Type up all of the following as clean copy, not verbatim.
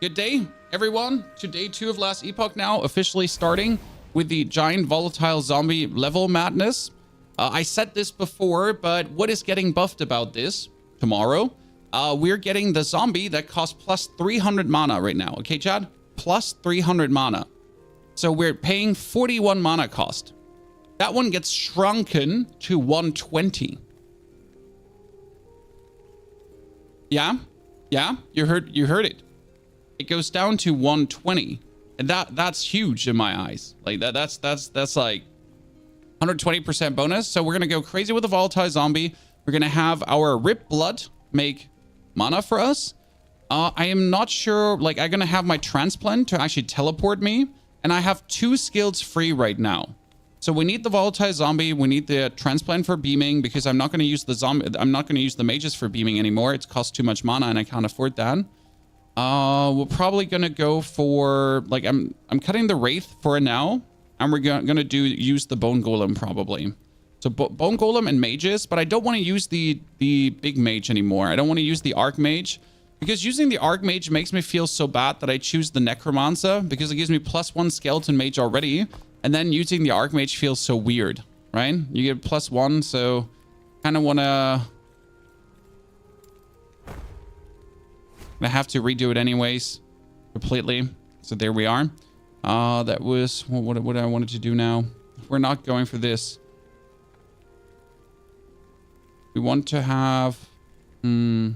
Good day, everyone, to day 2 of Last Epoch now, officially starting with the giant volatile zombie level madness. I said this before, but what is getting buffed about this? Tomorrow, we're getting the zombie that costs plus 300 mana right now. Okay, Chad? Plus 300 mana. So we're paying 41 mana cost. That one gets shrunken to 120. Yeah? Yeah? You heard it. It goes down to 120. And that's huge in my eyes. Like that's like 120% bonus. So we're gonna go crazy with the volatile zombie. We're gonna have our Rip Blood make mana for us. I am not sure, like I'm gonna have my transplant to actually teleport me, and I have 2 skills free right now. So we need the volatile zombie, we need the transplant for beaming, because I'm not gonna use the mages for beaming anymore. It costs too much mana and I can't afford that. We're probably gonna go for, like, I'm cutting the Wraith for now, and we're gonna use the Bone Golem probably. So Bone Golem and mages, but I don't want to use the big mage anymore. I don't want to use the Archmage, because using the Archmage makes me feel so bad that I choose the Necromancer, because it gives me +1 skeleton mage already, and then using the Archmage feels so weird, right? You get +1, so kind of want to... I have to redo it anyways, completely. So there we are. That was what I wanted to do now. We're not going for this. We want to have... Do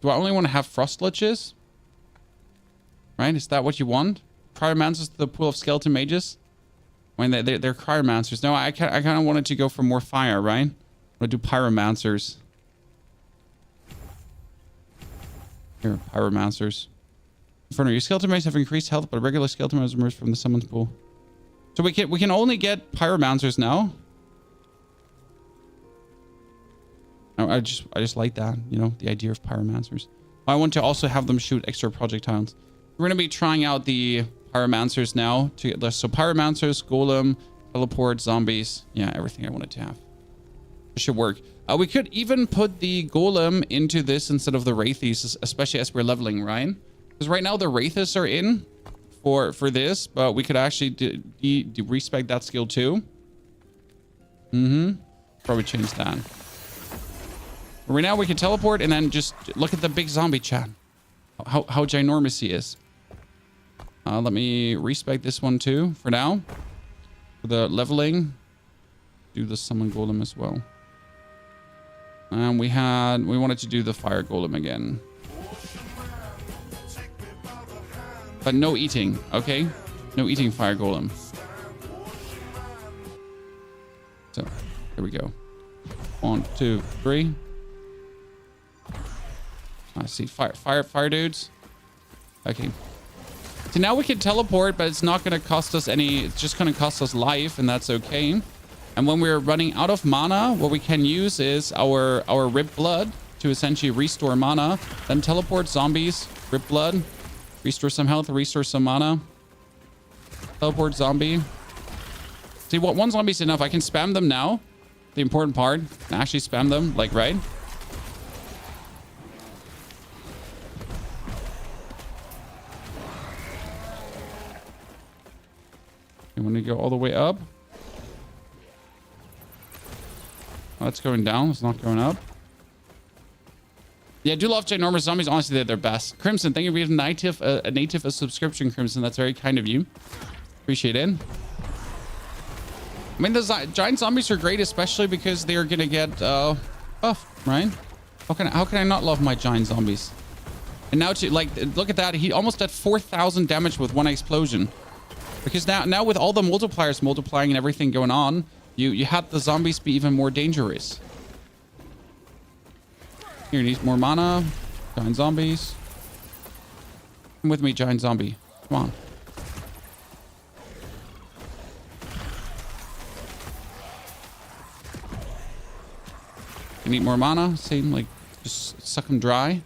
I only want to have Frost Liches? Right? Is that what you want? Pyromancers to the pool of skeleton mages? When they're Cryomancers. No, I kind of wanted to go for more fire, right? I'm gonna do Pyromancers. Here, Pyromancers. Inferno, your skeleton mages have increased health, but regular skeleton mages emerge from the summoned pool. So we can only get Pyromancers now. I just like that, you know, the idea of Pyromancers. I want to also have them shoot extra projectiles. We're gonna be trying out the Pyromancers now to get less. So Pyromancers, Golem, Teleport, Zombies. Yeah, everything I wanted to have. It should work. We could even put the Golem into this instead of the Wraithies, especially as we're leveling, right? Because right now the Wraiths are in for this, but we could actually respec that skill too. Probably change that. Right now we can teleport and then just look at the big zombie chat. How ginormous he is. Let me respec this one too for now. For the leveling, do the summon golem as well. And we wanted to do the fire golem again. But no eating, okay? No eating fire golem. So, here we go. 1, 2, 3. I see fire dudes. Okay. So now we can teleport, but it's not going to cost us any. It's just going to cost us life, and that's okay. And when we're running out of mana, what we can use is our Rip Blood to essentially restore mana. Then teleport zombies, Rip Blood, restore some health, restore some mana. Teleport zombie. See, what one zombie's enough. I can spam them now. The important part, actually spam them, like, right? You want to go all the way up? Oh, that's going down. It's not going up. Yeah, I do love ginormous zombies. Honestly, they're best. Crimson, thank you for giving a native a subscription, Crimson. That's very kind of you. Appreciate it. I mean, the giant zombies are great, especially because they're gonna get buffed, right? How can I not love my giant zombies? And now to like look at that, he almost did 4,000 damage with one explosion. Because now with all the multipliers multiplying and everything going on, you had the zombies be even more dangerous. Here, needs more mana. Giant zombies. Come with me, giant zombie. Come on. You need more mana? Same, like, just suck them dry.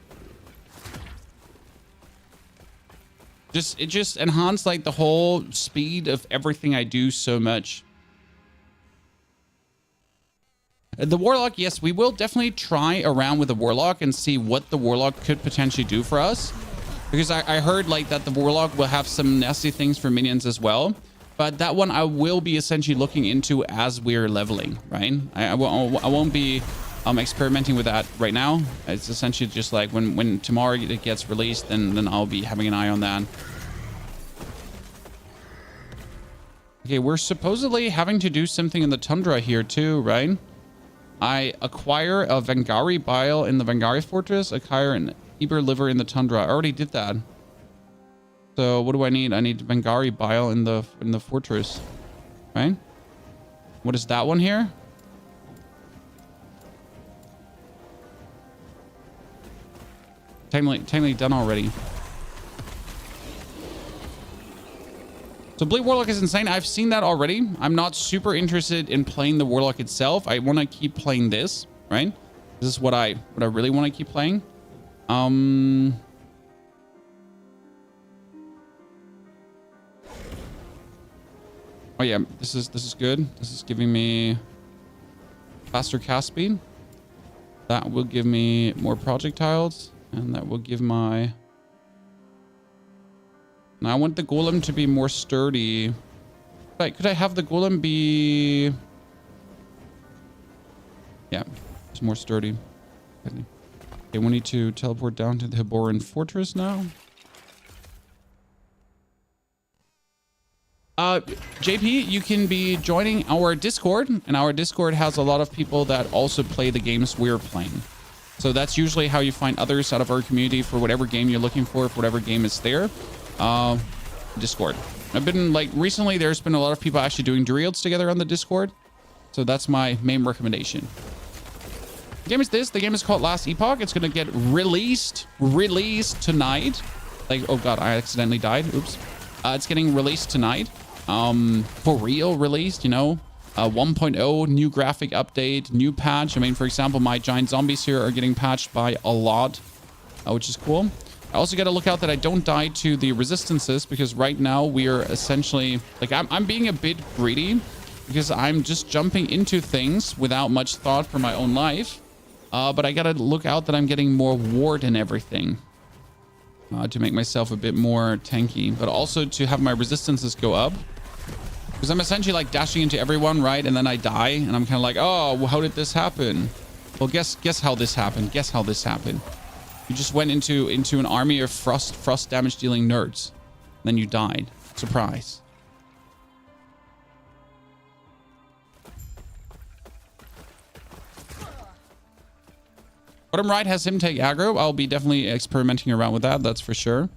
It just enhanced like the whole speed of everything I do so much. The Warlock, yes, we will definitely try around with the Warlock and see what the Warlock could potentially do for us. Because I heard like that the Warlock will have some nasty things for minions as well. But that one I will be essentially looking into as we're leveling, right? I won't be experimenting with that right now. It's essentially just like when tomorrow it gets released, then I'll be having an eye on that. Okay, we're supposedly having to do something in the tundra here too, right? I acquire a Vangari bile in the Vangari fortress, acquire an Eber liver in the tundra. I already did that. So what do I need? I need Vangari bile in the fortress, right? What is that one here? Technically done already. So Bleed Warlock is insane. I've seen that already. I'm not super interested in playing the Warlock itself. I want to keep playing this, right? This is what I really want to keep playing. Oh yeah, this is good. This is giving me faster cast speed. That will give me more projectiles, and that will give my... Now I want the golem to be more sturdy. Right, could I have the golem be... Yeah, it's more sturdy. Okay, we need to teleport down to the Hiboran Fortress now. JP, you can be joining our Discord, and our Discord has a lot of people that also play the games we're playing. So that's usually how you find others out of our community for whatever game you're looking for whatever game is there. Discord. I've been like recently there's been a lot of people actually doing drills together on the Discord. So that's my main recommendation. The game is this. The game is called Last Epoch. It's going to get released tonight. Like, oh God, I accidentally died. Oops. It's getting released tonight. For real released, you know, 1.0 new graphic update, new patch. I mean, for example, my giant zombies here are getting patched by a lot, which is cool. I also got to look out that I don't die to the resistances, because right now we are essentially like I'm being a bit greedy because I'm just jumping into things without much thought for my own life. But I got to look out that I'm getting more ward and everything to make myself a bit more tanky, but also to have my resistances go up, because I'm essentially like dashing into everyone, right? And then I die and I'm kind of like, oh, well, how did this happen? Well, guess how this happened. Guess how this happened. You just went into an army of frost damage dealing nerds. Then you died. Surprise. Bottom right has him take aggro. I'll be definitely experimenting around with that. That's for sure.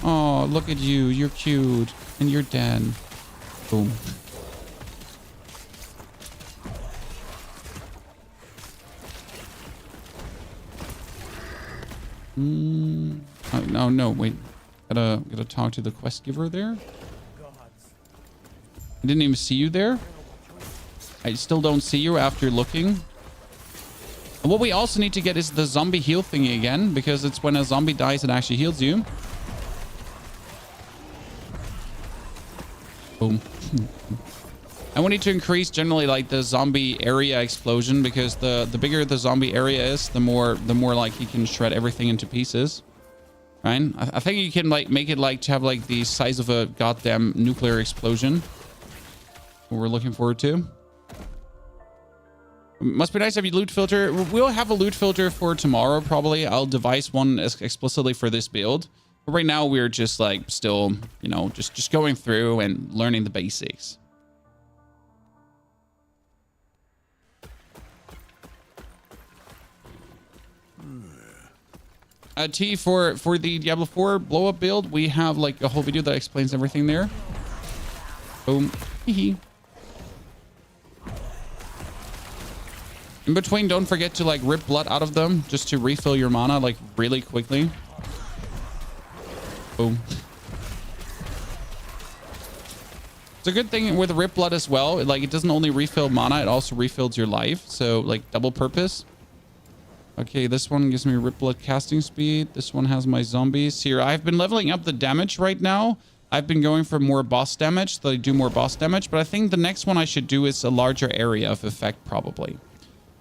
Oh, look at you. You're cute. And you're dead. Boom. Oh, no, wait. Gotta talk to the quest giver there. I didn't even see you there. I still don't see you after looking. And what we also need to get is the zombie heal thingy again, because it's when a zombie dies, it actually heals you. Boom. And we need to increase generally like the zombie area explosion, because the bigger the zombie area is, the more like you can shred everything into pieces. Right? I think you can like make it like to have like the size of a goddamn nuclear explosion. What we're looking forward to. Must be nice to have a loot filter. We'll have a loot filter for tomorrow probably. I'll devise one explicitly for this build. But right now we're just like still, you know, just going through and learning the basics. T, for the Diablo 4 blow up build, we have like a whole video that explains everything there. Boom. Hee. In between, don't forget to like rip blood out of them just to refill your mana like really quickly. Boom. It's a good thing with rip blood as well. Like it doesn't only refill mana, it also refills your life. So like double purpose. Okay, this one gives me rip blood casting speed. This one has my zombies here. I've been leveling up the damage right now. I've been going for more boss damage, so they do more boss damage, but I think the next one I should do is a larger area of effect, probably.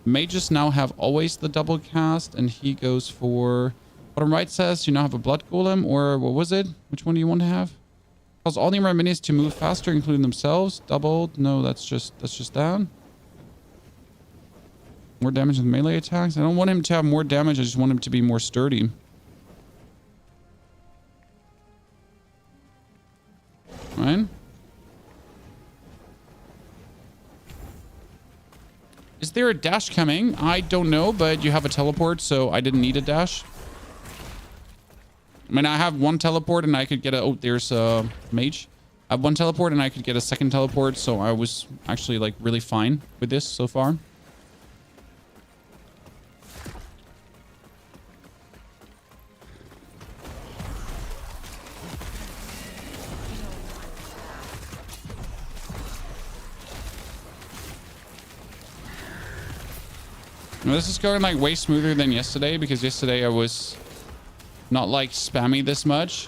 Mages now have always the double cast, and he goes for... Bottom right says you now have a blood golem, or what was it? Which one do you want to have? Cause all the minions to move faster, including themselves. Doubled. No, that's just that. More damage with melee attacks. I don't want him to have more damage, I just want him to be more sturdy. Right? Is there a dash coming? I don't know, but you have a teleport, so I didn't need a dash. I mean, I have one teleport and I could get a... Oh, there's a mage. I have one teleport and I could get a second teleport, so I was actually, like, really fine with this so far. This is going like way smoother than yesterday, because yesterday I was not like spammy this much.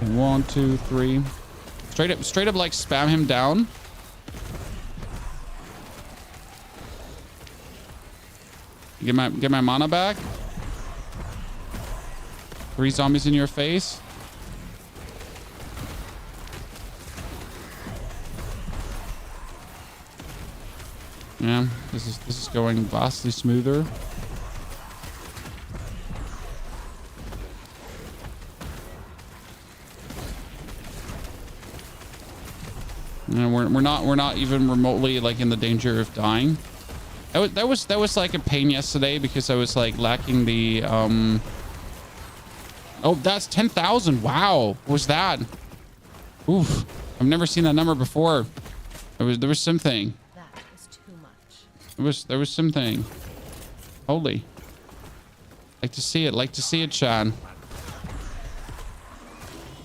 1, 2, 3. Straight up like spam him down. Get my mana back. 3 zombies in your face. Yeah, this is going vastly smoother. And we're not even remotely like in the danger of dying. That was like a pain yesterday, because I was like lacking the Oh, that's 10,000. Wow, what was that? Oof, I've never seen that number before. There was something. There was something. Holy. Like to see it, Chan.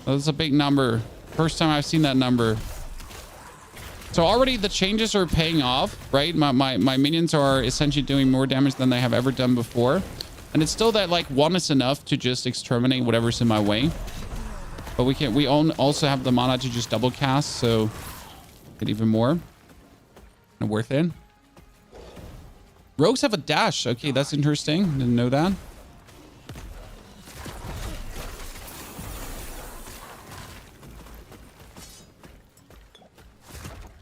That's a big number. First time I've seen that number. So already the changes are paying off, right? My minions are essentially doing more damage than they have ever done before. And it's still that like 1 is enough to just exterminate whatever's in my way. But we also have the mana to just double cast, so get even more. And worth it. Rogues have a dash. Okay, that's interesting. Didn't know that.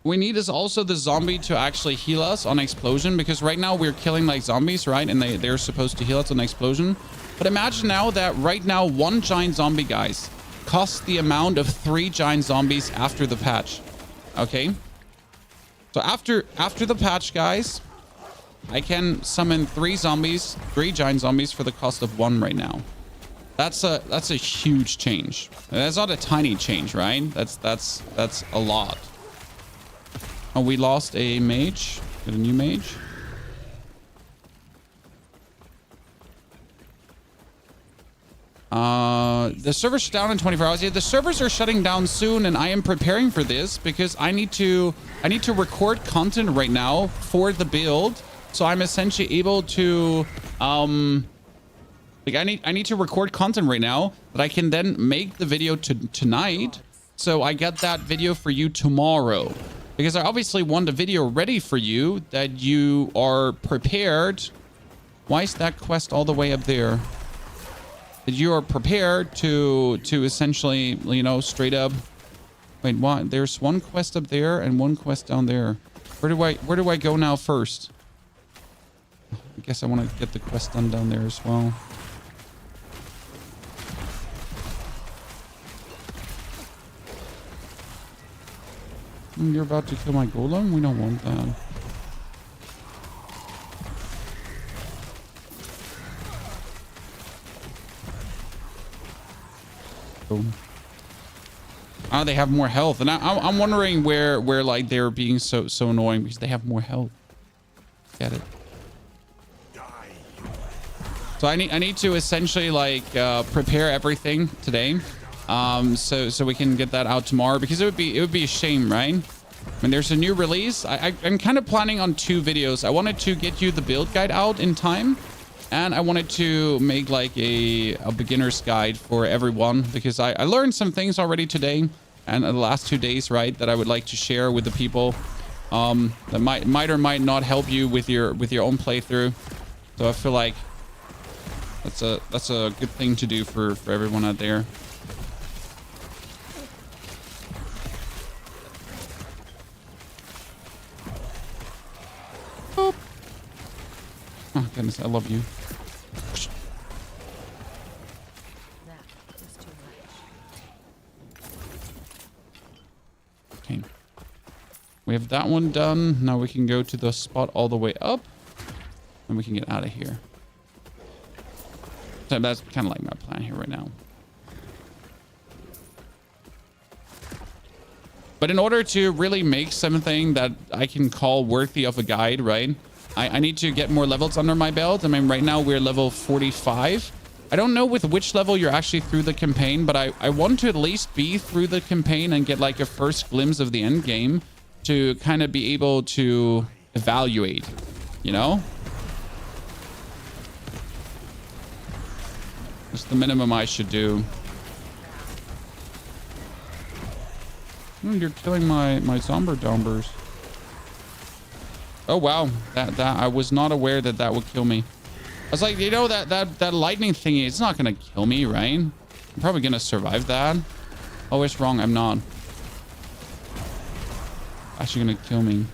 We need is also the zombie to actually heal us on explosion, because right now we're killing like zombies, right? And they're supposed to heal us on explosion. But imagine now that right now 1 giant zombie, guys, costs the amount of 3 giant zombies after the patch. Okay? So after the patch, guys, I can summon 3 giant zombies for the cost of 1 right now. That's a huge change. That's not a tiny change, right? That's a lot. Oh, we lost a mage. Get a new mage. The servers shut down in 24 hours. Yeah, the servers are shutting down soon, and I am preparing for this because I need to record content right now for the build. So I'm essentially able to like I need to record content right now that I can then make the video tonight. So I get that video for you tomorrow. Because I obviously want a video ready for you that you are prepared. Why is that quest all the way up there? That you are prepared to essentially, you know, straight up. Wait, what? There's 1 quest up there and 1 quest down there. Where do I go now first? I guess I want to get the quest done down there as well. You're about to kill my golem? We don't want that. Boom. Oh, they have more health, and I'm wondering where like they're being so annoying, because they have more health. Get it? So I need to essentially like prepare everything today. So we can get that out tomorrow, because it would be a shame, right? When there's a new release, I'm kind of planning on 2 videos. I wanted to get you the build guide out in time And I wanted to make like a beginner's guide for everyone, because I learned some things already today and the last 2 days, right, that I would like to share with the people that might or might not help you with your own playthrough. So I feel like that's a good thing to do for everyone out there. Boop. Oh goodness, I love you. Okay. We have that one done. Now we can go to the spot all the way up. And we can get out of here. So that's kind of like my plan here right now. But in order to really make something that I can call worthy of a guide, right? I need to get more levels under my belt. I mean, right now we're level 45. I don't know with which level you're actually through the campaign, but I want to at least be through the campaign and get like a first glimpse of the end game to kind of be able to evaluate, you know? That's the minimum I should do. You're killing my zombie dombers. Oh wow, that I was not aware that would kill me. I was like, you know, that lightning thingy, it's not gonna kill me, right? I'm probably gonna survive that. Oh, it's wrong, I'm not. Actually gonna kill me.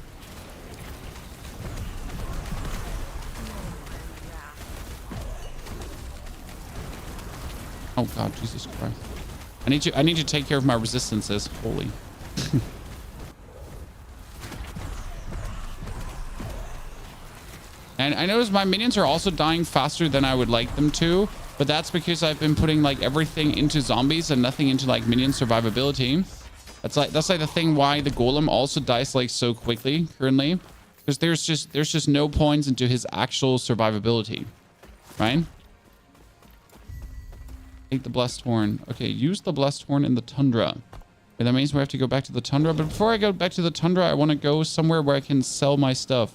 Oh god, Jesus Christ. I need to take care of my resistances. Holy. And I notice my minions are also dying faster than I would like them to, but that's because I've been putting like everything into zombies and nothing into like minion survivability. That's like the thing why the golem also dies like so quickly currently, because there's just no points into his actual survivability, right? Take the blessed horn. Okay, use the blessed horn in the tundra. Okay, that means we have to go back to the tundra. But before I go back to the tundra, I want to go somewhere where I can sell my stuff.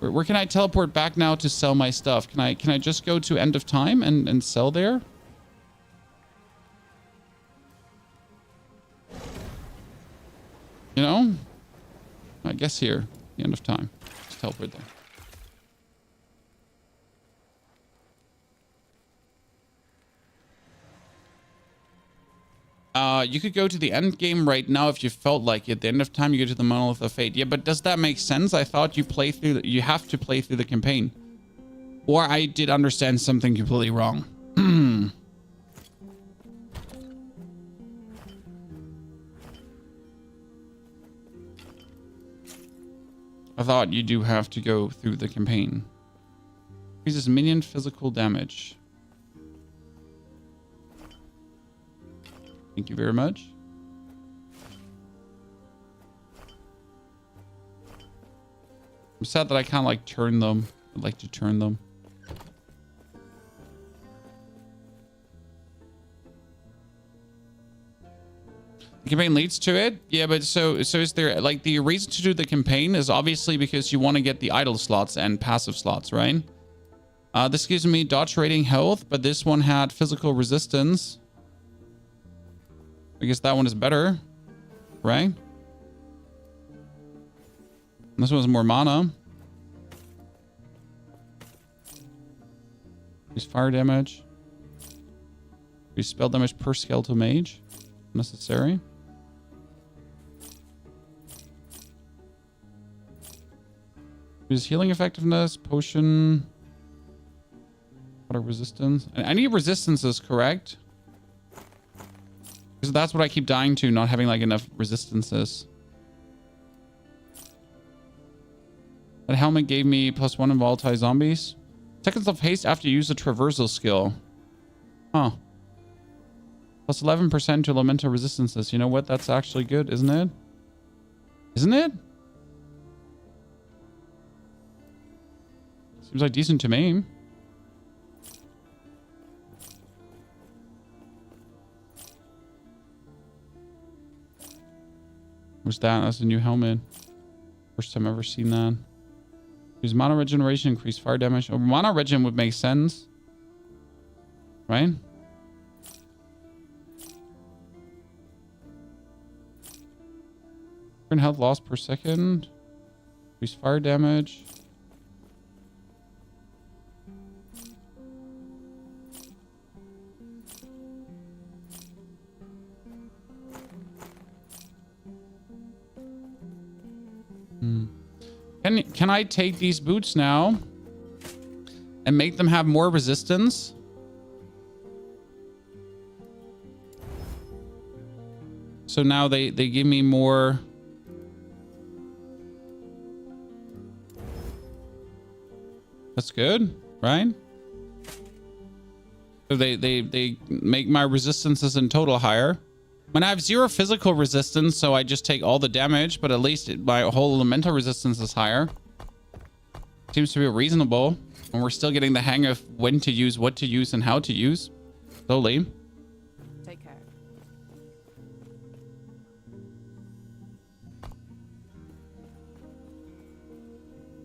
Where can I teleport back now to sell my stuff? Can I just go to end of time and sell there? You know? I guess here, the end of time. Just teleport there. You could go to the end game right now if you felt like it. At the end of time, you go to the Monolith of Fate. Yeah, but does that make sense? I thought you have to play through the campaign. Or I did understand something completely wrong. I thought you do have to go through the campaign. Increases minion physical damage. Thank you very much. I'm sad that I can't like turn them. I'd like to turn them. The campaign leads to it. Yeah, but so is there like the reason to do the campaign is obviously because you want to get the idle slots and passive slots, right? This gives me dodge rating health, but this one had physical resistance. I guess that one is better, right? This one's more mana. Increase fire damage. Increase spell damage per skeletal mage. Necessary. Increase healing effectiveness. Potion. Water resistance. I need resistances, correct? Because that's what I keep dying to, not having like enough resistances. That helmet gave me +1 in volatile zombies. Seconds of haste after you use the traversal skill. Huh. +11% to elemental resistances. You know what? That's actually good, isn't it? Isn't it? Seems like decent to me. What's that? That's a new helmet. First time I've ever seen that. Use mana regeneration, increase fire damage. Oh, mana regen would make sense. Right? Current health loss per second. Increase fire damage. Can I take these boots now and make them have more resistance? So now they give me more. That's good, right? So they make my resistances in total higher. When I have 0 physical resistance, so I just take all the damage, but at least my whole elemental resistance is higher. Seems to be reasonable. And we're still getting the hang of when to use, what to use, and how to use. Slowly. Take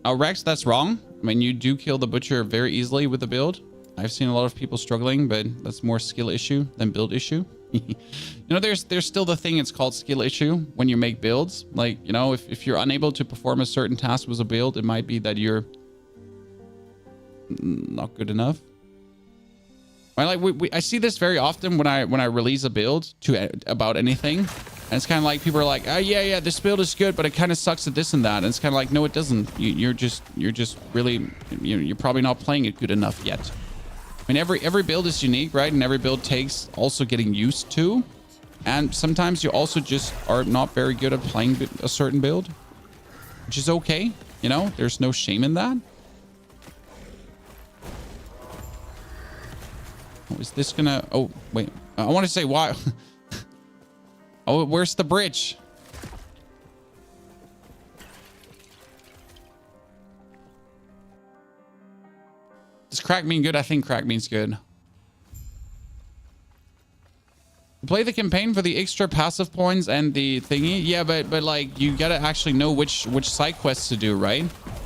care. Rex, that's wrong. I mean, you do kill the butcher very easily with the build. I've seen a lot of people struggling, but that's more skill issue than build issue. You know, there's still the thing, it's called skill issue when you make builds. Like, you know, if you're unable to perform a certain task with a build, it might be that you're not good enough. I see this very often when I release a build about anything, and it's kind of like people are like, oh yeah, this build is good, but it kind of sucks at this and that. And it's kind of like, no, it doesn't. You're just really, you're probably not playing it good enough yet. I mean, every build is unique, right? And every build takes also getting used to. And sometimes you also just are not very good at playing a certain build, which is okay. You know, there's no shame in that. Oh, is this gonna... Oh, wait. I want to say why... Oh, where's the bridge? Does crack mean good? I think crack means good. Play the campaign for the extra passive points and the thingy. Yeah, but like you gotta actually know which side quests to do, right?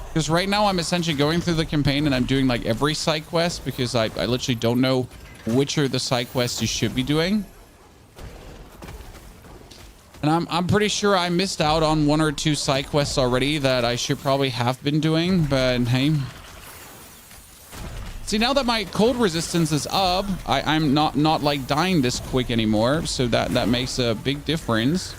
Because right now I'm essentially going through the campaign and I'm doing like every side quest because I literally don't know which are the side quests you should be doing. And I'm pretty sure I missed out on 1 or 2 side quests already that I should probably have been doing, but hey. See, now that my cold resistance is up, I'm not like dying this quick anymore, so that makes a big difference.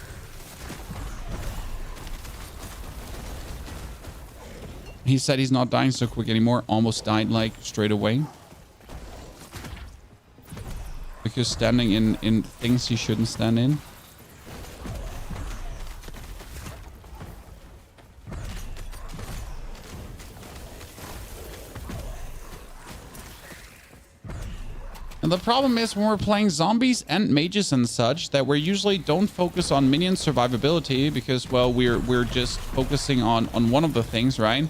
He said he's not dying so quick anymore. Almost died like straight away. Because standing in things he shouldn't stand in. And the problem is when we're playing zombies and mages and such that we usually don't focus on minion survivability because, well, we're just focusing on one of the things, right?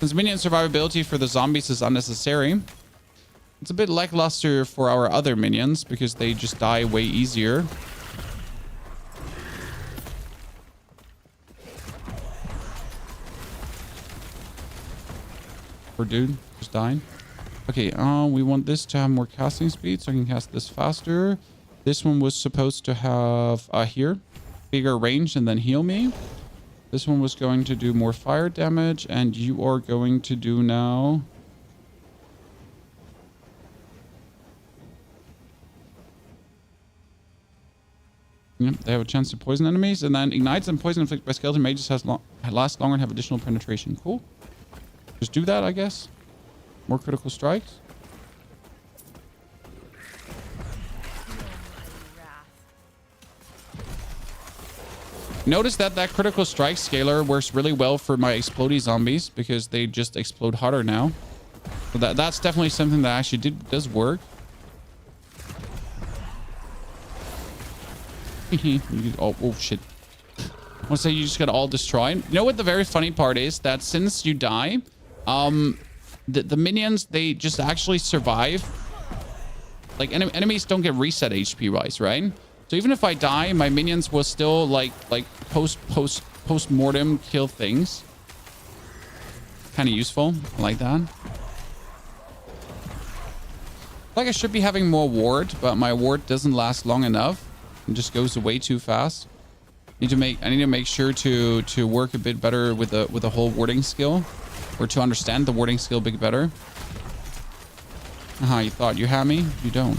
Since minion survivability for the zombies is unnecessary, it's a bit lackluster for our other minions because they just die way easier. Poor dude, just dying. Okay, we want this to have more casting speed so I can cast this faster. This one was supposed to have here bigger range and then heal me. This one was going to do more fire damage, and you are going to do now. Yep, they have a chance to poison enemies, and then ignites and poison inflicted by skeleton mages last longer and have additional penetration. Cool. Just do that, I guess. More critical strikes. Notice that critical strike scaler works really well for my explodey zombies because they just explode harder now. So that's definitely something that actually does work. oh shit. I want to say you just got all destroyed. You know what the very funny part is? That since you die, the minions, they just actually survive. Like enemies don't get reset HP wise, right? So even if I die, my minions will still like post-mortem kill things. kind of useful. I like that. Like I should be having more ward, but my ward doesn't last long enough. It just goes away too fast. I need to make sure to work a bit better with the whole warding skill, or to understand the warding skill a bit better. You thought you had me? You don't.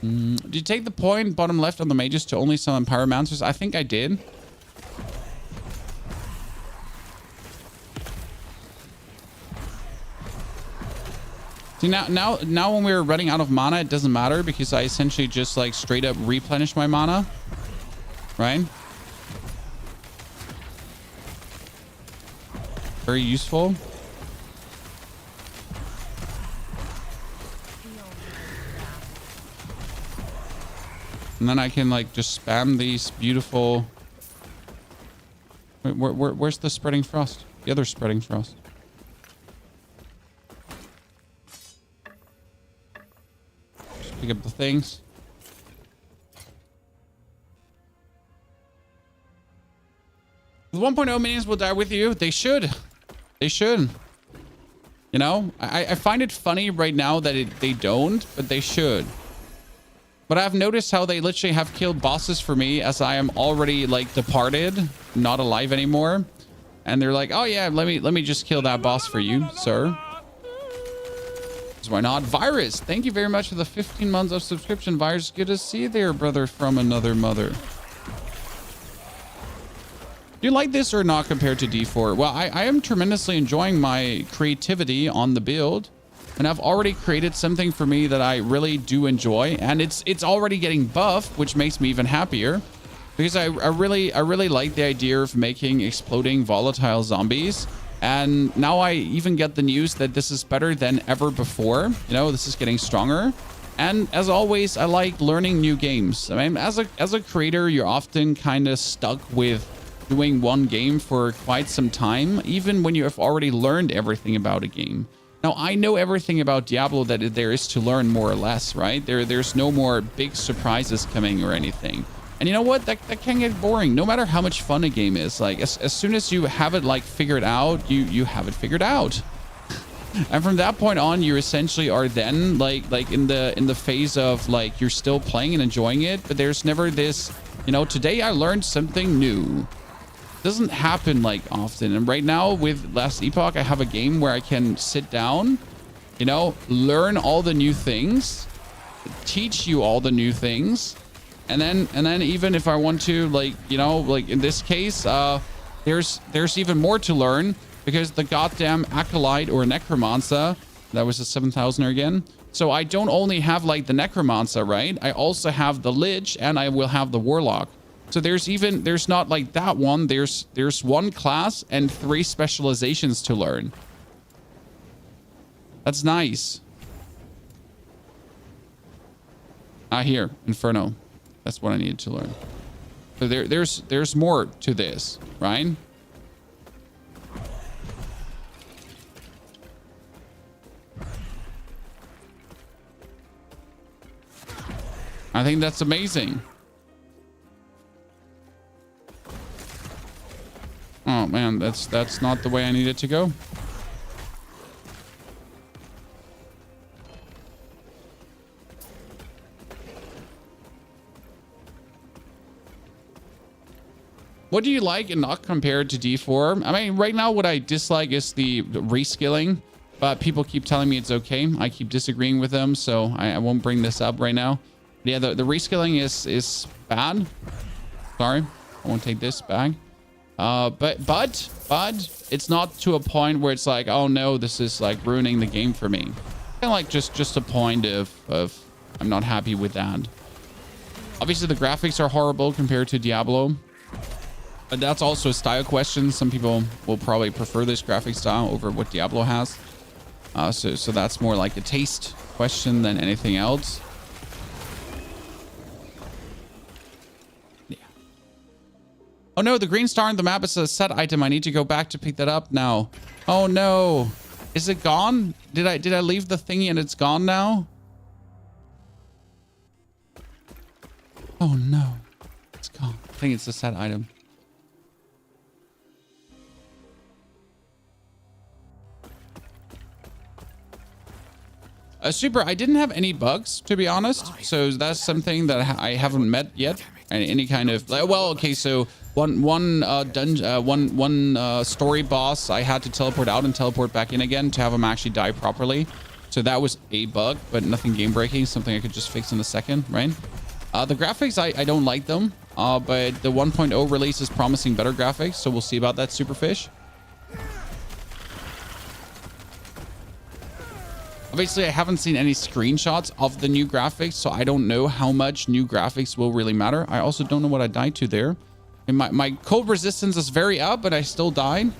Did you take the point bottom left on the mages to only summon pyromancers? I think I did. See, now when we're running out of mana, it doesn't matter because I essentially just like straight up replenish my mana, right? Very useful. And then I can like just spam these beautiful... Wait, where's the spreading frost? The other spreading frost. Just pick up the things. The 1.0 minions will die with you. They should. They should. You know, I find it funny right now that they don't, but they should. But I've noticed how they literally have killed bosses for me as I am already like departed, not alive anymore. And they're like, oh yeah, let me just kill that boss for you, sir. So why not? Virus, thank you very much for the 15 months of subscription. Virus, good to see you there, brother from another mother. Do you like this or not compared to D4? Well, I am tremendously enjoying my creativity on the build. And I've already created something for me that I really do enjoy. And it's already getting buffed, which makes me even happier. Because I really like the idea of making exploding volatile zombies. And now I even get the news that this is better than ever before. You know, this is getting stronger. And as always, I like learning new games. I mean, as a creator, you're often kind of stuck with doing one game for quite some time, even when you have already learned everything about a game. Now, I know everything about Diablo that there is to learn, more or less, right? There's no more big surprises coming or anything. And you know what? That can get boring, no matter how much fun a game is. Like, as soon as you have it, like, figured out, you have it figured out. And from that point on, you essentially are then, like in the phase of, like, you're still playing and enjoying it, but there's never this, you know, today I learned something new. Doesn't happen like often. And right now with Last Epoch, I have a game where I can sit down, you know, learn all the new things, teach you all the new things, and then even if I want to, like, you know, like in this case, there's even more to learn because the goddamn acolyte or necromancer, that was a 7,000er again. So I don't only have like the necromancer, right? I also have the lich and I will have the warlock. So there's not like that one. There's one class and 3 specializations to learn. That's nice. Here, Inferno. That's what I needed to learn. So there's more to this, right? I think that's amazing. Oh man, that's not the way I need it to go. What do you like and not compared to D4? I mean, right now what I dislike is the reskilling, but people keep telling me it's okay. I keep disagreeing with them, so I won't bring this up right now. But yeah, the reskilling is bad. Sorry, I won't take this back. But it's not to a point where it's like, oh no, this is like ruining the game for me. Kind of like just a point of I'm not happy with that. Obviously the graphics are horrible compared to Diablo, but that's also a style question. Some people will probably prefer this graphic style over what Diablo has. So that's more like a taste question than anything else. Oh no, the green star on the map is a set item. I need to go back to pick that up now. Oh no. Is it gone? Did I leave the thingy and it's gone now? Oh no. It's gone. I think it's a set item. Super, I didn't have any bugs, to be honest. So that's something that I haven't met yet. And any kind of, well, okay, so one story boss, I had to teleport out and teleport back in again to have him actually die properly. So that was a bug, but nothing game breaking, something I could just fix in a second, right? The graphics, I don't like them, but the 1.0 release is promising better graphics. So we'll see about that, Superfish. Obviously, I haven't seen any screenshots of the new graphics, so I don't know how much new graphics will really matter. I also don't know what I died to there. And my cold resistance is very up, but I still died.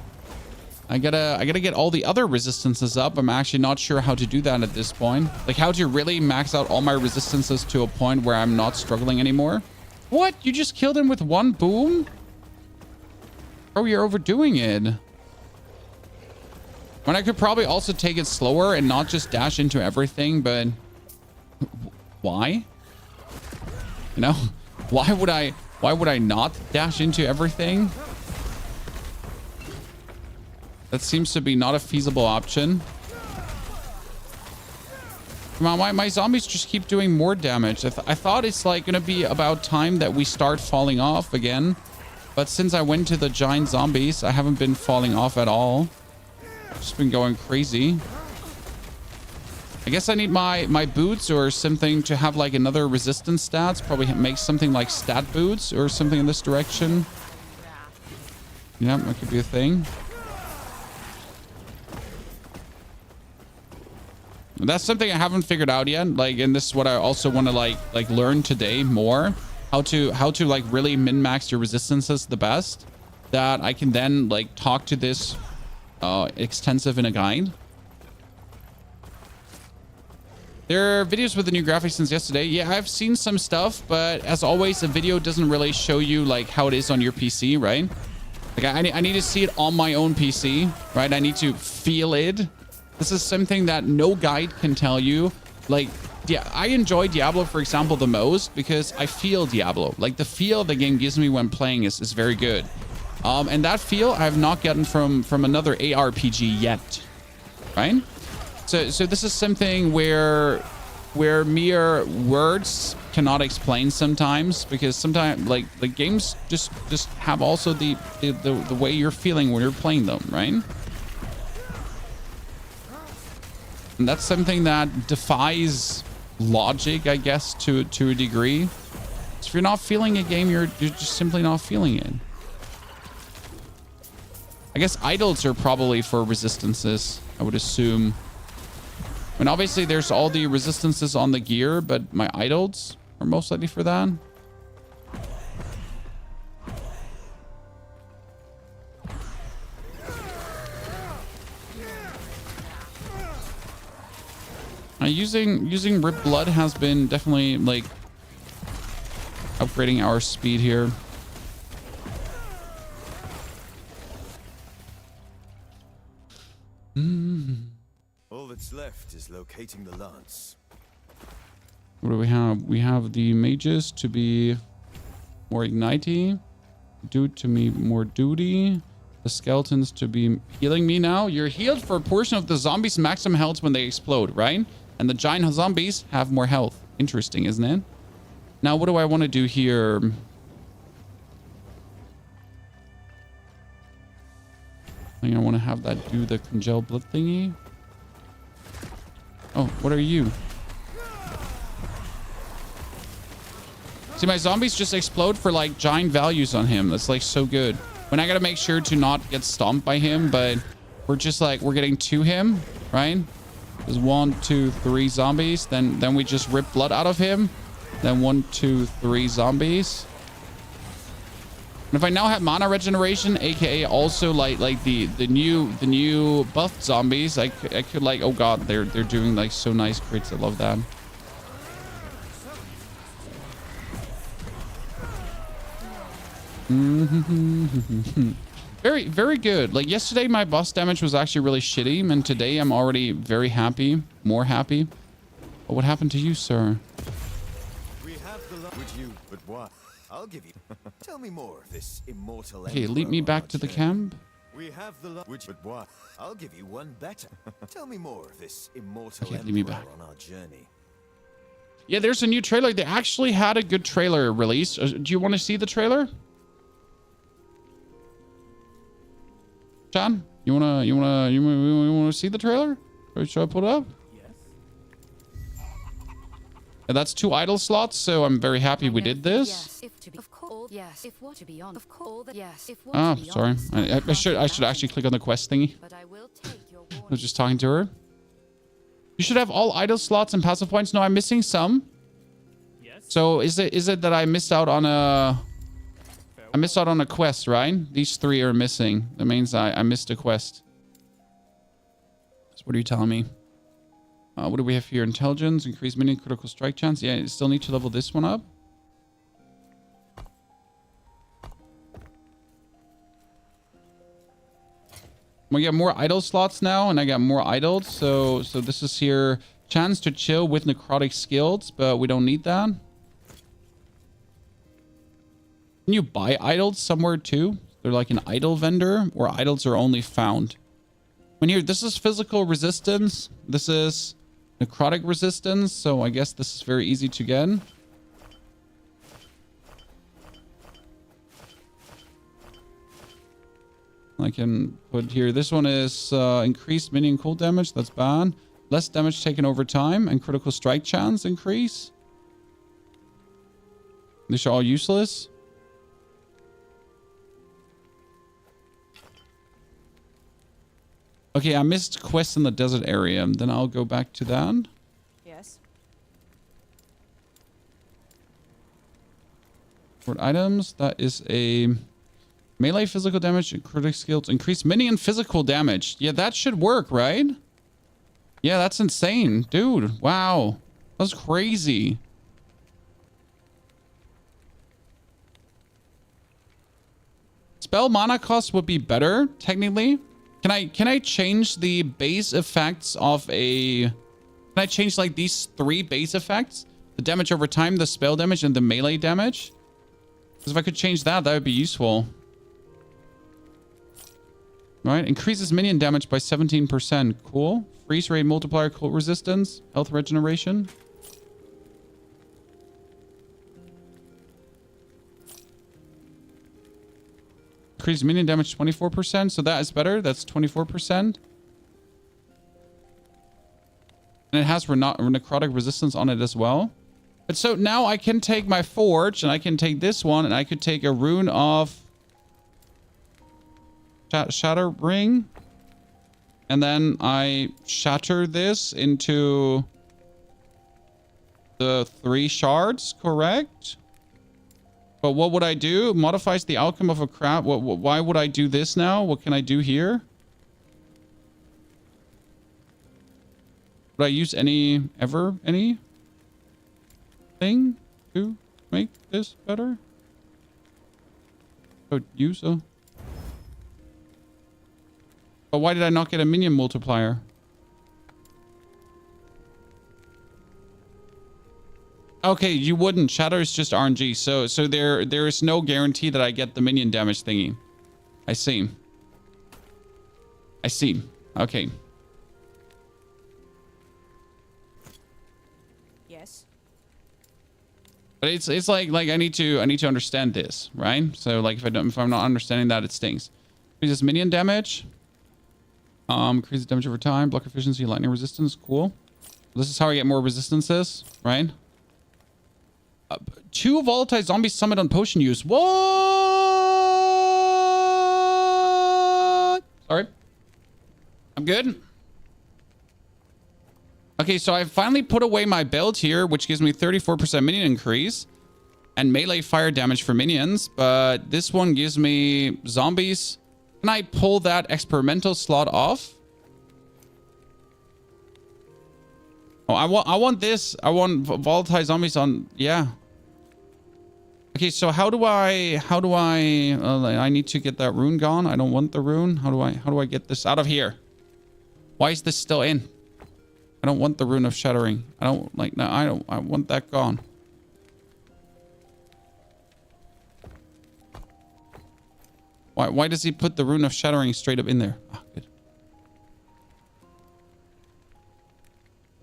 I gotta get all the other resistances up. I'm actually not sure how to do that at this point. Like how to really max out all my resistances to a point where I'm not struggling anymore. What? You just killed him with one boom? Oh, you're overdoing it. When I could probably also take it slower and not just dash into everything, but why? You know, why would I not dash into everything? That seems to be not a feasible option. Come on, my zombies just keep doing more damage. I thought it's like gonna be about time that we start falling off again. But since I went to the giant zombies, I haven't been falling off at all. Just been going crazy. I guess I need my boots or something to have like another resistance stats. Probably make something like stat boots or something in this direction. Yeah, that could be a thing. That's something I haven't figured out yet. Like, and this is what I also want to like learn today more. How to like really min-max your resistances the best. That I can then like talk to this extensive in a guide. There are videos with the new graphics since yesterday. Yeah, I've seen some stuff, but as always, a video doesn't really show you like how it is on your PC, right? Like I need to see it on my own PC, right? I need to feel it. This is something that no guide can tell you. Like, yeah, I enjoy Diablo, for example, the most because I feel Diablo. Like the feel the game gives me when playing is very good. And that feel I have not gotten from another ARPG yet, right? So this is something where mere words cannot explain sometimes, because sometimes like the games just have also the way you're feeling when you're playing them, right? And that's something that defies logic, I guess, to a degree. So if you're not feeling a game, you're just simply not feeling it. I guess idols are probably for resistances, I would assume. I mean, obviously there's all the resistances on the gear, but my idols are most likely for that. Using Rip Blood has been definitely like upgrading our speed here. All that's left is locating the lance. What do we have? We have the mages to be more ignitey, dude to be more duty, the skeletons to be healing me now. You're healed for a portion of the zombies' maximum health when they explode, right? And the giant zombies have more health. Interesting, isn't it? Now, what do I want to do here? I think I want to have that do the congel blood thingy. Oh, what are you? See, my zombies just explode for like giant values on him. That's like so good. When I gotta make sure to not get stomped by him, but we're just like, we're getting to him, right? There's 1, 2, 3 zombies. Then we just rip blood out of him. Then 1, 2, 3 zombies. And if I now have mana regeneration, aka also like the new buffed zombies, I could like, oh god, they're doing like so nice crits. I love that. Very, very good. Like yesterday, my boss damage was actually really shitty, and today I'm already very happy, more happy. But what happened to you, sir? Would you? But what? I'll give you. Tell me more of this immortal. Okay, lead me emperor back on to the our camp. journey. We have the would you? But what? I'll give you one better. Tell me more of this immortal Okay, lead me emperor back. on our journey. Yeah, there's a new trailer. They actually had a good trailer released. Do you want to see the trailer? John, you wanna see the trailer? Or should I put it up? And that's 2 idle slots, so I'm very happy we did this. Yes, if to be, of course, yes, if what to be on, of course, yes, if what Oh, to be sorry. honest, I should actually click on the quest thingy. But I will take your I warning. was just talking to her. You should have all idle slots and passive points. No, I'm missing some. Yes. So is it that I missed out on a quest, right? These 3 are missing. That means I missed a quest. So what are you telling me? What do we have here? Intelligence, increase minion critical strike chance. Yeah, you still need to level this one up. We get more idle slots now, and I got more idled. So this is here. Chance to chill with necrotic skills, but we don't need that. Can you buy idols somewhere too? They're like an idol vendor, or idols are only found. When here, this is physical resistance. This is necrotic resistance, so I guess this is very easy to get. I can put here, this one is increased minion cold damage, that's bad. Less damage taken over time, and critical strike chance increase. These are all useless. Okay, I missed quests in the desert area. Then I'll go back to that. Yes. For items, that is a melee physical damage and critical skills. Increase minion physical damage. Yeah, that should work, right? Yeah, that's insane. Dude, wow. That's crazy. Spell mana cost would be better, technically. Can I change the base effects of a... Can I change like these 3 base effects? The damage over time, the spell damage, and the melee damage? Because if I could change that, that would be useful. Right, increases minion damage by 17%. Cool. Freeze rate multiplier, cold resistance, health regeneration. Increase minion damage 24%, so that is better. That's 24%. And it has necrotic resistance on it as well. But so now I can take my forge, and I can take this one, and I could take a rune of shatter ring, and then I shatter this into the 3 shards, correct? But what would I do? Modifies the outcome of a crap. Why would I do this now? What can I do here? Would I use any thing to make this better? I would use a... But why did I not get a minion multiplier? Okay, you wouldn't. Shatter is just RNG. So there is no guarantee that I get the minion damage thingy. I see. I see. Okay. Yes. But it's like I need to understand this, right? So like if I'm not understanding that, it stings. Increases minion damage. Increases damage over time. Block efficiency, lightning resistance. Cool. This is how I get more resistances, right? 2 volatile zombies summon on potion use. What? Sorry. I'm good. Okay, so I finally put away my belt here, which gives me 34% minion increase and melee fire damage for minions. But this one gives me zombies. Can I pull that experimental slot off? Oh, I want this. I want volatile zombies on. Yeah. Okay, so how do I I need to get that rune gone. I don't want the rune. How do I get this out of here? Why is this still in? I don't want the rune of shattering. I don't like, no, I want that gone. Why does he put the rune of shattering straight up in there? Ah, good.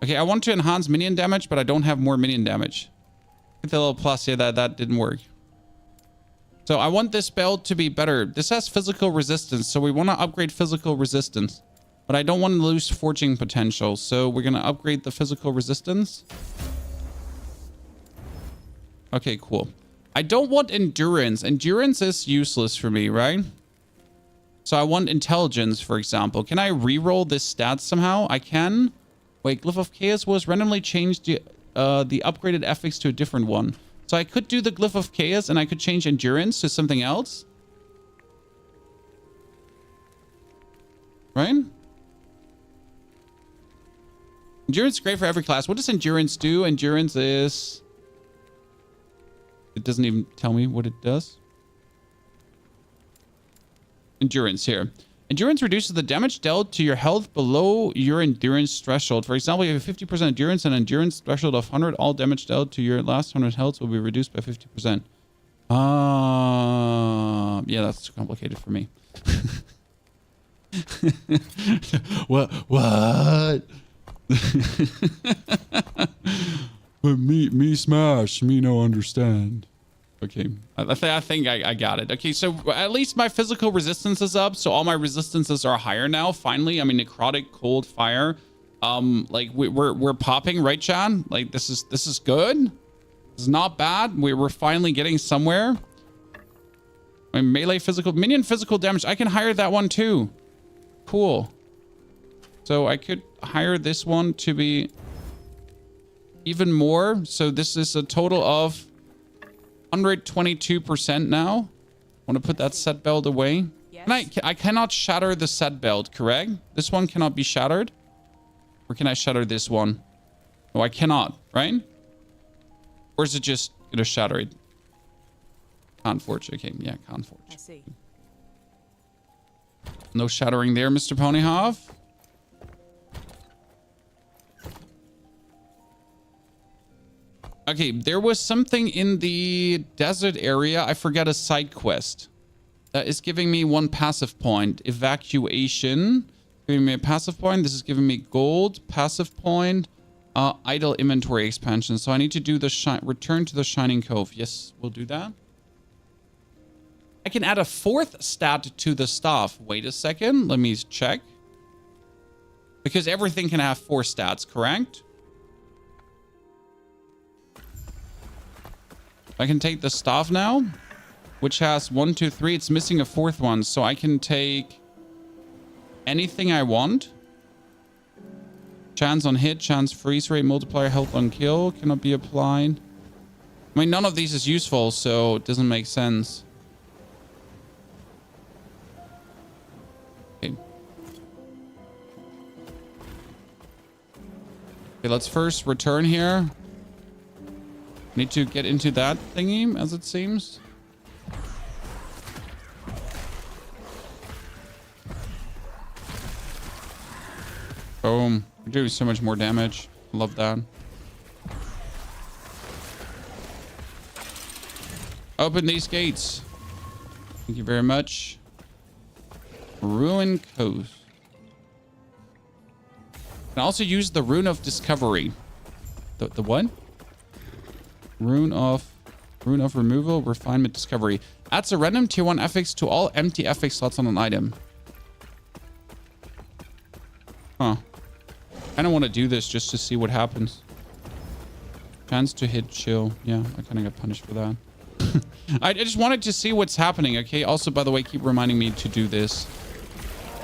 Okay, I want to enhance minion damage, but I don't have more minion damage. Get the little plus. Yeah, that didn't work. So I want this belt to be better. This has physical resistance, so we want to upgrade physical resistance. But I don't want to lose forging potential, so we're going to upgrade the physical resistance. Okay, cool. I don't want endurance. Endurance is useless for me, right? So I want intelligence, for example. Can I reroll this stat somehow? I can. Wait, Glyph of Chaos was randomly changed the upgraded affix to a different one. So I could do the Glyph of Chaos and I could change endurance to something else. Right? Endurance is great for every class. What does endurance do? Endurance is... It doesn't even tell me what it does. Endurance here. Endurance reduces the damage dealt to your health below your endurance threshold. For example, you have 50% endurance and endurance threshold of 100. All damage dealt to your last 100 health will be reduced by 50%. Yeah, that's too complicated for me. What? But me smash, me no understand. Okay, I think I got it. Okay, so at least my physical resistance is up, so all my resistances are higher now. Finally, I mean, necrotic, cold, fire. Like we're popping, right, John? Like this is good. This is not bad. We're finally getting somewhere. My melee physical, minion physical damage. I can hire that one too. Cool. So I could hire this one to be even more. So this is a total of 122% now. I want to put that set belt away. Yes. I cannot shatter the set belt, correct? This one cannot be shattered. Or can I shatter this one? No, I cannot, right? Or is it just gonna shatter it? Can't forge. Okay, yeah, can't forge. I see. No shattering there, Mr. Ponyhoff. Okay, there was something in the desert area. I forgot a side quest. That is giving me 1 passive point. Evacuation. Giving me a passive point. This is giving me gold. Passive point. Idle inventory expansion. So I need to do the return to the Shining Cove. Yes, we'll do that. I can add a 4th stat to the staff. Wait a second. Let me check. Because everything can have 4 stats, correct? I can take the staff now, which has 1, 2, 3. It's missing a 4th one, so I can take anything I want. Chance on hit, chance freeze rate, multiplier, health on kill cannot be applied. I mean, none of these is useful, so it doesn't make sense. Okay. Okay, let's first return here. Need to get into that thingy, as it seems. Boom. We're doing so much more damage. Love that. Open these gates. Thank you very much. Ruin Coast. Can also use the Rune of Discovery. The what? Rune of removal, refinement, discovery. Adds a random tier 1 affix to all empty affix slots on an item. Huh. I don't want to do this just to see what happens. Chance to hit chill. Yeah, I kind of got punished for that. I just wanted to see what's happening, okay? Also, by the way, keep reminding me to do this.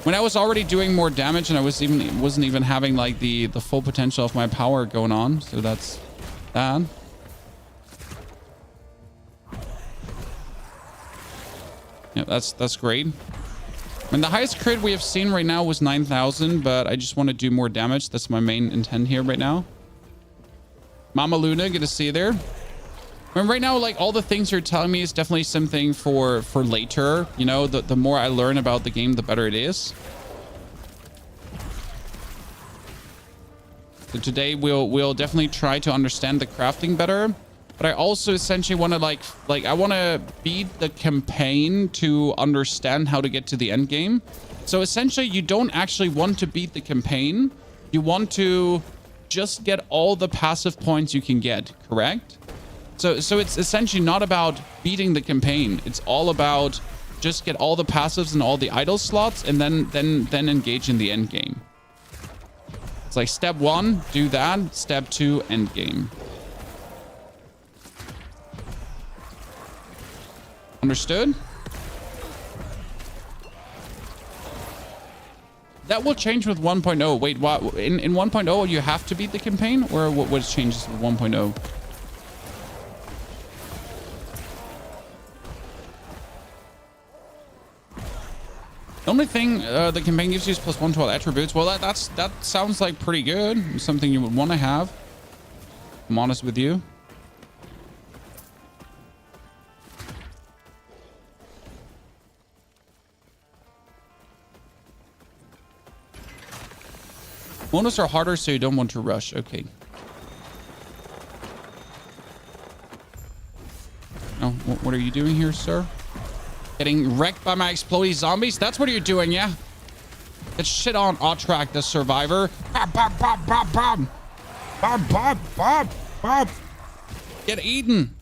When I was already doing more damage and I wasn't even having like the full potential of my power going on. So that's that. Yeah, that's great. I mean, the highest crit we have seen right now was 9,000, but I just want to do more damage. That's my main intent here right now. Mama Luna, good to see you there. I mean, right now, like, all the things you're telling me is definitely something for later. You know, the more I learn about the game, the better it is. So today, we'll definitely try to understand the crafting better. but I also essentially want to like I want to beat the campaign to understand how to get to the end game. So essentially you don't actually want to beat the campaign. You want to just get all the passive points you can get, correct? So it's essentially not about beating the campaign. It's all about just get all the passives and all the idle slots and then engage in the end game. It's like step 1, do that. Step 2, end game. Understood? That will change with 1.0. Wait, what? In 1.0 you have to beat the campaign, or what changes with 1.0? The only thing the campaign gives you is +1 to all attributes. Well, that sounds like pretty good. Something you would want to have. I'm honest with you. Bonus are harder, so you don't want to rush. Okay. Oh, what are you doing here, sir? Getting wrecked by my exploding zombies? That's what you're doing, yeah? Get shit on Otrak, the survivor. Bob, bob, bob, bob, bob. Bob, bob, bob, bob. Get eaten.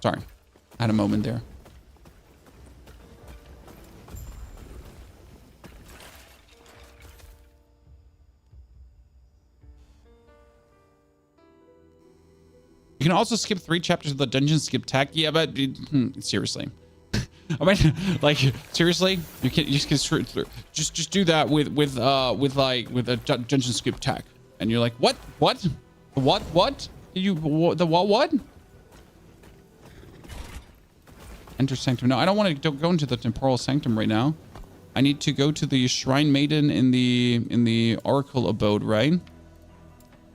Sorry. I had a moment there. You can also skip 3 chapters of the dungeon, skip tech. Yeah, but seriously. I mean, like, seriously, you just do that with a dungeon skip tech, and you're like, what? What? Enter sanctum. No, I don't want to go into the temporal sanctum right now. I need to go to the shrine maiden in the oracle abode, right?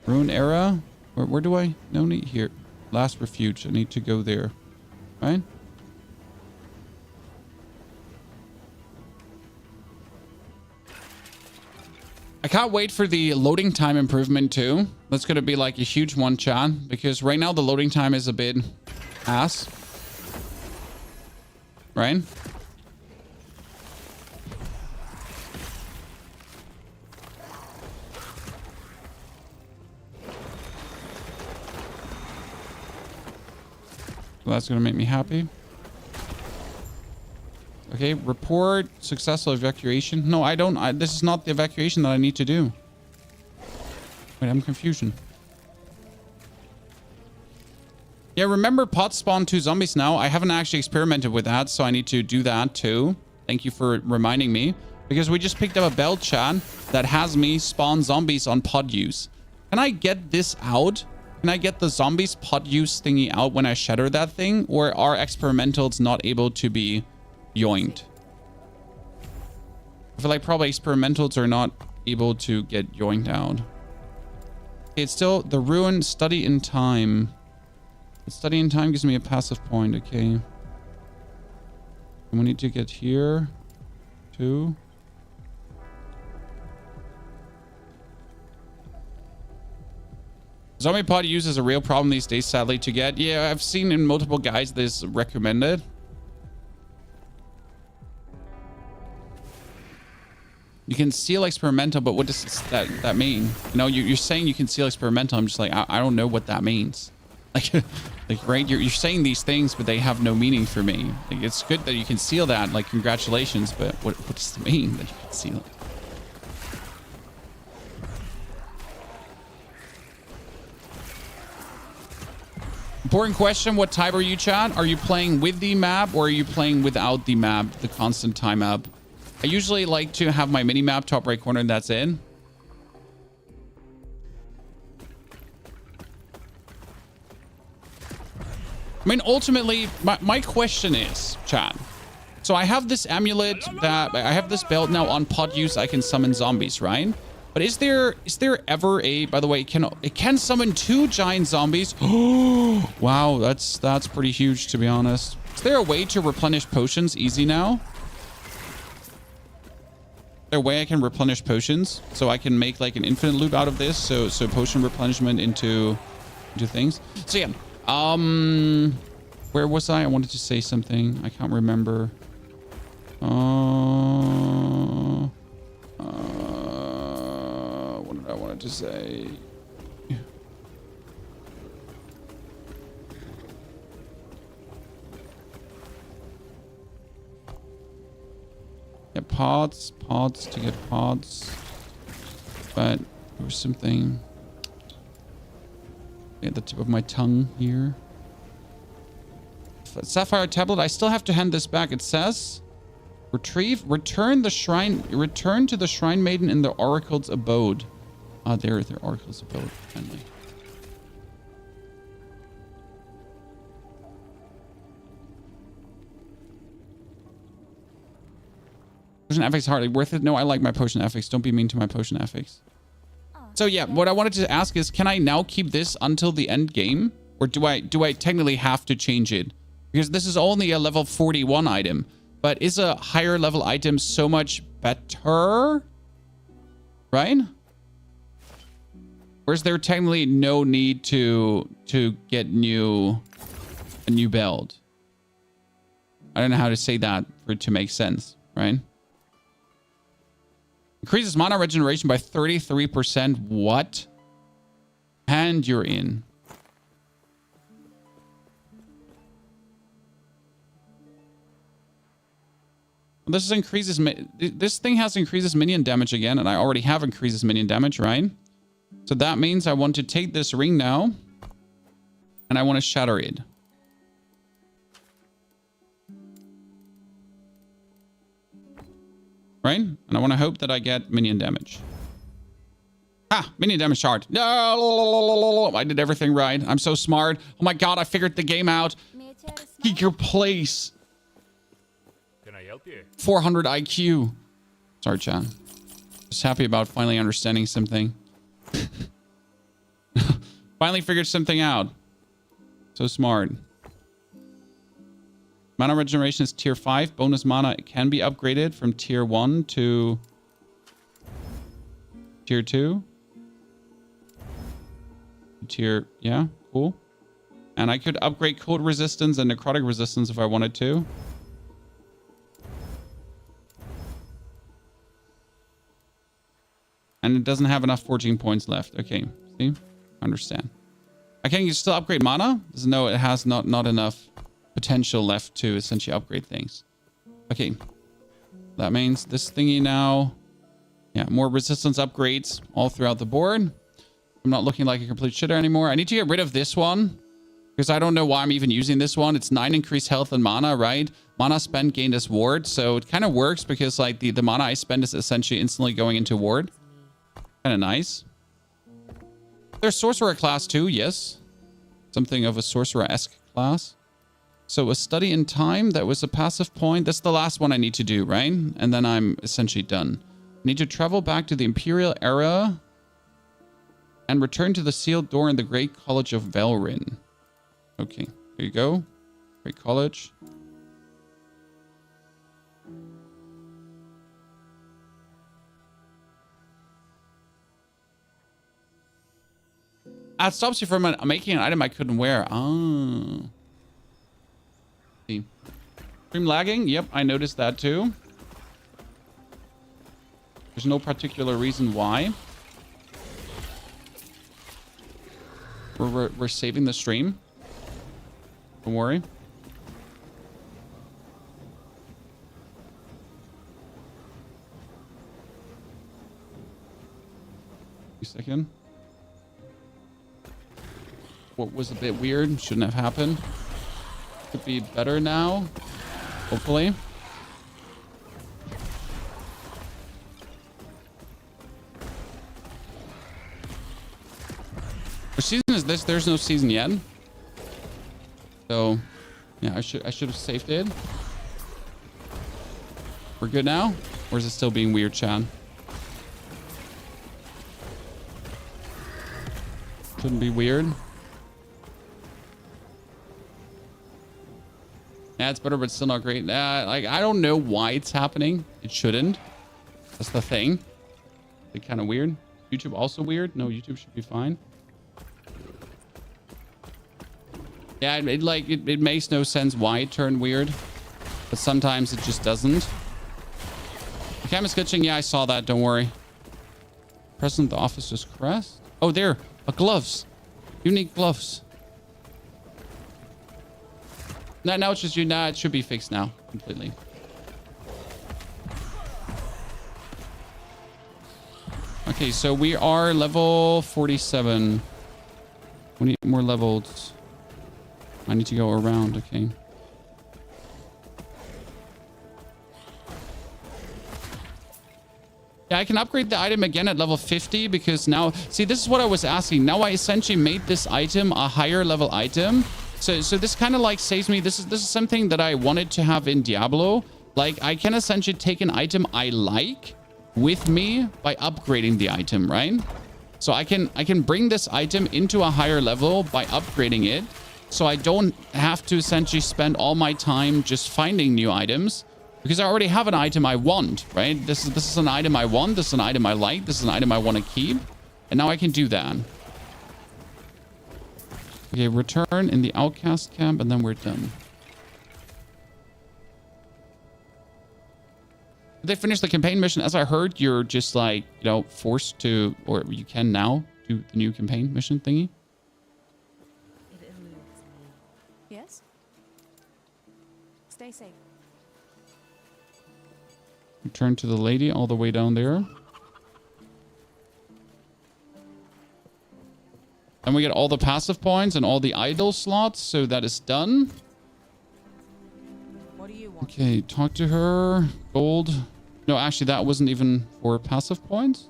Rune era. Where do I? No need here. Last refuge. I need to go there, right? I can't wait for the loading time improvement too. That's going to be like a huge one, chat, because right now the loading time is a bit ass. Right? So that's going to make me happy. Okay, report successful evacuation. No, I don't. This is not the evacuation that I need to do. Wait, I'm confusion. Yeah, remember pot spawn 2 zombies now. I haven't actually experimented with that, so I need to do that too. Thank you for reminding me. Because we just picked up a belt, chat, that has me spawn zombies on pod use. Can I get this out? Can I get the zombies pod use thingy out when I shatter that thing? Or are experimentals not able to be yoinked? I feel like probably experimentals are not able to get yoinked out. Okay, it's still the ruin study in time. The study in time gives me a passive point. Okay. And we need to get here too. Zombie pod use is a real problem these days, sadly, to get. Yeah, I've seen in multiple guides this recommended. You can seal experimental, but what does that mean? You know, you're saying you can seal experimental. I'm just like, I don't know what that means. Like, right? You're saying these things, but they have no meaning for me. Like, it's good that you can seal that. Like, congratulations, but what does it mean that you can seal it? Important question. What type are you, chat? Are you playing with the map or are you playing without the map, the constant time map? I usually like to have my mini map top right corner and that's it. I mean, ultimately, my question is, chat. So I have this amulet that I have this belt now on pod use. I can summon zombies, right? But is there ever a, by the way, it can summon 2 giant zombies? Oh, wow, that's pretty huge, to be honest. Is there a way to replenish potions easy now? Is there a way I can replenish potions so I can make like an infinite loop out of this? So potion replenishment into things. So yeah, Where was I? I wanted to say something. I can't remember. What did I want to say? Yeah, pods to get pods. But there was something at the tip of my tongue here. Sapphire tablet. I still have to hand this back. It says, return to the shrine maiden in the oracle's abode. Ah, their oracle's abode. Finally. Potion ethics hardly worth it. No, I like my potion ethics. Don't be mean to my potion ethics. So yeah, what I wanted to ask is, can I now keep this until the end game, or do I technically have to change it? Because this is only a level 41 item, but is a higher level item so much better? Right? Or is there technically no need to get a new build? I don't know how to say that for it to make sense, right? Increases mana regeneration by 33%. What? And you're in. This thing has increases minion damage again, and I already have increases minion damage, right? So that means I want to take this ring now, and I want to shatter it. Right? And I want to hope that I get minion damage. Ah, minion damage shard. No, I did everything right. I'm so smart. Oh my god, I figured the game out. Geek your place. Can I help you? 400 IQ. Sorry, chat. Just happy about finally understanding something. Finally figured something out. So smart. Mana regeneration is tier 5. Bonus mana can be upgraded from tier 1 to tier 2. Tier, yeah, cool. And I could upgrade cold resistance and necrotic resistance if I wanted to. And it doesn't have enough 14 points left. Okay, see? Understand. I can still upgrade mana? No, it has not enough potential left to essentially upgrade things. Okay. That means this thingy now. Yeah, more resistance upgrades all throughout the board. I'm not looking like a complete shitter anymore. I need to get rid of this one, because I don't know why I'm even using this one. It's 9 increased health and mana, right? Mana spent gained as ward. So it kind of works because like the mana I spend is essentially instantly going into ward. Kind of nice. There's sorcerer class too, yes. Something of a sorcerer-esque class. So a study in time, that was a passive point. That's the last one I need to do, right? And then I'm essentially done. I need to travel back to the Imperial era and return to the sealed door in the Great College of Velrin. Okay, here you go. Great College. It stops you from making an item I couldn't wear. Oh. See. Stream lagging? Yep, I noticed that too. There's no particular reason why. We're saving the stream. Don't worry. A second. What was a bit weird shouldn't have happened. Could be better now, hopefully. What season is this? There's no season yet. So, yeah, I should have saved it. We're good now? Or is it still being weird, Chan? Shouldn't be weird. Yeah, it's better, but still not great. Like, I don't know why it's happening. It shouldn't. That's the thing. It's kind of weird. YouTube also weird? No, YouTube should be fine. Yeah, it makes no sense why it turned weird, but sometimes it just doesn't. The cam is glitching. Yeah, I saw that. Don't worry. Present the officer's crest. Oh, there. Gloves. Unique gloves. Now it's just you. Nah, it should be fixed now completely. Okay, so we are level 47. We need more levels. I need to go around. Okay. Yeah, I can upgrade the item again at level 50 because now, see, this is what I was asking. Now I essentially made this item a higher level item. So this kind of like saves me. This is something that I wanted to have in Diablo. Like I can essentially take an item I like with me by upgrading the item, right? So I can bring this item into a higher level by upgrading it. So I don't have to essentially spend all my time just finding new items because I already have an item I want, right? This is an item I want. This is an item I like. This is an item I want to keep. And now I can do that. Okay, return in the outcast camp and then we're done. Did they finish the campaign mission? As I heard, you're just like, you know, forced to, or you can now do the new campaign mission thingy. Yes? Stay safe. Return to the lady all the way down there. And we get all the passive points and all the idle slots, so that is done. What do you want? Okay, talk to her. Gold. No, actually, that wasn't even for passive points.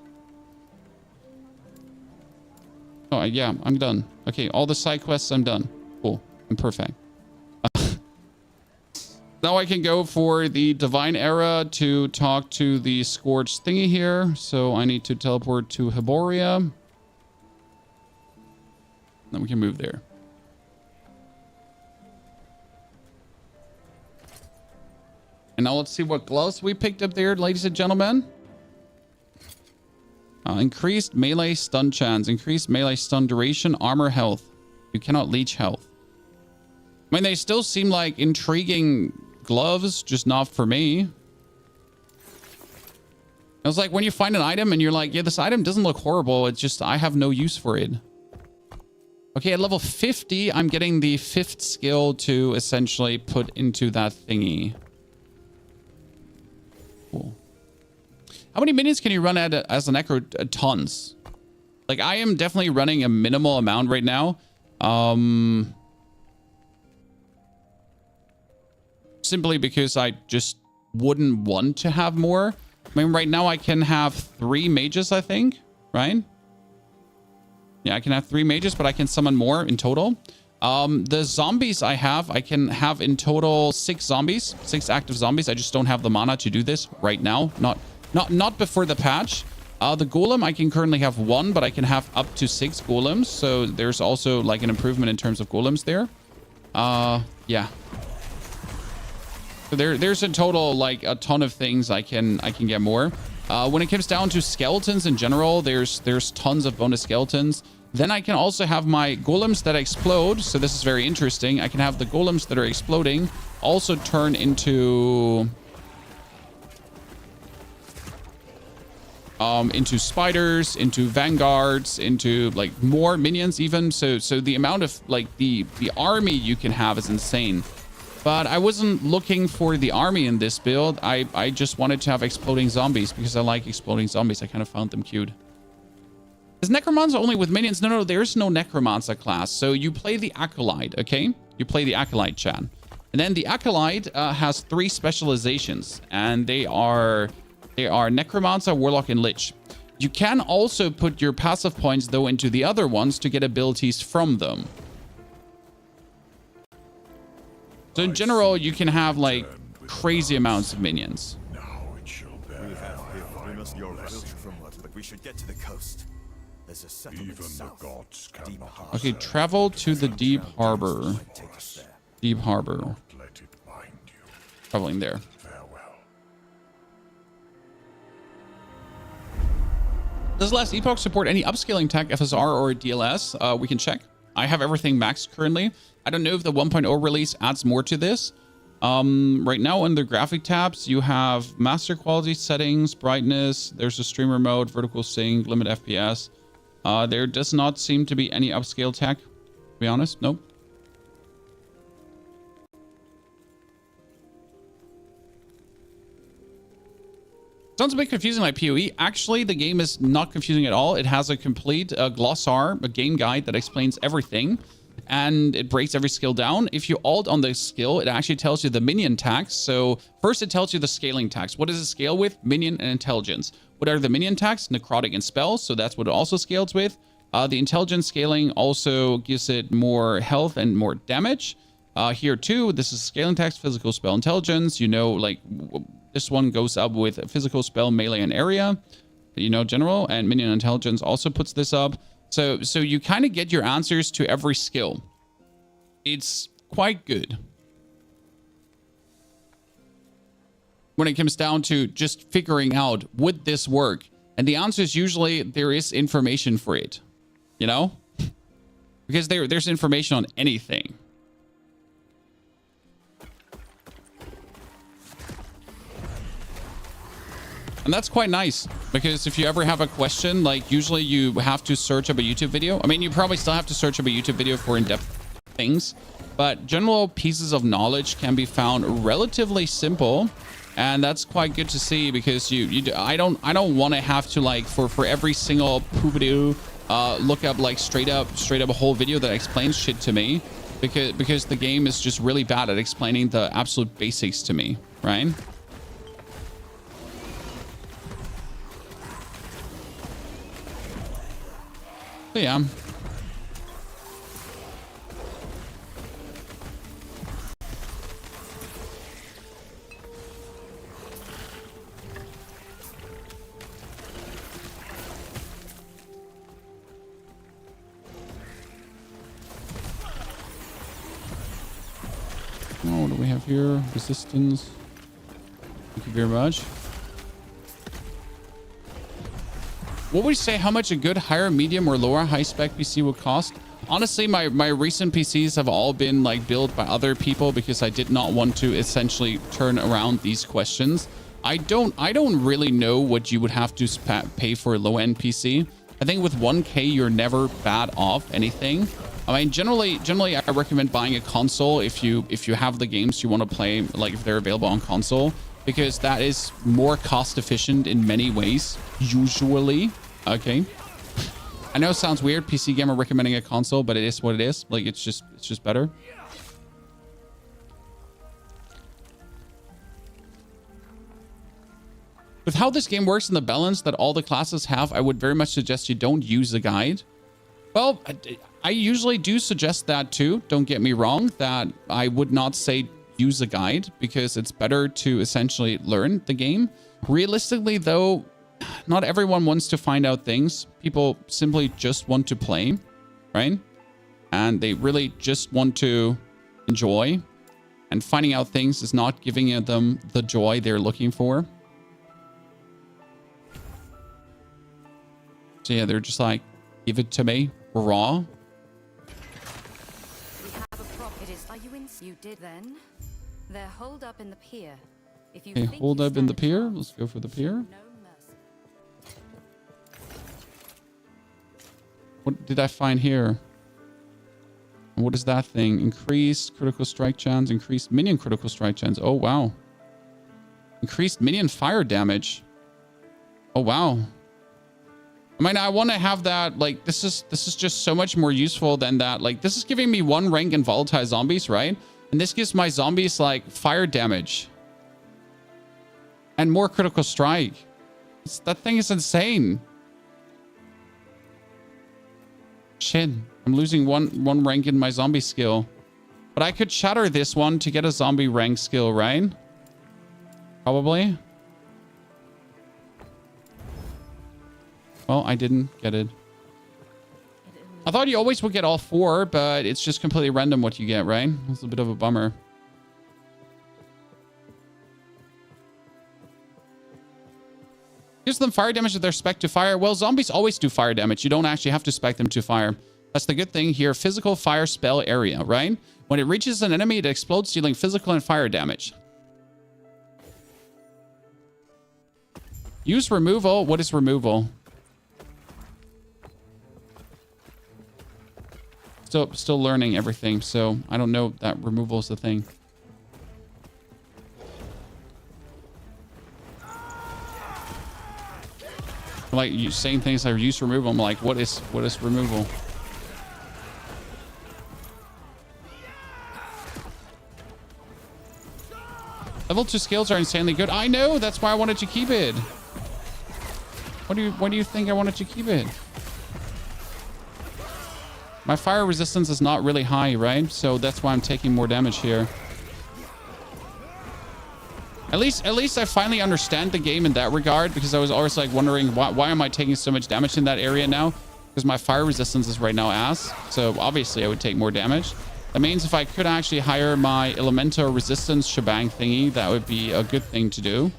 Oh, yeah, I'm done. Okay, all the side quests, I'm done. Cool. I'm perfect. Now I can go for the Divine Era to talk to the Scourge thingy here. So I need to teleport to Hyboria. Then we can move there. And now let's see what gloves we picked up there, ladies and gentlemen. Increased melee stun chance, increased melee stun duration, armor health. You cannot leech health. I mean, they still seem like intriguing gloves, just not for me. It was like when you find an item and you're like, yeah, this item doesn't look horrible. It's just I have no use for it. Okay, at level 50, I'm getting the 5th skill to essentially put into that thingy. Cool. How many minions can you run at as a Necro? Tons. Like, I am definitely running a minimal amount right now. Simply because I just wouldn't want to have more. I mean, right now I can have 3 mages, I think, right? Yeah, I can have 3 mages, but I can summon more in total. The zombies I can have in total 6 zombies, 6 active zombies. I just don't have the mana to do this right now. Not before the patch. The golem, I can currently have 1, but I can have up to 6 golems. So there's also like an improvement in terms of golems there. Yeah. So there's in total like a ton of things I can get more. When it comes down to skeletons in general, there's tons of bonus skeletons. Then I can also have my golems that explode. So this is very interesting. I can have the golems that are exploding also turn into spiders, into vanguards, into like more minions even. So the amount of like the army you can have is insane. But I wasn't looking for the army in this build. I just wanted to have exploding zombies because I like exploding zombies. I kind of found them cute. Is Necromancer only with minions? No, there's no Necromancer class. So you play the Acolyte, okay? You play the Acolyte, chat. And then the Acolyte has 3 specializations. And they are Necromancer, Warlock, and Lich. You can also put your passive points, though, into the other ones to get abilities from them. So in general, you can have like crazy amounts of minions. Now it shall bear. We must your from what, but we should get to the coast. There's a settlement Even south. the gods Deep cannot harbor. Okay, travel to the Deep Harbor. Take us there. Deep Harbor. let it bind you. Traveling there. Farewell. Does last Epoch support any upscaling tech, FSR or DLS? We can check. I have everything maxed currently. I don't know if the 1.0 release adds more to this. Right now under graphic tabs, you have master quality settings, brightness. There's a streamer mode, vertical sync, limit FPS. There does not seem to be any upscale tech, to be honest. Nope. Sounds a bit confusing like PoE. Actually, the game is not confusing at all. It has a complete glossar, a game guide that explains everything, and it breaks every skill down. If you alt on the skill, it actually tells you the minion tags. So first it tells you the scaling tags. What does it scale with? Minion and intelligence. What are the minion tags? Necrotic and spells. So that's what it also scales with. The intelligence scaling also gives it more health and more damage. Here too, this is scaling tags, physical spell intelligence. You know, like this one goes up with a physical spell, melee, and area. You know, general, and minion intelligence also puts this up. So you kind of get your answers to every skill. It's quite good. When it comes down to just figuring out, would this work? And the answer is usually there is information for it. You know? Because there's information on anything. And that's quite nice, because if you ever have a question, like usually you have to search up a YouTube video. I mean, you probably still have to search up a YouTube video for in-depth things, but general pieces of knowledge can be found relatively simple. And that's quite good to see, because I don't want to have to, like, for every single poop-a-doo, look up like straight up a whole video that explains shit to me, because the game is just really bad at explaining the absolute basics to me, right? So yeah. Oh, what do we have here? Resistance. Thank you very much. What would you say how much a good higher, medium, or lower high spec PC would cost? Honestly, my recent PCs have all been like built by other people, because I did not want to essentially turn around these questions. I don't really know what you would have to pay for a low-end PC. I think with 1K, you're never bad off anything. I mean, generally, I recommend buying a console if you have the games you want to play, like if they're available on console, because that is more cost efficient in many ways, usually. Okay. I know it sounds weird, PC gamer recommending a console, but it is what it is. Like, it's just better. With how this game works and the balance that all the classes have, I would very much suggest you don't use the guide. Well, I usually do suggest that too. Don't get me wrong, that I would not say use a guide, because it's better to essentially learn the game. Realistically, though, not everyone wants to find out things. People simply just want to play, right? And they really just want to enjoy. And finding out things is not giving them the joy they're looking for. So yeah, they're just like, give it to me raw. We have a prop. It is. Are you in? You did then. They're holed up in the pier. If you Okay, think hold you up in the stand a pier. chance, Let's go for the pier. no mercy. What did I find here? What is that thing? Increased critical strike chance, increased minion critical strike chance. Oh, wow. Increased minion fire damage. Oh, wow. I mean, I want to have that. Like, this is just so much more useful than that. Like, this is giving me 1 rank in volatile zombies, right? And this gives my zombies, like, fire damage. And more critical strike. That thing is insane. Shit. I'm losing one rank in my zombie skill. But I could shatter this one to get a zombie rank skill, right? Probably. Well, I didn't get it. I thought you always would get all 4, but it's just completely random what you get, right? It's a bit of a bummer. Gives them fire damage if they're spec to fire. Well, zombies always do fire damage. You don't actually have to spec them to fire. That's the good thing here. Physical fire spell area, right? When it reaches an enemy, it explodes, dealing physical and fire damage. Use removal. What is removal? Still learning everything, so I don't know that removal is the thing. Like you saying things like use removal. I'm like, what is removal? Level 2 skills are insanely good. I know, that's why I wanted to keep it. What do you think I wanted to keep it? My fire resistance is not really high, right? So that's why I'm taking more damage here. At least I finally understand the game in that regard, because I was always like wondering why am I taking so much damage in that area now? Because my fire resistance is right now ass. So obviously I would take more damage. That means if I could actually hire my elemental resistance shebang thingy, that would be a good thing to do.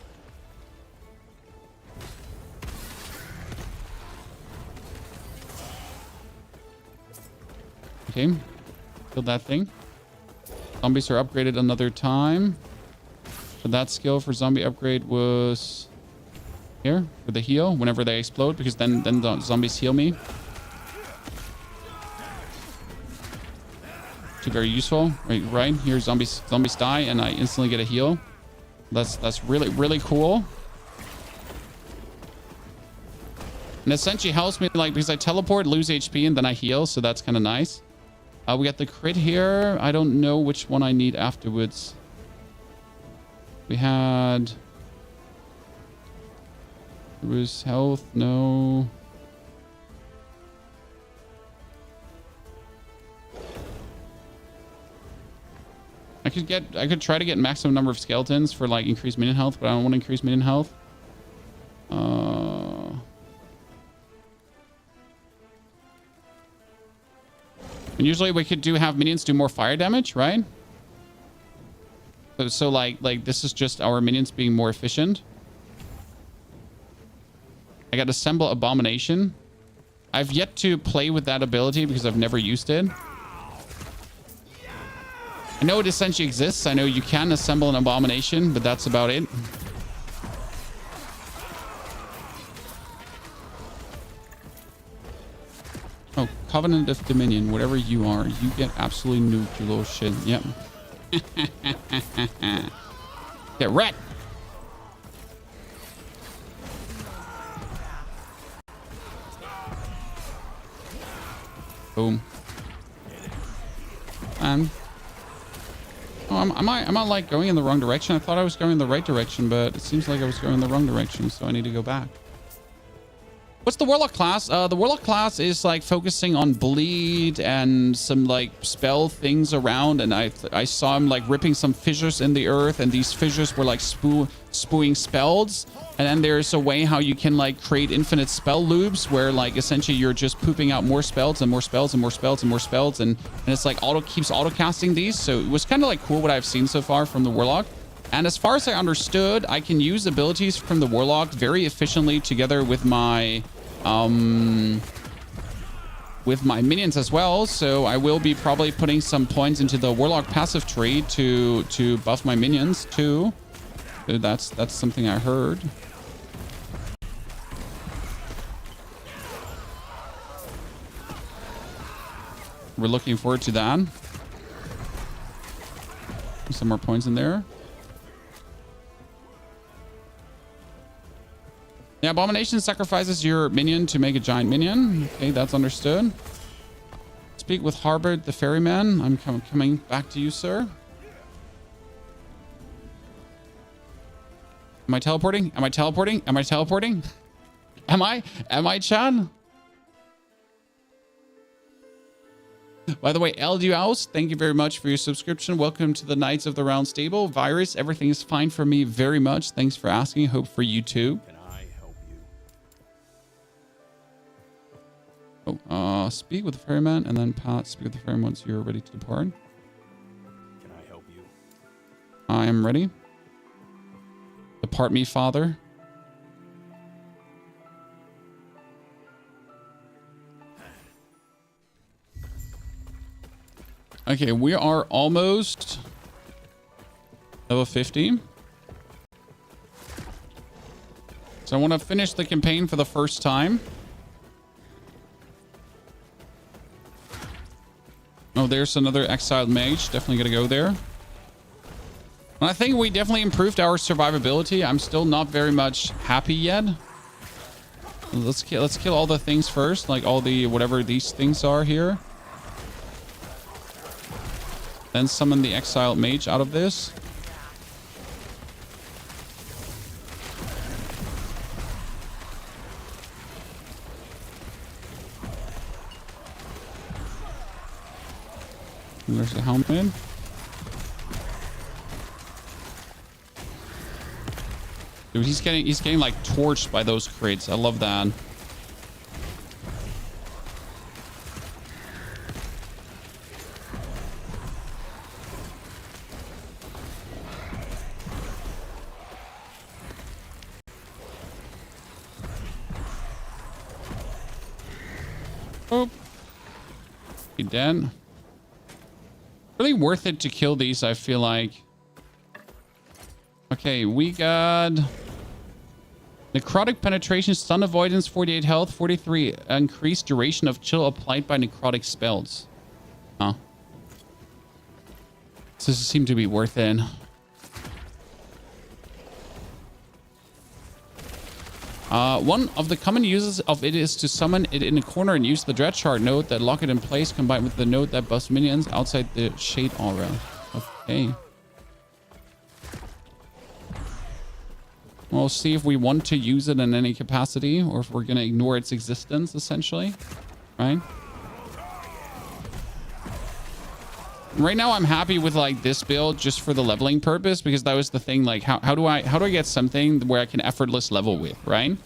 Okay, kill that thing. Zombies are upgraded another time. So that skill for zombie upgrade was here with the heal whenever they explode, because then the zombies heal me. Very useful, right? Here, zombies die, and I instantly get a heal. That's really cool. And essentially helps me, like, because I teleport, lose HP, and then I heal, so that's kind of nice. We got the crit here. I don't know which one I need afterwards. We had... There was health, no... I could try to get maximum number of skeletons for like increased minion health, but I don't want to increase minion health. And usually we could have minions do more fire damage, right? So like this is just our minions being more efficient. I got assemble abomination. I've yet to play with that ability because I've never used it. I know it essentially exists. I know you can assemble an abomination, but that's about it. Oh, Covenant of Dominion, whatever you are, you get absolutely nuked, you little shit. Yep. Get wrecked. Boom. And am I like going in the wrong direction? I thought I was going in the right direction, but it seems like I was going in the wrong direction, so I need to go back. What's the Warlock class? The Warlock class is like focusing on bleed and some like spell things around, and I saw him like ripping some fissures in the earth, and these fissures were like spewing spells. And then there's a way how you can like create infinite spell loops where like essentially you're just pooping out more spells and more spells and more spells and more spells, and it's like keeps auto casting these. So it was kind of like cool what I've seen so far from the Warlock. And as far as I understood, I can use abilities from the Warlock very efficiently together with my minions as well. So I will be probably putting some points into the Warlock passive tree to buff my minions too. So that's something I heard. We're looking forward to that. Some more points in there. The abomination sacrifices your minion to make a giant minion. Okay, that's understood. Speak with Harbord the ferryman. I'm coming back to you, sir. Am I teleporting? Am I teleporting? Am I teleporting? Am I, Chad? By the way, Elduaus, thank you very much for your subscription. Welcome to the Knights of the Round Stable. Virus, everything is fine for me very much. Thanks for asking. Hope for you too. Can I help you? Oh, speak with the ferryman, and then Pat, speak with the ferryman once you're ready to depart. Can I help you? I am ready. Depart me, Father. Okay, we are almost level 50. So I want to finish the campaign for the first time. Oh, there's another exiled mage. Definitely gonna go there. And I think we definitely improved our survivability. I'm still not very much happy yet. Let's kill all the things first, like all the whatever these things are here. Then summon the exiled mage out of this. And there's the helmet. Dude, he's getting like torched by those crates. I love that. Oh, he dead. Really worth it to kill these, I feel like. Okay, we got necrotic penetration, stun avoidance, 48 health, 43 increased duration of chill applied by necrotic spells. Huh. This doesn't seem to be worth it. One of the common uses of it is to summon it in a corner and use the dread shard node that lock it in place combined with the node that buffs minions outside the shade aura. Okay. We'll see if we want to use it in any capacity or if we're going to ignore its existence, essentially. Right? Right now, I'm happy with like this build just for the leveling purpose, because that was the thing. Like, how do I get something where I can effortless level with, right? And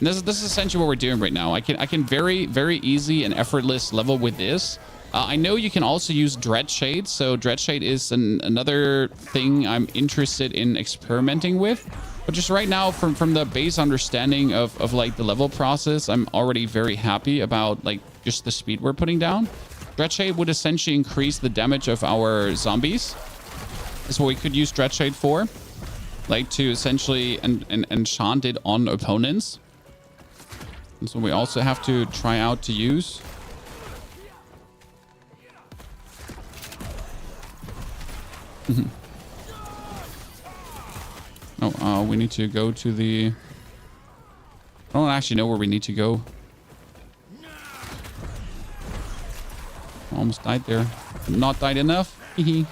this is essentially what we're doing right now. I can very easy and effortless level with this. I know you can also use Dread Shade. So Dread Shade is another thing I'm interested in experimenting with. But just right now, from the base understanding of like the level process, I'm already very happy about like just the speed we're putting down. Dread Shade would essentially increase the damage of our zombies. That's what we could use Dread Shade for. Like to essentially enchant it on opponents. And so we also have to try out to use. Oh, we need to go to the... I don't actually know where we need to go. Almost died there. Not died enough. Hehe.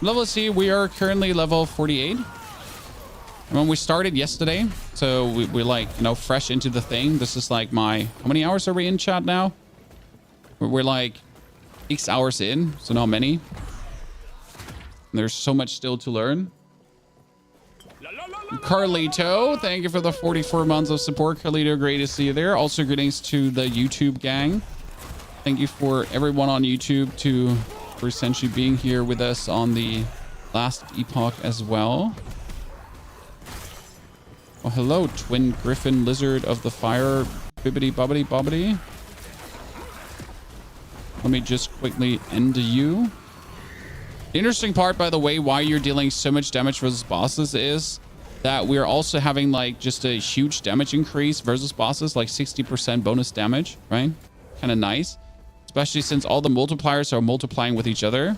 Level C, we are currently level 48. And when we started yesterday, so we're like, you know, fresh into the thing. This is like my... How many hours are we in chat now? We're like 6 hours in, so not many. And there's so much still to learn. Carlito, thank you for the 44 months of support. Carlito, great to see you there. Also, greetings to the YouTube gang. Thank you for everyone on YouTube for essentially being here with us on the last Epoch as well. Oh, hello, Twin Griffin Lizard of the Fire. Bibbity bobbity bobbity. Let me just quickly end you. The interesting part, by the way, why you're dealing so much damage versus bosses is that we're also having like just a huge damage increase versus bosses, like 60% bonus damage, right? Kind of nice, especially since all the multipliers are multiplying with each other.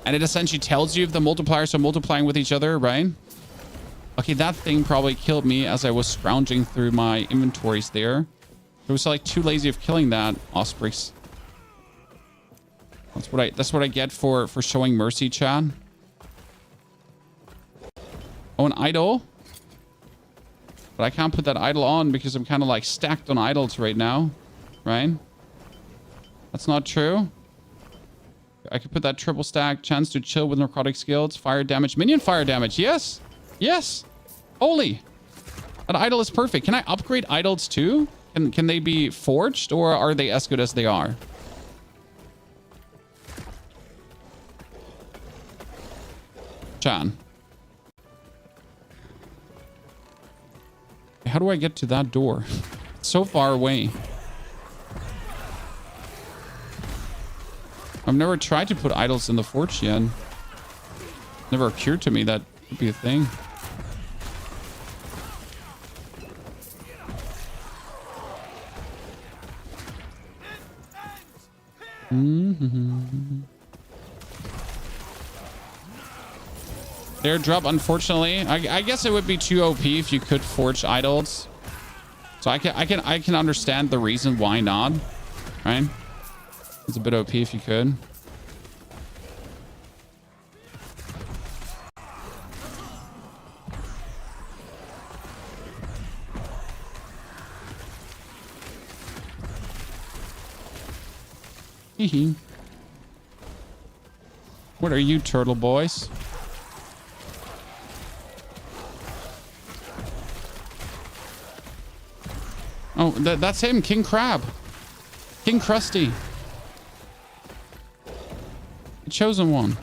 And it essentially tells you if the multipliers are multiplying with each other, right? Okay, that thing probably killed me as I was scrounging through my inventories there. I was like too lazy of killing that Ospreys. That's what I get for showing mercy, chat. Oh, an idol. But I can't put that idol on because I'm kind of like stacked on idols right now, right? That's not true. I could put that triple stack, chance to chill with necrotic skills, fire damage, minion fire damage. Yes, yes. Holy, that idol is perfect. Can I upgrade idols too? Can they be forged, or are they as good as they are? Chan. how do I get to that door? It's so far away. I've never tried to put idols in the forge yet. Never occurred to me that would be a thing. Airdrop, unfortunately. I guess it would be too OP if you could forge idols. So I can understand the reason why not, right? It's a bit OP if you could. Hee. What are you, turtle boys? Oh, that's him, King Crab. King Krusty. The chosen one.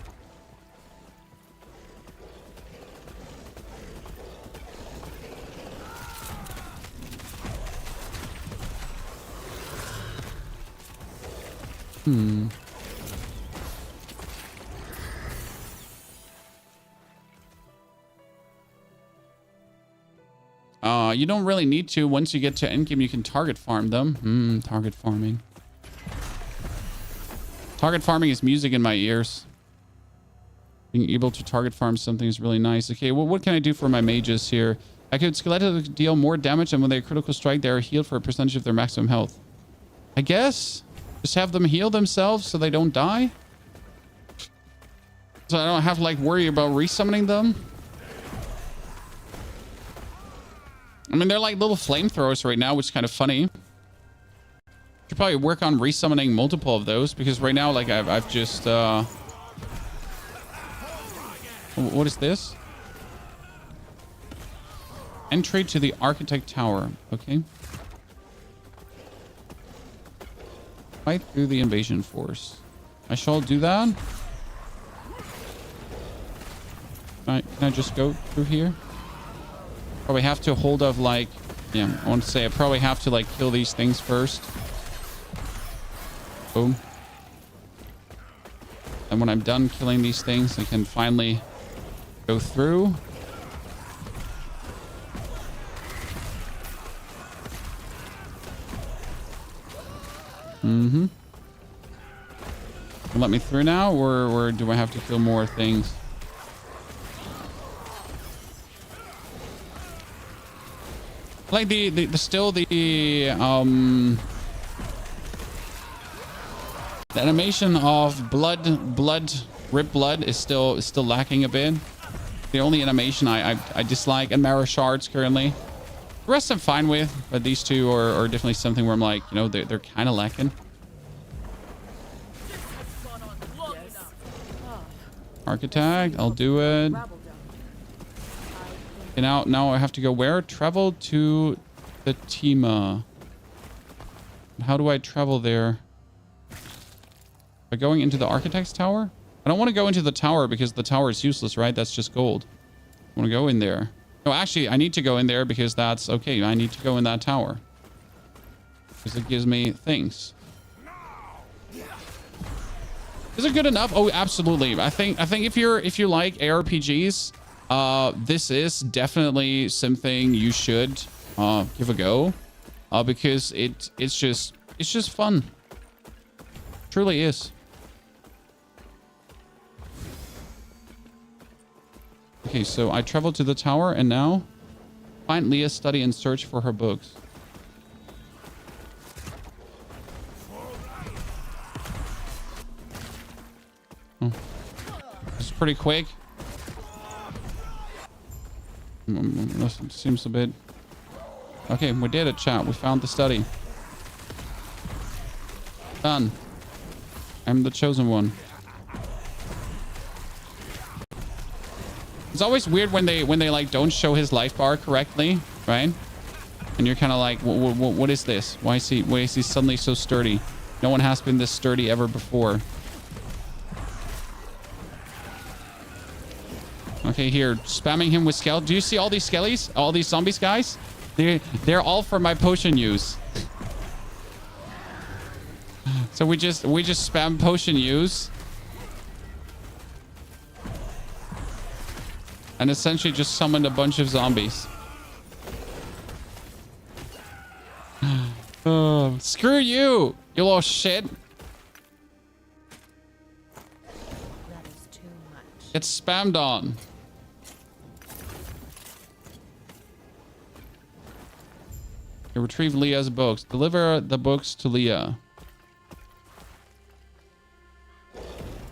You don't really need to. Once you get to endgame, you can target farm them. Target farming. Target farming is music in my ears. Being able to target farm something is really nice. Okay, well, what can I do for my mages here? I could skeletically deal more damage, and when they critical strike, they are healed for a percentage of their maximum health. I guess just have them heal themselves so they don't die. So I don't have to like worry about resummoning them. I mean, they're like little flamethrowers right now, which is kind of funny. Should probably work on resummoning multiple of those, because right now, like I've just what is this? Entry to the Architect Tower. Okay. Fight through the invasion force. I shall do that. Can I just go through here? Probably have to hold off, like, yeah, I want to say I probably have to like kill these things first. Boom. And when I'm done killing these things, I can finally go through. Let me through now, or do I have to kill more things? Like the animation of rip blood is still lacking a bit. The only animation I dislike, and Mara shards currently. The rest I'm fine with, but these two are definitely something where I'm like, you know, they're kind of lacking. Architect, I'll do it. Okay, now I have to go where? Travel to the Tima. How do I travel there? By going into the Architect's Tower? I don't want to go into the tower because the tower is useless, right? That's just gold. I want to go in there. No, actually, I need to go in there because that's okay. I need to go in that tower because it gives me things. Is it good enough? Oh, absolutely. I think if you like ARPGs, this is definitely something you should give a go, because it's just fun. Truly is. Okay, so I traveled to the tower, and now find Leah's study and search for her books. Oh. This is pretty quick. This seems a bit... Okay, we did it, chat. We found the study. Done. I'm the chosen one. It's always weird when they like don't show his life bar correctly, right? And you're kind of like, what is this? Why is he suddenly so sturdy? No one has been this sturdy ever before. Okay, here, spamming him with skeleton. Do you see all these skellies? All these zombies, guys? They're all for my potion use. So we just spam potion use. And essentially just summoned a bunch of zombies. Oh, screw you, you little shit. That is too much. Get spammed on. You retrieve Leah's books. Deliver the books to Leah.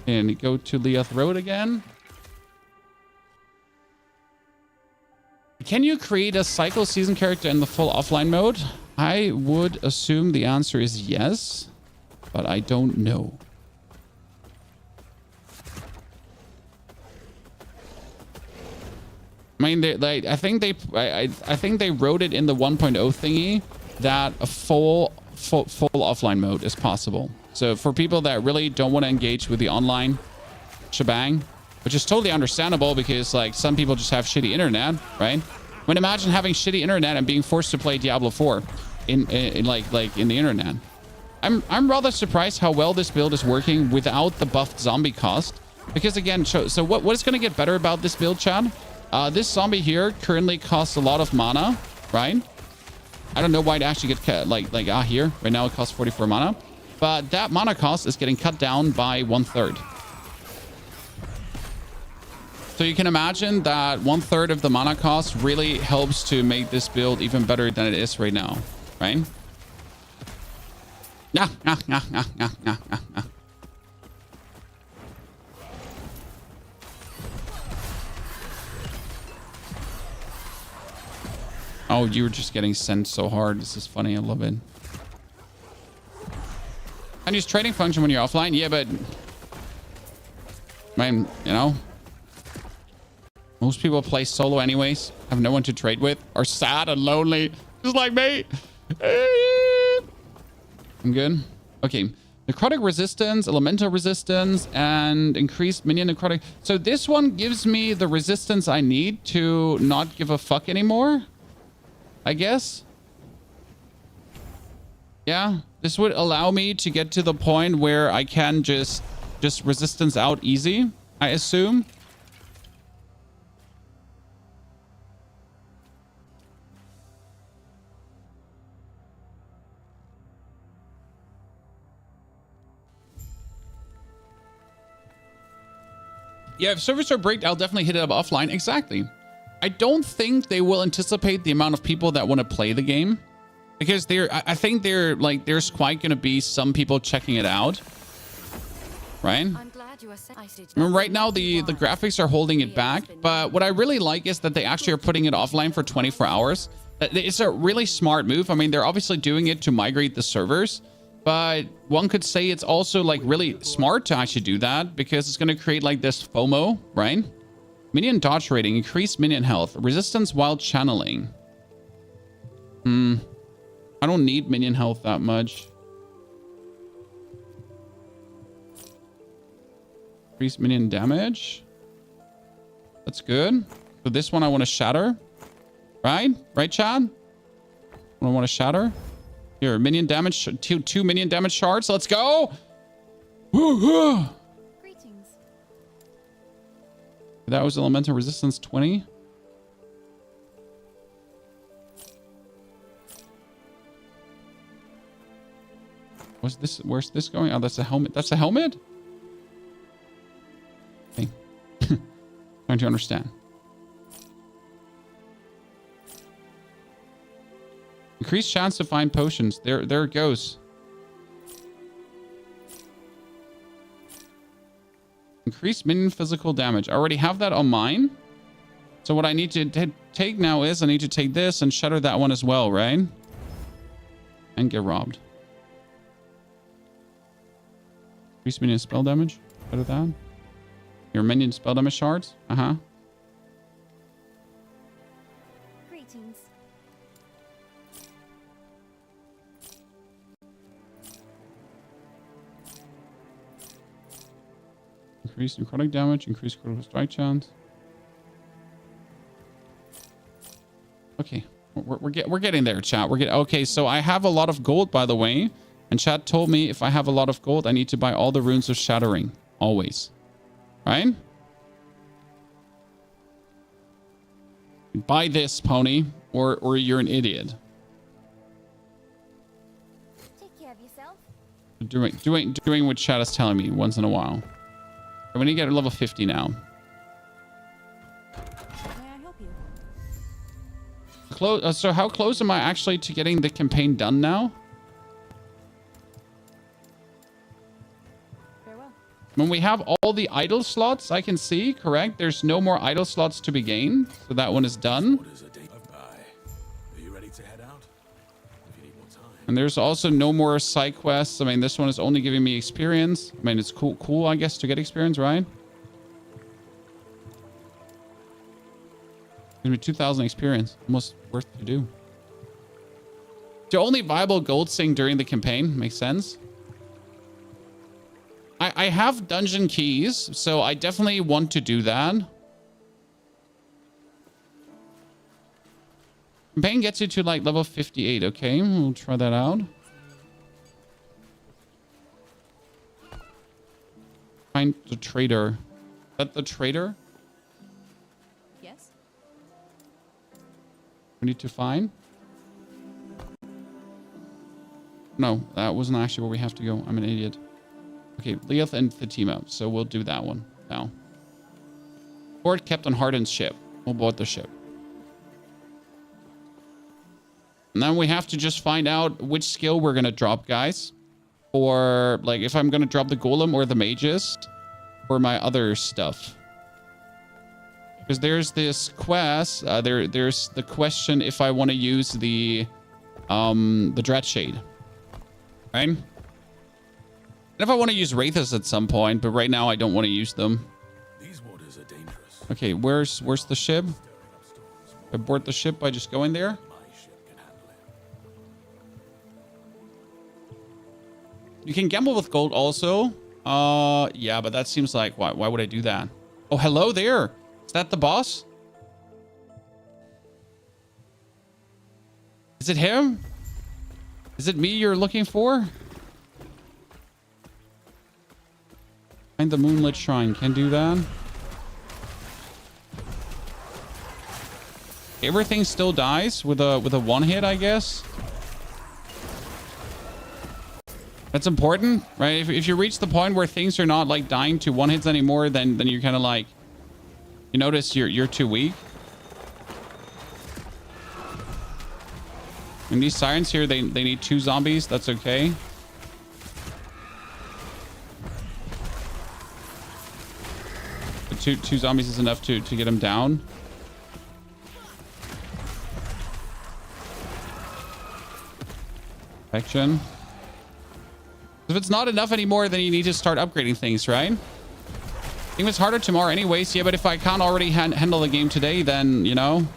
And go to Leah's Road again. Can you create a cycle season character in the full offline mode? I would assume the answer is yes, but I don't know. I mean, I think they wrote it in the 1.0 thingy that a full offline mode is possible. So for people that really don't want to engage with the online shebang, which is totally understandable because like some people just have shitty internet, right? I mean, imagine having shitty internet and being forced to play Diablo 4 in the internet. I'm rather surprised how well this build is working without the buffed zombie cost. Because again, so what is going to get better about this build, Chad? This zombie here currently costs a lot of mana, right? I don't know why it actually gets here right now it costs 44 mana, but that mana cost is getting cut down by 1/3. So you can imagine that 1/3 of the mana cost really helps to make this build even better than it is right now, right? Oh, you were just getting sent so hard. This is funny. I love it. And use trading function when you're offline. Yeah, but man, you know, most people play solo anyways, have no one to trade with, are sad and lonely, just like me. I'm good. Okay. Necrotic resistance, elemental resistance, and increased minion necrotic. So this one gives me the resistance I need to not give a fuck anymore, I guess. Yeah, this would allow me to get to the point where I can just resistance out easy, I assume. Yeah, if servers are breaked, I'll definitely hit it up offline. Exactly. I don't think they will anticipate the amount of people that want to play the game, because I think there's quite going to be some people checking it out, right? I'm glad you are I mean, right now the graphics are holding it back, but what I really like is that they actually are putting it offline for 24 hours. It's a really smart move. I mean, they're obviously doing it to migrate the servers, but one could say it's also like really smart to actually do that because it's going to create like this FOMO, right? Minion dodge rating, increased minion health, resistance while channeling. I don't need minion health that much. Increased minion damage. That's good. So this one I want to shatter. Right? Right, Chad? I want to shatter. Here, minion damage, two minion damage shards. Let's go. Greetings. That was elemental resistance 20. What's this? Where's this going? Oh, that's a helmet. That's a helmet? Okay. Trying to understand. Increased chance to find potions. There it goes. Increased minion physical damage. I already have that on mine. So what I need to take now is I need to take this and shatter that one as well, right? And get robbed. Increased minion spell damage. Shatter that. Your minion spell damage shards. Greetings. Increased necrotic damage, increased critical strike chance. Okay, We're getting there, chat. Okay, so I have a lot of gold, by the way. And chat told me if I have a lot of gold, I need to buy all the runes of shattering. Always. Right? Buy this, pony, or you're an idiot. Take care of yourself. Doing what chat is telling me once in a while. We need to get to level 50 now. May I help you? So how close am I actually to getting the campaign done now? Very well. When we have all the idle slots, I can see, correct? There's no more idle slots to be gained. So that one is done. What is a day of bye? Are you ready to head out? If you need more time. And there's also no more side quests. I mean, this one is only giving me experience. I mean, it's cool, I guess, to get experience, right? Give me 2,000 experience. Almost worth to do. The only viable gold thing during the campaign. Makes sense. I have dungeon keys, so I definitely want to do that. Campaign gets you to like level 58. Okay, we'll try that out. Find the trader. Is that the trader Yes. we need to find? No, that wasn't actually where we have to go. I'm an idiot. Okay, Leoth and Fatima. So we'll do that one now. Board kept on Harden's ship. We'll board the ship. And then we have to just find out which skill we're going to drop, guys. Or, like, if I'm going to drop the golem or the mages. Or my other stuff. Because there's this quest. There's the question if I want to use the Dreadshade. Right? And if I want to use Wraiths at some point, but right now I don't want to use them. These waters are dangerous. Okay, where's the ship? Abort the ship by just going there. My ship can handle it. You can gamble with gold also. Yeah, but that seems like why would I do that? Oh, hello there. Is that the boss? Is it him? Is it me you're looking for? Find the moonlit shrine. Can do that. Everything still dies with a one hit, I guess. That's important, right? If you reach the point where things are not like dying to one hits anymore, then you're kind of like, you notice you're too weak. And these sirens here, they need 2 zombies. That's okay. But two zombies is enough to get them down. Action. If it's not enough anymore, then you need to start upgrading things, right? I think it's harder tomorrow anyways. Yeah, but if I can't already handle the game today, then, you know,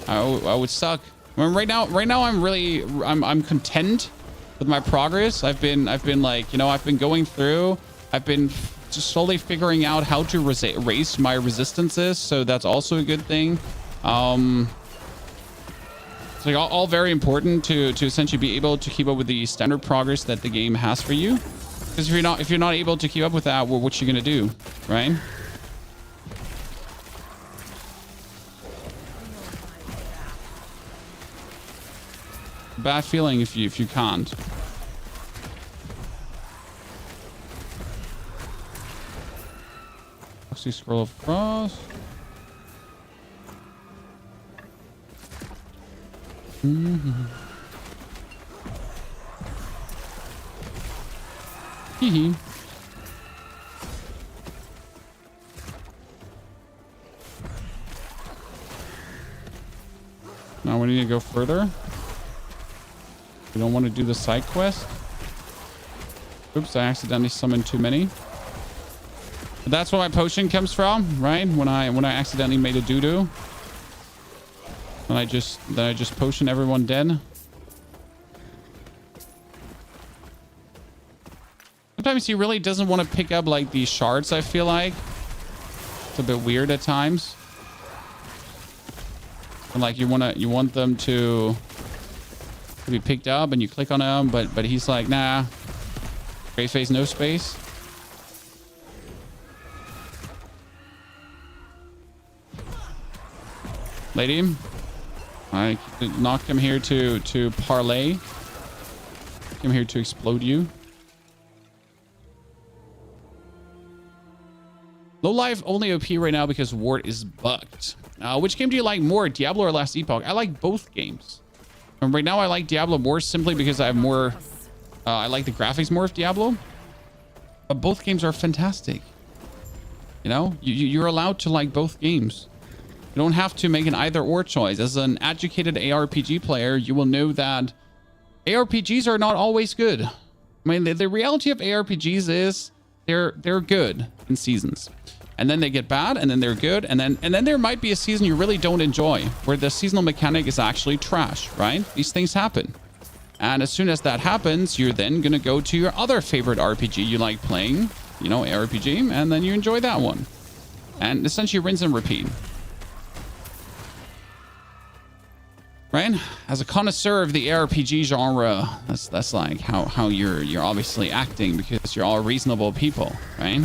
I would suck. I mean, right now I'm content with my progress. I've been like, you know, I've been going through. I've been just slowly figuring out how to raise my resistances. So that's also a good thing. It's like all very important to essentially be able to keep up with the standard progress that the game has for you. Because if you're not able to keep up with that, well, what you gonna do, right? Bad feeling if you can't. Actually, scroll across. Hee. Now we need to go further. We don't want to do the side quest. Oops, I accidentally summoned too many. But that's where my potion comes from, right? When I accidentally made a doo-doo. Then I just potion everyone dead. Sometimes he really doesn't want to pick up like these shards, I feel like. It's a bit weird at times. And like you want them to be picked up, and you click on them, but he's like, nah. Gray face, no space. Lady, I not come here to parlay. Come here to explode you. Low life only OP right now because Ward is bugged. Which game do you like more, Diablo or Last Epoch? I like both games. And right now I like Diablo more simply because I have more... I like the graphics more of Diablo. But both games are fantastic. You know, you're allowed to like both games. You don't have to make an either or choice. As an educated ARPG player, you will know that ARPGs are not always good. I mean, the reality of ARPGs is they're good in seasons. And then they get bad, and then they're good, and then there might be a season you really don't enjoy, where the seasonal mechanic is actually trash, right? These things happen. And as soon as that happens, you're then going to go to your other favorite RPG you like playing, you know, ARPG, and then you enjoy that one. And essentially rinse and repeat. Right? As a connoisseur of the ARPG genre, that's like how you're obviously acting, because you're all reasonable people, right?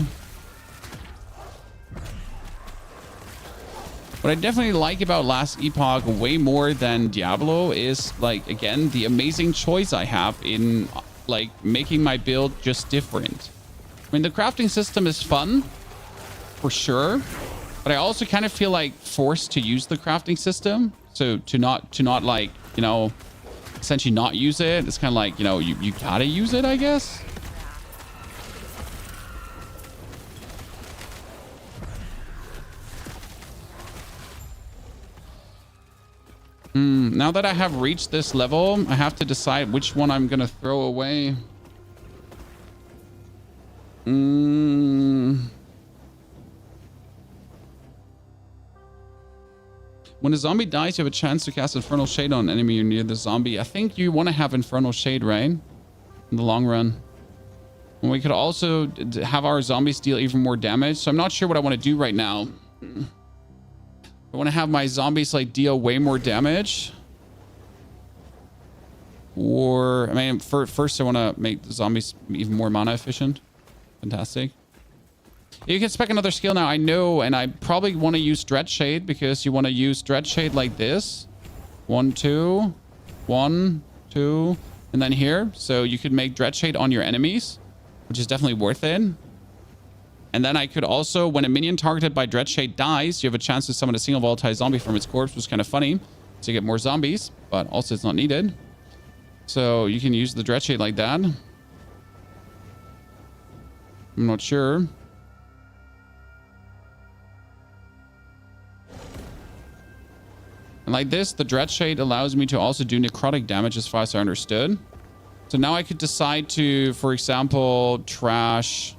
What I definitely like about Last Epoch way more than Diablo is, like, again, the amazing choice I have in, like, making my build just different. I mean, the crafting system is fun, for sure, but I also kind of feel like forced to use the crafting system. So to not like, you know, essentially not use it, it's kind of like, you know, you gotta use it, I guess. Now that I have reached this level, I have to decide which one I'm gonna throw away. When a zombie dies, you have a chance to cast Infernal Shade on an enemy near the zombie. I think you want to have Infernal Shade, right? In the long run. And we could also have our zombies deal even more damage. So I'm not sure what I want to do right now. I want to have my zombies like deal way more damage. Or, I mean, first I want to make the zombies even more mana efficient. Fantastic. You can spec another skill now, I know, and I probably want to use Dread Shade because you want to use Dread Shade like this. 1, 2, 1, 2, and then here. So you could make Dread Shade on your enemies, which is definitely worth it. And then I could also, when a minion targeted by Dread Shade dies, you have a chance to summon a single volatile zombie from its corpse, which is kind of funny to get more zombies, but also it's not needed. So you can use the Dread Shade like that. I'm not sure. And like this, the Dread Shade allows me to also do necrotic damage as far as I understood. So now I could decide to, for example, trash...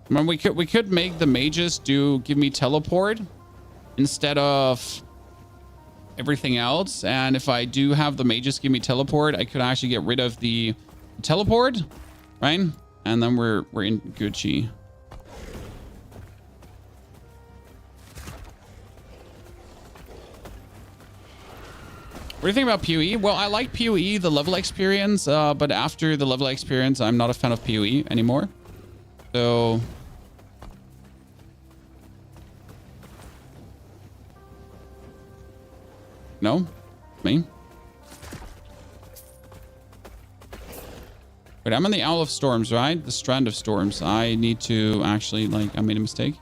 I mean, we could make the mages give me teleport instead of everything else. And if I do have the mages give me teleport, I could actually get rid of the teleport, right? And then we're in Gucci. What do you think about PoE? Well, I like PoE, the level experience, but after the level experience, I'm not a fan of PoE anymore. So... No? Me? Wait, I'm on the Owl of Storms, right? The Strand of Storms. I need to actually, like, I made a mistake.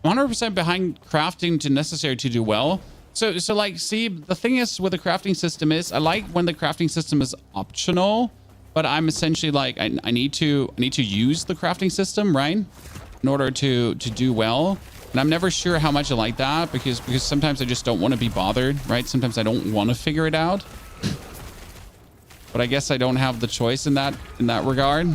I'm 100% behind crafting to necessary to do well. So like, see, the thing is with the crafting system is I like when the crafting system is optional, but I'm essentially like, I need to use the crafting system, right? In order to do well. And I'm never sure how much I like that because sometimes I just don't want to be bothered, right? Sometimes I don't want to figure it out. But I guess I don't have the choice in that regard.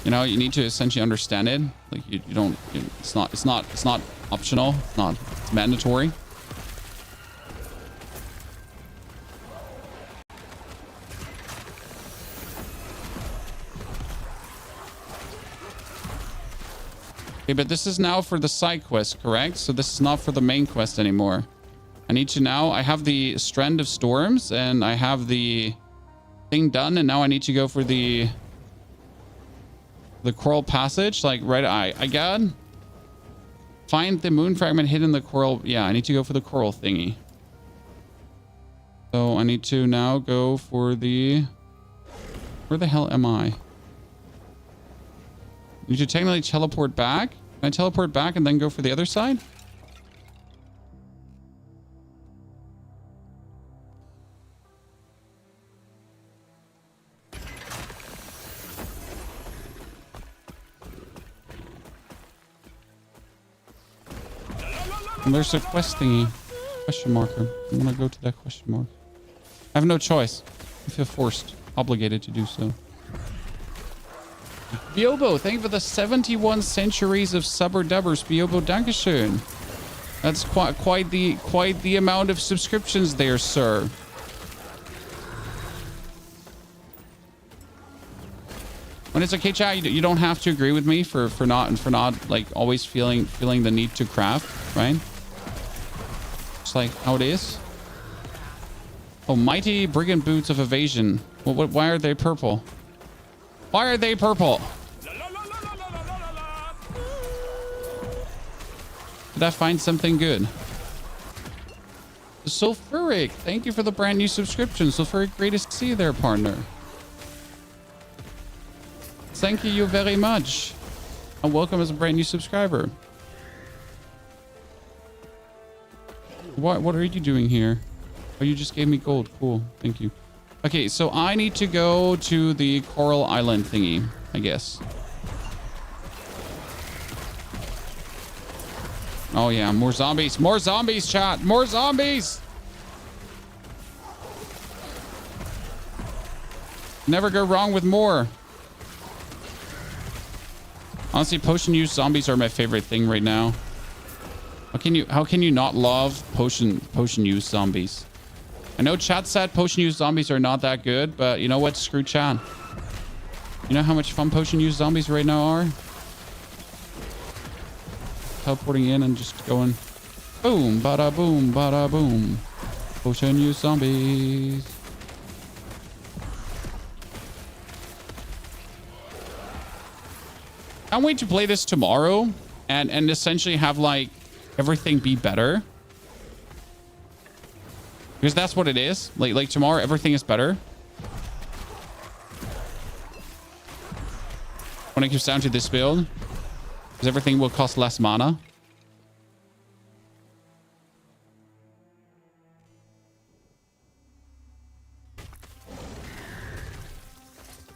You know, you need to essentially understand it. Like you don't, it's not optional. It's mandatory. Okay, but this is now for the side quest, correct? So this is not for the main quest anymore. I need to now... I have the Strand of Storms and I have the thing done. And now I need to go for the Coral Passage. Like, right, I got... Find the moon fragment hidden in the coral. Yeah, I need to go for the coral thingy. So I need to now go for the... Where the hell am I? You should technically teleport back. Can I teleport back and then go for the other side? And there's a quest thingy. Question marker. I'm gonna go to that question mark. I have no choice. I feel forced. Obligated to do so. Biobo, thank you for the 71 centuries of Subber Dubbers. Biobo, dankeschön. That's quite the amount of subscriptions there, sir. When it's okay, chat, you don't have to agree with me for not like always feeling the need to craft, right? It's like how it is. Oh, mighty brigand boots of evasion. Well, why are they purple? Why are they purple? Did I find something good? Sulfuric, thank you for the brand new subscription. Sulfuric, great to see you there, partner. Thank you very much. And welcome as a brand new subscriber. What are you doing here? Oh, you just gave me gold. Cool. Thank you. Okay, so I need to go to the Coral Island thingy, I guess. Oh yeah, more zombies. More zombies, chat. More zombies. Never go wrong with more. Honestly, potion use zombies are my favorite thing right now. How can you not love potion use zombies? I know chat said potion use zombies are not that good, but you know what? Screw chat. You know how much fun potion use zombies right now are? Teleporting in and just going boom, bada boom, bada boom. Potion use zombies. Can't wait to play this tomorrow and essentially have like everything be better. Because that's what it is. Like tomorrow, everything is better. When it comes down to this build, because everything will cost less mana.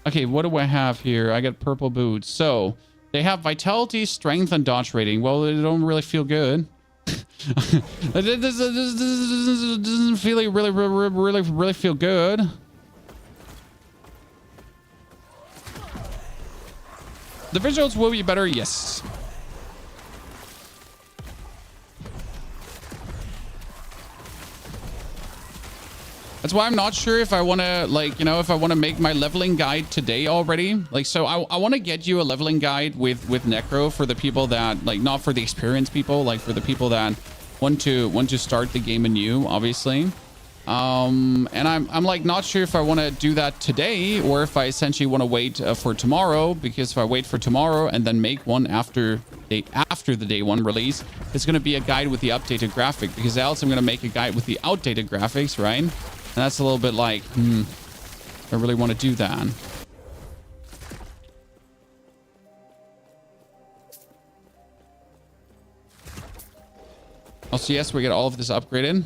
Okay, what do I have here? I got purple boots. So they have vitality, strength, and dodge rating. Well, they don't really feel good. It doesn't feel really feel good. The visuals will be better, yes. That's why I'm not sure if I want to, like, you know, if I want to make my leveling guide today already. Like, so I want to get you a leveling guide with Necro for the people that, like, not for the experienced people, like for the people that want to start the game anew, obviously. And I'm like not sure if I want to do that today or if I essentially want to wait for tomorrow, because if I wait for tomorrow and then make one after the day one release, it's going to be a guide with the updated graphic, because else I'm going to make a guide with the outdated graphics, right? And that's a little bit like, I really want to do that. Also, yes, we get all of this upgraded.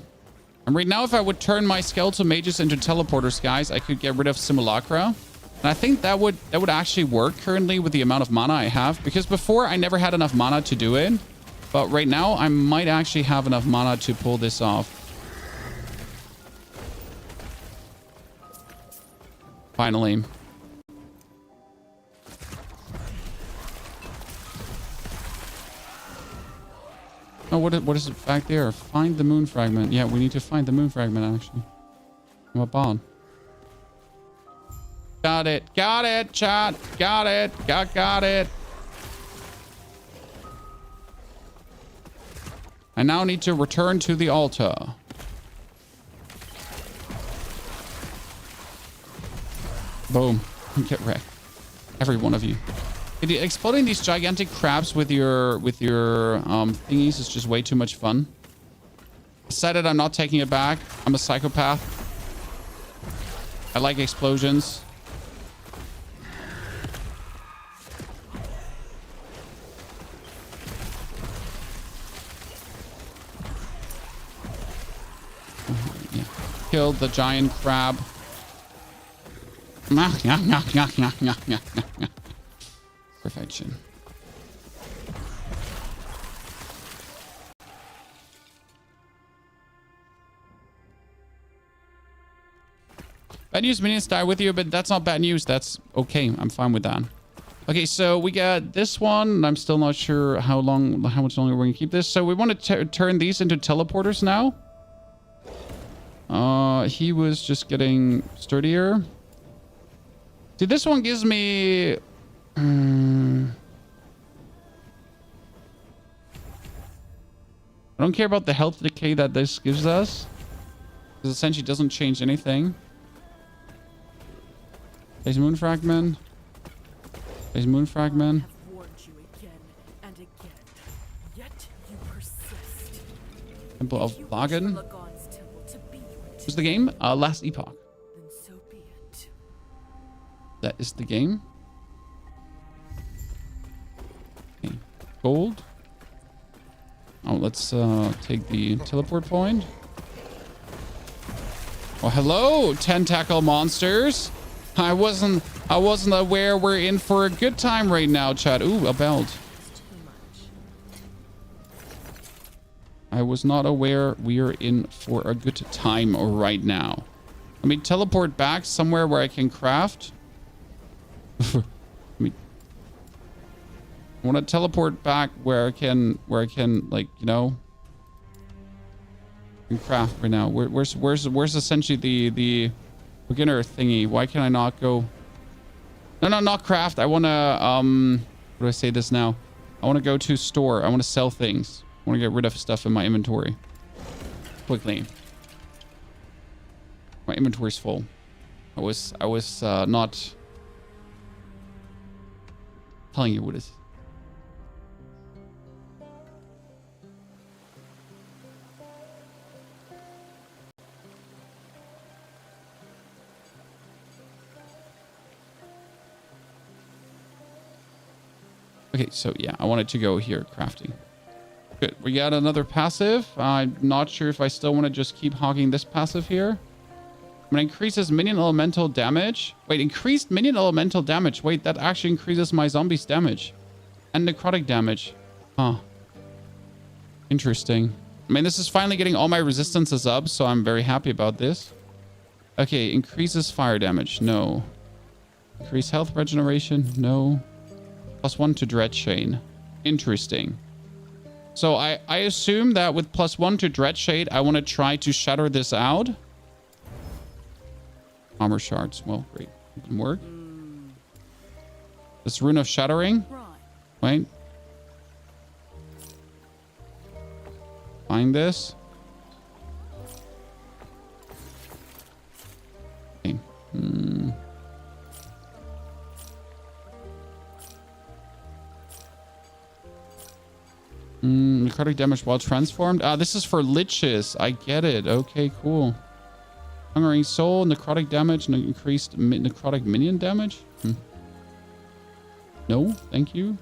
And right now, if I would turn my skeletal mages into teleporters, guys, I could get rid of simulacra. And I think that would actually work currently with the amount of mana I have, because before I never had enough mana to do it. But right now, I might actually have enough mana to pull this off. Finally. Oh, what is it back there? Find the moon fragment. Yeah, we need to find the moon fragment, actually. I'm a bond. Got it. Got it, chat. Got it. Got it. I now need to return to the altar. Boom. Get wrecked. Every one of you. Exploding these gigantic crabs with your thingies is just way too much fun. Decided I'm not taking it back. I'm a psychopath. I like explosions. Yeah. Killed the giant crab. Perfection. Bad news, minions die with you, but that's not bad news. That's okay. I'm fine with that. Okay, so we got this one, and I'm still not sure how much longer we're gonna keep this. So we want to turn these into teleporters now. He was just getting sturdier. See, this one gives me... I don't care about the health decay that this gives us. Because essentially it doesn't change anything. There's Moon Fragment. There's Moon Fragment. I have warned you again and again, yet you persist. Temple of If you wish Lagan. Lagan's temple to be your What's the game? Last Epoch. then so be it. That is the game. Okay. Gold. Oh, let's take the teleport point. Oh, hello, tentacle monsters. I wasn't aware we're in for a good time right now, chat. Ooh, a belt. I was not aware we are in for a good time right now. Let me teleport back somewhere where I can craft. I want to teleport back where I can, like, you know, can craft right now. Where's essentially the beginner thingy? Why can I not go? No, not craft. I want to, how do I say this now? I want to go to store. I want to sell things. I want to get rid of stuff in my inventory quickly. My inventory's full. I was not telling you what it is. Okay, so yeah, I wanted to go here, crafting. Good, we got another passive. I'm not sure if I still want to just keep hogging this passive here. When it increases minion elemental damage. Wait, increased minion elemental damage. Wait, that actually increases my zombies damage. And necrotic damage. Huh. Interesting. I mean, this is finally getting all my resistances up, so I'm very happy about this. Okay, increases fire damage. No. Increase health regeneration. No. +1 to Dread Shade. Interesting. So I assume that with +1 to Dread Shade, I want to try to shatter this out. Armor shards. Well, great. It didn't work. This rune of shattering. Wait. Find this. Okay. Necrotic damage while transformed. This is for liches. I get it. Okay, cool. Hungering soul, necrotic damage, and increased necrotic minion damage. No, thank you.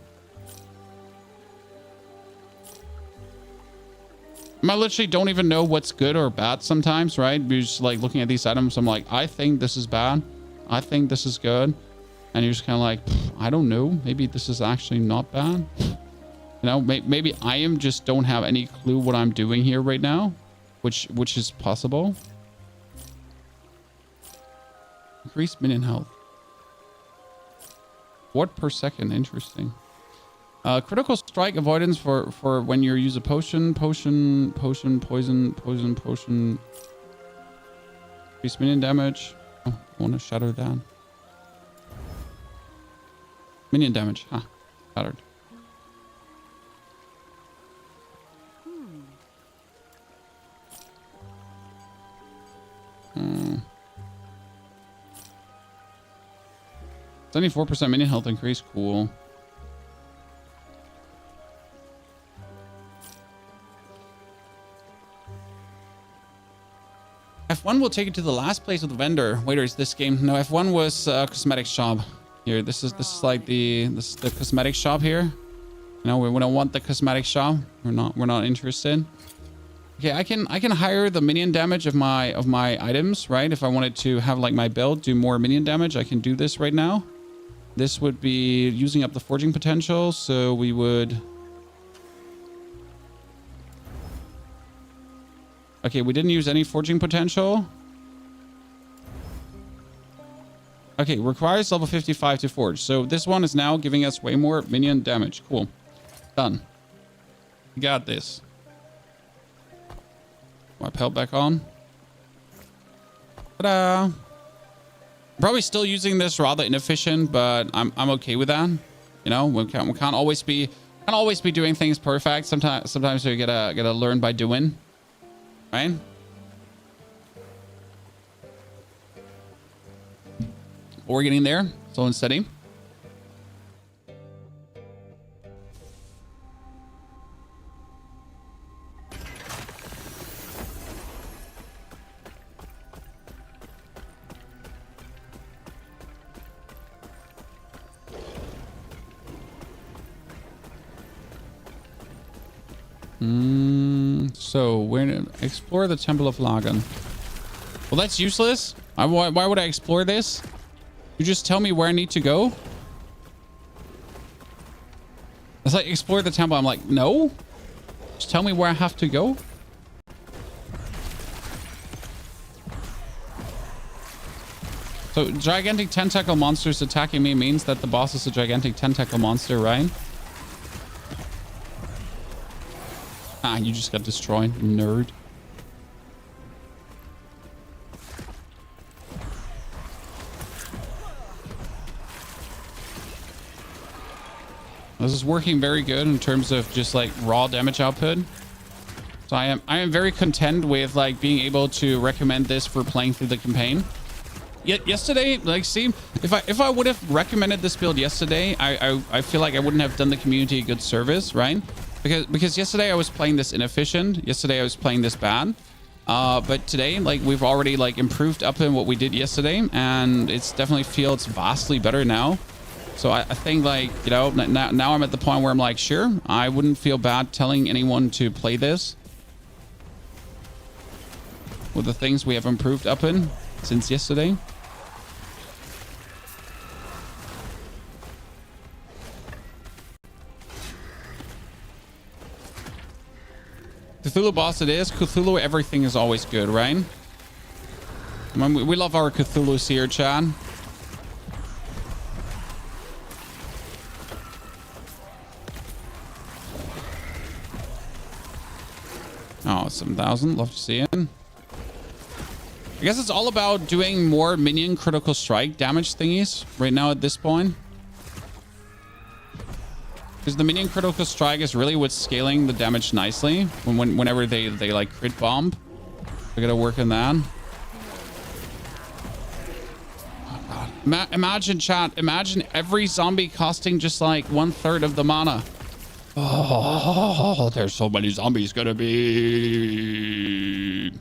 I literally don't even know what's good or bad sometimes, right? You're just like looking at these items. I'm like, I think this is bad. I think this is good. And you're just kind of like, I don't know. Maybe this is actually not bad. You know, maybe I just don't have any clue what I'm doing here right now, which is possible. Increased minion health. What per second? Interesting. Critical strike avoidance for when you use a potion. Poison. Increased minion damage. Oh, I want to shatter that. Minion damage. Shattered. 74% minion health increase. Cool. F1 will take you to the last place with the vendor. Wait, or is this game? No, F1 was cosmetic shop. Here, this is like the cosmetic shop here. You know, we don't want the cosmetic shop. We're not interested. Okay, I can hire the minion damage of my items, right? If I wanted to have like my build do more minion damage, I can do this right now. This would be using up the forging potential, so we would. Okay, we didn't use any forging potential. Okay, requires level 55 to forge. So this one is now giving us way more minion damage. Cool. Done. We got this. My pelt back on. Ta-da! Probably still using this rather inefficient, but I'm okay with that. You know, we can't always be doing things perfect. Sometimes you gotta learn by doing. Right? We're getting there, slow and steady. So we're gonna explore the Temple of Lagan. Well, that's useless. Why would I explore this? You just tell me where I need to go. It's like explore the temple. I'm like, no. Just tell me where I have to go. So gigantic tentacle monsters attacking me means that the boss is a gigantic tentacle monster, right? Ah, you just got destroyed, nerd. This is working very good in terms of just like raw damage output. So I am very content with like being able to recommend this for playing through the campaign. Yet yesterday, like, see, if I would have recommended this build yesterday, I feel like I wouldn't have done the community a good service, right? Because yesterday I was playing this inefficient. Yesterday I was playing this bad. But today, like, we've already like improved up in what we did yesterday, and it's definitely feels vastly better now. So I think, like, you know, now I'm at the point where I'm like, sure, I wouldn't feel bad telling anyone to play this with the things we have improved up in since yesterday. Cthulhu boss it is. Cthulhu, everything is always good, right? I mean, we love our Cthulhu's here, Chad. Oh, 7,000. Love to see it. I guess it's all about doing more minion critical strike damage thingies right now at this point. Because the minion critical strike is really what's scaling the damage nicely whenever they like crit bomb. We gotta work on that. Oh God. Imagine, chat. Imagine every zombie costing just like 1/3 of the mana. Oh, there's so many zombies gonna be. Do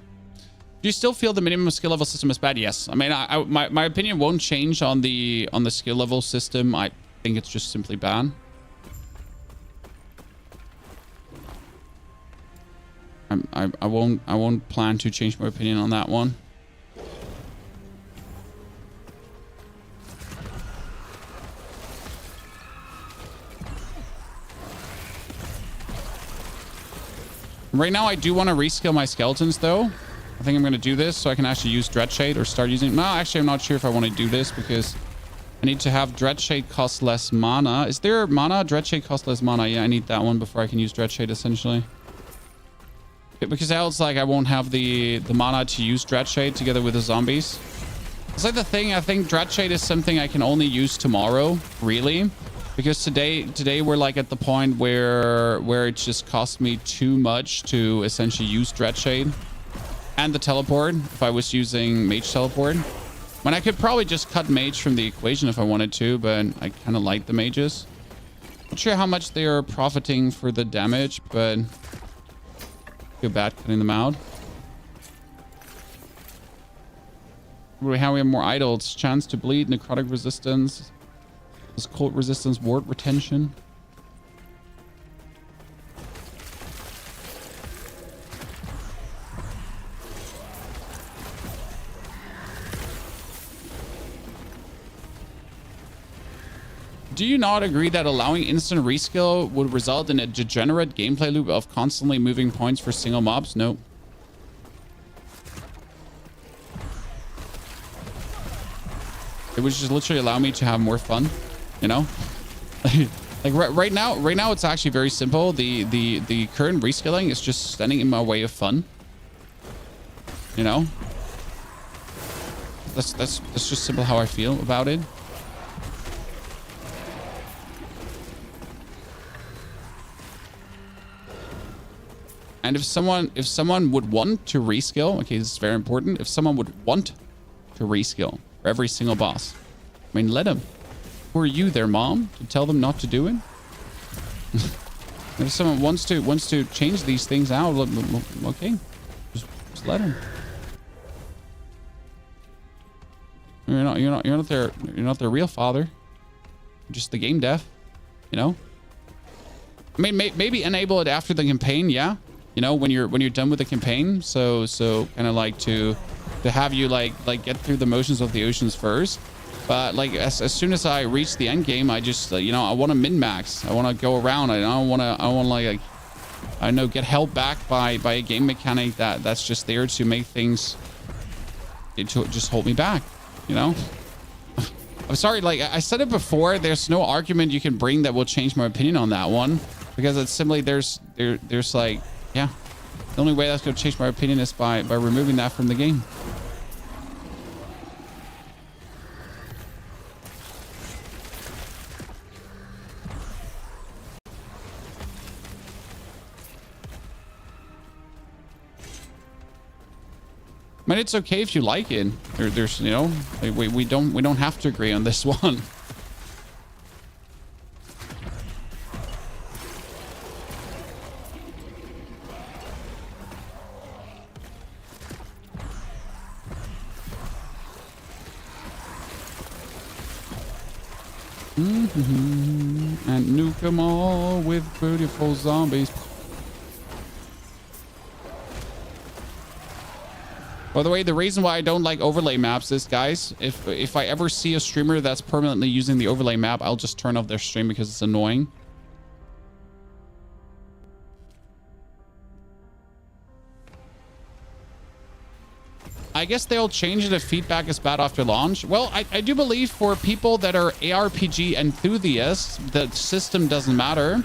you still feel the minimum skill level system is bad? Yes. I mean, my opinion won't change on the skill level system. I think it's just simply bad. I won't plan to change my opinion on that one. Right now, I do want to reskill my skeletons, though. I think I'm going to do this so I can actually use Dreadshade or start using... No, actually, I'm not sure if I want to do this because I need to have Dreadshade cost less mana. Is there mana? Dreadshade cost less mana. Yeah, I need that one before I can use Dreadshade, essentially. Because else, like, I won't have the mana to use Dreadshade together with the zombies. It's like the thing, I think Dreadshade is something I can only use tomorrow, really. Because today we're like at the point where it just cost me too much to essentially use Dreadshade. And the teleport, if I was using mage teleport. When I could probably just cut mage from the equation if I wanted to, but I kind of like the mages. Not sure how much they are profiting for the damage, but feel bad cutting them out. How we have more idols, chance to bleed, necrotic resistance, this cold resistance, ward retention. Do you not agree that allowing instant reskill would result in a degenerate gameplay loop of constantly moving points for single mobs? No. It would just literally allow me to have more fun, you know? Like right now it's actually very simple. The current reskilling is just standing in my way of fun. You know? That's just simple how I feel about it. And if someone would want to reskill, okay, this is very important. If someone would want to reskill for every single boss, I mean, let them. Who are you, their mom, to tell them not to do it? If someone wants to change these things out, okay, just let them. You're not their real father. You're just the game dev, you know. I mean, maybe enable it after the campaign, yeah. You know, when you're done with the campaign, so kind of like to have you like get through the motions of the oceans first. But like as soon as I reach the end game, I just you know, I want to min max. I want to go around. I don't want like I don't know, get held back by a game mechanic that's just there to make things to just hold me back. You know. I'm sorry. Like I said it before, there's no argument you can bring that will change my opinion on that one, because it's simply there's like. Yeah, the only way that's going to change my opinion is by removing that from the game. I mean, it's okay if you like it. There's you know, we don't have to agree on this one. And nuke them all with beautiful zombies. By the way, the reason why I don't like overlay maps is, guys, if I ever see a streamer that's permanently using the overlay map, I'll just turn off their stream because it's annoying. I guess they'll change it if feedback is bad after launch. Well, I do believe for people that are ARPG enthusiasts, the system doesn't matter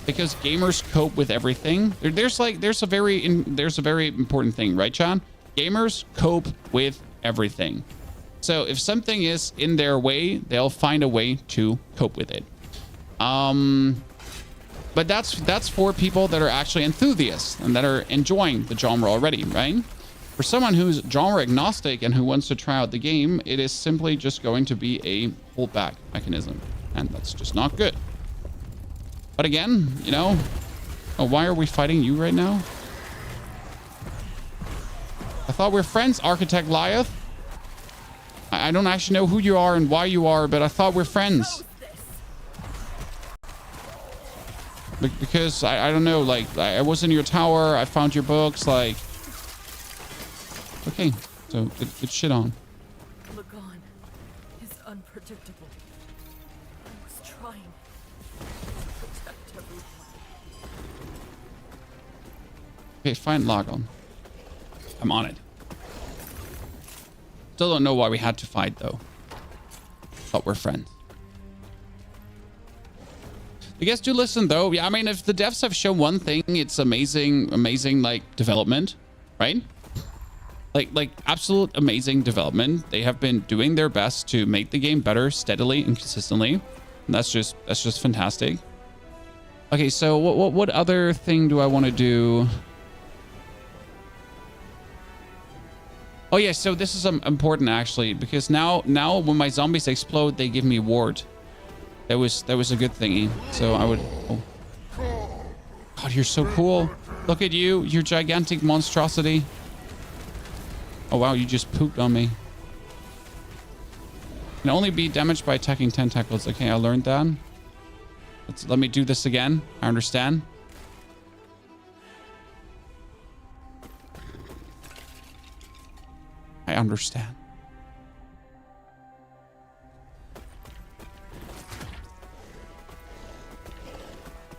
because gamers cope with everything. There's a very important thing, right, John? Gamers cope with everything. So if something is in their way, they'll find a way to cope with it. But that's for people that are actually enthusiasts and that are enjoying the genre already, right? For someone who's genre agnostic and who wants to try out the game, it is simply just going to be a holdback mechanism. And that's just not good. But again, you know, why are we fighting you right now? I thought we're friends, Architect Lyeth. I don't actually know who you are and why you are, but I thought we're friends. Because I don't know, like I was in your tower, I found your books, like. Okay, so good shit on. Lagon is unpredictable. I was trying to protect everyone. Okay, find Lagon. I'm on it. Still don't know why we had to fight though. But we're friends. You guys do listen though. Yeah, I mean, if the devs have shown one thing, it's amazing like development, right? Like absolute amazing development. They have been doing their best to make the game better steadily and consistently. And that's just fantastic. Okay, so what other thing do I want to do? Oh yeah, so this is important actually, because now when my zombies explode, they give me ward. That was a good thingy. So I would. Oh. God, you're so cool. Look at you, you gigantic monstrosity. Oh wow, you just pooped on me. Can only be damaged by attacking tentacles. Okay, I learned that. Let me do this again. I understand. I understand.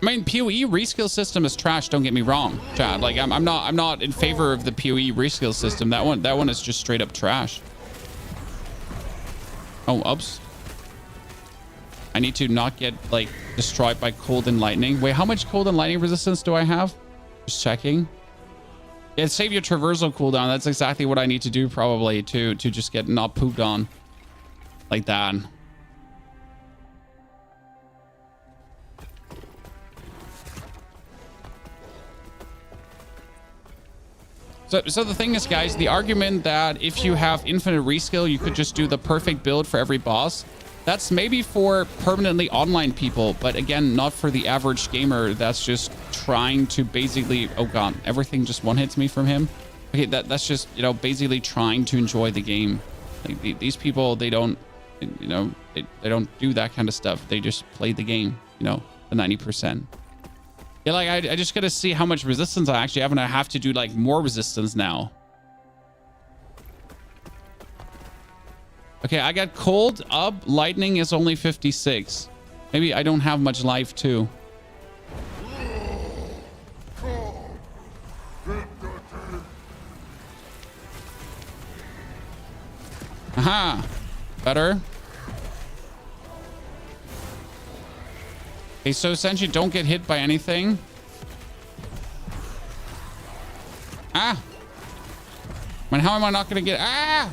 I mean, PoE reskill system is trash. Don't get me wrong, Chad. Like, I'm not in favor of the PoE reskill system. That one is just straight up trash. Oh, oops. I need to not get like destroyed by cold and lightning. Wait, how much cold and lightning resistance do I have? Just checking. Yeah, save your traversal cooldown. That's exactly what I need to do probably to just get not pooped on like that. So the thing is, guys, the argument that if you have infinite reskill, you could just do the perfect build for every boss, that's maybe for permanently online people, but again, not for the average gamer that's just trying to basically, oh god, everything just one-hits me from him. Okay, that's just, you know, basically trying to enjoy the game. Like these people, they don't, you know, they don't do that kind of stuff. They just play the game, you know, the 90%. Yeah, like I just gotta see how much resistance I actually have, and I have to do like more resistance now. Okay, I got cold up. Lightning is only 56. Maybe I don't have much life too. Aha, better. Okay, so essentially don't get hit by anything. Ah! Man, how am I not gonna get... Ah!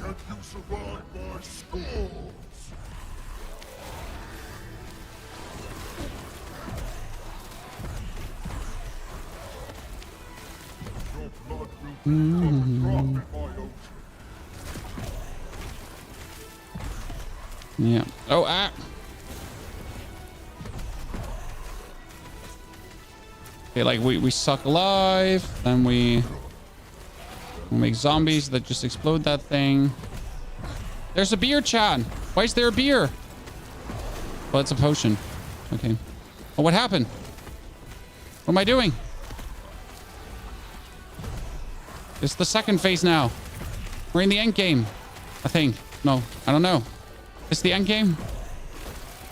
Can you survive my scores? Your blood will become a drop in my ocean. Yeah. Oh, ah! Okay, like we suck alive, then we make zombies that just explode that thing. There's a beer, Chad. Why is there a beer? Well, it's a potion. Okay. Oh, what happened? What am I doing? It's the second phase now. We're in the end game, I think. No, I don't know. It's the end game.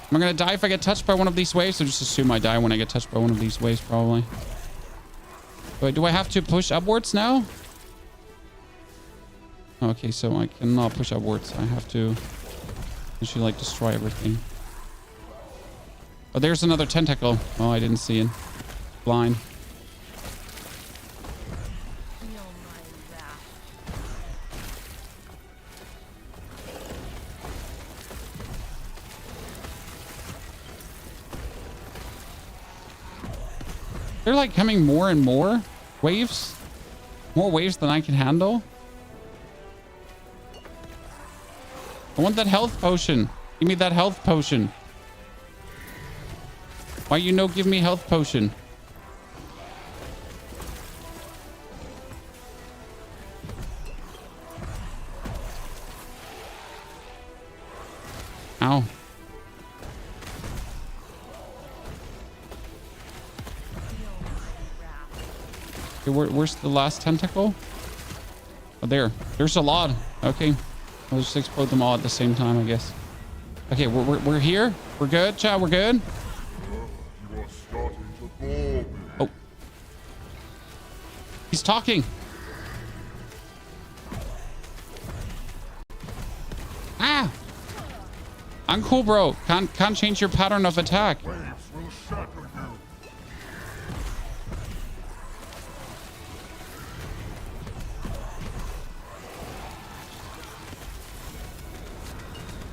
Am I gonna die if I get touched by one of these waves? So just assume I die when I get touched by one of these waves, probably. Wait, do I have to push upwards now? Okay, so I cannot push upwards. I have to actually like destroy everything. Oh, there's another tentacle. Oh, I didn't see it. Blind. They're like coming more and more waves. More waves than I can handle. I want that health potion. Give me that health potion. Why you no give me health potion? Ow. Okay, where's the last tentacle? Oh, there. There's a lot. Okay. I'll just explode them all at the same time, I guess. Okay, we're here. We're good, chat. We're good. You are starting to bore me. Oh. He's talking. Ah! I'm cool, bro. Can't change your pattern of attack. Waves will shatter you.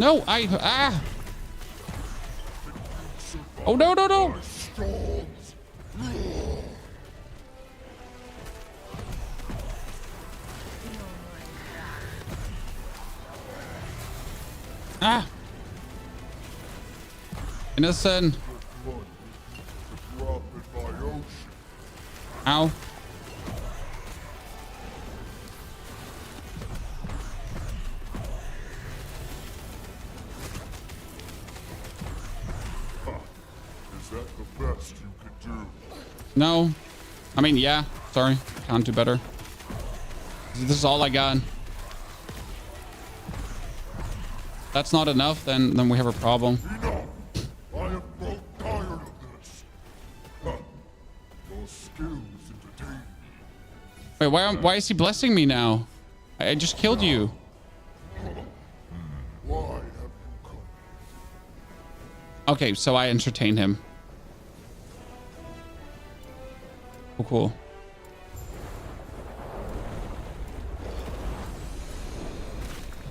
No, Oh, no, no, no. Ah. Innocent. Ow. Is that the best you could do? No. I mean, yeah. Sorry. Can't do better. This is all I got. That's not enough, then we have a problem. Enough! I am grown tired of this. Huh. Your skills entertain me. Wait, why is he blessing me now? I just killed you. Why have you come? Okay, so I entertained him. Oh, cool.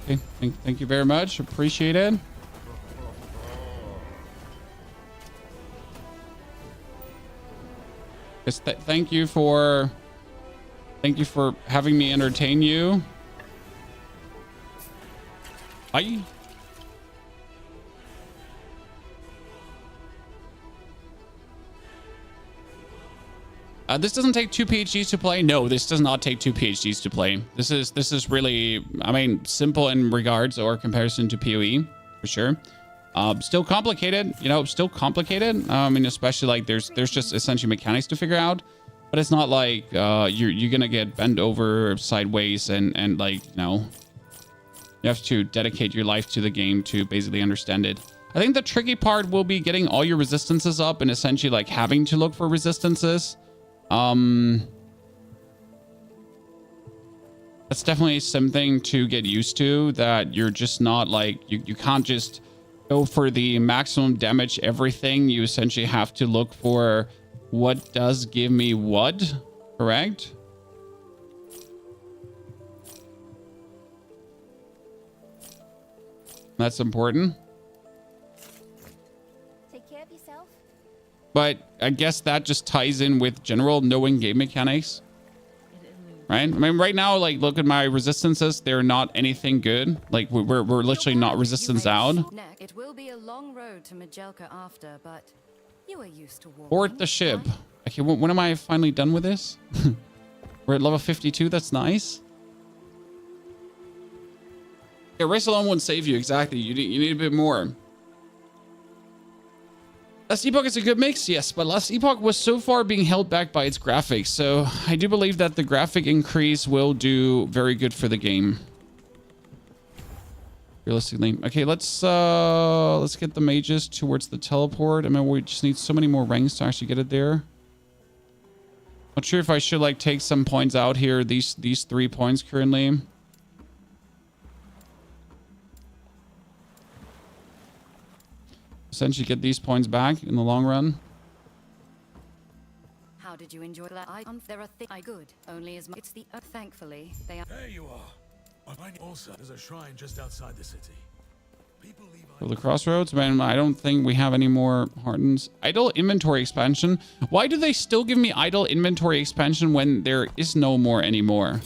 Okay, thank you very much. Appreciate it. Yes, thank you for having me entertain you. Bye. This doesn't take 2 PhDs to play. No, this does not take 2 PhDs to play. This is really, I mean, simple in regards or comparison to PoE for sure. Still complicated, you know, still complicated. I mean, especially like there's just essentially mechanics to figure out, but it's not like you're gonna get bent over sideways and like, you know, you have to dedicate your life to the game to basically understand it. I think the tricky part will be getting all your resistances up and essentially like having to look for resistances. That's definitely something to get used to, that you're just not like, you can't just go for the maximum damage everything. You essentially have to look for what does give me what, correct? That's important. Take care of yourself. But I guess that just ties in with general knowing game mechanics, right? I mean, right now, like, look at my resistances. They're not anything good. Like, we're literally not resistance out. It will be a long road to Majelka after, but you are used to walking. Board the ship. Okay, when am I finally done with this? We're at level 52. That's nice. Yeah, race alone won't save you. Exactly. You need a bit more. Last Epoch is a good mix, yes, but Last Epoch was so far being held back by its graphics, so I do believe that the graphic increase will do very good for the game. Realistically. Okay, let's get the mages towards the teleport. I mean, we just need so many more ranks to actually get it there. Not sure if I should like take some points out here, these 3 points currently. Essentially get these points back in the long run. How did you enjoy that? There are things I good. Only as much. It's the thankfully they are. There you are. Behind also, there's a shrine just outside the city. People leave. For the crossroads, man, I don't think we have any more hardens. Idle inventory expansion. Why do they still give me idle inventory expansion when there is no more anymore?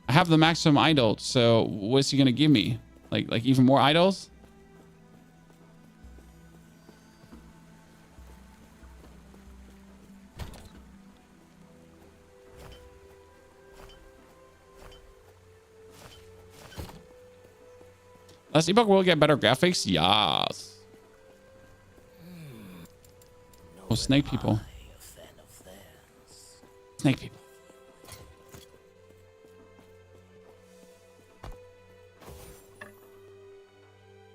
I have the maximum idle, so what's he gonna give me? Like even more idols? Last Epoch will get better graphics? Yes. Oh, snake people. Snake people.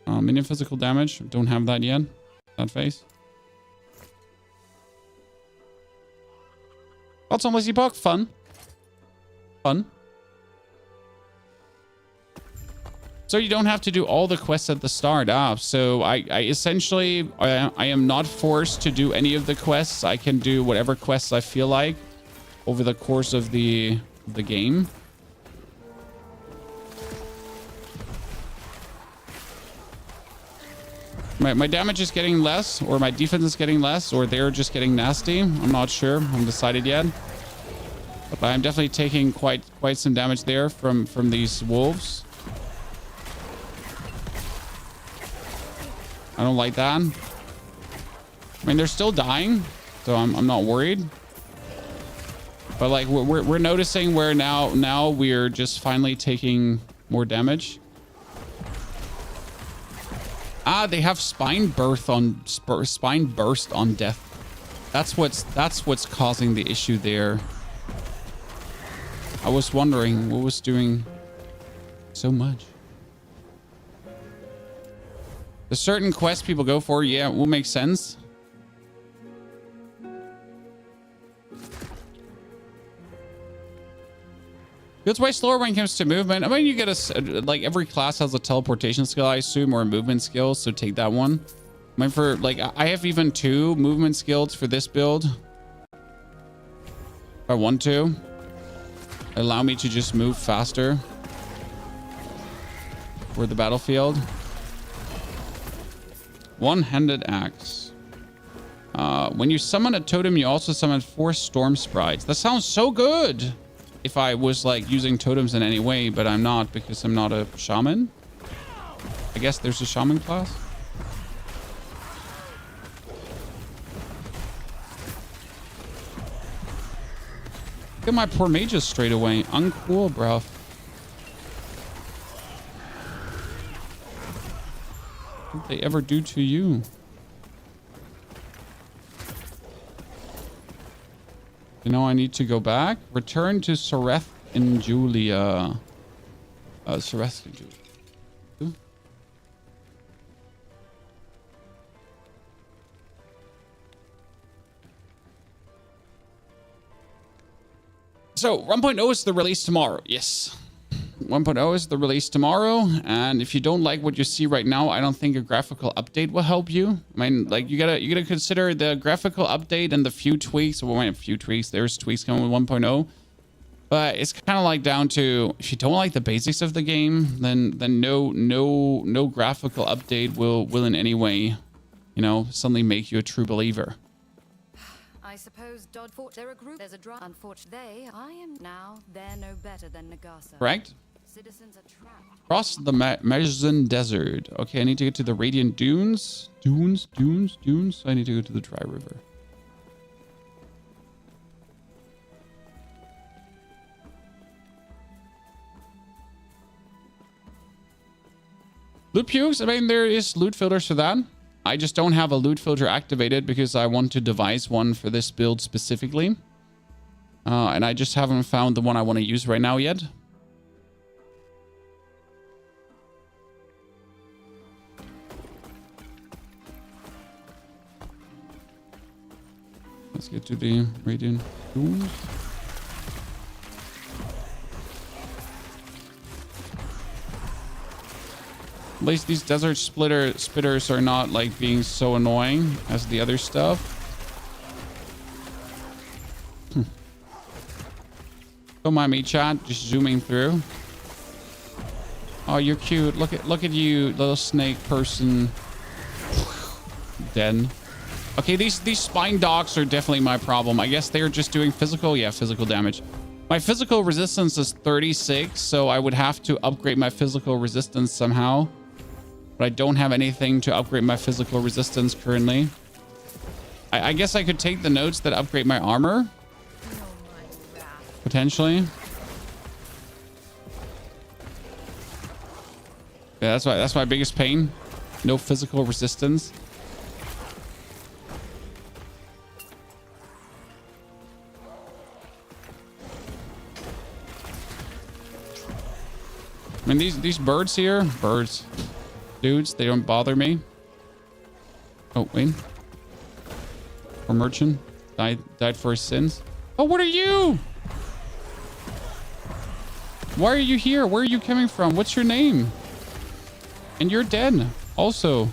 Minion physical damage. Don't have that yet. That face. What's on Last Epoch? Fun. Fun. So you don't have to do all the quests at the start. So I essentially, I am not forced to do any of the quests. I can do whatever quests I feel like over the course of the game. My damage is getting less, or my defense is getting less, or they're just getting nasty. I'm not sure. I haven't decided yet. But I'm definitely taking quite some damage there from these wolves. I don't like that. I mean, they're still dying, so I'm not worried. But like we're noticing where now we're just finally taking more damage. Ah, they have spine burst on death. That's what's causing the issue there. I was wondering what was doing so much. The certain quest people go for, yeah, will make sense. It's way slower when it comes to movement. I mean, you get like every class has a teleportation skill, I assume, or a movement skill. So take that one. I mean, for like, I have even 2 movement skills for this build. If I want to, allow me to just move faster for the battlefield. One-handed axe. When you summon a totem, you also summon 4 storm sprites. That sounds so good. If I was like using totems in any way, but I'm not because I'm not a shaman. I guess there's a shaman class. Look at my poor mages straight away. Uncool, bro. What did they ever do to you? You know, I need to go back. Return to Sereth and Julia. Sereth and Julia. Ooh. So, 1.0 is the release tomorrow. Yes. 1.0 is the release tomorrow. And if you don't like what you see right now, I don't think a graphical update will help you. I mean, like, you gotta consider the graphical update and the few tweaks. Well, a few tweaks. There's tweaks coming with 1.0. But it's kind of like down to, if you don't like the basics of the game, then no graphical update will in any way, you know, suddenly make you a true believer. I suppose they're a group. There's a draw. Unfortunately, I am now. They're no better than Nagasa. Correct? Citizens are trapped. Cross the Mezzen Desert. Okay, I need to get to the Radiant Dunes. Dunes. I need to go to the Dry River. Loot pukes. I mean, there is loot filters for that. I just don't have a loot filter activated because I want to devise one for this build specifically. And I just haven't found the one I want to use right now yet. Let's get to the Radiant Dunes. At least these desert spitters are not like being so annoying as the other stuff. Don't mind me, chat. Just zooming through. Oh, you're cute. Look at you, little snake person. Dead. Okay, these spine dogs are definitely my problem. I guess they're just doing physical. Yeah, physical damage. My physical resistance is 36, so I would have to upgrade my physical resistance somehow. But I don't have anything to upgrade my physical resistance currently. I guess I could take the notes that upgrade my armor. Potentially. Yeah, that's my biggest pain. No physical resistance. I mean, these birds here, dudes, they don't bother me. Oh, wait. Or merchant died for his sins. Oh, what are you? Why are you here? Where are you coming from? What's your name? And you're dead. Also,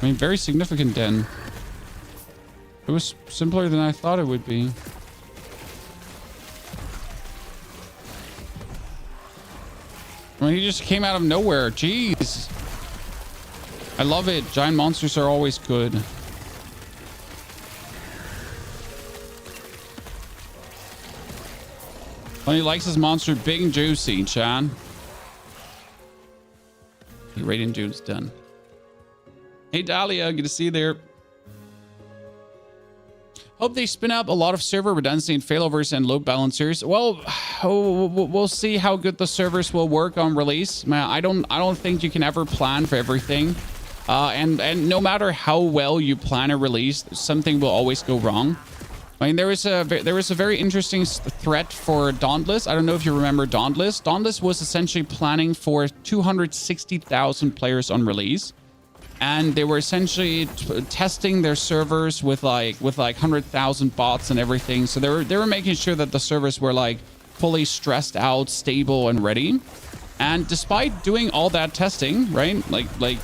I mean, very significant dead. It was simpler than I thought it would be. I mean, he just came out of nowhere. Jeez. I love it. Giant monsters are always good. Only likes his monster big and juicy, Chan. Okay, Radiant Dude's done. Hey, Dahlia, good to see you there. Hope they spin up a lot of server redundancy and failovers and load balancers. Well, we'll see how good the servers will work on release. Man, I don't think you can ever plan for everything. And no matter how well you plan a release, something will always go wrong. I mean, there was a very interesting threat for Dauntless. I don't know if you remember Dauntless. Dauntless was essentially planning for 260,000 players on release. And they were essentially testing their servers with like 100,000 bots and everything. So they were making sure that the servers were like fully stressed out, stable, and ready. And despite doing all that testing, right? They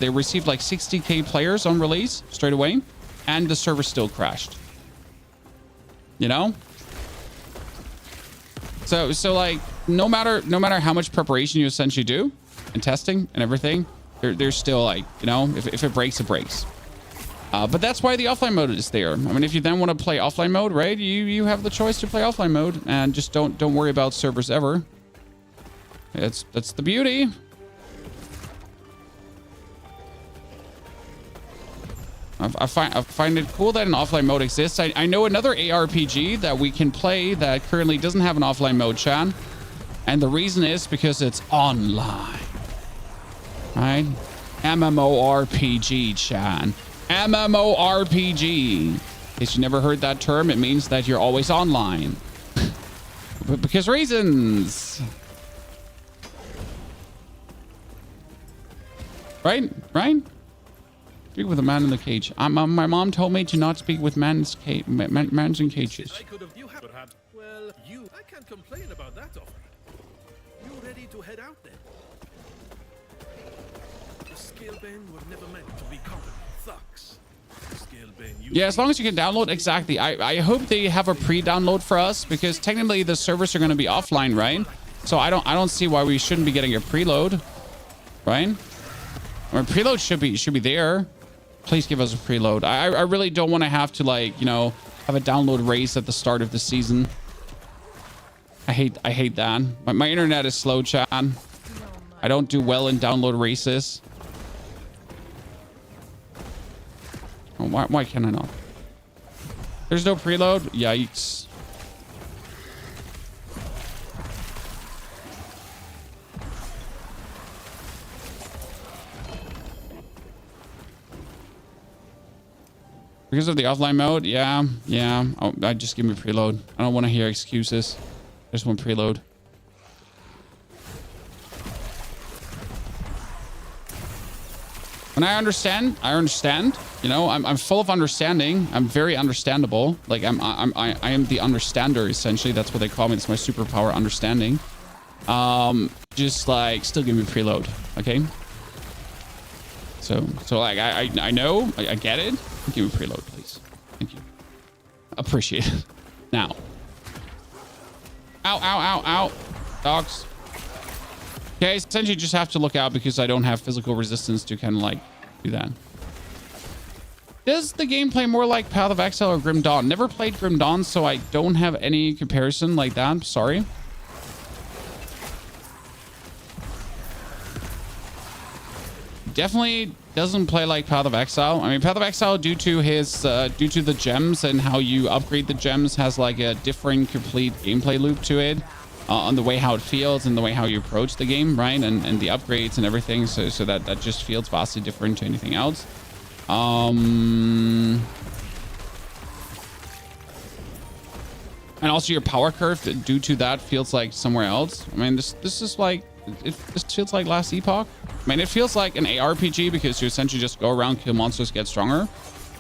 received like 60K players on release straight away, and the server still crashed. You know? So like no matter how much preparation you essentially do and testing and everything, there's still like, you know, if it breaks, it breaks. But that's why the offline mode is there. I mean, if you then want to play offline mode, right? You have the choice to play offline mode, and just don't worry about servers ever. That's the beauty. I find it cool that an offline mode exists. I know another ARPG that we can play that currently doesn't have an offline mode, Chan. And the reason is because it's online. Right? MMORPG, Chan. MMORPG. In case you never heard that term, it means that you're always online. But because reasons. Right? Speak with a man in the cage. My mom told me to not speak with mans in cages. I could have perhaps. Well, I can't complain about that offer. You ready to head out then? The Scalebane were never meant to be common thugs. Yeah, as long as you can download. Exactly. I hope they have a pre-download for us, because technically the servers are going to be offline, right? So I don't see why we shouldn't be getting a preload, right? Or preload should be there. Please give us a preload. I really don't want to have to, like, you know, have a download race at the start of the season. I hate that. My internet is slow, Chan. I don't do well in download races. Oh, why can I not? There's no preload? Yikes. Because of the offline mode? Yeah. Oh, just give me preload. I don't want to hear excuses. I just want preload. And I understand. You know, I'm full of understanding. I'm very understandable. Like I am the understander, essentially. That's what they call me. It's my superpower, understanding. Just like still give me preload, okay? So like I know, I get it. Give me preload, please. Thank you. Appreciate it. Now. Ow. Dogs. Okay, essentially you just have to look out because I don't have physical resistance to kind of like do that. Does the game play more like Path of Exile or Grim Dawn? Never played Grim Dawn, so I don't have any comparison like that. Sorry. Definitely doesn't play like Path of Exile. I mean, Path of Exile, due to the gems and how you upgrade the gems, has like a different complete gameplay loop to it, on the way how it feels and the way how you approach the game, right? And the upgrades and everything. So that just feels vastly different to anything else. And also your power curve, due to that, feels like somewhere else. I mean, this is like, this feels like last Epoch. I mean, it feels like an ARPG because you essentially just go around, kill monsters, get stronger.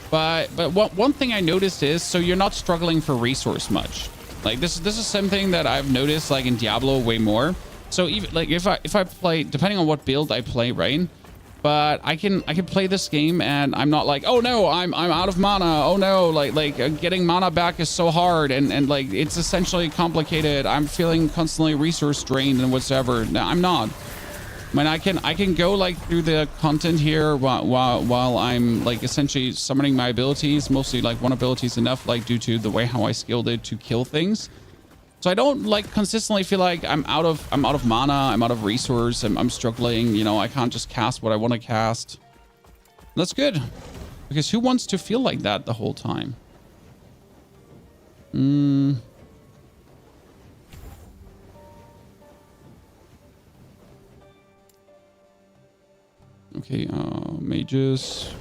But one thing I noticed is, so you're not struggling for resource much. Like this is something that I've noticed like in Diablo way more. So even like if I play, depending on what build I play, right? But I can play this game and I'm not like, oh no, I'm out of mana. Oh no, like getting mana back is so hard and like it's essentially complicated. I'm feeling constantly resource drained and whatsoever. No, I'm not. I mean, I can go like through the content here while I'm like essentially summoning my abilities. Mostly like one ability is enough, like due to the way how I skilled it to kill things. So I don't like consistently feel like I'm out of mana, I'm out of resource, I'm struggling. You know, I can't just cast what I want to cast. That's good, because who wants to feel like that the whole time? Okay, mages.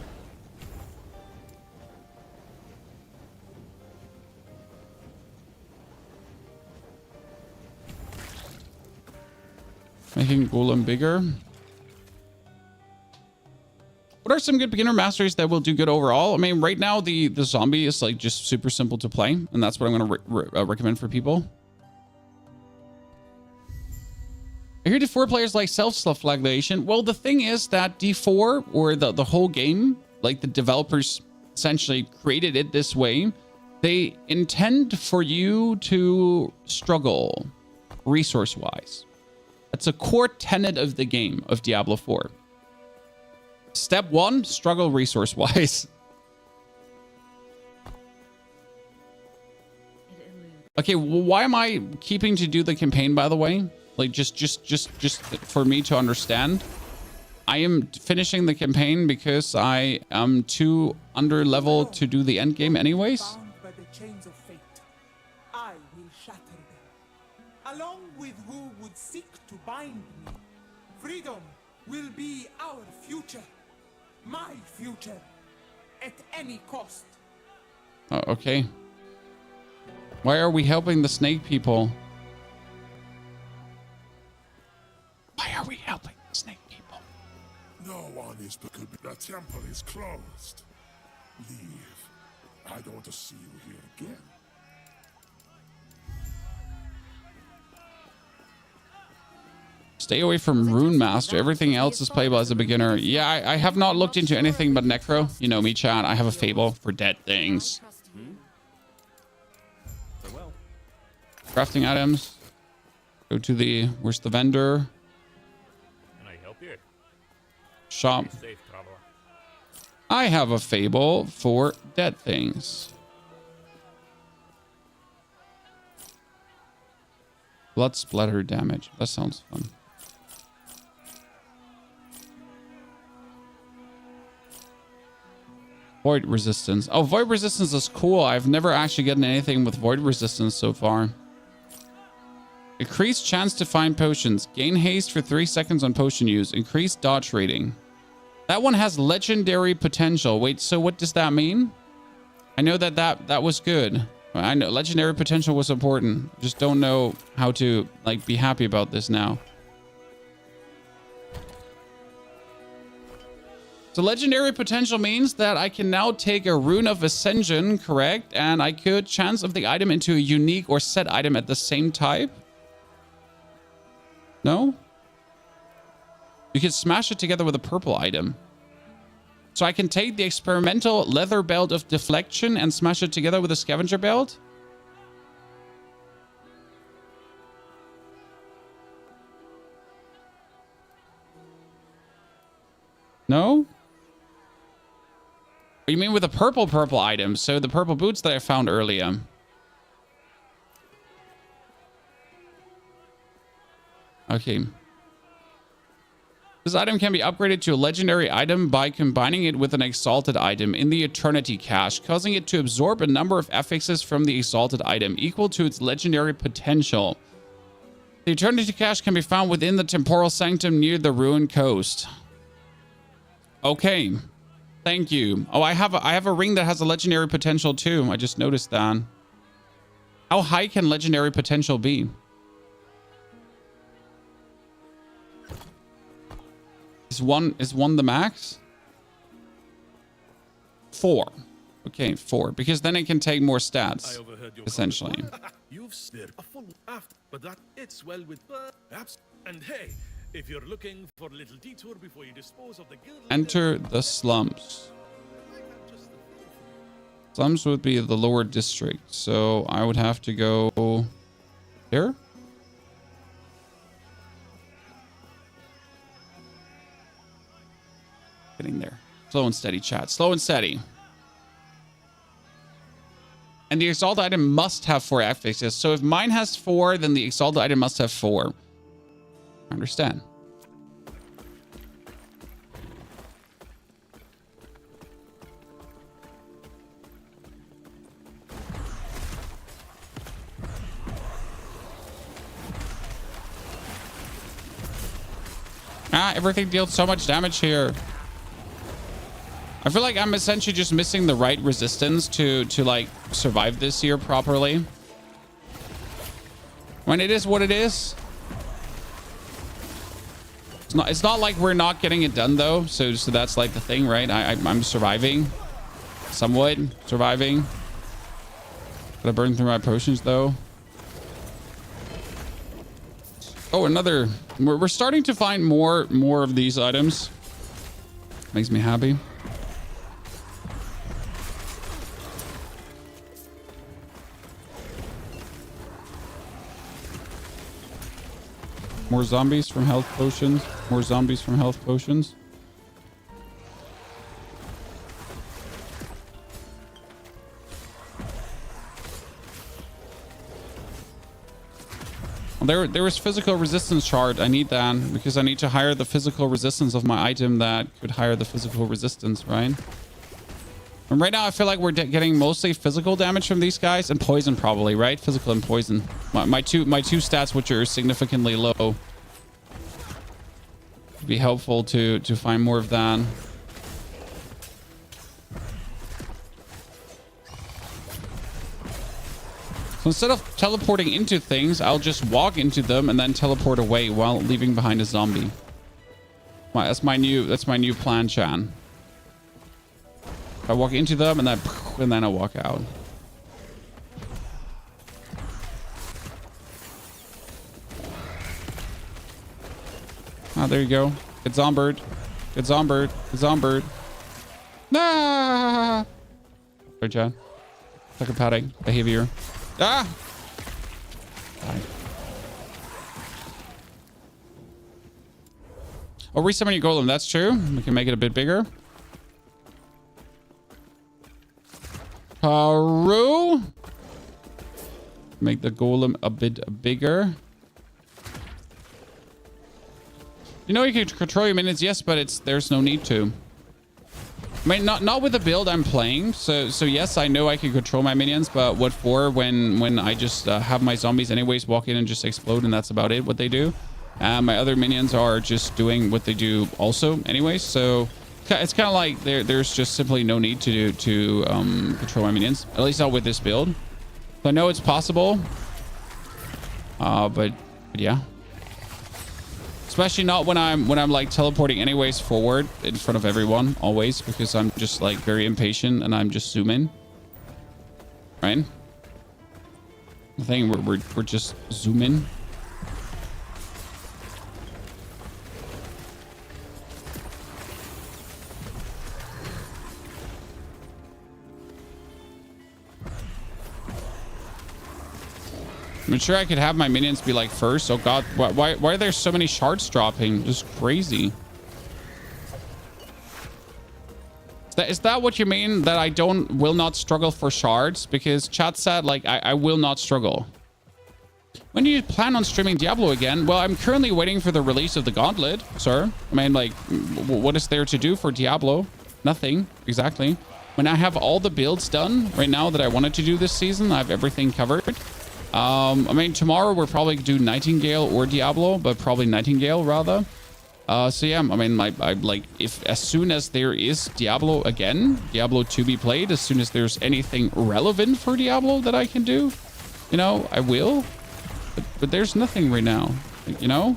Making Golem bigger. What are some good beginner masteries that will do good overall? I mean, right now the zombie is like just super simple to play, and that's what I'm going to recommend for people. I hear D4 players like self-flagellation. Well, the thing is that D4 or the whole game, like the developers essentially created it this way. They intend for you to struggle resource-wise. That's a core tenet of the game of Diablo 4. Step 1, struggle resource-wise. Okay, well, why am I keeping to do the campaign, by the way? Like, just for me to understand. I am finishing the campaign because I am too under level to do the end game anyways. Bound by the chains of fate, I will shatter them. Along with who would seek to bind me, freedom will be our future. My future. At any cost. Oh, okay. Why are we helping the snake people? Why are we helping the snake people? No one is because the temple is closed. Leave. I don't want to see you here again. Stay away from Rune Master. Everything else is playable as a beginner. Yeah, I have not looked into anything but Necro. You know me, chat. I have a fable for dead things. Crafting items. Go to the... Where's the vendor? Can I help you? Shop. Be safe, traveler. I have a fable for dead things. Blood splatter damage. That sounds fun. Void resistance. Oh, void resistance is cool. I've never actually gotten anything with void resistance so far. Increased chance to find potions. Gain haste for 3 seconds on potion use. Increased dodge rating. That one has legendary potential. Wait, so what does that mean? I know that was good. I know legendary potential was important. Just don't know how to like be happy about this now. So legendary potential means that I can now take a rune of ascension, correct? And I could chance of the item into a unique or set item at the same type. No? You can smash it together with a purple item. So I can take the experimental leather belt of deflection and smash it together with a scavenger belt? No? You mean with a purple item? So the purple boots that I found earlier. Okay. This item can be upgraded to a legendary item by combining it with an exalted item in the Eternity Cache, causing it to absorb a number of affixes from the exalted item equal to its legendary potential. The Eternity Cache can be found within the Temporal Sanctum near the Ruined Coast. Okay. Thank you. Oh, I have a ring that has a legendary potential too. I just noticed that. How high can legendary potential be? Is one the max? 4. Okay, 4. Because then it can take more stats, essentially. You've said a full after, but that it's well with apps. And hey, if you're looking for a little detour before you dispose of the guild, Enter the slums. Slums would be the lower district, so I would have to go here. Getting there. Slow and steady, chat. Slow and steady. And the exalted item must have 4 affixes. So if mine has 4, then the exalted item must have 4. I understand. Everything deals so much damage here. I feel like I'm essentially just missing the right resistance to like survive this here properly. When it is what it is. It's not like we're not getting it done though. So that's like the thing, right? I'm surviving. Somewhat surviving. Gotta burn through my potions though. Oh, another. We're starting to find more of these items. Makes me happy. More zombies from health potions. More zombies from health potions. There was physical resistance shard. I need that because I need to higher the physical resistance of my item that could higher the physical resistance, right? And right now I feel like we're getting mostly physical damage from these guys and poison probably, right? Physical and poison. My two stats which are significantly low. It'd be helpful to find more of that. So instead of teleporting into things, I'll just walk into them and then teleport away while leaving behind a zombie. That's my new plan, Chan. I walk into them and then I walk out. Ah, there you go. Get zombird. Get zombird. Get zombird. Nah. Sorry, Chan. Psychopathic behavior. Ah! Died. Oh, resummon your golem. That's true. We can make it a bit bigger. Haru. Make the golem a bit bigger. You know you can control your minions, yes, but there's no need to. I mean, not with the build I'm playing. So yes, I know I can control my minions, but what for when I just have my zombies anyways walk in and just explode, and that's about it, what they do. My other minions are just doing what they do also anyways. So it's kind of like there's just simply no need to control my minions, at least not with this build. So I know it's possible, but yeah. Especially not when I'm like teleporting anyways forward in front of everyone always, because I'm just like very impatient and I'm just zooming. Right? I think we're just zooming. I'm sure I could have my minions be like first. Oh god, why are there so many shards dropping? Just crazy. Is that what you mean? That I will not struggle for shards? Because chat said like I will not struggle. When do you plan on streaming Diablo again? Well, I'm currently waiting for the release of the Gauntlet, sir. I mean, like, what is there to do for Diablo? Nothing, exactly. When I have all the builds done right now that I wanted to do this season, I have everything covered. I mean, tomorrow we'll probably do Nightingale or Diablo, but probably Nightingale rather. So yeah, I mean, I like if as soon as there is Diablo again, Diablo to be played, as soon as there's anything relevant for Diablo that I can do, you know, I will. But there's nothing right now, you know.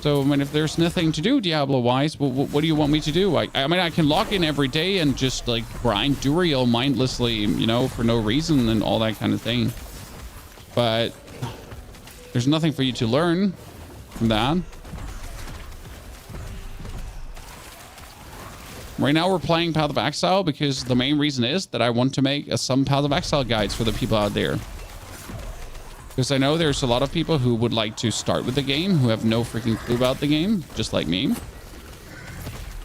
So I mean, if there's nothing to do Diablo wise, what do you want me to do? I mean, I can log in every day and just like grind Duriel mindlessly, you know, for no reason and all that kind of thing. But there's nothing for you to learn from that. Right now we're playing Path of Exile because the main reason is that I want to make some Path of Exile guides for the people out there. Because I know there's a lot of people who would like to start with the game who have no freaking clue about the game, just like me.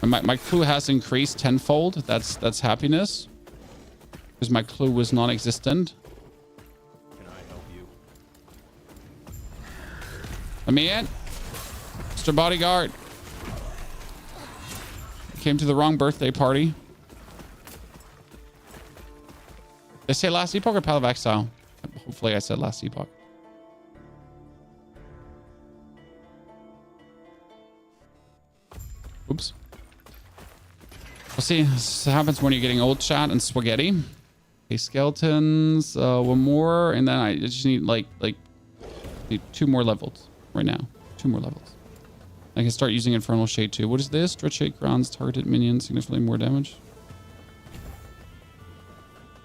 And my clue has increased tenfold. That's happiness. Because my clue was non-existent. Can I help you? Let me in. Mr. Bodyguard. Came to the wrong birthday party. Did I say last epoch or Path of Exile? Hopefully I said last epoch. Oops. We'll see. This happens when you're getting old, chat, and spaghetti. Okay, skeletons. One more, and then I just need need 2 more levels right now. 2 more levels. I can start using Infernal Shade too. What is this? Stretch Shade grounds targeted minions significantly more damage.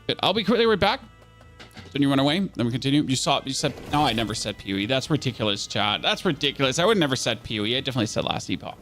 Good. I'll be quickly right back. Then you run away. Then we continue. You said, no, I never said PoE. That's ridiculous, chat. That's ridiculous. I would never said PoE. I definitely said last epoch.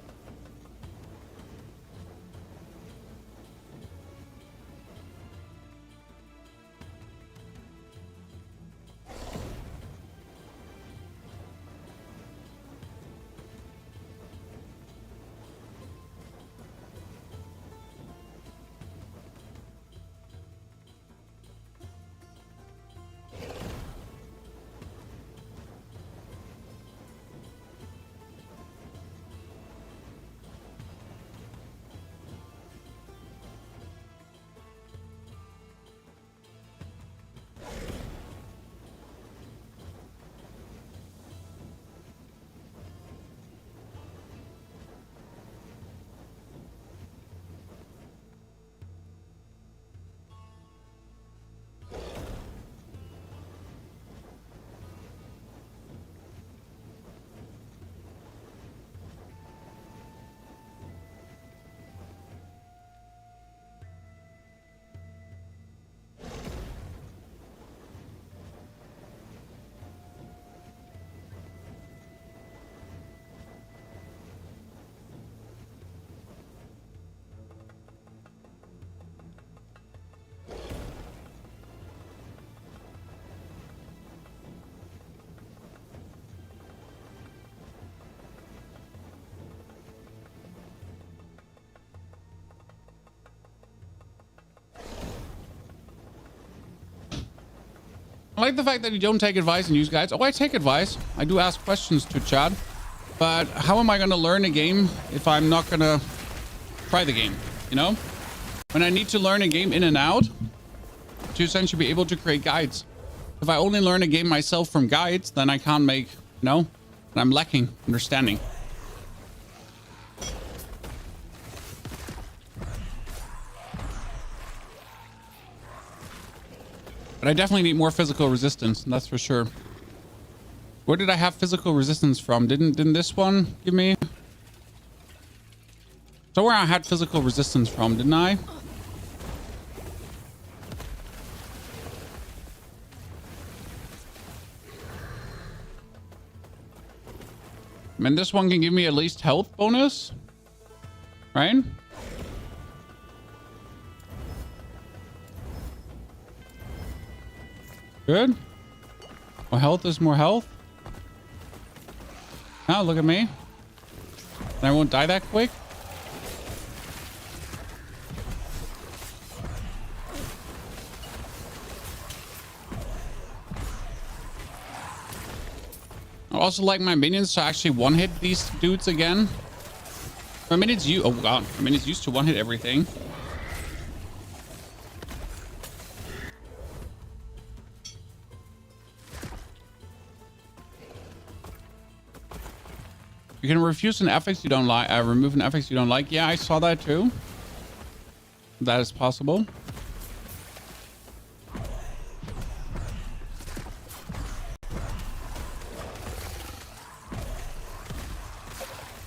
I like the fact that you don't take advice and use guides. Oh, I take advice. I do ask questions to Chad. But how am I going to learn a game if I'm not going to try the game? You know? When I need to learn a game in and out to essentially be able to create guides. If I only learn a game myself from guides, then I can't make, you know? And I'm lacking understanding. But I definitely need more physical resistance, that's for sure. Where did I have physical resistance from? Didn't this one give me? Somewhere I had physical resistance from, didn't I? I mean, this one can give me at least health bonus, right? Good. More health is more health. Now look at me. And I won't die that quick. I also like my minions to actually one-hit these dudes again. My minions oh god, my minions used to one-hit everything. You can refuse an affix you don't like, remove an affix you don't like. Yeah, I saw that too. That is possible.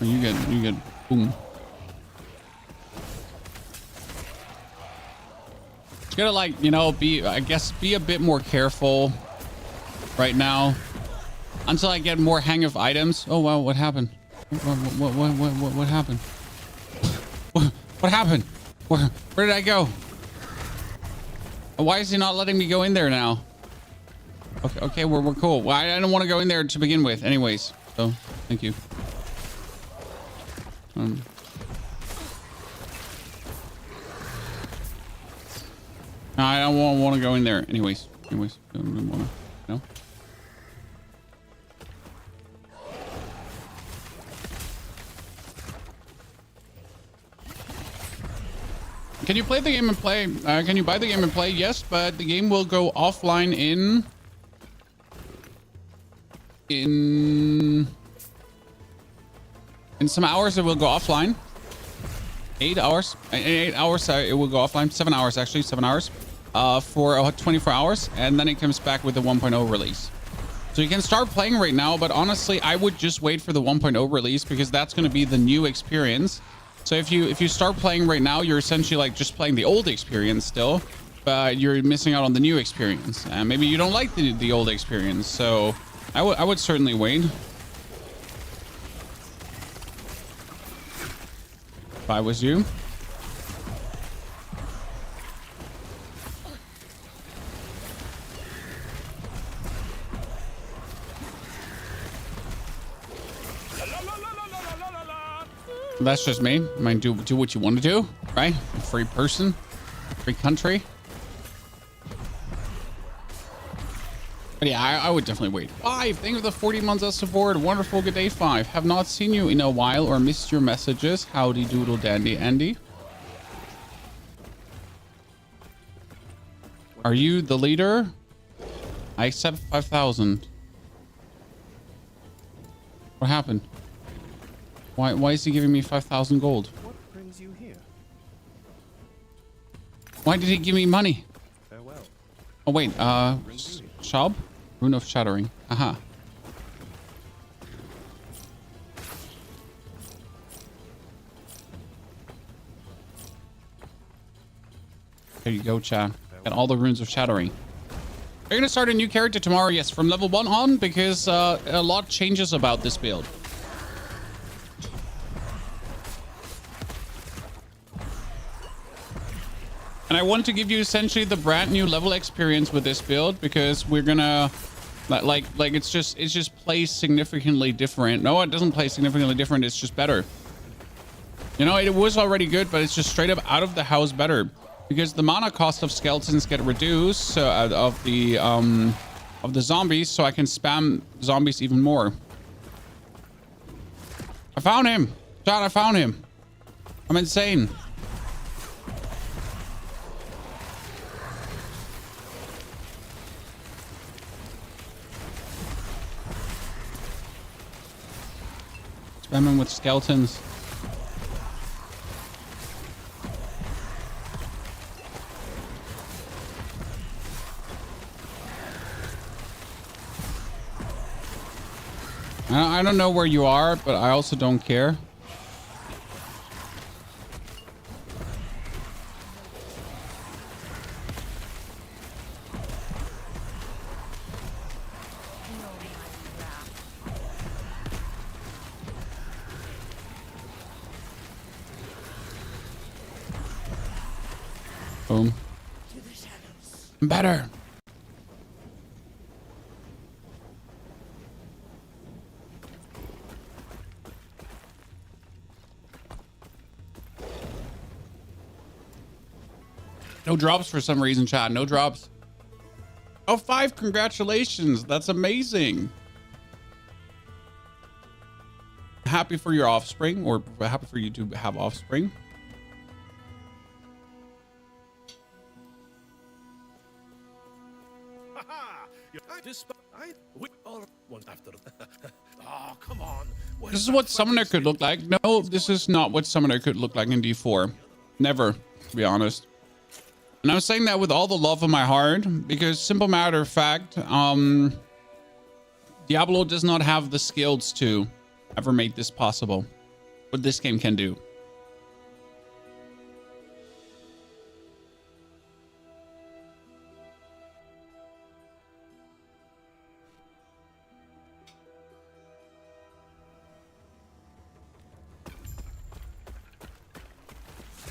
Oh, you get, boom. Just gotta like, you know, be a bit more careful right now until I get more hang of items. Oh wow, what happened? What happened? What happened? Where did I go? Why is he not letting me go in there now? Okay, we're cool. Well, I didn't want to go in there to begin with anyways. So, thank you. I don't want to go in there. Anyways, don't wanna, no. Can you play the game and play? Can you buy the game and play? Yes, but the game will go offline in some hours. It will go offline. 8 hours. 8 hours. It will go offline. 7 hours actually. 7 hours. For 24 hours, and then it comes back with the 1.0 release. So you can start playing right now, but honestly, I would just wait for the 1.0 release because that's going to be the new experience. So if you start playing right now, you're essentially like just playing the old experience still, but you're missing out on the new experience. And maybe you don't like the old experience. So I would certainly wait. If I was you. That's just me. I mean, do what you want to do, right? A free person, free country. But yeah, I would definitely wait. 5. Thank you for the 40 months of support. Wonderful. Good day, 5. Have not seen you in a while or missed your messages. Howdy doodle dandy, Andy. Are you the leader? I accept 5,000. What happened? Why is he giving me 5,000 gold? What brings you here? Why did he give me money? Farewell. Oh wait, shop? Rune of Shattering. Aha. There you go, chat. Got all the runes of Shattering. Are you gonna start a new character tomorrow? Yes, from level 1 on, because a lot changes about this build. And I want to give you essentially the brand new level experience with this build because we're gonna like it's just plays significantly different. No, it doesn't play significantly different. It's just better. You know, it was already good, but it's just straight up out of the house better because the mana cost of skeletons get reduced of the zombies, so I can spam zombies even more. I found him, John. I found him. I'm insane. Spamming with skeletons. I don't know where you are, but I also don't care. Boom. Better. No drops for some reason, chat. No drops. Oh, 5. Congratulations. That's amazing. Happy for your offspring, or happy for you to have offspring. Oh, come on. This is what Summoner could look like. No, this is not what Summoner could look like in D4. Never, to be honest. And I'm saying that with all the love of my heart, because simple matter of fact, Diablo does not have the skills to ever make this possible. What this game can do.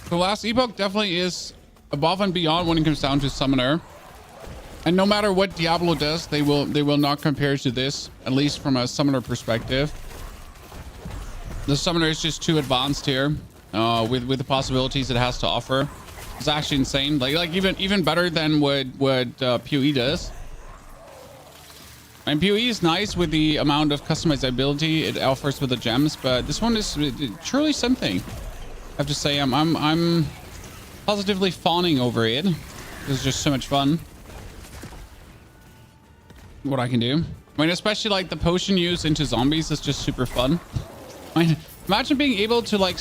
The last Epoch definitely is above and beyond when it comes down to Summoner. And no matter what Diablo does, they will not compare to this, at least from a Summoner perspective. The Summoner is just too advanced here, with the possibilities it has to offer. It's actually insane. Like even better than what PoE does. And PoE is nice with the amount of customizability it offers with the gems, but this one is truly something. I have to say, I'm positively fawning over it. It's just so much fun. What I can do. I mean, especially like the potion use into zombies is just super fun. I mean, imagine being able to like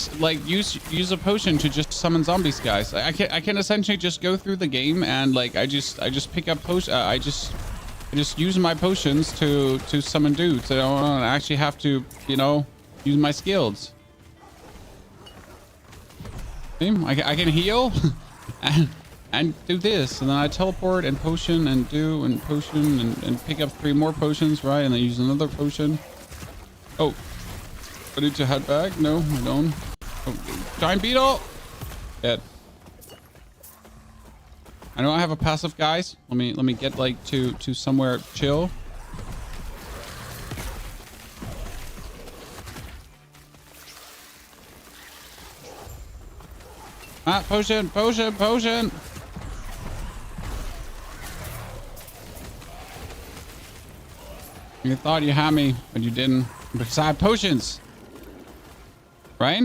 use a potion to just summon zombies, guys. I can essentially just go through the game and like I just pick up potion. I just use my potions to summon dudes. I don't actually have to, you know, use my skills. See? I can heal and do this, and then I teleport and potion and do and potion and pick up 3 more potions, right? And then use another potion. Oh, I need to head back. No, I don't. Oh, giant beetle. Dead. I know I have a passive, guys. Let me get like to somewhere chill. Ah, potion. You thought you had me, but you didn't. Because I have potions. Right?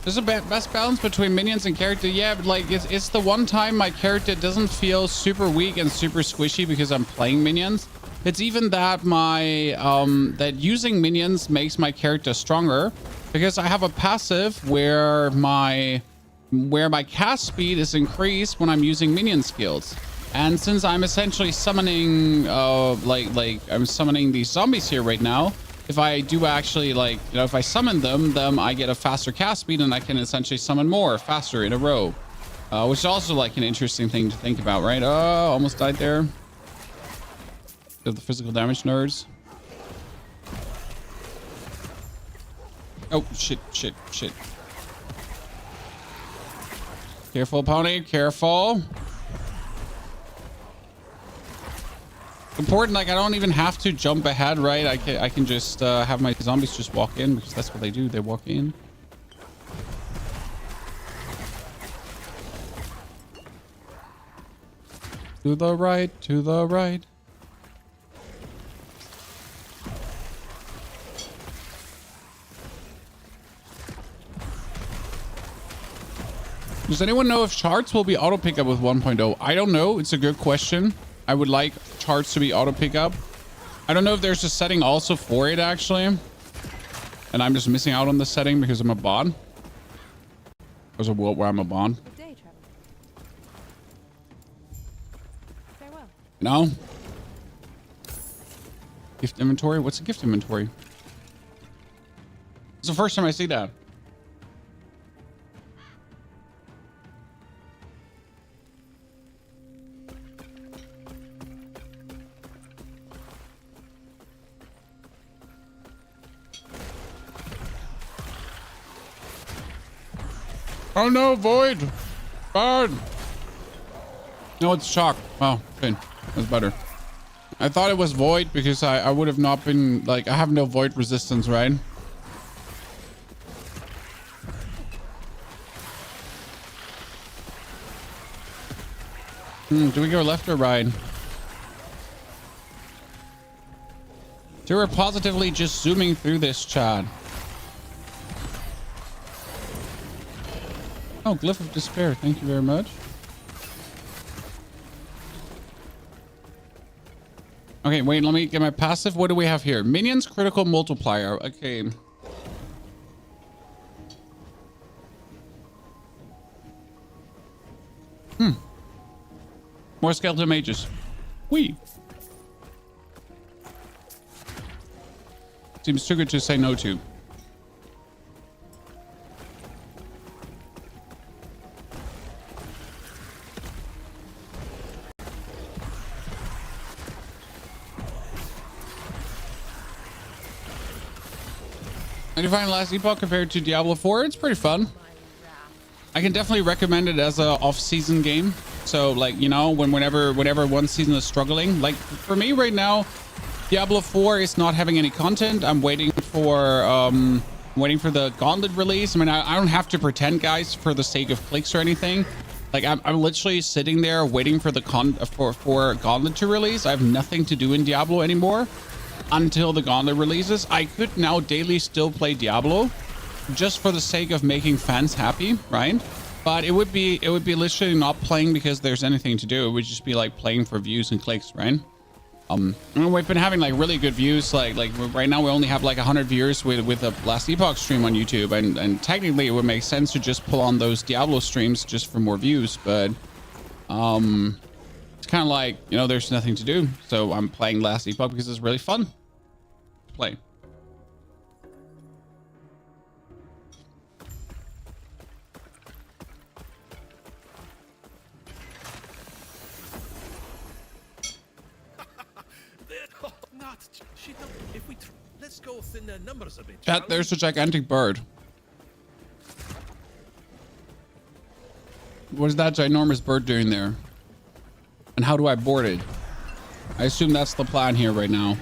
There's a best balance between minions and character. Yeah, but like it's the one time my character doesn't feel super weak and super squishy because I'm playing minions. It's even that that using minions makes my character stronger because I have a passive where my cast speed is increased when I'm using minion skills. And since I'm essentially summoning I'm summoning these zombies here right now, if I do actually if I summon them, I get a faster cast speed and I can essentially summon more faster in a row, which is also like an interesting thing to think about, right? Oh, almost died there. The physical damage nerds. Oh, shit. Careful, pony, careful. Important, like I don't even have to jump ahead, right? I can just have my zombies just walk in because that's what they do. They walk in. To the right, to the right. Does anyone know if charts will be auto pickup with 1.0? I don't know. It's a good question. I would like charts to be auto pickup. I don't know if there's a setting also for it actually. And I'm just missing out on the setting because I'm a bot. There's a world where I'm a bot. Good day, traveler. Farewell. No. Gift inventory? What's a gift inventory? It's the first time I see that. Oh no, void! Burn! No, it's shock. Oh, okay. That's better. I thought it was void because I would have not been like, I have no void resistance, right? Do we go left or right? So we're positively just zooming through this chat. Oh, Glyph of Despair. Thank you very much. Okay, wait. Let me get my passive. What do we have here? Minions critical multiplier. Okay. More skeleton mages. Whee. Seems too good to say no to. How do you find last Epoch compared to Diablo 4? It's pretty fun. I can definitely recommend it as a off-season game. So like, you know, whenever one season is struggling, like for me right now, Diablo 4 is not having any content. I'm waiting for the Gauntlet release. I mean, I don't have to pretend, guys, for the sake of clicks or anything. Like, I'm literally sitting there waiting for the for Gauntlet to release. I have nothing to do in Diablo anymore until the Gauntlet releases. I could now daily still play Diablo just for the sake of making fans happy, right? But it would be literally not playing because there's anything to do. It would just be like playing for views and clicks, right? I mean, we've been having like really good views. Like right now we only have like 100 viewers with the last Epoch stream on YouTube, and technically it would make sense to just pull on those Diablo streams just for more views. But it's kind of like, you know, there's nothing to do, so I'm playing last Epoch because it's really fun to play. If we let's go thin their numbers a bit. Chat, there's a gigantic bird. What is that ginormous bird doing there? And how do I board it? I assume that's the plan here right now.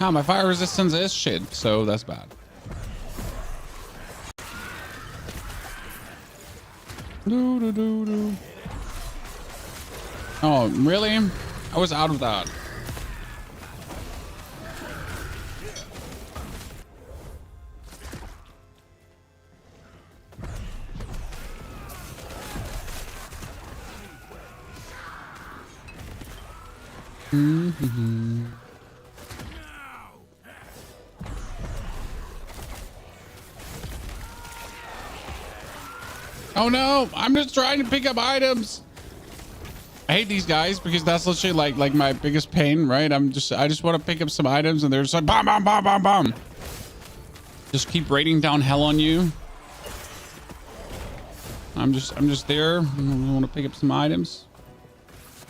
Ah, my fire resistance is shit, so that's bad. Oh, really? I was out of that. Oh no, I'm just trying to pick up items. I hate these guys because that's literally like my biggest pain, right? I just want to pick up some items and they're just like bam, bam, bam, bam, bam. Just keep raining down hell on you. I'm just there. I want to pick up some items.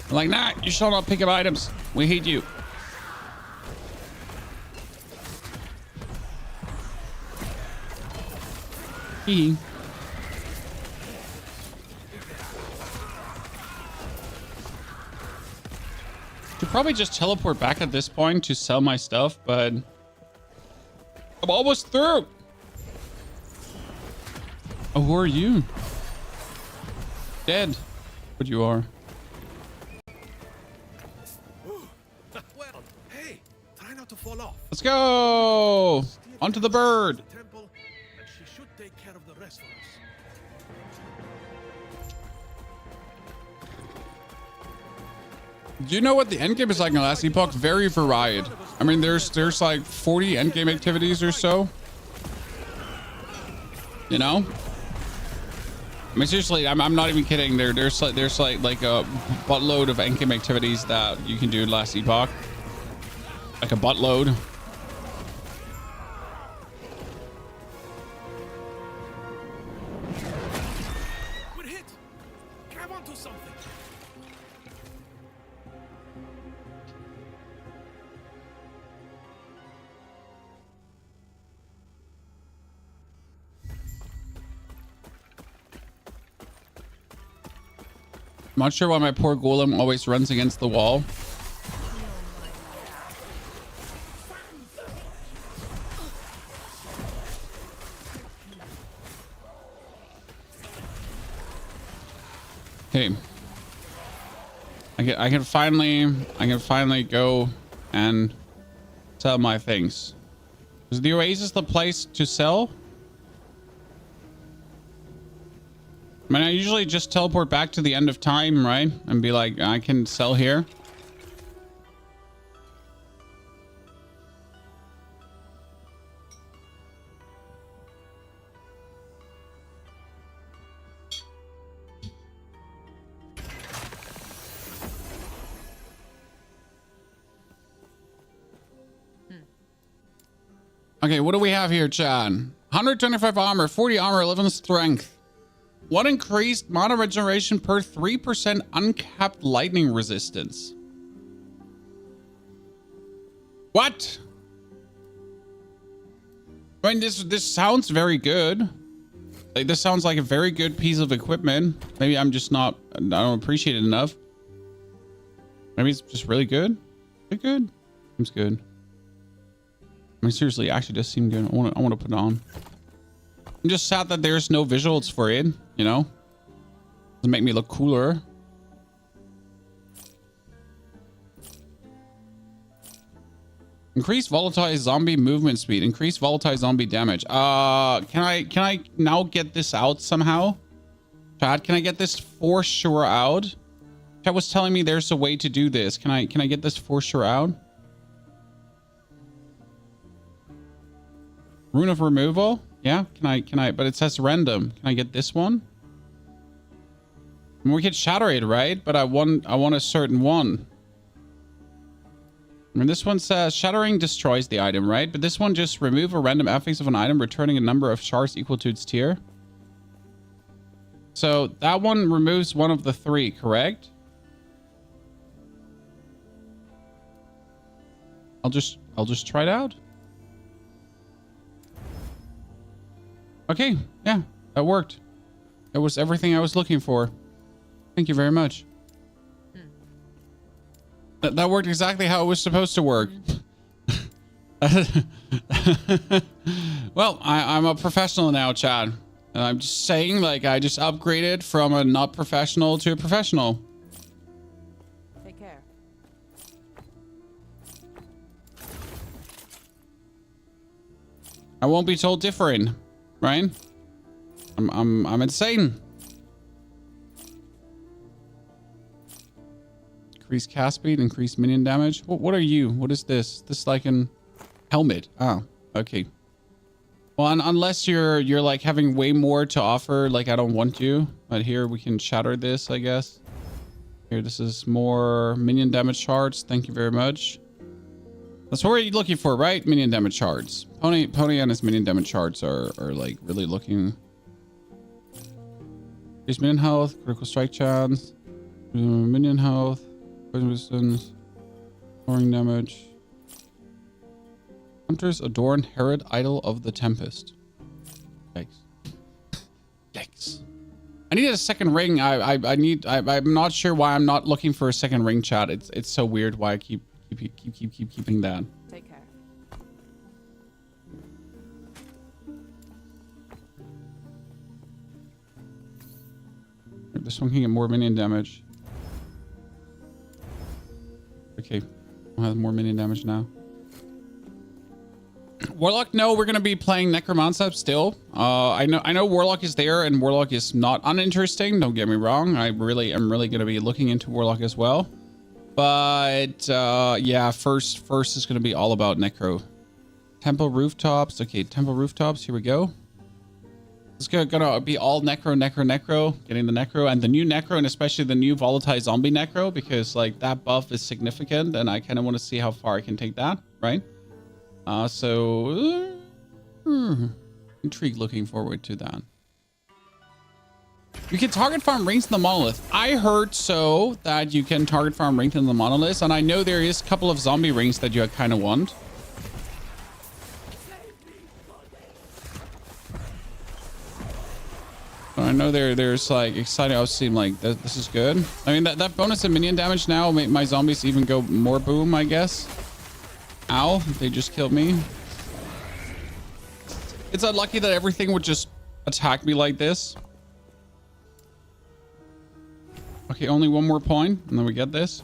I'm like, nah, you shall not pick up items. We hate you. Hee. Could probably just teleport back at this point to sell my stuff, but I'm almost through. Oh, who are you? Dead. But you are. Well, hey, try not to fall off. Let's go. Onto the bird. The temple, and she should take care of the rest for us. Do you know what the endgame is like in last Epoch? Very varied. I mean, there's like 40 endgame activities or so. You know? I mean, seriously, I'm not even kidding. There's like a buttload of endgame activities that you can do in last Epoch. Like a buttload. We're hit. Grab onto something. I'm not sure why my poor golem always runs against the wall. Okay. I can finally go and sell my things. Is the Oasis the place to sell? I mean, I usually just teleport back to the end of time, right? And be like, I can sell here. Okay, what do we have here, Chad? 125 armor, 40 armor, 11 strength. One increased mana regeneration per 3% uncapped lightning resistance. What? I mean, this sounds very good. Like, this sounds like a very good piece of equipment. Maybe I'm just not, I don't appreciate it enough. Maybe it's just really good. Really good. Seems good. I mean, seriously, it actually does seem good. I want to put it on. I'm just sad that there's no visuals for it, you know? Doesn't make me look cooler. Increase volatile zombie movement speed. Increase volatile zombie damage. Can I now get this out somehow? Chad, can I get this for sure out? Chad was telling me there's a way to do this. Can I get this for sure out? Rune of removal? Yeah, can I, but it says random. Can I get this one? I mean, we could shatter it, right? But I want a certain one. I mean, this one says shattering destroys the item, right? But this one just remove a random affix of an item, returning a number of shards equal to its tier. So that one removes one of the three, correct? I'll just try it out. Okay, yeah, that worked. That was everything I was looking for. Thank you very much. That worked exactly how it was supposed to work. Well, I'm a professional now, Chad. And I'm just saying, like, I just upgraded from a not professional to a professional. Take care. I won't be told different, right? I'm insane. Increase cast speed, increase minion damage. What are you? What is this? This like an helmet. Oh, okay. Well, unless you're like having way more to offer, like I don't want you. But here we can shatter this, I guess. Here, this is more minion damage shards. Thank you very much. That's what we're looking for, right? Minion damage shards. Pony and his minion damage shards are like really looking. Increase minion health, critical strike chance, minion health. Poison resistance, pouring damage. Hunters adorn Herod, idol of the Tempest. Yikes. Yikes. I needed a second ring. I'm not sure why I'm not looking for a second ring, chat. It's so weird why I keep keeping that. Take care. This one can get more minion damage. Okay, I'll have more minion damage now. Warlock, no, we're gonna be playing Necromancer still. I know Warlock is there, and Warlock is not uninteresting. Don't get me wrong. I'm really gonna be looking into Warlock as well. But yeah, first is gonna be all about Necro. Temple rooftops. Okay, temple rooftops. Here we go. It's gonna be all Necro, getting the Necro and the new Necro, and especially the new Volatile Zombie Necro, because like that buff is significant, and I kind of want to see how far I can take that, right? Intrigued, looking forward to that. You can target farm rings in the Monolith. I heard so that you can target farm rings in the Monolith, and I know there is a couple of zombie rings that you kind of want. I know there's like exciting. I was seeing like this is good. I mean that bonus of minion damage now made my zombies even go more boom, I guess. Ow, they just killed me. It's unlucky that everything would just attack me like this. Okay, only one more point and then we get this.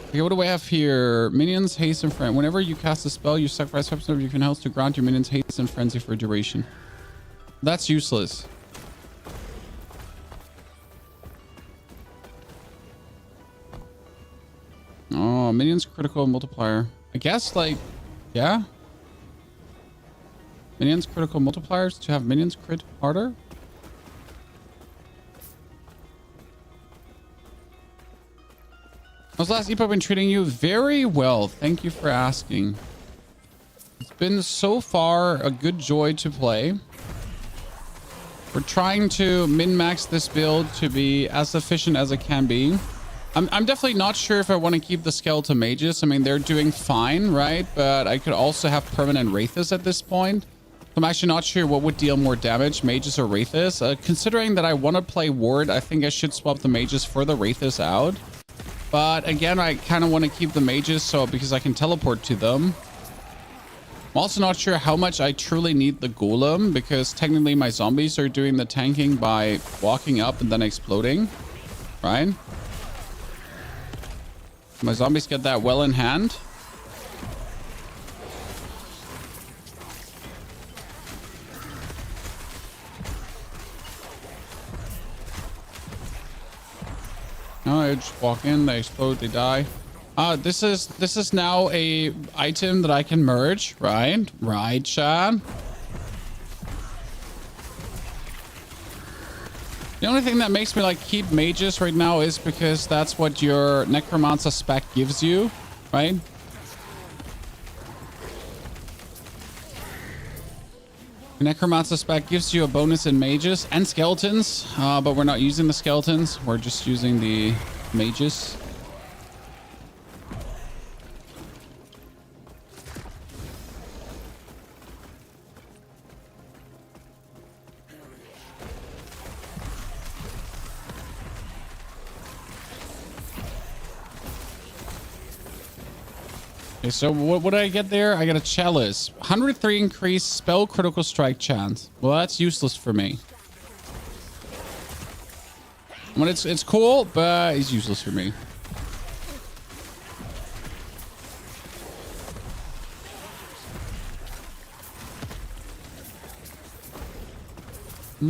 Okay, what do we have here? Minions, haste, and frenzy. Whenever you cast a spell, you sacrifice weapons you can health to grant your minions haste and frenzy for a duration. That's useless. Oh, minions critical multiplier. I guess like, yeah. Minions critical multipliers to have minions crit harder. How's last Epoch been treating you? Very well. Thank you for asking. It's been so far a good joy to play. We're trying to min-max this build to be as efficient as it can be. I'm definitely not sure if I want to keep the skeleton mages. I mean, they're doing fine, right? But I could also have permanent wraiths at this point. I'm actually not sure what would deal more damage, mages or wraiths. Considering that I want to play ward, I think I should swap the mages for the wraiths out. But again, I kind of want to keep the mages because I can teleport to them. I'm also not sure how much I truly need the golem, because technically my zombies are doing the tanking by walking up and then exploding, right? My zombies get that well in hand. No, they just walk in, they explode, they die. This is now a item that I can merge, right? Right, Chad? The only thing that makes me like keep mages right now is because that's what your Necromancer spec gives you, right? Necromancer spec gives you a bonus in mages and skeletons, but we're not using the skeletons. We're just using the mages. Okay, so what did I get there? I got a chalice. 103 increased spell critical strike chance. Well, that's useless for me. I mean, it's cool, but it's useless for me. I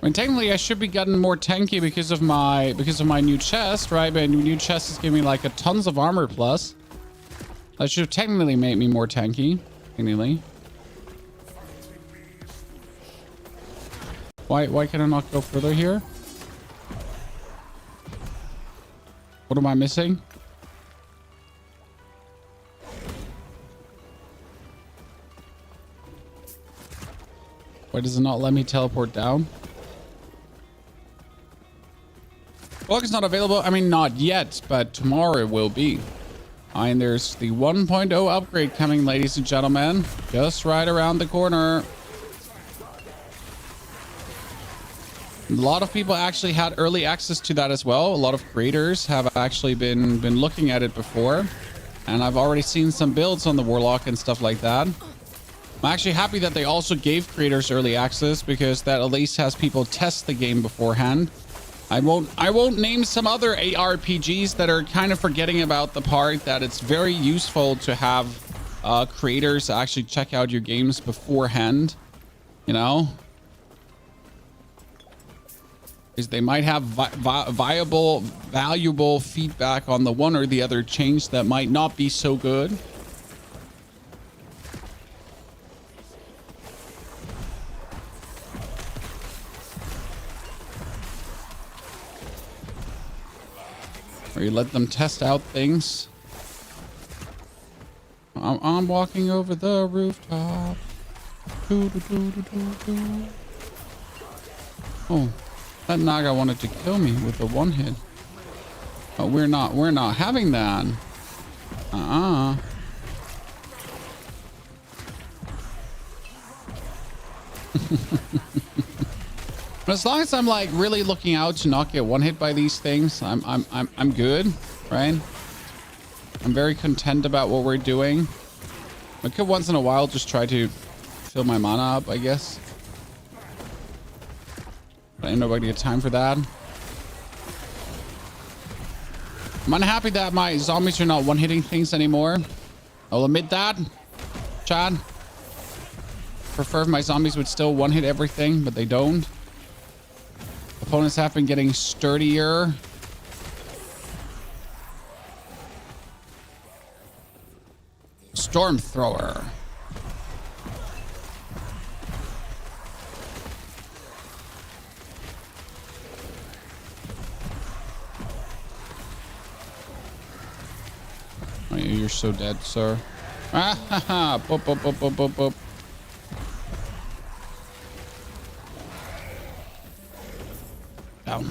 mean, technically, I should be getting more tanky because of my new chest, right? My new chest is giving me like a tons of armor plus. That should technically make me more tanky. Technically. Why can I not go further here? What am I missing? Why does it not let me teleport down? Block is not available. I mean, not yet, but tomorrow it will be. And there's the 1.0 upgrade coming, ladies and gentlemen. Just right around the corner. A lot of people actually had early access to that as well. A lot of creators have actually been looking at it before. And I've already seen some builds on the Warlock and stuff like that. I'm actually happy that they also gave creators early access, because that at least has people test the game beforehand. I won't name some other ARPGs that are kind of forgetting about the part that it's very useful to have creators actually check out your games beforehand, you know, because they might have valuable feedback on the one or the other change that might not be so good. Or you let them test out things. I'm walking over the rooftop. Oh, that Naga wanted to kill me with a one hit. But we're not having that. But as long as I'm like really looking out to not get one hit by these things, I'm good, right? I'm very content about what we're doing. I could once in a while just try to fill my mana up, I guess. But ain't nobody got time for that. I'm unhappy that my zombies are not one-hitting things anymore. I'll admit that, Chad. Prefer if my zombies would still one-hit everything, but they don't. Opponents have been getting sturdier. Storm thrower. Oh, you're so dead, sir. Ah ha ha! Boop, boop, boop, boop, boop, boop. Down.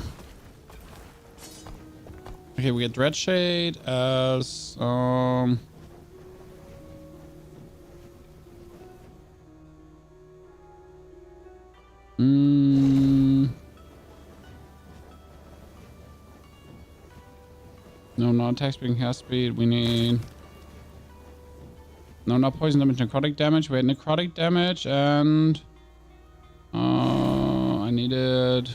Okay, we get Dreadshade as no, not attack speed, cast speed. We need no, not poison damage, necrotic damage. We had necrotic damage, and I needed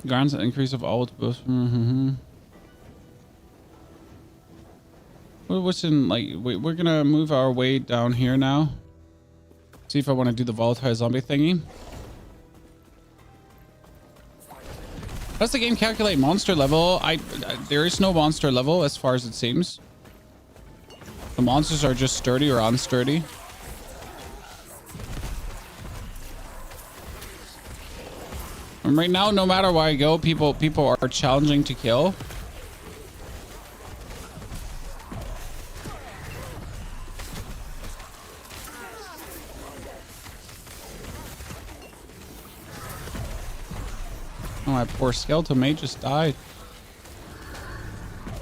grants an increase of all both. What's in, like, we're gonna move our way down here now. See if I want to do the volatile zombie thingy. Does the game calculate monster level? There is no monster level as far as it seems. The monsters are just sturdy or unsturdy. And right now, no matter where I go, people are challenging to kill. Oh, my poor skeleton mage just died.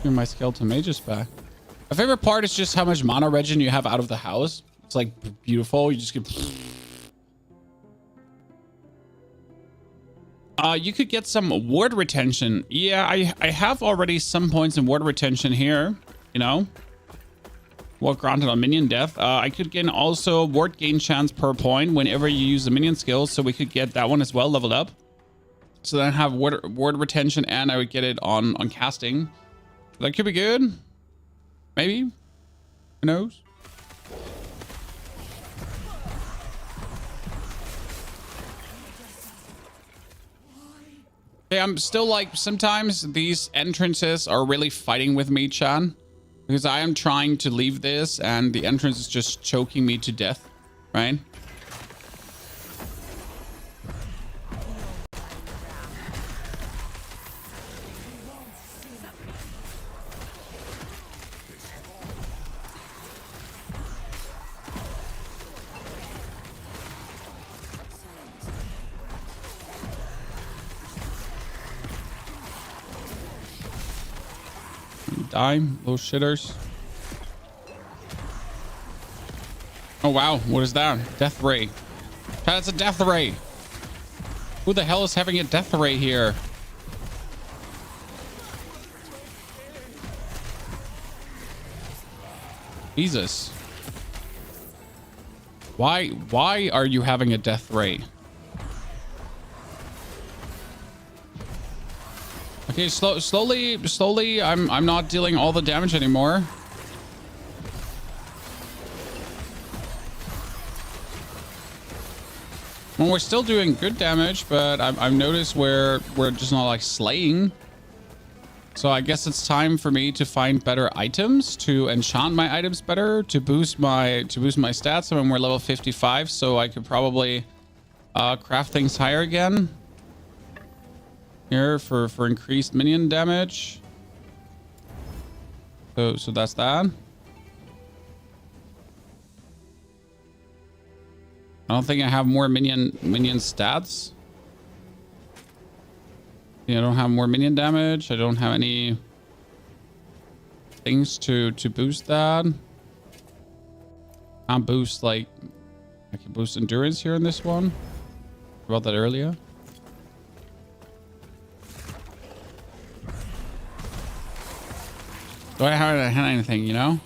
Here, my skeleton mage is back. My favorite part is just how much mana regen you have out of the house. It's like beautiful. You just get. You could get some ward retention. Yeah, I have already some points in ward retention here. You know, ward granted on minion death. I could gain also ward gain chance per point whenever you use the minion skill. So we could get that one as well leveled up. So then I have ward retention, and I would get it on casting. That could be good. Maybe. Who knows? Okay, I'm still like, sometimes these entrances are really fighting with me, Chan. Because I am trying to leave this, and the entrance is just choking me to death. Right? Die, little shitters. Oh wow, what is that? Death ray. That's a death ray. Who the hell is having a death ray here? Jesus. Why are you having a death ray? Okay, slowly, I'm not dealing all the damage anymore. Well, we're still doing good damage, but I've noticed we're just not like slaying. So I guess it's time for me to find better items, to enchant my items better, to boost my stats. I mean, we're level 55, so I could probably craft things higher again. Here for increased minion damage. So that's that. I don't think I have more minion stats. Yeah, I don't have more minion damage. I don't have any things to boost that. Can't boost, like, I can boost endurance here in this one. About that earlier. Do I have anything, you know?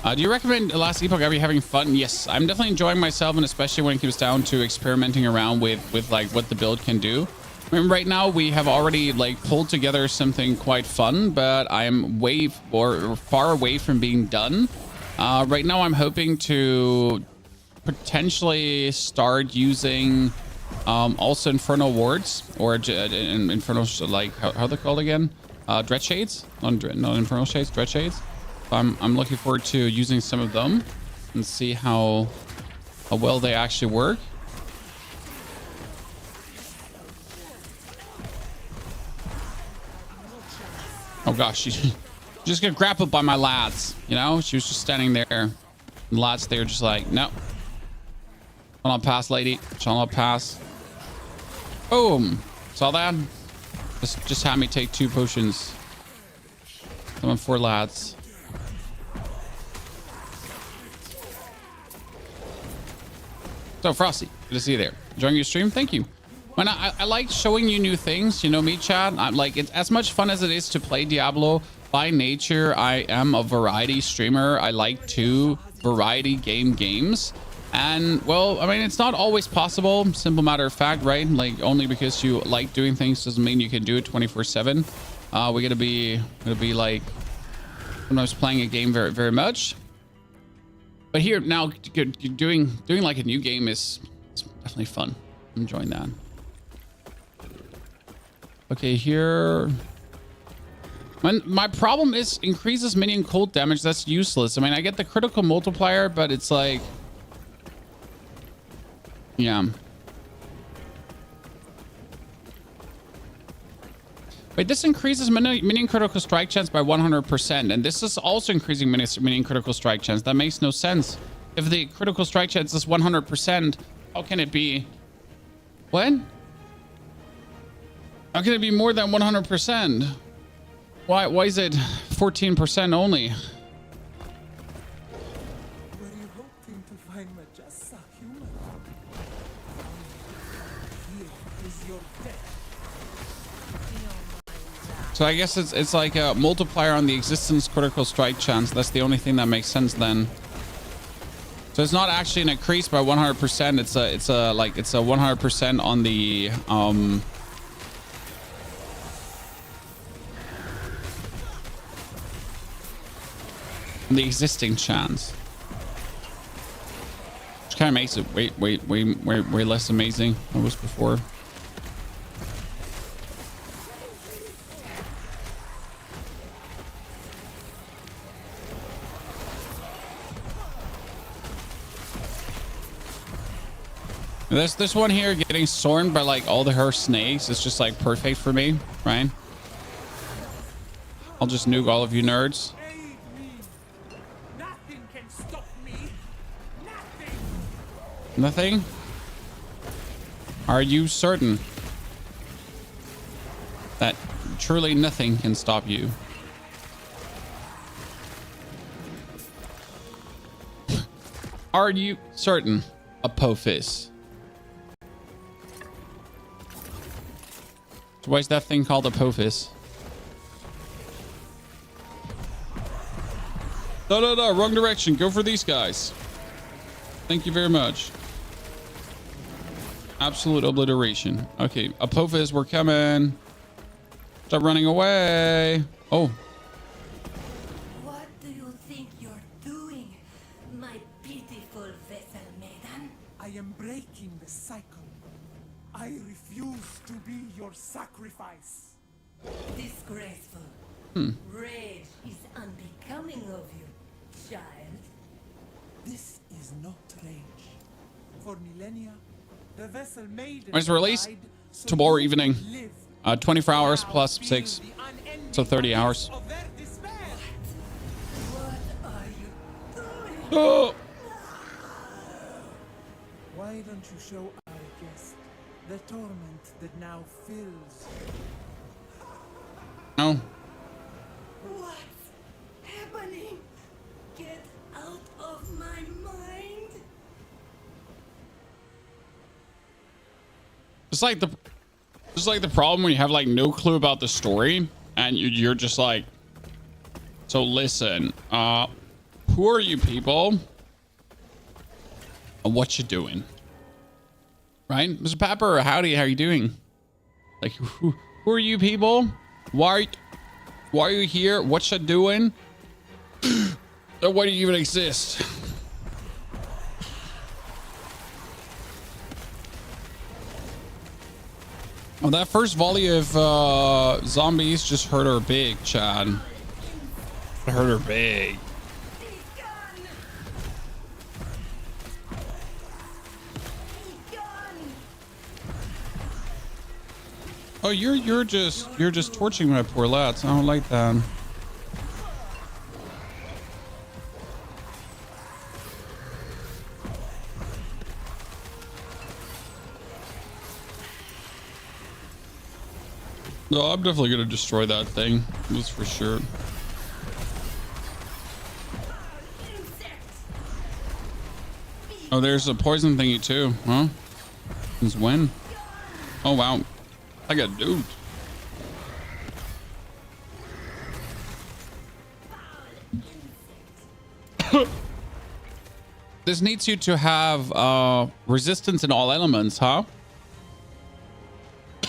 Do you recommend Last Epoch? Are you having fun? Yes, I'm definitely enjoying myself, and especially when it comes down to experimenting around with like what the build can do. I mean, right now we have already like pulled together something quite fun, but I am far away from being done. Right now I'm hoping to potentially start using also Infernal Wards, or Infernal, like how are they called again? Dread Shades, not Infernal Shades, Dread Shades. I'm looking forward to using some of them and see how well they actually work. Oh gosh, Just get grappled by my lads, you know? She was just standing there. And the lads, they were just like, no. Shall not pass, lady. Shall not pass. Boom. Saw that? Just had me take 2 potions. Coming 4 lads. So, Frosty, good to see you there. Enjoying your stream? Thank you. When I like showing you new things, you know me, Chad. I'm like, it's as much fun as it is to play Diablo. By nature, I am a variety streamer. I like to variety games. And, well, I mean, it's not always possible. Simple matter of fact, right? Like, only because you like doing things doesn't mean you can do it 24/7. We gotta be like, sometimes playing a game very, very much. But here, now, doing like a new game it's definitely fun. I'm enjoying that. Okay, here... My problem is increases minion cold damage. That's useless. I mean, I get the critical multiplier, but it's like... Yeah. Wait, this increases minion critical strike chance by 100%. And this is also increasing minion critical strike chance. That makes no sense. If the critical strike chance is 100%, how can it be... What? How can it be more than 100%? Why is it 14% only? Were you hoping to find me just a human? Here is your death. So I guess it's like a multiplier on the existence critical strike chance. That's the only thing that makes sense then. So it's not actually an increase by 100%. It's a 100% on the existing chance, which kind of makes it way less amazing than it was before. This one here getting stormed by like all her snakes is just like perfect for me, right? I'll just nuke all of you nerds. Nothing can stop me. Nothing? Are you certain that truly nothing can stop you? Are you certain, Apophis? So why is that thing called Apophis? No, wrong direction. Go for these guys. Thank you very much. Absolute obliteration. Okay, Apophis, we're coming. Stop running away. Oh. What do you think you're doing, my beautiful vessel maiden? I am breaking the cycle. I refuse to be your sacrifice. Disgraceful. Rage is unbecoming of you, child. This is not rage. For millennia, the vessel maiden When's the release? died so Tomorrow you evening. could live. 24 hours Now plus feel 6. the unending So 30 hours. of their despair. What are you doing? Oh. Why don't you show our guest the torment that now fills? No. What's happening? Get out of my mind. It's like the problem when you have like no clue about the story and you're just like, so listen, who are you people? And what you doing? Right? Mr. Pepper, howdy, how are you doing? Like, who are you people? Why are you here? What you doing? And why do you even exist? Oh, that first volley of zombies just hurt her big, Chad. It hurt her big. Oh, you're just torching my poor lads. I don't like that. No, I'm definitely gonna destroy that thing. That's for sure. Oh, there's a poison thingy too, huh? Since when? Oh wow, I got duped. This needs you to have resistance in all elements, huh? I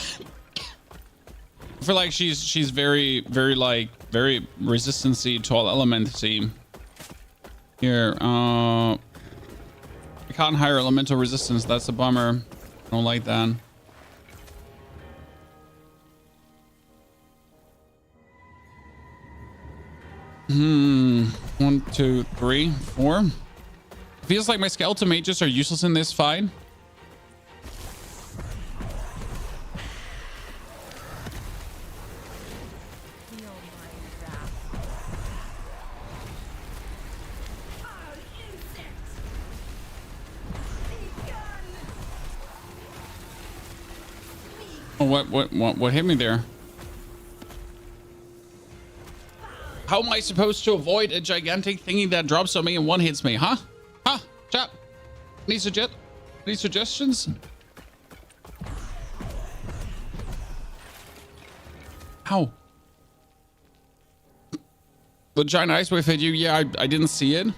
feel like she's very resistancy to all elementsy. Here, I can't hire elemental resistance. That's a bummer. I don't like that. One, two, three, four. Feels like my skeleton mages are useless in this fight. Oh, what hit me there? How am I supposed to avoid a gigantic thingy that drops on me and one hits me, huh? Huh? Chat? Any suggestions? How? The giant ice wave hit you? Yeah, I didn't see it.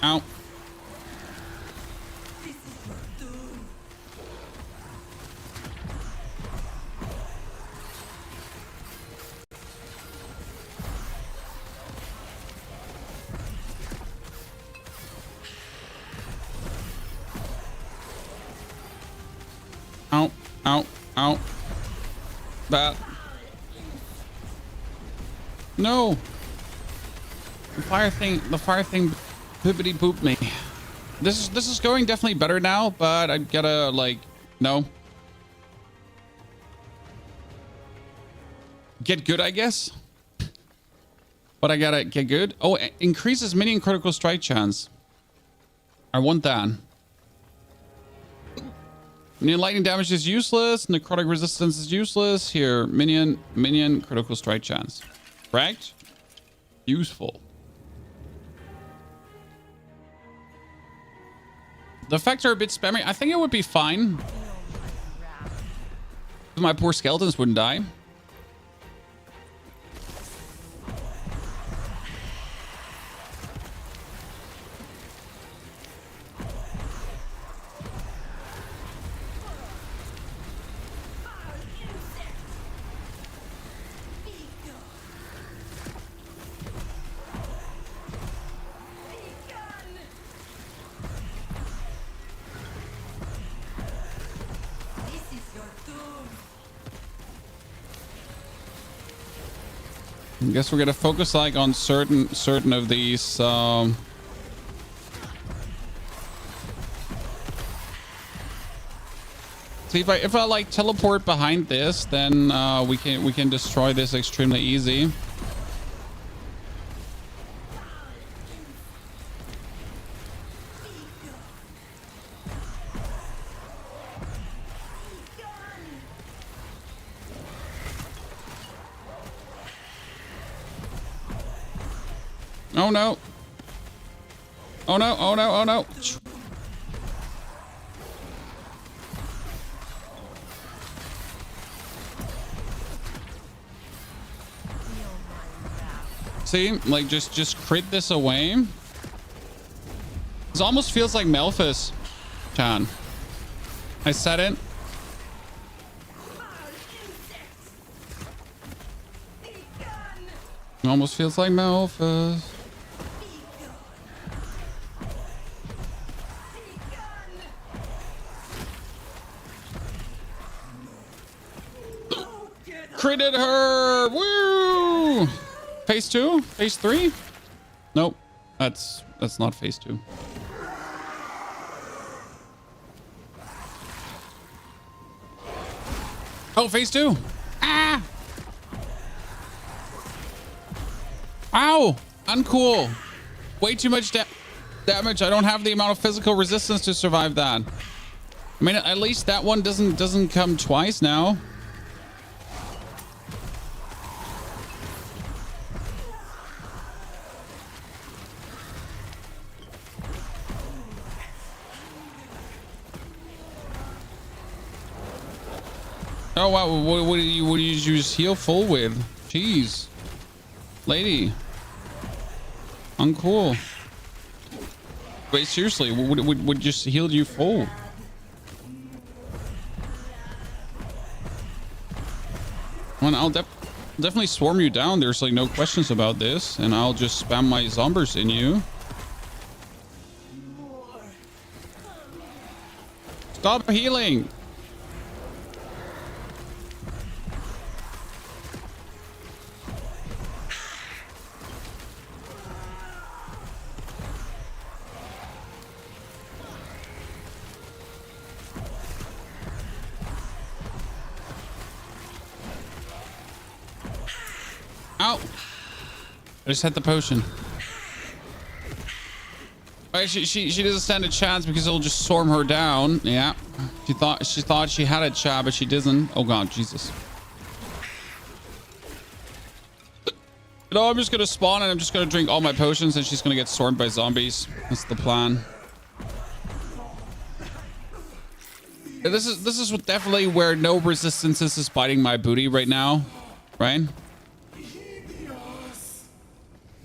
Ow. Ow, ow, ow. That. No. The fire thing poopity poop me. This is going definitely better now, but I gotta like no. Get good, I guess. But I gotta get good. Oh, it increases minion critical strike chance. I want that. Minion lightning damage is useless. Necrotic resistance is useless. Here, minion critical strike chance. Correct? Useful. The effects are a bit spammy. I think it would be fine. My poor skeletons wouldn't die. I guess we're gonna focus like on certain of these. See if I like teleport behind this, then we can destroy this extremely easy. Oh no. Oh no, oh no, oh no. See, like just crit this away. This almost feels like Melphis, Chan. I said it. Almost feels like Melphis. Critted her! Woo! Phase 2? Phase 3? Nope. That's not phase 2. Oh, phase 2. Ah! Ow! Uncool. Way too much damage. I don't have the amount of physical resistance to survive that. I mean, at least that one doesn't come twice now. Oh wow, what do you just heal full with? Jeez. Lady. Uncool. Wait, seriously, would just heal you full? Well, I'll definitely swarm you down. There's like no questions about this, and I'll just spam my zombies in you. Stop healing. Ow! I just had the potion. Right, she doesn't stand a chance because it'll just swarm her down. Yeah, she thought she had a chat, but she doesn't. Oh god, Jesus! You know, I'm just gonna spawn and I'm just gonna drink all my potions, and she's gonna get swarmed by zombies. That's the plan. Yeah, this is definitely where no resistances is biting my booty right now, right?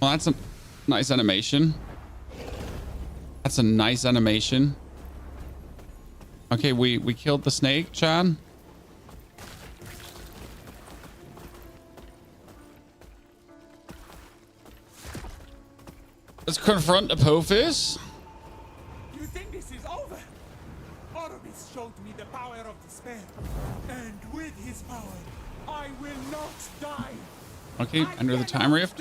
Well, that's a nice animation. That's a nice animation. Okay, we killed the snake, Chad. Let's confront Apophis. You think this is over? Orbis showed me the power of despair. And with his power, I will not die. Okay, enter the time rift.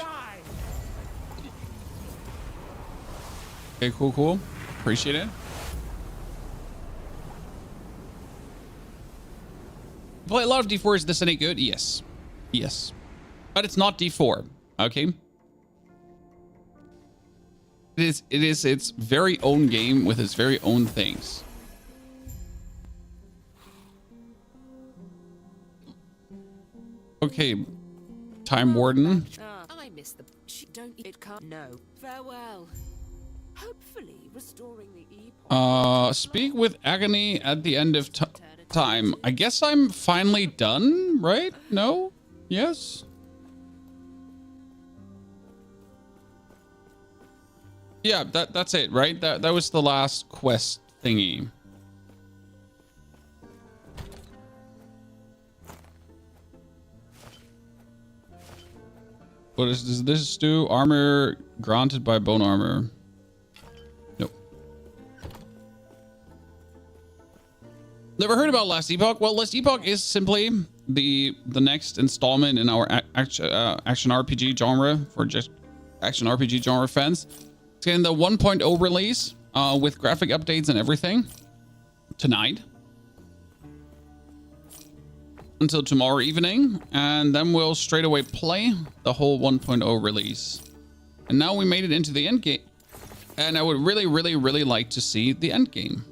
Okay, cool. Appreciate it. Play a lot of D4. Is this any good? Yes. Yes. But it's not D4. Okay. It is its very own game with its very own things. Okay. Time Warden. I miss the... Don't... It can't... No. Farewell. Hopefully restoring the Epoch. Speak with agony at the end of time. I guess I'm finally done, right? No? Yes? Yeah, that's it, right? That was the last quest thingy. What does this do? Armor granted by bone armor. Nope. Never heard about Last Epoch? Well, Last Epoch is simply the next installment in our action RPG genre for just action RPG genre fans. It's getting the 1.0 release with graphic updates and everything tonight until tomorrow evening, and then we'll straight away play the whole 1.0 release. And now we made it into the end game, and I would really like to see the end game.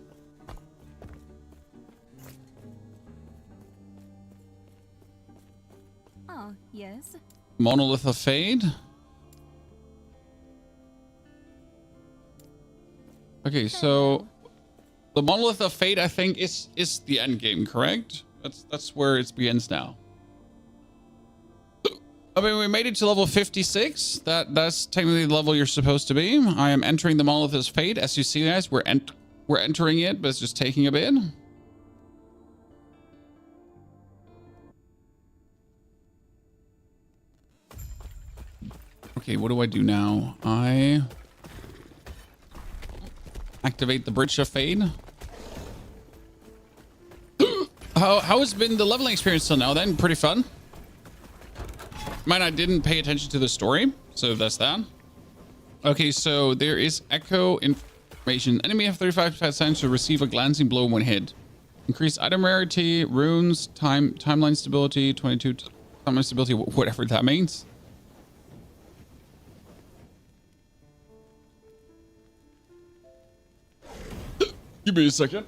Oh, yes. Monolith of Fade. Okay, so the Monolith of Fate, I think, is the end game, correct? That's where it begins now. I mean, we made it to level 56. That's technically the level you're supposed to be. I am entering the Monolith of Fate. As you see, guys, we're entering it, but it's just taking a bit. Okay, what do I do now? I activate the Bridge of Fade. How has been the leveling experience till now then? Pretty fun. Mine, I didn't pay attention to the story, so that's that. Okay, so there is echo information. Enemy have 35% chance to receive a glancing blow when hit. Increase item rarity, runes, timeline stability, 22 timeline stability, whatever that means. Give me a second.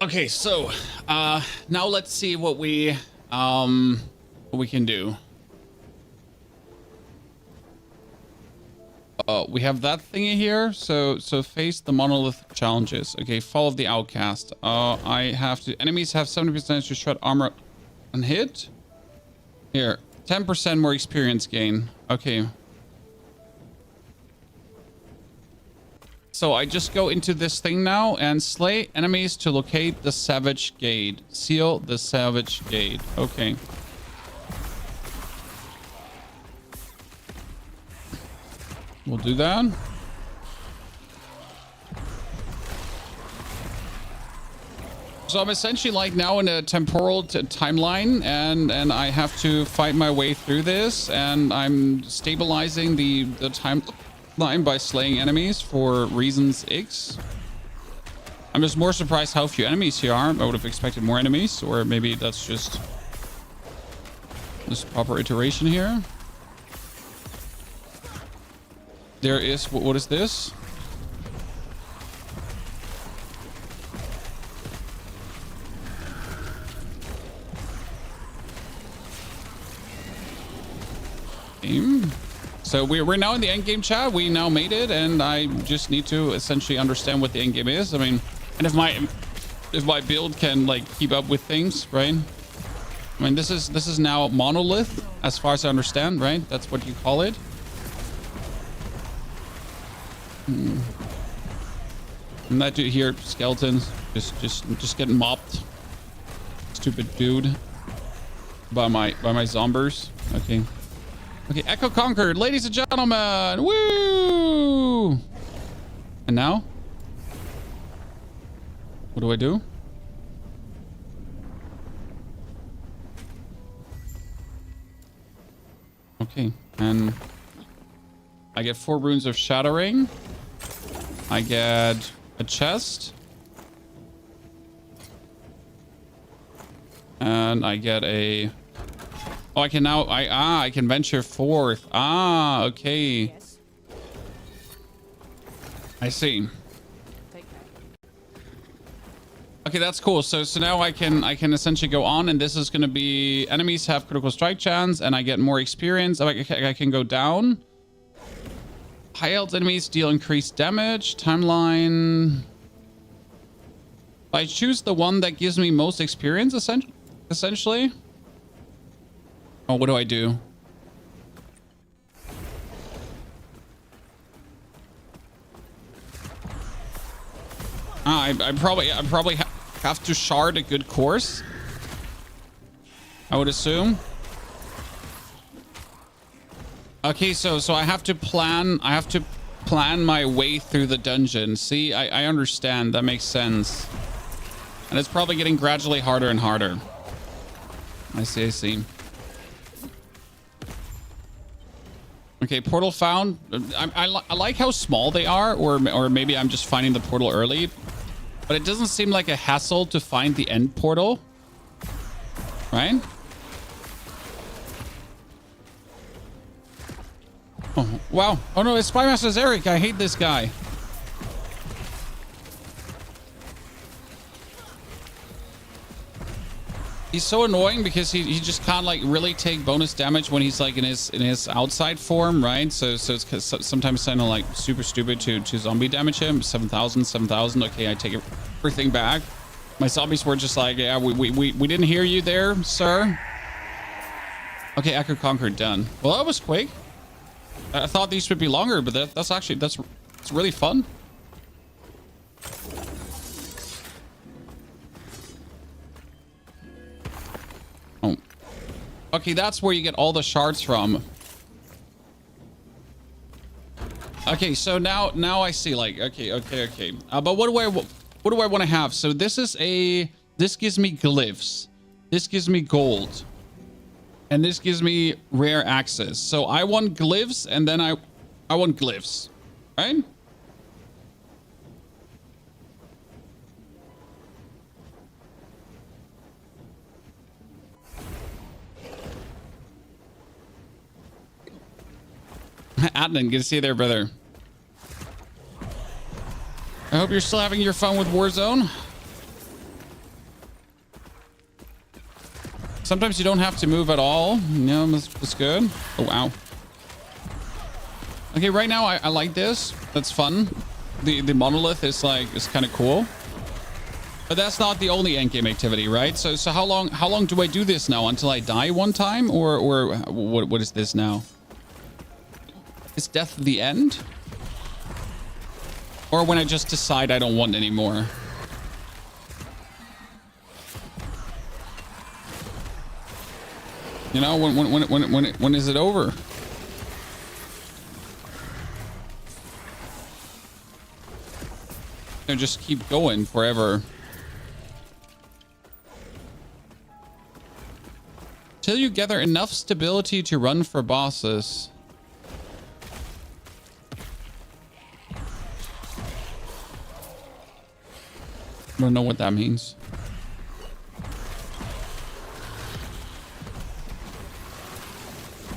Okay, so now let's see what we can do. We have that thingy here. So face the monolith challenges. Okay, follow the outcast. I have to. Enemies have 70% to shred armor and hit. Here, 10% more experience gain. Okay. So I just go into this thing now and slay enemies to locate the Savage Gate. Seal the Savage Gate. Okay. We'll do that. So I'm essentially like now in a temporal timeline and I have to fight my way through this, and I'm stabilizing the timeline by slaying enemies for reasons X. I'm just more surprised how few enemies here are. I would have expected more enemies, or maybe that's just this proper iteration here. There is, what is this? Game. So we're now in the endgame chat. We now made it, and I just need to essentially understand what the endgame is. I mean, and if my build can like keep up with things, right? I mean, this is now Monolith, as far as I understand, right? That's what you call it. And that dude here, skeletons, just getting mopped. Stupid dude. By my zombies. Okay. Okay, Echo conquered, ladies and gentlemen. Woo! And now? What do I do? Okay, and I get 4 runes of shattering. I get a chest. And I get a... Oh, I can now... I can venture forth. Ah, okay. Yes. I see. Take care. Okay, that's cool. So now I can essentially go on, and this is going to be... Enemies have critical strike chance, and I get more experience. I can go down. High health enemies deal increased damage. Timeline... I choose the one that gives me most experience, essentially. Oh, what do I do? I probably have to shard a good course, I would assume. Okay, so I have to plan my way through the dungeon. See, I understand. That makes sense. And it's probably getting gradually harder and harder. I see. Okay, portal found. I like how small they are, or maybe I'm just finding the portal early. But it doesn't seem like a hassle to find the end portal. Right? Oh, wow. Oh no, it's Spymaster's Eric. I hate this guy. He's so annoying because he just can't like really take bonus damage when he's like in his outside form, right? So it's sometimes kind of like super stupid to zombie damage him. 7,000. Okay, I take everything back. My zombies were just like, yeah, we didn't hear you there, sir. Okay, Echo conquered, done. Well, that was quick. I thought these would be longer, but that's really fun. Oh, okay, that's where you get all the shards from. Okay, so now I see, like, okay. But what do I want to have? So this gives me glyphs. This gives me gold. And this gives me rare access. So I want glyphs, and then I want glyphs, right? Adnan, good to see you there, brother. I hope you're still having your fun with Warzone. Sometimes you don't have to move at all. No, that's good. Oh, wow. Okay, right now I like this. That's fun. The Monolith is kind of cool. But that's not the only endgame activity, right? So how long do I do this now? Until I die one time? Or what is this now? Is death the end? Or when I just decide I don't want anymore? You know, when is it over? You know, just keep going forever. Till you gather enough stability to run for bosses. I don't know what that means.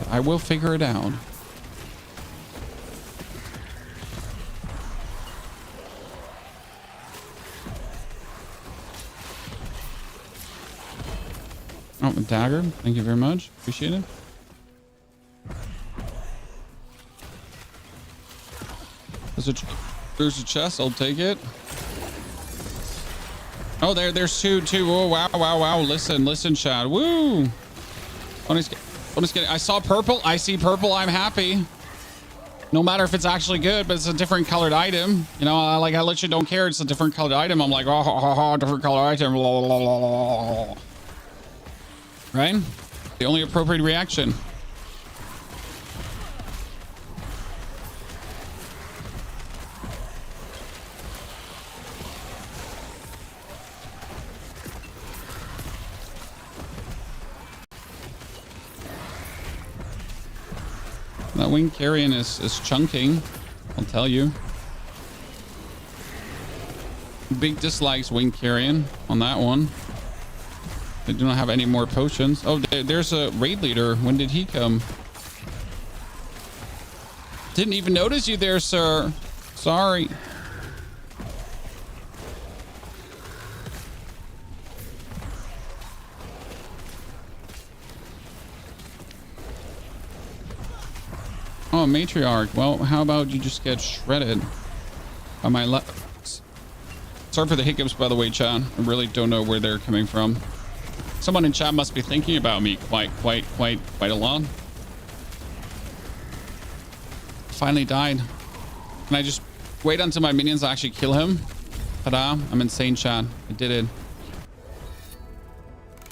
I will figure it out. Oh, a dagger. Thank you very much. Appreciate it. There's a chest. I'll take it. Oh, there's two. Oh, wow. Listen, Chad. Woo. I saw purple. I see purple. I'm happy. No matter if it's actually good, but it's a different colored item. You know, I literally don't care. It's a different colored item. I'm like, oh, different color item. Right? The only appropriate reaction. That wing carrion is chunking, I'll tell you. Big dislikes wing carrion on that one. They do not have any more potions. Oh, there's a raid leader. When did he come? Didn't even notice you there, sir. Sorry. Oh, matriarch. Well, how about you just get shredded by my left? Sorry for the hiccups, by the way, chat. I really don't know where they're coming from. Someone in chat must be thinking about me quite a lot. Finally died. Can I just wait until my minions actually kill him? Ta-da! I'm insane, chat. I did it.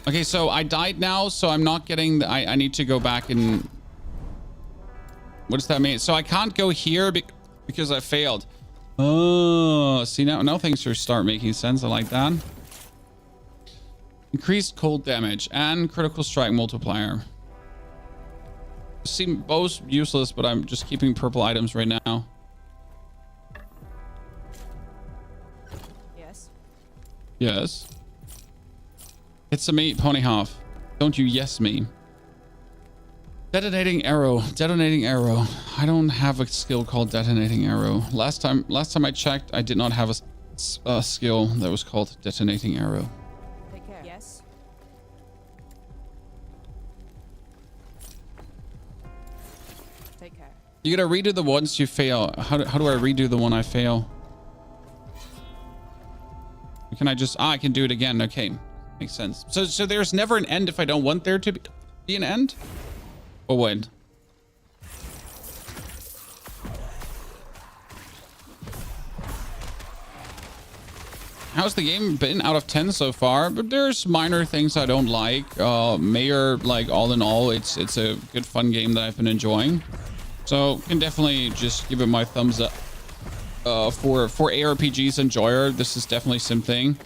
Okay, so I died now, so I'm not getting the... I need to go back and... What does that mean? So I can't go here because I failed. Oh, see, now things are start making sense. I like that. Increased cold damage and critical strike multiplier. Seem both useless, but I'm just keeping purple items right now. Yes. Yes. It's a me, Ponyhoff. Don't you yes me. Detonating arrow. Detonating arrow. I don't have a skill called detonating arrow. Last time I checked, I did not have a skill that was called detonating arrow. Take care. Yes. Take care. You gotta redo the ones you fail. How do I redo the one I fail? Can I just... I can do it again. Okay. Makes sense. So there's never an end if I don't want there to be an end? Or what? How's the game been out of 10 so far? But there's minor things I don't like. Mayor, like all in all, it's a good fun game that I've been enjoying. So can definitely just give it my thumbs up. For ARPGs enjoyer, this is definitely something.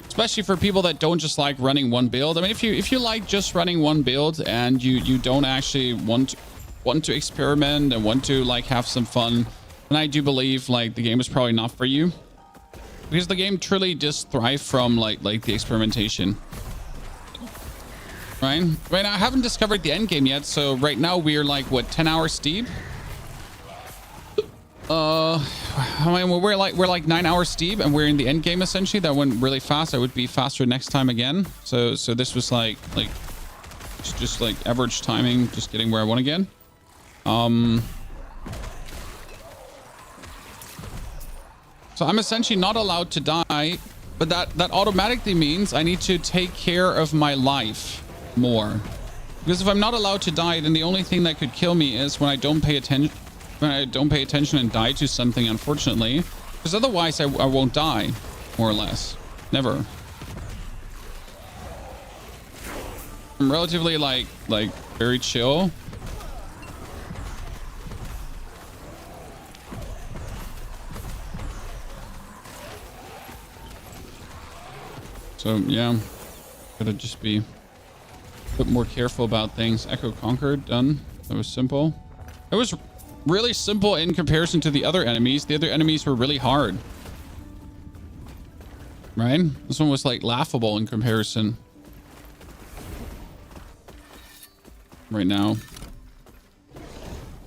Especially for people that don't just like running one build. I mean, if you like just running one build and you don't actually want to experiment and want to like have some fun, then I do believe like the game is probably not for you, because the game truly just thrives from like the experimentation. Right? Right now I haven't discovered the end game yet, so right now we're like what, 10 hours deep? I mean, we're like 9 hours deep and we're in the end game essentially. That went really fast. I would be faster next time again. So this was like just like average timing, just getting where I want again. So I'm essentially not allowed to die, but that automatically means I need to take care of my life more. Because if I'm not allowed to die, then the only thing that could kill me is when I don't pay attention. When I don't pay attention and die to something, unfortunately, because otherwise I won't die, more or less. Never. I'm relatively like very chill. So yeah, gotta just be a bit more careful about things. Echo conquered, done. That was simple. It was really simple in comparison to the other enemies. The other enemies were really hard. Right? This one was like laughable in comparison. Right now.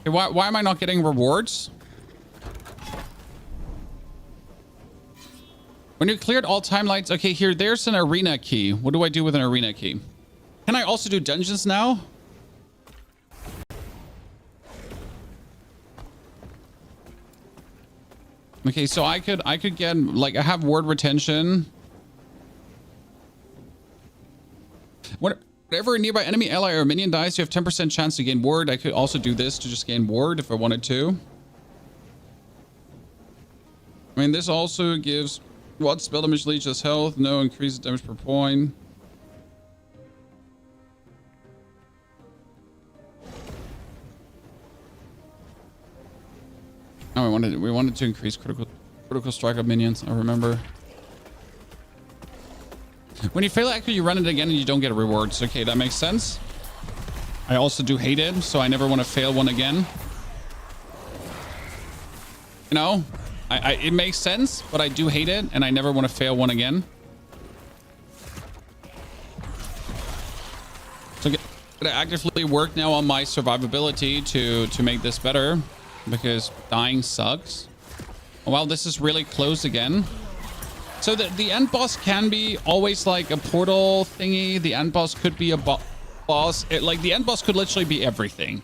Okay, why am I not getting rewards? When you cleared all time lights. Okay, there's an arena key. What do I do with an arena key? Can I also do dungeons now? Okay, so I could get, like, I have word retention. Whenever a nearby enemy, ally, or minion dies, you have 10% chance to gain ward. I could also do this to just gain ward if I wanted to. I mean, this also gives what spell damage leeches health, no increases damage per point. Oh, we wanted to increase critical strike of minions. I remember. When you fail Echo, you run it again and you don't get rewards. Okay, that makes sense. I also do hate it, so I never want to fail one again. You know, it makes sense, but I do hate it, and I never want to fail one again. So I'm gonna actively work now on my survivability to make this better. Because dying sucks. Oh, well, this is really close again. So the end boss can be always like a portal thingy. The end boss could be a boss. Like the end boss could literally be everything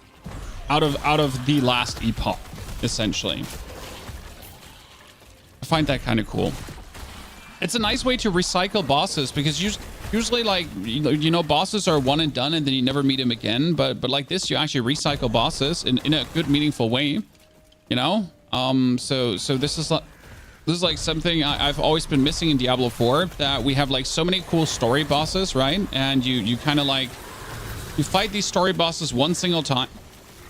out of the last epoch, essentially. I find that kind of cool. It's a nice way to recycle bosses because usually like you know bosses are one and done and then you never meet them again. But like this, you actually recycle bosses in a good, meaningful way. You know, so this is like something I've always been missing in Diablo 4, that we have like so many cool story bosses, right? And you kind of like you fight these story bosses one single time,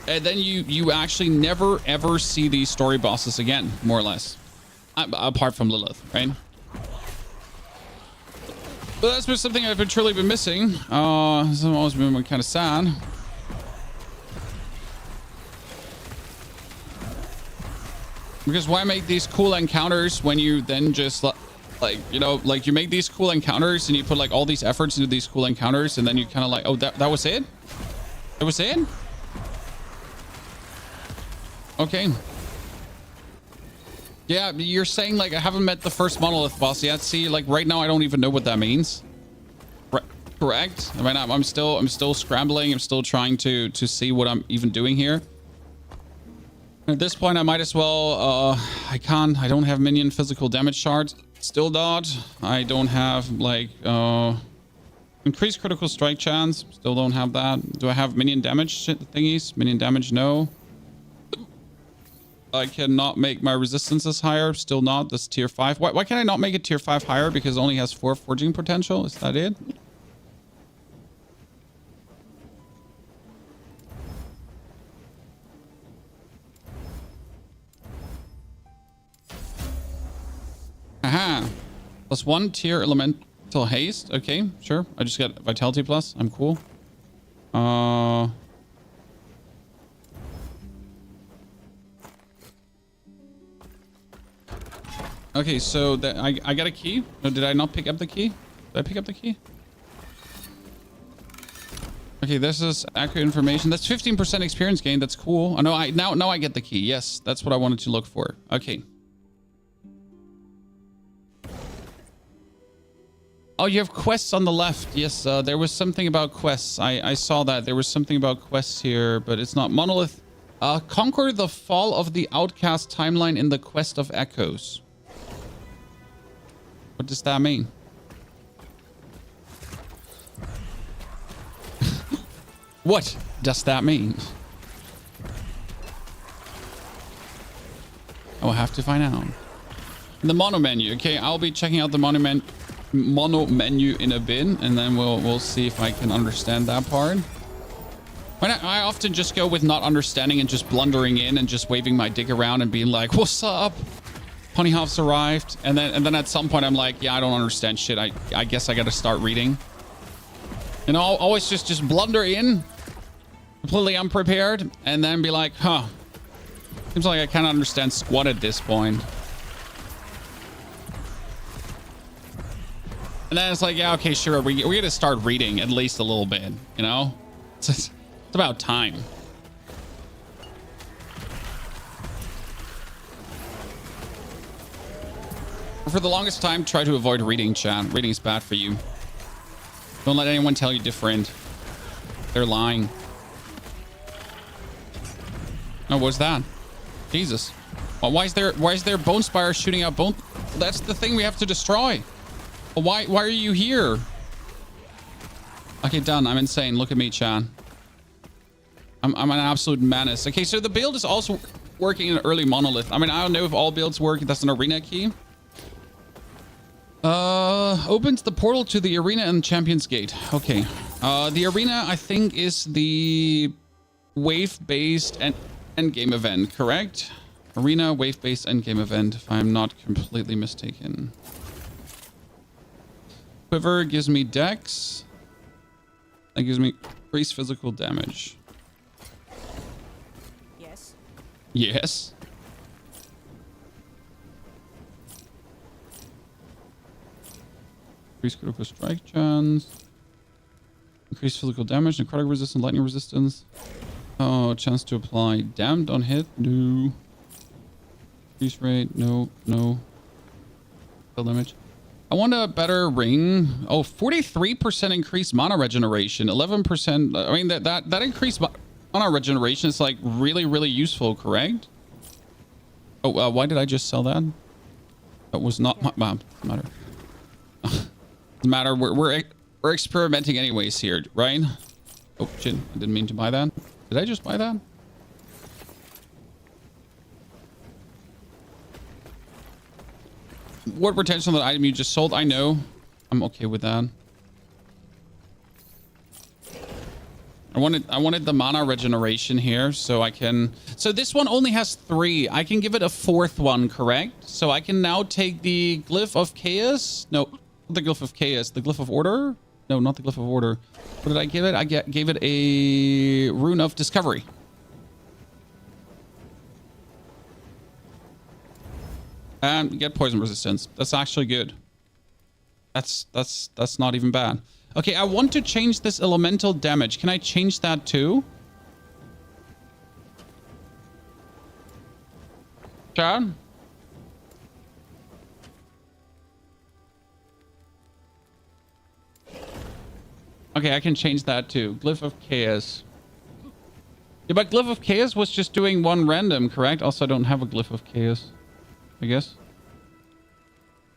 And then you actually never ever see these story bosses again, more or less. Apart from Lilith, right? But that's been something I've truly been missing. So I've always been kind of sad. Because why make these cool encounters when you then just like, you know, like you make these cool encounters and you put like all these efforts into these cool encounters and then you kind of like, oh, that was it? That was it? Okay. Yeah, you're saying like I haven't met the first Monolith boss yet. See, like right now I don't even know what that means. Correct? I mean, I'm still scrambling. I'm still trying to see what I'm even doing here. At this point, I might as well. I don't have minion physical damage shards. Still not. I don't have like increased critical strike chance. Still don't have that. Do I have minion damage shit thingies? Minion damage? No. I cannot make my resistances higher. Still not. This tier 5. Why can I not make it tier 5 higher? Because it only has 4 forging potential. Is that it? Aha. +1 tier elemental haste. Okay, sure. I just got vitality plus. I'm cool. Okay, so that I got a key. No, did I not pick up the key? Did I pick up the key? Okay, this is accurate information. That's 15% experience gain. That's cool. Oh, no, now I get the key. Yes, that's what I wanted to look for. Okay. Oh, you have quests on the left. Yes, there was something about quests. I saw that. There was something about quests here, but it's not Monolith. Conquer the fall of the outcast timeline in the Quest of Echoes. What does that mean? What does that mean? I'll have to find out. The mono menu. Okay, I'll be checking out the mono menu in a bit, and then we'll see if I can understand that part. I often just go with not understanding and just blundering in and just waving my dick around and being like, "What's up? Honeyhoff's arrived," and then at some point I'm like, "Yeah, I don't understand shit. I guess I got to start reading." You know, I'll always just blunder in, completely unprepared, and then be like, "Huh, seems like I can't understand squat at this point." And then it's like, yeah, okay, sure. We got to start reading at least a little bit, you know? It's about time. For the longest time, try to avoid reading, chat. Reading is bad for you. Don't let anyone tell you different. They're lying. Oh, what's that? Jesus. Well, why is there Bone Spire shooting out bone? That's the thing we have to destroy. Why are you here? Okay, done. I'm insane. Look at me, Chan. I'm an absolute menace. Okay, so the build is also working in early Monolith. I mean, I don't know if all builds work. That's an arena key. Opens the portal to the arena and Champion's Gate. Okay. The arena, I think, is the wave-based endgame event, correct? Arena, wave-based endgame event, if I'm not completely mistaken. Quiver gives me dex. That gives me increased physical damage. Yes. Yes. Increased critical strike chance. Increased physical damage, necrotic resistance, lightning resistance. Oh, chance to apply damned on hit. No. Increase rate. No. Kill damage. I want a better ring. Oh, 43% increased mana regeneration. 11%. I mean, that increased mana regeneration is like really, really useful, correct? Oh, why did I just sell that? That was not my matter. Doesn't matter. We're experimenting anyways here, right? Oh shit! I didn't mean to buy that. Did I just buy that? What potential that item you just sold? I know. I'm okay with that. I wanted the mana regeneration here, so I can... So this one only has 3. I can give it a 4th one, correct? So I can now take the Glyph of Chaos. No, not the Glyph of Chaos. The Glyph of Order? No, not the Glyph of Order. What did I give it? I gave it a Rune of Discovery. And get poison resistance. That's actually good. That's not even bad. Okay, I want to change this elemental damage. Can I change that too? Chad? Okay, I can change that too. Glyph of Chaos. Yeah, but Glyph of Chaos was just doing 1 random, correct? Also, I don't have a Glyph of Chaos, I guess.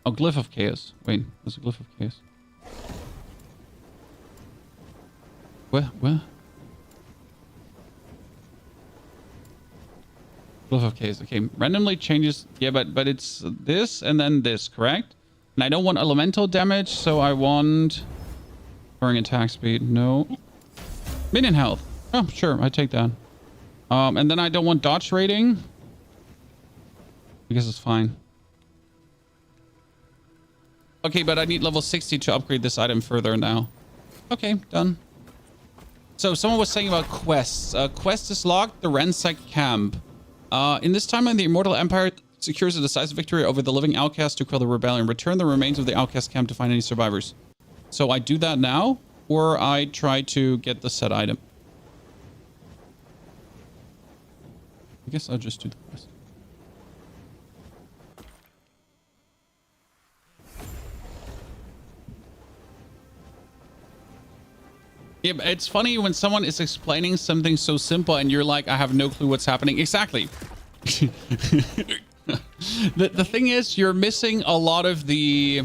Oh, Glyph of Chaos. Wait, there's a Glyph of Chaos. Where? Glyph of Chaos. Okay, randomly changes. Yeah, but it's this and then this, correct? And I don't want elemental damage, so I want... Throwing attack speed. No. Minion health. Oh, sure. I take that. And then I don't want dodge rating. I guess it's fine. Okay, but I need level 60 to upgrade this item further now. Okay, done. So someone was saying about quests. Quest is locked, the ransack camp. In this timeline, the Immortal Empire secures a decisive victory over the living outcast to quell the rebellion. Return the remains of the outcast camp to find any survivors. So I do that now, or I try to get the set item. I guess I'll just do the quest. Yeah, but it's funny when someone is explaining something so simple and you're like, I have no clue what's happening. Exactly. The thing is, you're missing a lot of the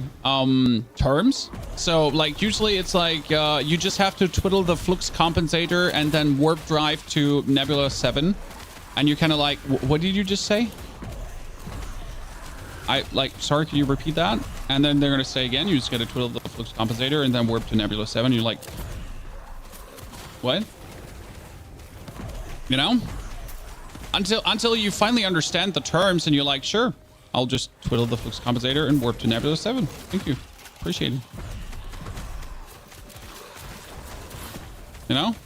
terms. So, like, usually it's like you just have to twiddle the flux compensator and then warp drive to Nebula 7. And you're kind of like, what did you just say? Sorry, can you repeat that? And then they're going to say again, you just got to twiddle the flux compensator and then warp to Nebula 7. You're like... What? You know? Until you finally understand the terms and you're like, sure, I'll just twiddle the flux compensator and warp to Nebula 7. Thank you. Appreciate it. You know?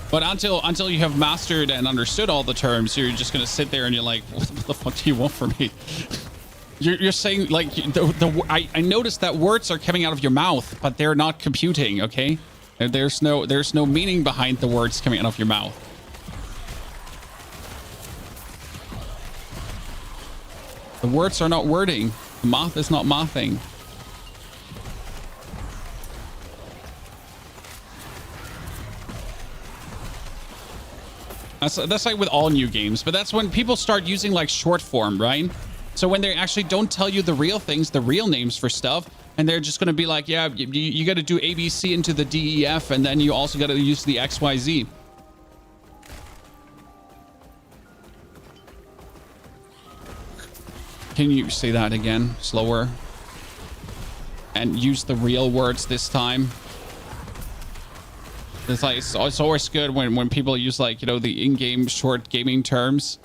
But until you have mastered and understood all the terms, you're just gonna sit there and you're like, what the fuck do you want from me? You're saying, like, I noticed that words are coming out of your mouth, but they're not computing, okay? There's no meaning behind the words coming out of your mouth. The words are not wording. The math is not mathing. That's like with all new games, but that's when people start using like short form, right? So when they actually don't tell you the real things, the real names for stuff, and they're just going to be like, yeah, you got to do ABC into the DEF, and then you also got to use the XYZ. Can you say that again, slower? And use the real words this time. It's like it's always good when people use, like, you know, the in-game short gaming terms,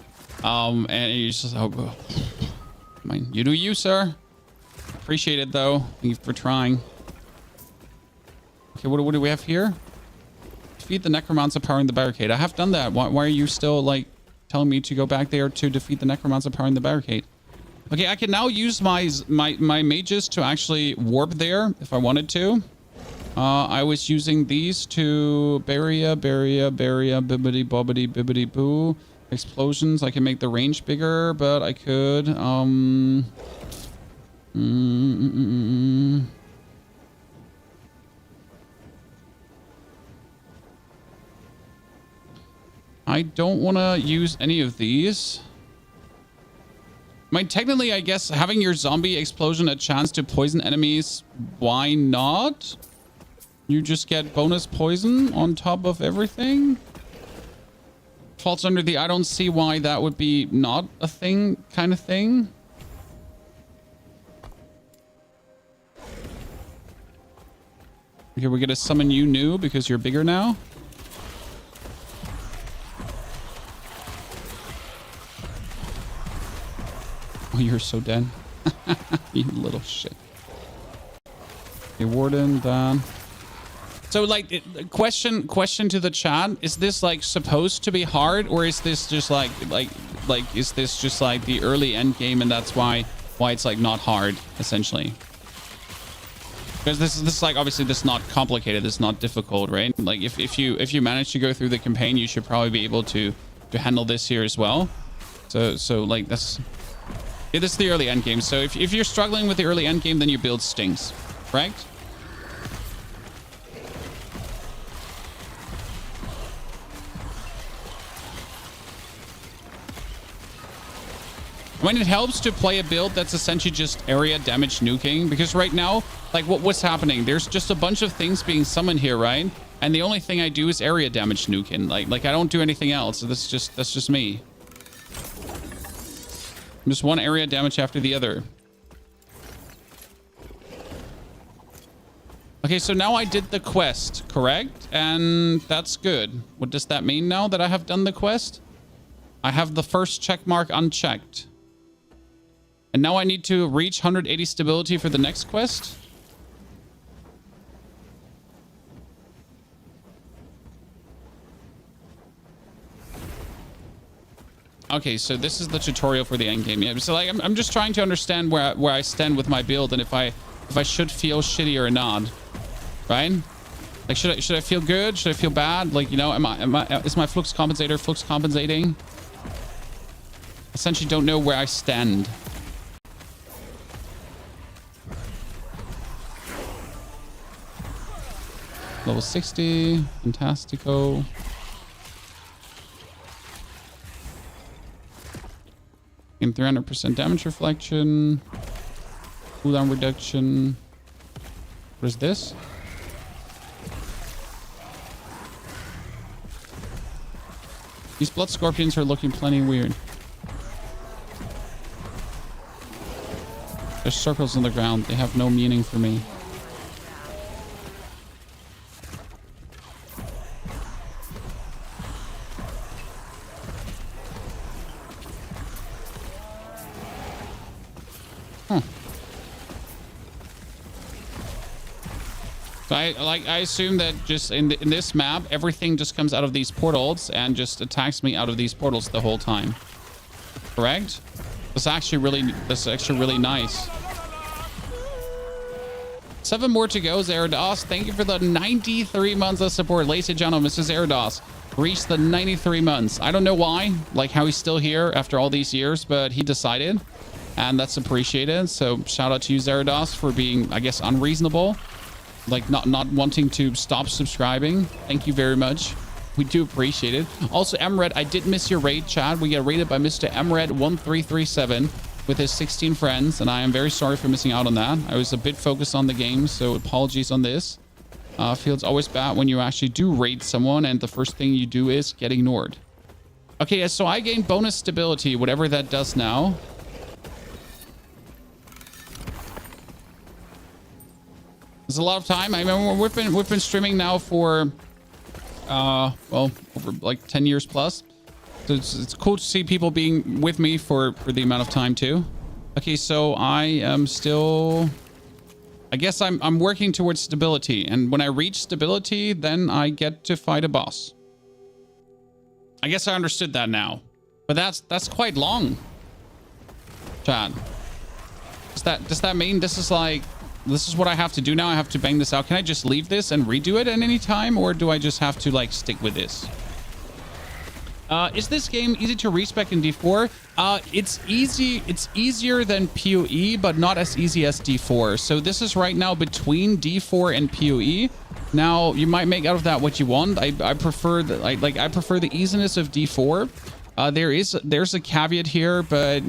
and you just I mean, you do you, sir. Appreciate it though. Thank you for trying. Okay, what do we have here? Defeat the Necromancer powering the barricade. I have done that. Why are you still like telling me to go back there to defeat the Necromancer powering the barricade? Okay, I can now use my mages to actually warp there if I wanted to. I was using these to barrier, bibbity bobbity bibbity boo. Explosions. I can make the range bigger, but I could I don't want to use any of these. I mean, technically, I guess having your zombie explosion a chance to poison enemies, why not? You just get bonus poison on top of everything. Falls under the I don't see why that would be not a thing kind of thing. Okay, we're gonna summon you new because you're bigger now. Oh, you're so dead. You little shit. Okay, Warden, done. So, like, question to the chat: is this like supposed to be hard, or is this just like is this just like the early end game, and that's why it's like not hard essentially? Because this is like, obviously this is not complicated, this is not difficult, right? Like if you manage to go through the campaign, you should probably be able to handle this here as well. So like this is the early end game. So if you're struggling with the early end game, then your build stinks, correct? I mean, it helps to play a build that's essentially just area damage nuking, because right now, like what's happening? There's just a bunch of things being summoned here, right? And the only thing I do is area damage nuking. Like I don't do anything else. So that's just me. Just one area damage after the other. Okay, so now I did the quest, correct? And that's good. What does that mean now that I have done the quest? I have the first check mark unchecked. And now I need to reach 180 stability for the next quest. Okay, so this is the tutorial for the end game. Yeah, so like I'm just trying to understand where I stand with my build, and if I should feel shitty or not, right? Like should I feel good? Should I feel bad? Like, you know, is my flux compensator flux compensating? Essentially don't know where I stand. Level 60, fantastico. Gain 300% damage reflection. Cooldown reduction. What is this? These blood scorpions are looking plenty weird. There's circles on the ground. They have no meaning for me. So I assume that just in this map, everything just comes out of these portals and just attacks me out of these portals the whole time. Correct? That's actually really nice. 7 more to go, Zerados. Thank you for the 93 months of support. Ladies and gentlemen, Mr. Zerados reached the 93 months. I don't know why, like how he's still here after all these years, but he decided, and that's appreciated. So shout out to you, Zerados, for being, I guess, unreasonable. Like not wanting to stop subscribing. Thank you very much. We do appreciate it. Also, Emred, I did miss your raid, chat. We get raided by Mr. Emred1337 with his 16 friends, and I am very sorry for missing out on that. I was a bit focused on the game, so apologies on this. Feels always bad when you actually do raid someone and the first thing you do is get ignored. Okay, so I gained bonus stability, whatever that does now. It's a lot of time. I remember we've been streaming now for well, over like 10 years plus. So it's cool to see people being with me for the amount of time too. Okay, so I am still, I guess I'm working towards stability, and when I reach stability, then I get to fight a boss. I guess I understood that now, but that's quite long. Chad, does that mean this is like, this is what I have to do now? I have to bang this out. Can I just leave this and redo it at any time, or do I just have to like stick with this? Is this game easy to respec in D4? It's easy. It's easier than PoE, but not as easy as D4. So this is right now between D4 and PoE. Now you might make out of that what you want. I prefer the I prefer the easiness of D4. There's a caveat here, but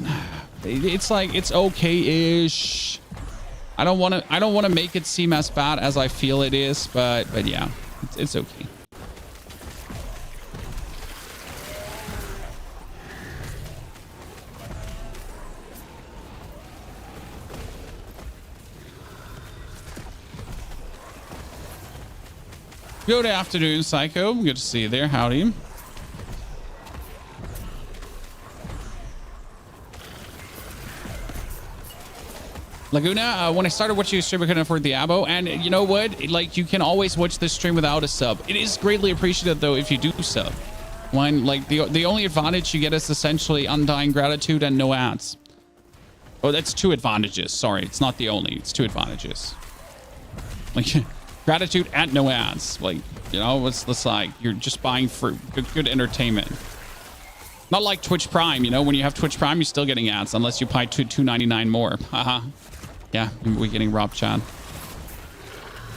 it's like it's okay-ish. I don't want to make it seem as bad as I feel it is, but yeah, it's okay. Good afternoon, Psycho. Good to see you there. Howdy. Laguna, when I started watching your stream, I couldn't afford the abo. And you know what? Like, you can always watch this stream without a sub. It is greatly appreciated, though, if you do sub. When, like, the only advantage you get is essentially undying gratitude and no ads. Oh, that's 2 advantages. Sorry, it's not the only. It's 2 advantages. Like, gratitude and no ads. Like, you know, it's like you're just buying for good entertainment. Not like Twitch Prime, you know, when you have Twitch Prime, you're still getting ads unless you pay $2.99 more. Haha. Yeah, we're getting robbed, Chad.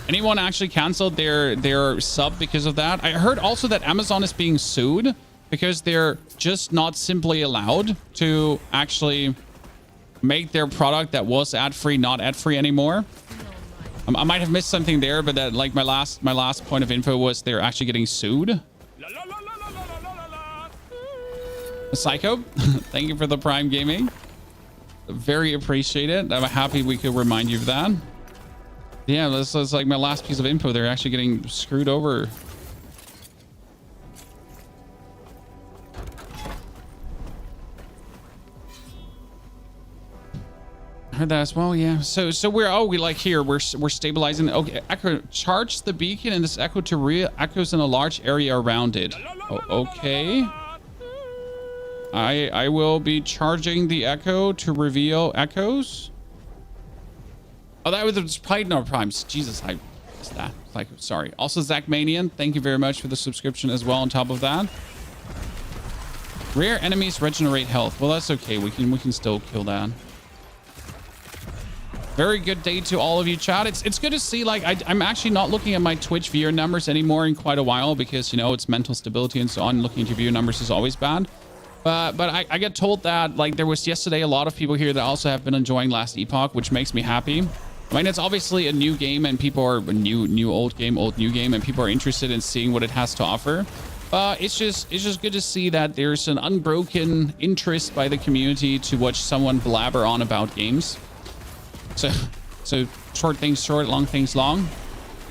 Anyone actually canceled their sub because of that? I heard also that Amazon is being sued because they're just not simply allowed to actually make their product that was ad-free not ad-free anymore. I might have missed something there, but that, like, my last point of info was they're actually getting sued. Psycho, thank you for the Prime Gaming. Very appreciated. I'm happy we could remind you of that. Yeah, this is like my last piece of info. They're actually getting screwed over. I heard that as well. Yeah. So we like here we're stabilizing. Okay, echo, charge the beacon and this echo to real echoes in a large area around it. Oh, okay. I will be charging the echo to reveal echoes. Oh, that was probably no primes. Jesus, I missed that. Like, sorry. Also, Zach Manian, thank you very much for the subscription as well. On top of that, rare enemies regenerate health. Well, that's okay. We can still kill that. Very good day to all of you, chat. It's good to see. Like, I'm actually not looking at my Twitch viewer numbers anymore in quite a while because, you know, it's mental stability and so on. Looking at your viewer numbers is always bad. But I get told that, like, there was yesterday a lot of people here that also have been enjoying Last Epoch, which makes me happy. I mean, it's obviously a new game and people are new old game, and people are interested in seeing what it has to offer. It's just good to see that there's an unbroken interest by the community to watch someone blabber on about games. So short things short, long things long,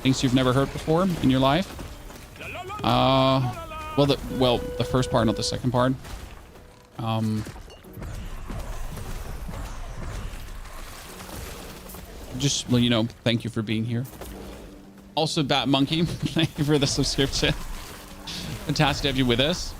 things you've never heard before in your life. Well, the first part, not the second part. Just, you know, thank you for being here. Also, Bat Monkey, thank you for the subscription. Fantastic to have you with us.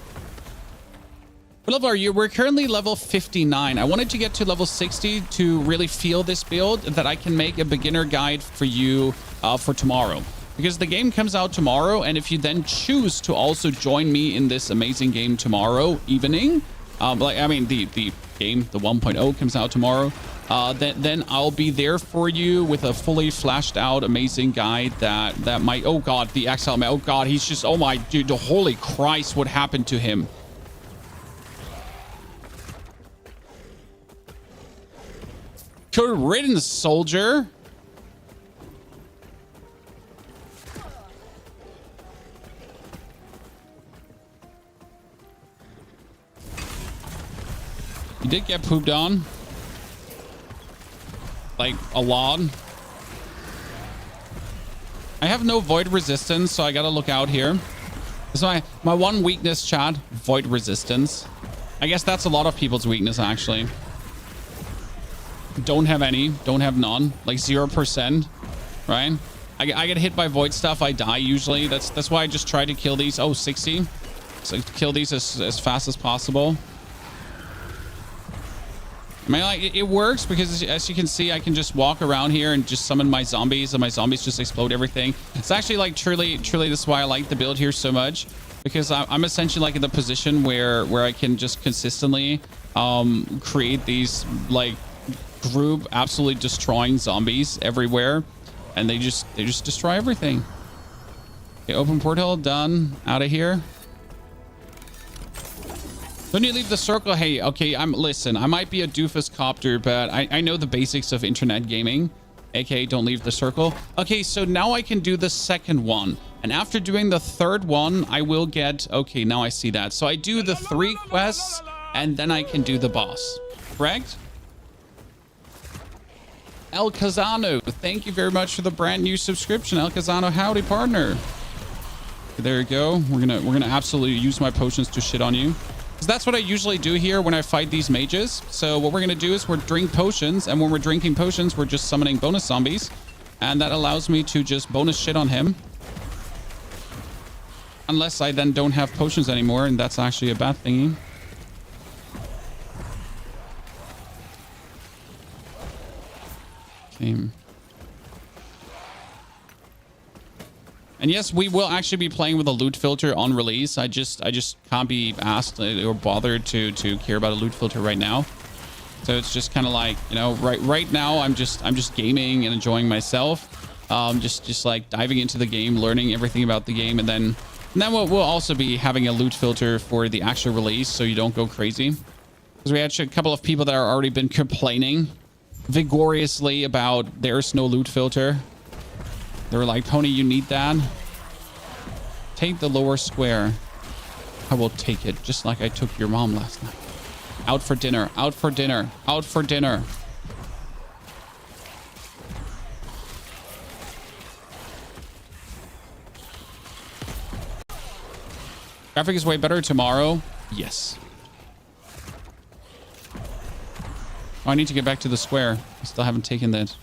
What level are you? We're currently level 59. I wanted to get to level 60 to really feel this build, that I can make a beginner guide for you for tomorrow. Because the game comes out tomorrow, and if you then choose to also join me in this amazing game tomorrow evening, like, I mean, the game, the 1.0 comes out tomorrow, then I'll be there for you with a fully flashed out amazing guide that might, oh god, the exile man, oh god, he's just, oh my dude, holy Christ, what happened to him? Good riddance, soldier. You did get pooped on. Like, a lot. I have no void resistance, so I gotta look out here. This is my one weakness, chat. Void resistance. I guess that's a lot of people's weakness, actually. Don't have any. Don't have none. Like 0%. Right? I get hit by void stuff. I die usually. That's why I just try to kill these. Oh, 60. So kill these as fast as possible. I mean, like, it works because, as you can see, I can just walk around here and just summon my zombies, and my zombies just explode everything. It's actually, like, truly, this is why I like the build here so much, because I'm essentially, like, in the position where I can just consistently create these, like, group absolutely destroying zombies everywhere, and they just destroy everything. Okay, open portal, done. Out of here. When you leave the circle, hey, okay, listen, I might be a doofus copter, but I know the basics of internet gaming, aka don't leave the circle. Okay, so now I can do the second one, and after doing the third one, I will get, okay, now I see that. So I do the 3 quests, and then I can do the boss, correct? El Kazano, thank you very much for the brand new subscription. El Kazano, howdy, partner. There you go. We're gonna absolutely use my potions to shit on you. Because that's what I usually do here when I fight these mages. So what we're gonna do is we're drink potions, and when we're drinking potions, we're just summoning bonus zombies. And that allows me to just bonus shit on him. Unless I then don't have potions anymore, and that's actually a bad thingy. Okay. And yes, we will actually be playing with a loot filter on release. I just can't be asked or bothered to care about a loot filter right now. So it's just kind of like, you know, right now I'm just gaming and enjoying myself. Just like diving into the game, learning everything about the game, and then we'll also be having a loot filter for the actual release, so you don't go crazy. Because we had a couple of people that are already been complaining vigorously about there's no loot filter. They were like, Pony, you need that. Take the lower square. I will take it, just like I took your mom last night. Out for dinner, out for dinner, out for dinner. Graphic is way better tomorrow. Yes. Oh, I need to get back to the square. I still haven't taken that.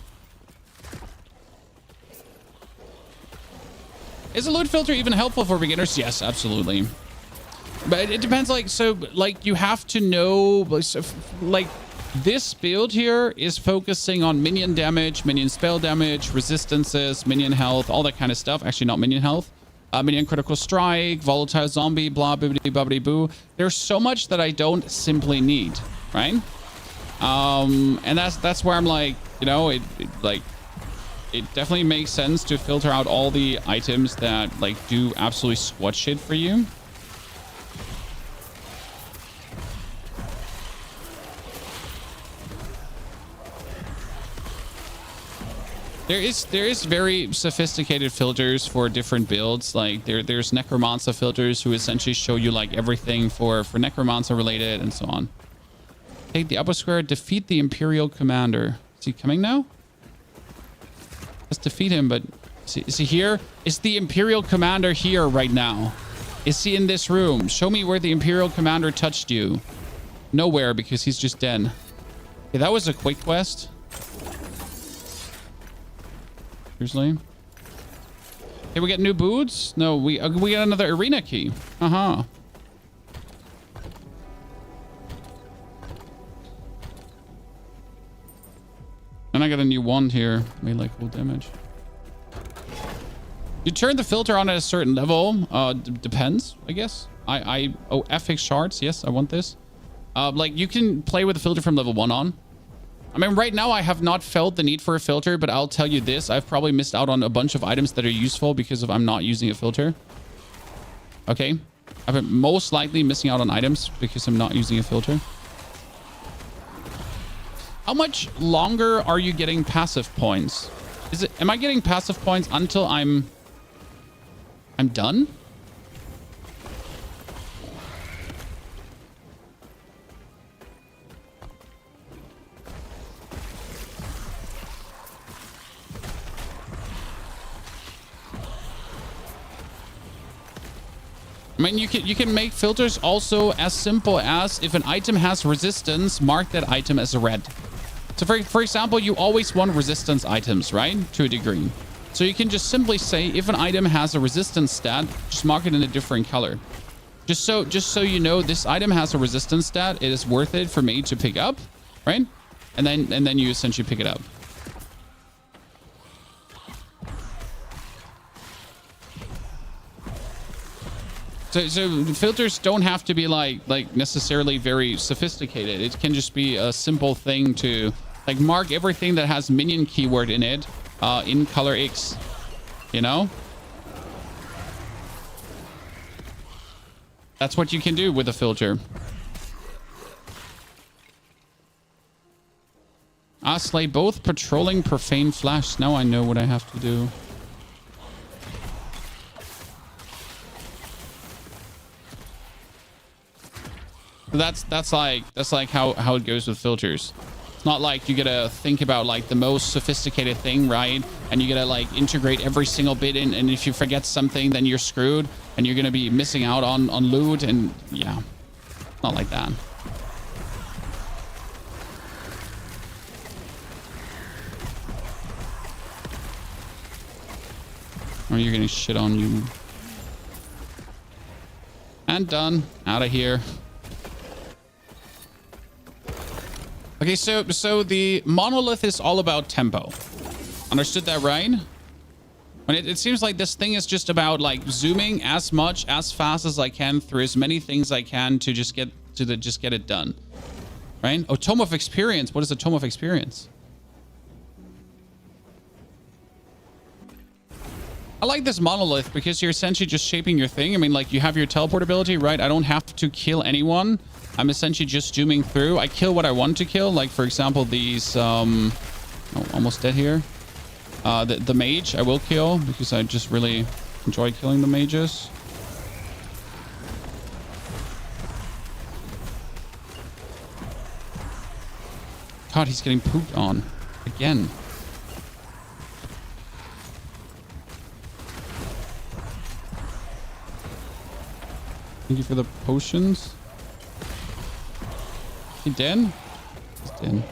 Is a loot filter even helpful for beginners? Yes, absolutely. But it depends, like, so, like, you have to know, like, this build here is focusing on minion damage, minion spell damage, resistances, minion health, all that kind of stuff. Actually, not minion health. Minion critical strike, volatile zombie, blah, bibbidi, bobbidi, boo. There's so much that I don't simply need, right? And that's where I'm like, you know, it definitely makes sense to filter out all the items that, like, do absolutely squat shit for you. There is very sophisticated filters for different builds. Like there's Necromancer filters who essentially show you like everything for Necromancer related and so on. Take the upper square, defeat the Imperial Commander. Is he coming now? Let's defeat him, but is he here? Is the Imperial Commander here right now? Is he in this room? Show me where the Imperial Commander touched you. Nowhere, because he's just dead. Okay, that was a quick quest. Seriously? Hey, we get new boots? No, we got another arena key. Uh-huh. And I got a new wand here. Made like full damage. You turn the filter on at a certain level. Depends, I guess. Oh, FX shards. Yes, I want this. Like you can play with the filter from level 1 on. I mean, right now I have not felt the need for a filter, but I'll tell you this. I've probably missed out on a bunch of items that are useful because of I'm not using a filter. Okay. I've been most likely missing out on items because I'm not using a filter. How much longer are you getting passive points? Am I getting passive points until I'm done? I mean, you can make filters also as simple as if an item has resistance, mark that item as a red. So for example, you always want resistance items, right? To a degree. So you can just simply say if an item has a resistance stat, just mark it in a different color. Just so you know this item has a resistance stat, it is worth it for me to pick up, right? And then you essentially pick it up. So filters don't have to be like necessarily very sophisticated. It can just be a simple thing to like mark everything that has minion keyword in it in color X, you know? That's what you can do with a filter. Slay both patrolling profane flash. Now I know what I have to do. That's like how it goes with filters. It's not like you gotta think about like the most sophisticated thing, right? And you gotta like integrate every single bit in, and if you forget something, then you're screwed and you're gonna be missing out on loot. And yeah, not like that. Or you're getting shit on, you. And done. Out of here. Okay, so the Monolith is all about tempo. Understood that right? And it seems like this thing is just about like zooming as much, as fast as I can through as many things I can to just get it done. Right? Oh, Tome of Experience. What is a Tome of Experience? I like this Monolith because you're essentially just shaping your thing. I mean, like, you have your teleportability, right? I don't have to kill anyone. I'm essentially just zooming through. I kill what I want to kill. Like, for example, these... oh, almost dead here. The mage I will kill because I just really enjoy killing the mages. God, he's getting pooped on. Again. Thank you for the potions. He dead? He's dead.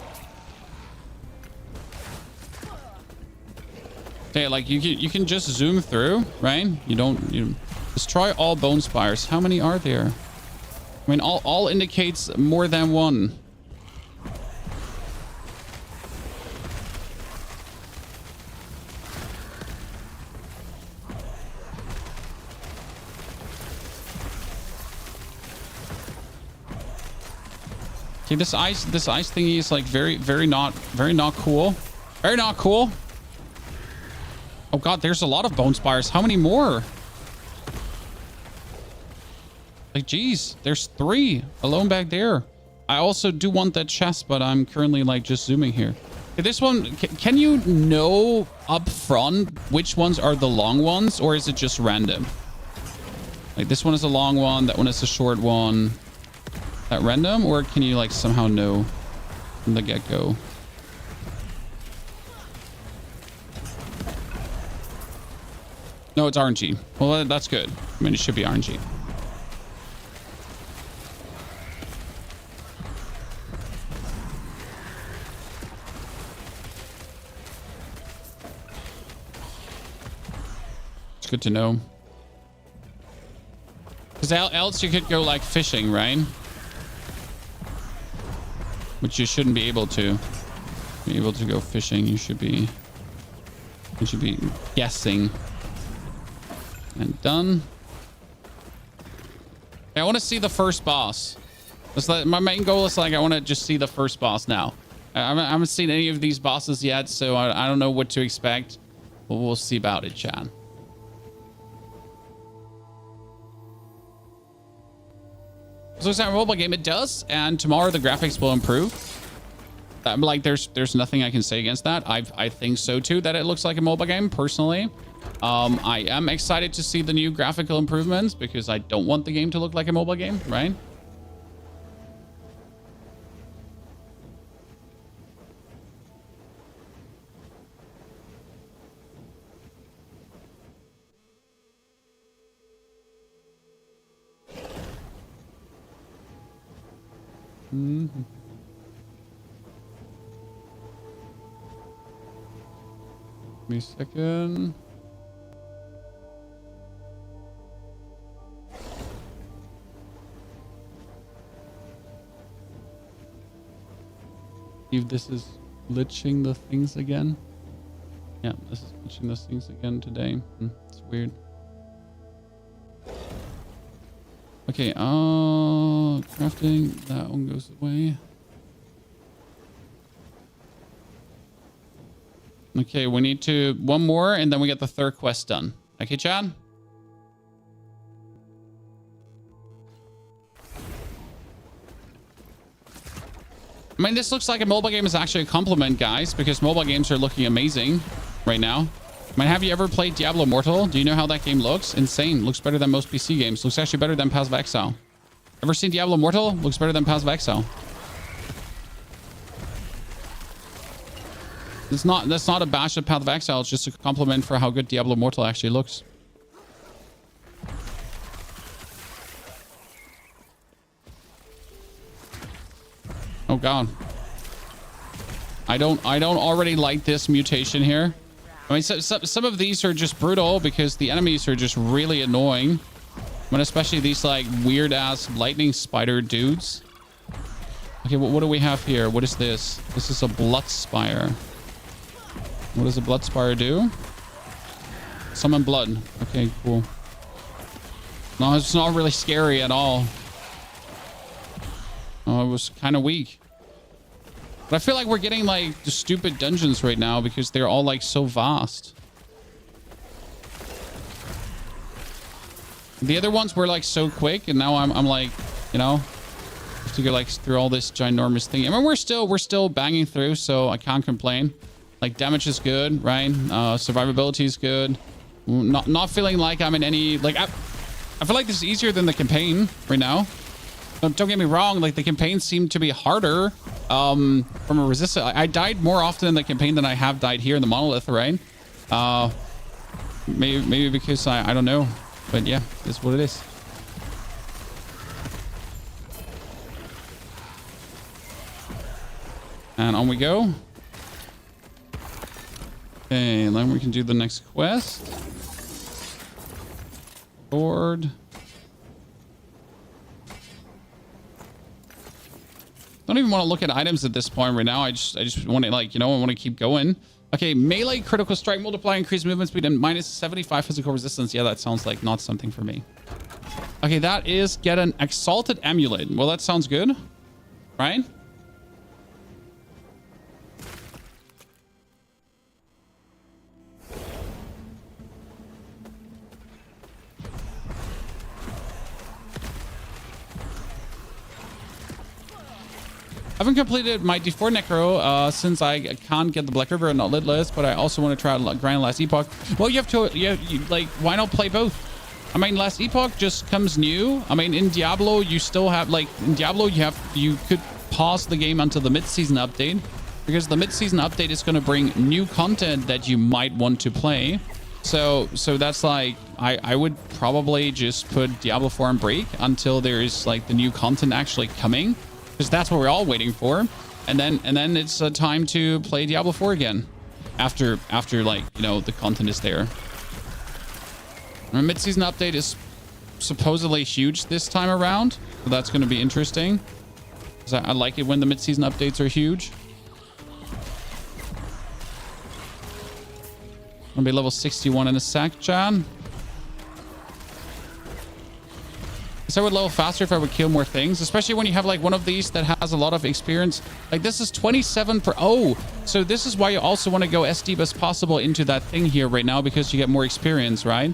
Okay, like you can just zoom through, right? You destroy all bone spires. How many are there? I mean, all indicates more than one. Okay, this ice thingy is like very not cool. Very not cool. Oh god, there's a lot of bone spires. How many more? Like, geez, there's 3 alone back there. I also do want that chest, but I'm currently like just zooming here. Okay, this one, can you know up front which ones are the long ones, or is it just random? Like, this one is a long one, that one is a short one. That random, or can you like somehow know from the get-go? No, it's RNG. Well, that's good. I mean, it should be RNG. It's good to know. Because else you could go like fishing, right? Which you shouldn't be able to. Be able to go fishing. You should be guessing. And done. I want to see the first boss. That's like, my main goal is like I want to just see the first boss now. I haven't seen any of these bosses yet, so I don't know what to expect. But we'll see about it, chat. So it's a mobile game. It does, and tomorrow the graphics will improve. Like there's nothing I can say against that. I think so too, that it looks like a mobile game personally. I am excited to see the new graphical improvements because I don't want the game to look like a mobile game, right? Mm-hmm. Give me a second. If this is glitching the things again. Yeah, this is glitching the things again today. It's weird. Okay, crafting, that one goes away. Okay, we need to one more and then we get the third quest done. Okay, Chad? I mean, this looks like a mobile game is actually a compliment, guys, because mobile games are looking amazing right now. I mean, have you ever played Diablo Immortal? Do you know how that game looks? Insane. Looks better than most PC games. Looks actually better than Path of Exile. Ever seen Diablo Immortal? Looks better than Path of Exile. That's not a bash at Path of Exile. It's just a compliment for how good Diablo Immortal actually looks. Oh god. I don't already like this mutation here. I mean, some of these are just brutal because the enemies are just really annoying. I mean, especially these like weird ass lightning spider dudes. Okay, what do we have here? What is this? This is a blood spire. What does a blood spire do? Summon blood. Okay, cool. No, it's not really scary at all. Oh, it was kind of weak. But I feel like we're getting like the stupid dungeons right now because they're all like so vast. The other ones were like so quick, and now I'm like, you know, have to go like through all this ginormous thing. I mean, we're still banging through, so I can't complain. Like damage is good, right? Survivability is good. Not feeling like I'm in any like I feel like this is easier than the campaign right now. Don't get me wrong, like the campaign seemed to be harder from a resistance. I died more often in the campaign than I have died here in the Monolith, right? Maybe because I don't know, but yeah, it's what it is. And on we go. Okay, and then we can do the next quest. Board. Don't even want to look at items at this point right now. I just want to, like, you know, I want to keep going. Okay, melee critical strike, multiply increased movement speed, and minus 75 physical resistance. Yeah, that sounds like not something for me. Okay, that is get an exalted amulet. Well, that sounds good, right? I haven't completed my D4 Necro since I can't get the Black River and not Lidless, but I also want to try grind Last Epoch. Well, you have to, like, why not play both? I mean, Last Epoch just comes new. I mean, in Diablo, you still have, like, in Diablo, you could pause the game until the mid-season update, because the mid-season update is going to bring new content that you might want to play. So that's like, I would probably just put Diablo 4 on break until there is, like, the new content actually coming. Because that's what we're all waiting for, and then it's time to play Diablo 4 again, after like, you know, the content is there. Our mid-season update is supposedly huge this time around, so that's going to be interesting. Because I like it when the mid-season updates are huge. Gonna be level 61 in a sec, John. I would level faster if I would kill more things, especially when you have like one of these that has a lot of experience. Like this is 27 per. Oh, so this is why you also want to go as deep as possible into that thing here right now, because you get more experience, right?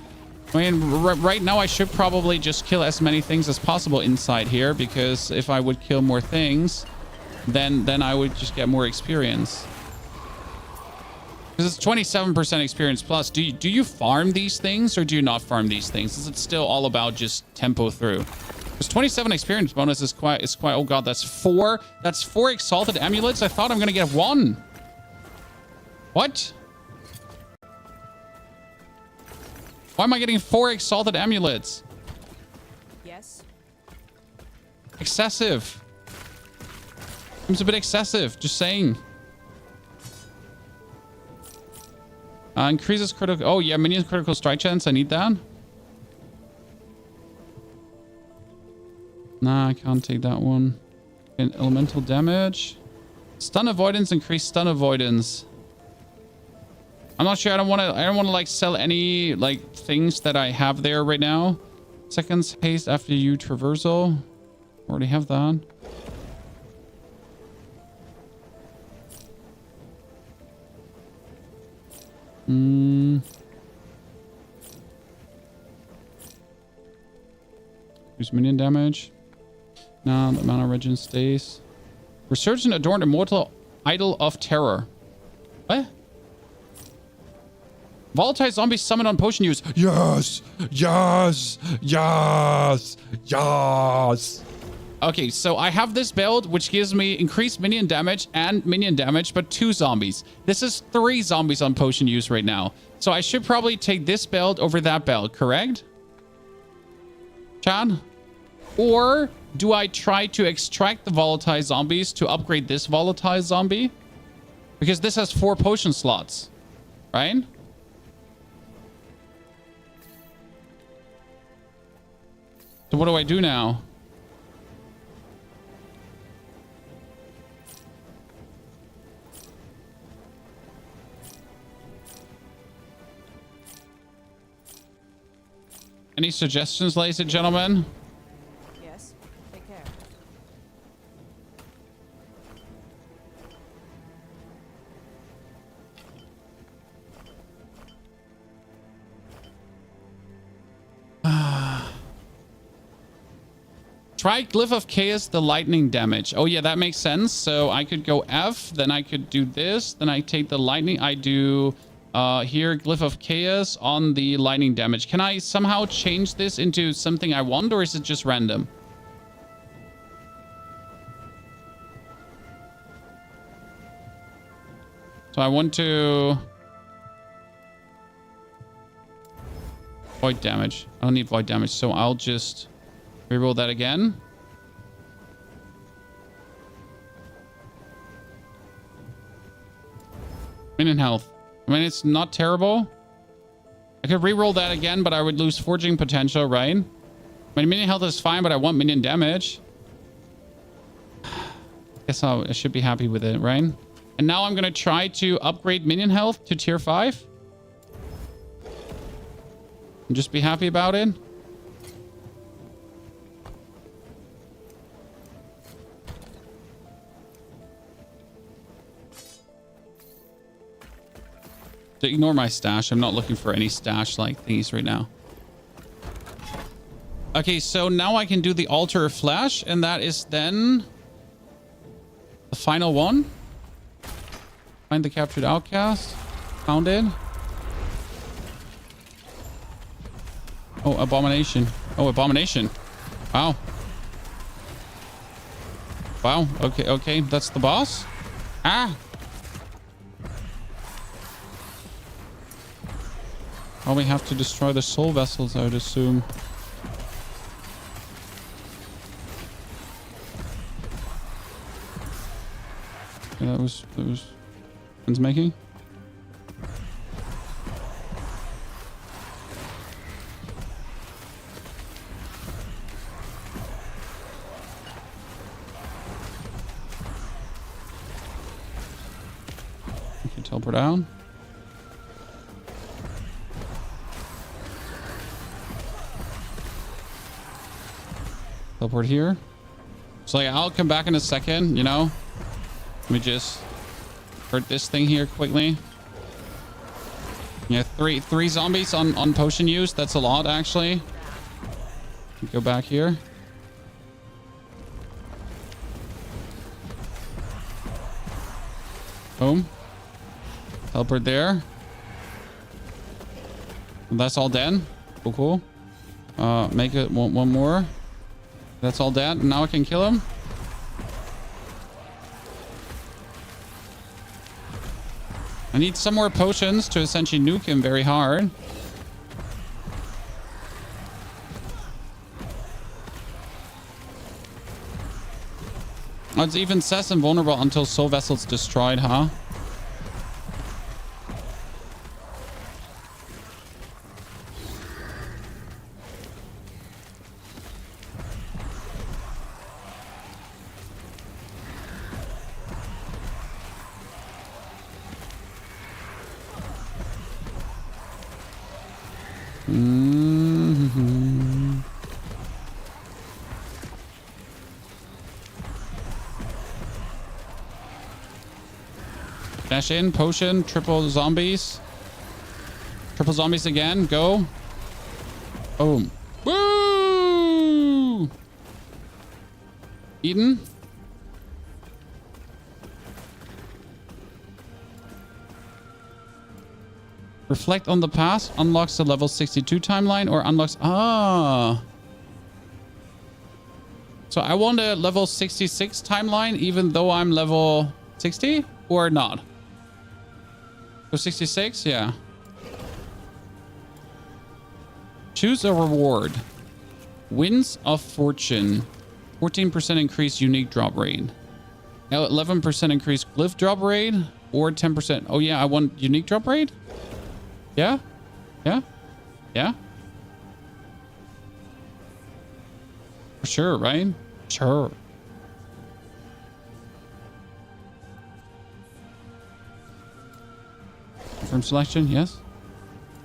I mean, right now I should probably just kill as many things as possible inside here, because if I would kill more things, then I would just get more experience. Because it's 27% experience plus. Do you farm these things or do you not farm these things? Is it still all about just tempo through? Because 27 experience bonus is quite. Oh god, that's four exalted amulets. I thought I'm gonna get one. What? Why am I getting 4 exalted amulets? Yes. Excessive. Seems a bit excessive. Just saying. Increases critical. Oh yeah, Minion's critical strike chance. I need that. Nah, I can't take that one. And elemental damage. Stun avoidance, increased stun avoidance. I'm not sure. I don't want to like sell any like things that I have there right now. Seconds haste after you traversal. Already have that. Use minion damage. No, the mana regen stays. Resurgent adorned immortal idol of terror. What? Volatile zombie summoned on potion use. Yes! Yes! Yes! Yes! Okay, so I have this build, which gives me increased minion damage and minion damage, but 2 zombies. This is 3 zombies on potion use right now. So I should probably take this build over that build, correct? Chad? Or do I try to extract the volatile zombies to upgrade this volatile zombie? Because this has 4 potion slots, right? So what do I do now? Any suggestions, ladies and gentlemen? Yes. Take care. Try Glyph of Chaos, the lightning damage. Oh yeah, that makes sense. So I could go F, then I could do this, then I take the lightning. I do here Glyph of Chaos on the lightning damage. Can I somehow change this into something I want, or is it just random? So I want to void damage. I don't need void damage, so I'll just reroll that again. Minion health. I mean, it's not terrible. I could reroll that again, but I would lose forging potential, right? I mean, minion health is fine, but I want minion damage. Guess I should be happy with it, right? And now I'm going to try to upgrade minion health to tier 5. And just be happy about it. So ignore my stash. I'm not looking for any stash like these right now. Okay, so now I can do the altar of flesh, and that is then the final one. Find the captured outcast. Found it. Oh, abomination. Oh, abomination. Wow. Wow. Okay, okay. That's the boss. Ah. Oh, we have to destroy the soul vessels, I would assume. Yeah, that was friends making. Okay, teleport down. Teleport here. So like, I'll come back in a second, you know. Let me just hurt this thing here quickly. Yeah, three zombies on potion use. That's a lot, actually. Go back here. Boom. Teleport there. And that's all dead. Cool, cool. Make it one more. That's all dead. Now I can kill him. I need some more potions to essentially nuke him very hard. Oh, it even says invulnerable until soul vessel's destroyed, huh? Dash in, potion, triple zombies. Triple zombies again, go. Boom. Woo! Eden. Reflect on the past unlocks the level 62 timeline or unlocks... Ah. So I want a level 66 timeline, even though I'm level 60 or not. So 66, yeah. Choose a reward. Winds of Fortune. 14% increased unique drop rate. Now 11% increased glyph drop rate or 10%. Oh yeah, I want unique drop rate. Yeah. Yeah. Yeah. For sure, right? Sure. Confirm selection, yes.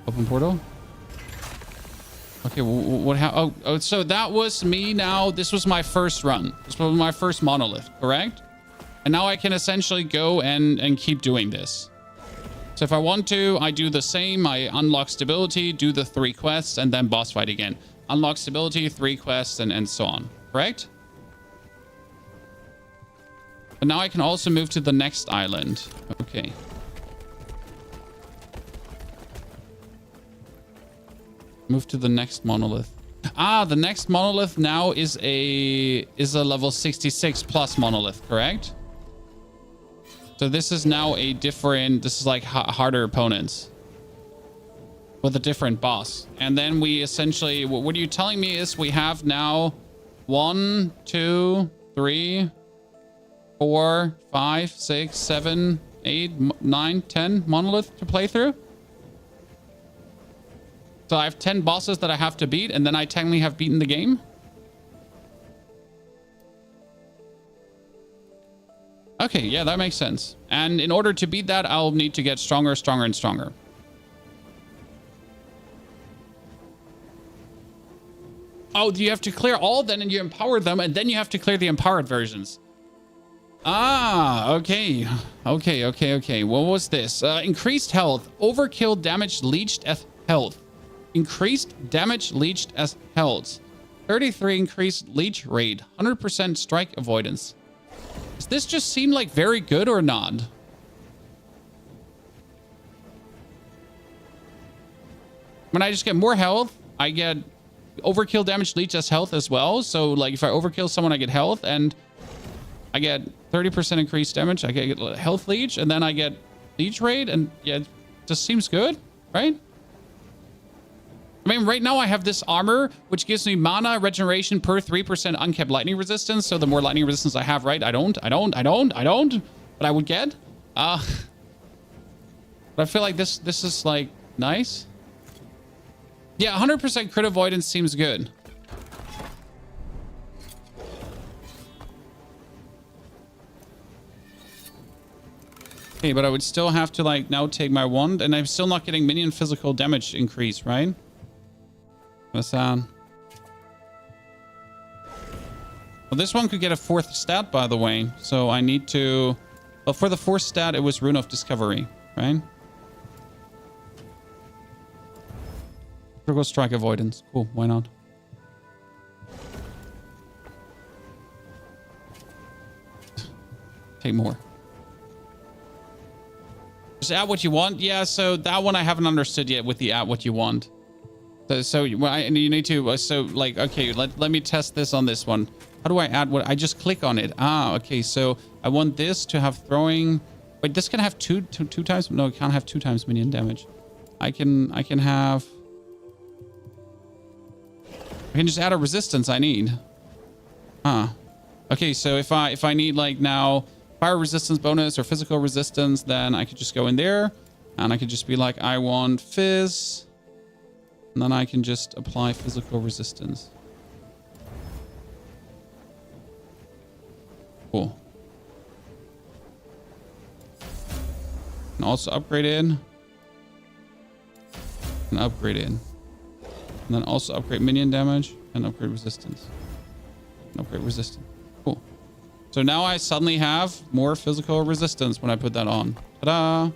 Open portal. Okay, what? How? Oh, so that was me. Now this was my first run. This was my first monolith, correct? And now I can essentially go and keep doing this. So if I want to, I do the same. I unlock stability, do the 3 quests, and then boss fight again. Unlock stability, 3 quests, and so on. Correct? But now I can also move to the next island. Okay. Move to the next monolith. Ah, the next monolith now is a level 66 plus monolith, correct? So this is now a different, this is like harder opponents with a different boss. And then we essentially, what are you telling me is we have now 1, 2, 3, 4, 5, 6, 7, 8, 9, 10 monolith to play through? So I have 10 bosses that I have to beat, and then I technically have beaten the game? Okay, yeah, that makes sense. And in order to beat that, I'll need to get stronger, stronger, and stronger. Oh, you have to clear all, then you empower them, and then you have to clear the empowered versions. Ah, okay. Okay. What was this? Increased health. Overkill damage leached as health. Increased damage leached as health. 33 increased leech rate. 100% strike avoidance. Does this just seem like very good or not? When I just get more health, I get overkill damage leech as health as well. So like if I overkill someone, I get health, and I get 30% increased damage. I get health leech, and then I get leech rate, and yeah, it just seems good, right? I mean, right now I have this armor, which gives me mana regeneration per 3% unkept lightning resistance. So the more lightning resistance I have, right? I don't. But I would get. But I feel like this is like nice. Yeah, 100% crit avoidance seems good. Okay, but I would still have to like now take my wand, and I'm still not getting minion physical damage increase, right? What's that? Well, this one could get a 4th stat, by the way. So I need to... Well, for the 4th stat, it was Rune of Discovery, right? Critical strike avoidance. Cool, why not? Take more. Just add what you want. Yeah, so that one I haven't understood yet with the add what you want. So you need to, so like, okay, let me test this on this one. How do I add what? I just click on it. Ah, okay. So I want this to have throwing. Wait, this can have two times. No, it can't have 2 times minion damage. I can have. I can just add a resistance I need. Okay. So if I need like now fire resistance bonus or physical resistance, then I could just go in there and I could just be like, I want fizz. And then I can just apply physical resistance. Cool. And also upgrade in. And upgrade in. And then also upgrade minion damage and upgrade resistance. And upgrade resistance. Cool. So now I suddenly have more physical resistance when I put that on. Ta-da!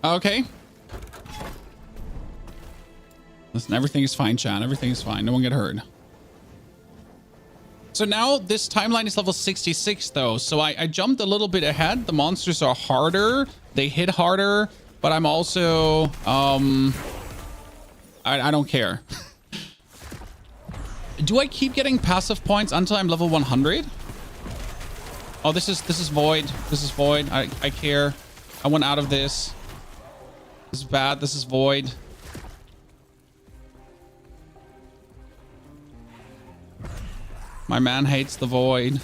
Okay. Listen, everything is fine, Chan. Everything is fine. No one get hurt. So now this timeline is level 66 though. So I jumped a little bit ahead. The monsters are harder. They hit harder, but I'm also, I don't care. Do I keep getting passive points until I'm level 100? Oh, this is void. This is void. I care. I want out of this. This is bad. This is void. My man hates the void.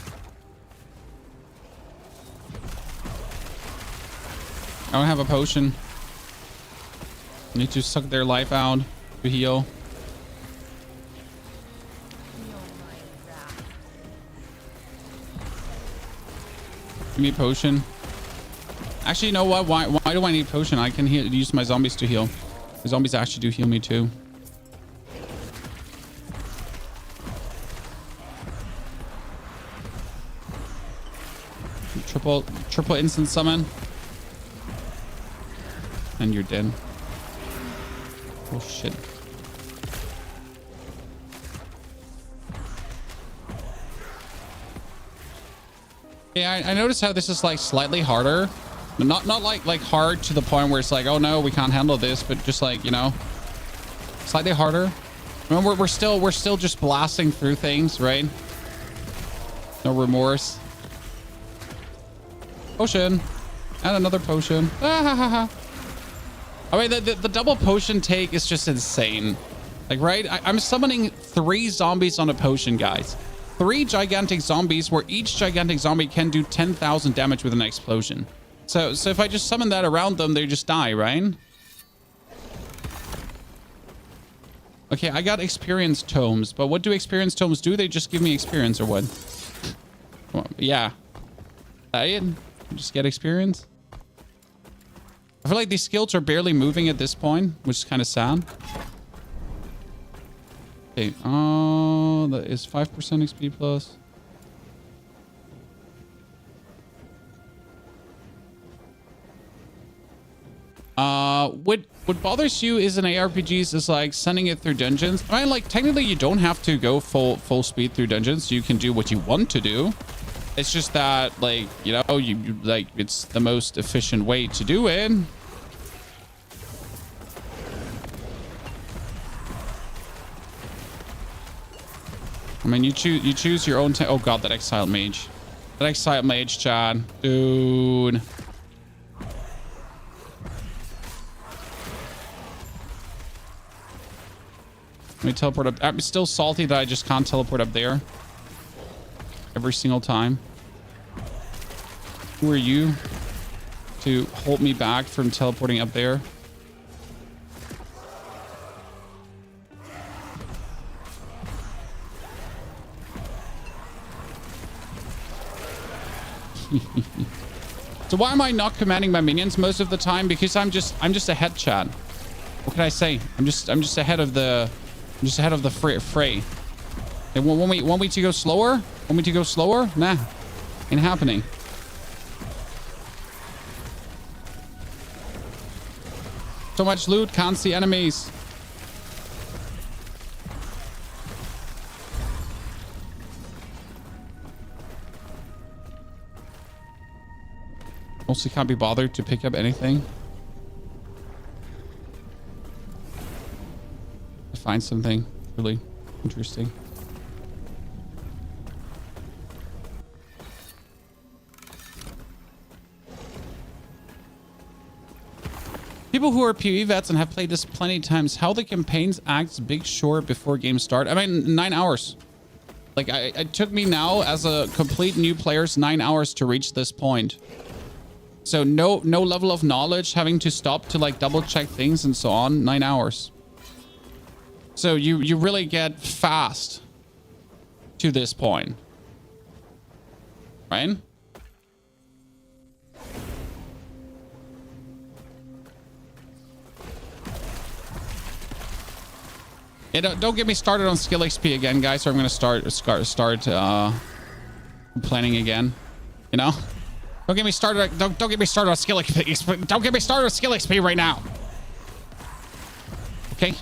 I don't have a potion. I need to suck their life out to heal. Give me a potion. Actually, you know what? Why do I need a potion? I can use my zombies to heal. The zombies actually do heal me too. Triple instant summon. And you're dead. Oh shit. Yeah, I noticed how this is like slightly harder. Not like hard to the point where it's like, oh no, we can't handle this, but just like, you know, slightly harder. Remember, we're still just blasting through things, right? No remorse. Potion. And another potion. Ah, ha, ha, ha. I mean, the double potion take is just insane. Like, right? I'm summoning 3 zombies on a potion, guys. 3 gigantic zombies where each gigantic zombie can do 10,000 damage with an explosion. So if I just summon that around them, they just die, right? Okay, I got experience tomes, but what do experience tomes do? They just give me experience or what? Well, yeah. I just get experience. I feel like these skills are barely moving at this point, which is kind of sad. Okay, that is 5% XP plus. What bothers you is in ARPGs is like sending it through dungeons. I mean, like technically you don't have to go full speed through dungeons. You can do what you want to do. It's just that, like, you know, you like it's the most efficient way to do it. I mean, you choose your own. Oh god, that exiled mage. That exiled mage, Chad, dude. Let me teleport up. I'm still salty that I just can't teleport up there every single time. Who are you to hold me back from teleporting up there? So why am I not commanding my minions most of the time? Because I'm just ahead, Chad. What can I say? I'm just ahead of the fray. They want me to go slower? Want me to go slower? Nah, ain't happening. So much loot, can't see enemies. Also can't be bothered to pick up anything. I find something really interesting. People who are PvE vets and have played this plenty of times, how the campaigns acts big short before games start. I mean, 9 hours. Like, it took me now as a complete new player 9 hours to reach this point. So no level of knowledge, having to stop to like double check things and so on. 9 hours. So you really get fast to this point, right? Yeah, don't get me started on skill XP again, guys. Or I'm gonna start planning again. You know, don't get me started. Don't get me started on skill XP. Don't get me started on skill XP right now. Okay.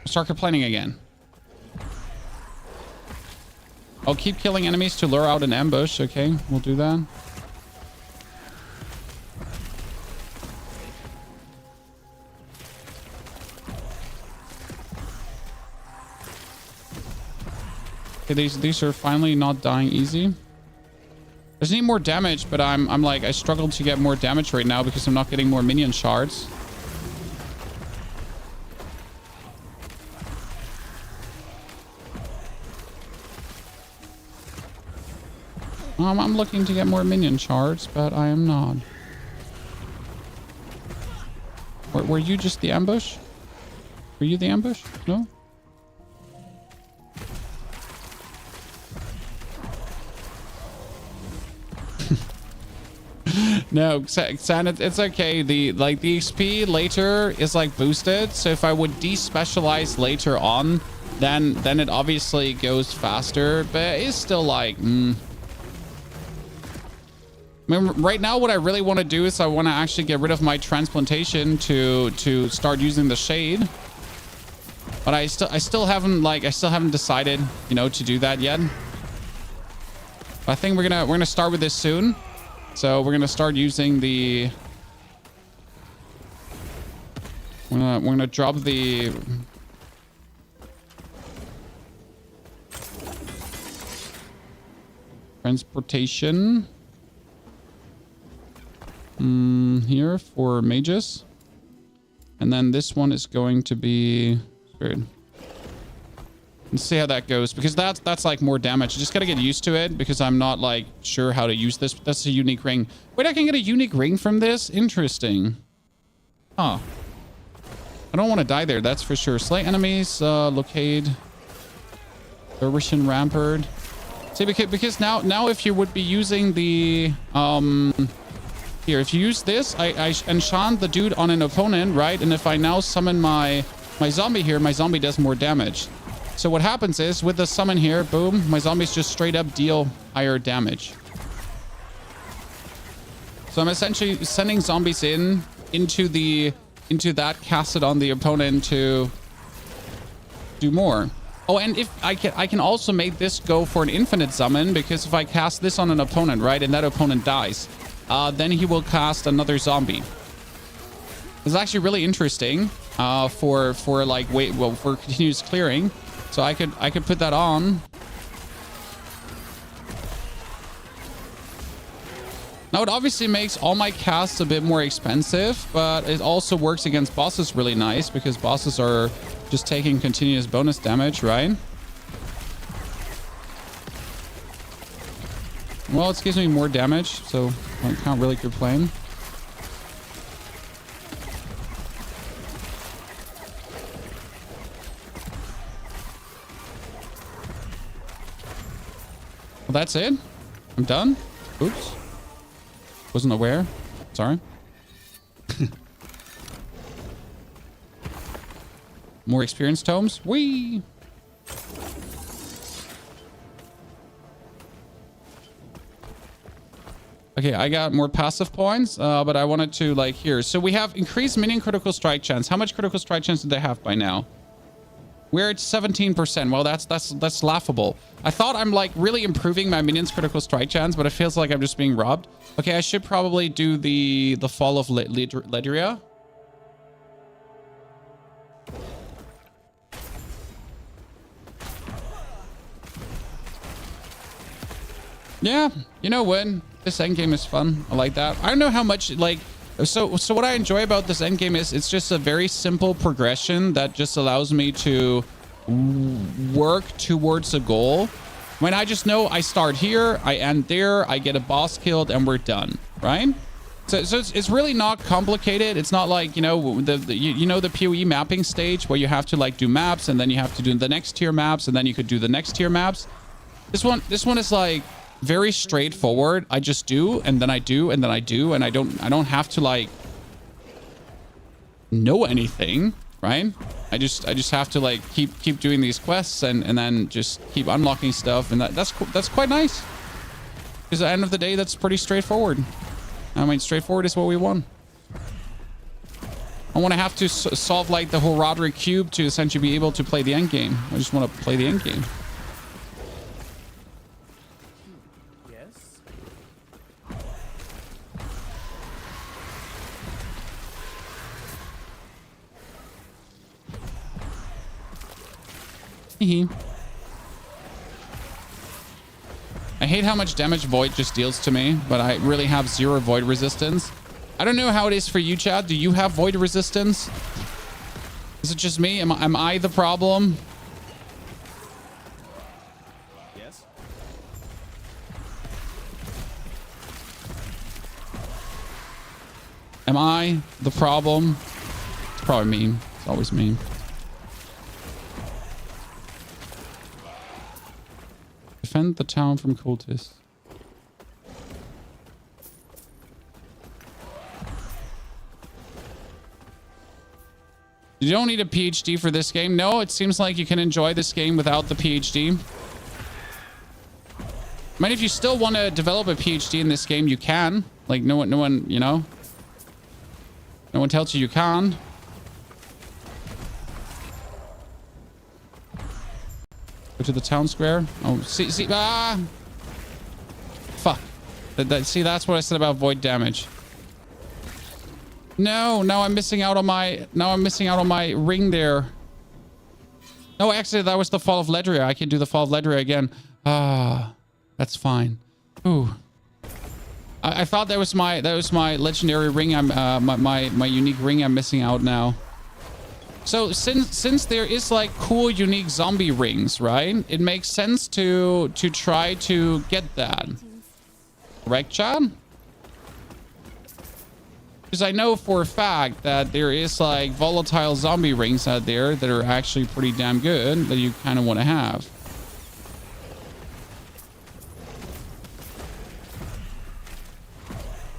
Start complaining again. I'll keep killing enemies to lure out an ambush. Okay, we'll do that. Okay, these are finally not dying easy. I just need more damage, but I'm like, I struggle to get more damage right now because I'm not getting more minion shards. I'm looking to get more minion shards, but I am not. Were you just the ambush? Were you the ambush? No? No, Xan, it's okay. The XP later is like boosted. So if I would despecialize later on, then it obviously goes faster, but it's still like, I mean, right now, what I really want to do is I want to actually get rid of my transplantation to start using the shade. But I still haven't decided, you know, to do that yet. I think we're gonna start with this soon. So we're gonna start using the. We're gonna drop the. Transportation. Here for mages. And then this one is going to be spirit. Let's see how that goes, because that's like more damage. I just gotta get used to it because I'm not like sure how to use this. That's a unique ring. Wait, I can get a unique ring from this? Interesting. Huh. I don't want to die there, that's for sure. Slay enemies, locate Dervishin Rampart. See, because now if you would be using the here, if you use this, I enchant the dude on an opponent, right? And if I now summon my zombie here, my zombie does more damage. So what happens is, with the summon here, boom, my zombies just straight up deal higher damage. So I'm essentially sending zombies into that casted on the opponent to do more. Oh, and if I can also make this go for an infinite summon, because if I cast this on an opponent, right, and that opponent dies, then he will cast another zombie. It's actually really interesting for continuous clearing. So I could put that on. Now it obviously makes all my casts a bit more expensive, but it also works against bosses really nice because bosses are just taking continuous bonus damage, right? Well, it gives me more damage, so I can't really complain. Well, that's it. I'm done. Oops. Wasn't aware. Sorry. More experience tomes. Whee! Okay, I got more passive points, but I wanted to like here. So we have increased minion critical strike chance. How much critical strike chance do they have by now? We're at 17%. Well, that's laughable. I thought I'm like really improving my minions critical strike chance, but it feels like I'm just being robbed. Okay, I should probably do the fall of Ledria. Yeah, you know what? This endgame is fun. I like that. I don't know how much like. So what I enjoy about this endgame is it's just a very simple progression that just allows me to work towards a goal. When I just know I start here, I end there, I get a boss killed, and we're done, right? So it's really not complicated. It's not like, you know, the PoE mapping stage where you have to like do maps and then you have to do the next tier maps and then you could do the next tier maps. This one is like very straightforward. I just do, and then I do, and then I do, and I don't have to like know anything, right? I just have to like keep doing these quests and then just keep unlocking stuff, and that's quite nice. Because at the end of the day, that's pretty straightforward. I mean, straightforward is what we want. I want to have to solve like the whole Roderick cube to essentially be able to play the end game. I just want to play the end game. Hee. I hate how much damage Void just deals to me, but I really have 0 Void resistance. I don't know how it is for you, Chad. Do you have Void resistance? Is it just me? Am I the problem? Yes. Am I the problem? It's probably me. It's always me. Defend the town from cultists. You don't need a PhD for this game. No, it seems like you can enjoy this game without the PhD. I mean, if you still want to develop a PhD in this game, you can. Like, no one, you know. No one tells you you can't. Go to the town square. Oh, see, ah! Fuck. See, that's what I said about void damage. No, now I'm missing out on my... Now I'm missing out on my ring there. No, actually, that was the Fall of Ledria. I can do the Fall of Ledria again. Ah, that's fine. Ooh. I thought that was my legendary ring. I'm my unique ring. I'm missing out now. So since there is like cool unique zombie rings, right? It makes sense to try to get that. Correct, Chad? Because I know for a fact that there is like volatile zombie rings out there that are actually pretty damn good that you kind of want to have.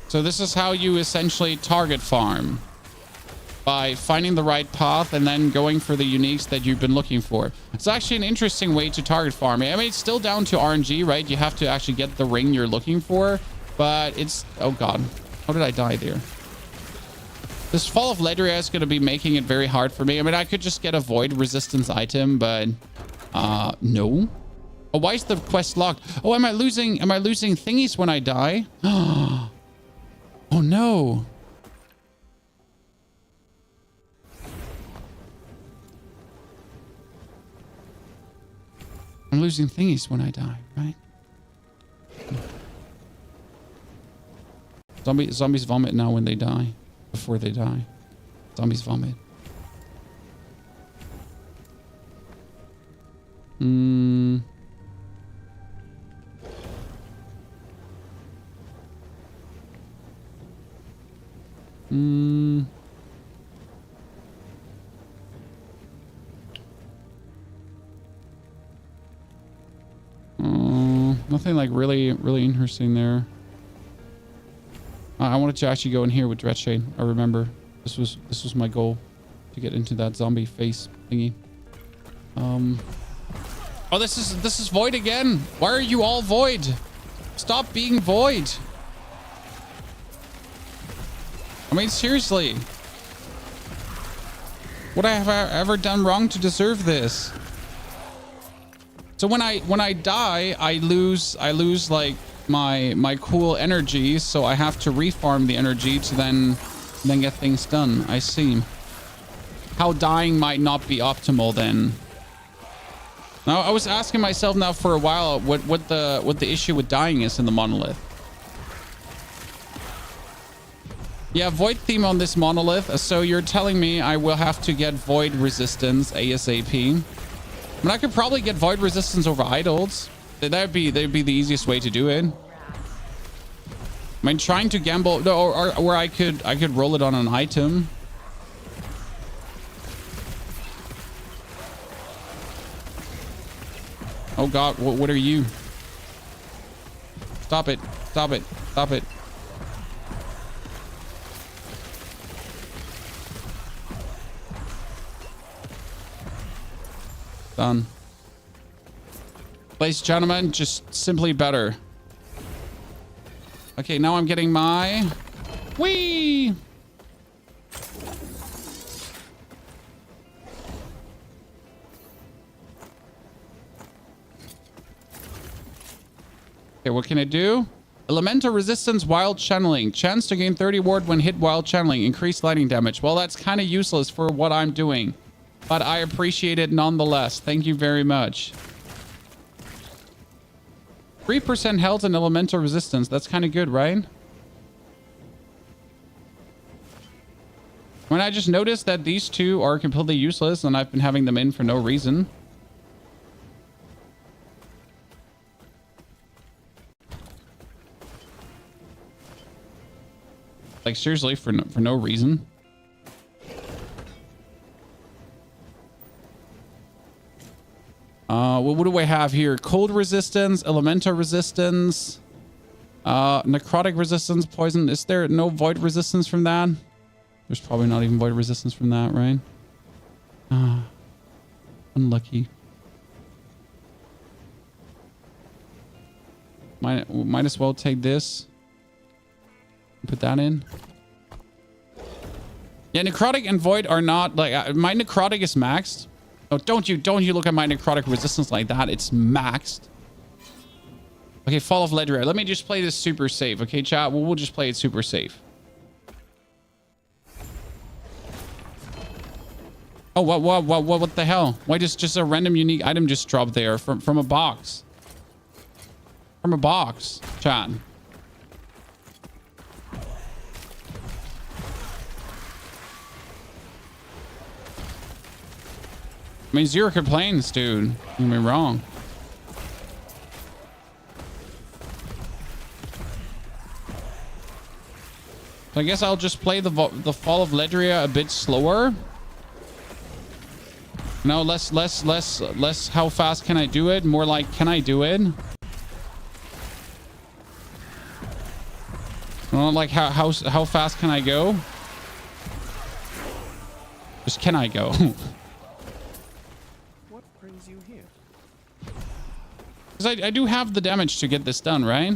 So this is how you essentially target farm. By finding the right path and then going for the uniques that you've been looking for. It's actually an interesting way to target farm. I mean, it's still down to RNG, right? You have to actually get the ring you're looking for. But it's... Oh, God. How did I die there? This Fall of Ledria is going to be making it very hard for me. I mean, I could just get a void resistance item, but... no. Oh, why is the quest locked? Oh, am I losing thingies when I die? Oh, no. I'm losing thingies when I die, right? Zombies vomit now when they die. Before they die. Zombies vomit. Nothing like really interesting there. I wanted to actually go in here with Dreadshade. I remember this was my goal, to get into that zombie face thingy. Oh, this is void again. Why are you all void? Stop being void. I mean, seriously. What have I ever done wrong to deserve this? So when I die, I lose like my cool energy, so I have to refarm the energy to then get things done. I see. How dying might not be optimal then. Now I was asking myself now for a while what the issue with dying is in the monolith. Yeah, void theme on this monolith. So you're telling me I will have to get void resistance ASAP. I mean, I could probably get void resistance over idols. That'd be the easiest way to do it. I mean, trying to gamble, no, or I could roll it on an item. Oh God, what are you? Stop it! Stop it! Stop it! Done. Ladies and gentlemen, just simply better. Okay, now I'm getting my... Whee! Okay, what can I do? Elemental resistance, wild channeling. Chance to gain 30 ward when hit while channeling. Increased lightning damage. Well, that's kind of useless for what I'm doing. but I appreciate it nonetheless. Thank you very much. 3% health and elemental resistance. That's kind of good, right? When I just noticed that these two are completely useless and I've been having them in for no reason. Like seriously, for no reason. What do I have here? Cold resistance, elemental resistance, necrotic resistance, poison. Is there no void resistance from that? There's probably not even void resistance from that, right? Unlucky. Might as well take this. Put that in. Yeah, necrotic and void are not like my necrotic is maxed. Oh, don't you look at my necrotic resistance like that. It's maxed. Okay, Fall of Ledger. Let me just play this super safe. Okay, chat. We'll just play it super safe. Oh, what the hell? Why just a random unique item just dropped there from a box? From a box, chat. I mean, zero complaints, dude. Don't get me wrong. So I guess I'll just play the Fall of Ledria a bit slower. No, less how fast can I do it? More like, can I do it? Not like how fast can I go? Just can I go? What brings you here? Because I do have the damage to get this done, right?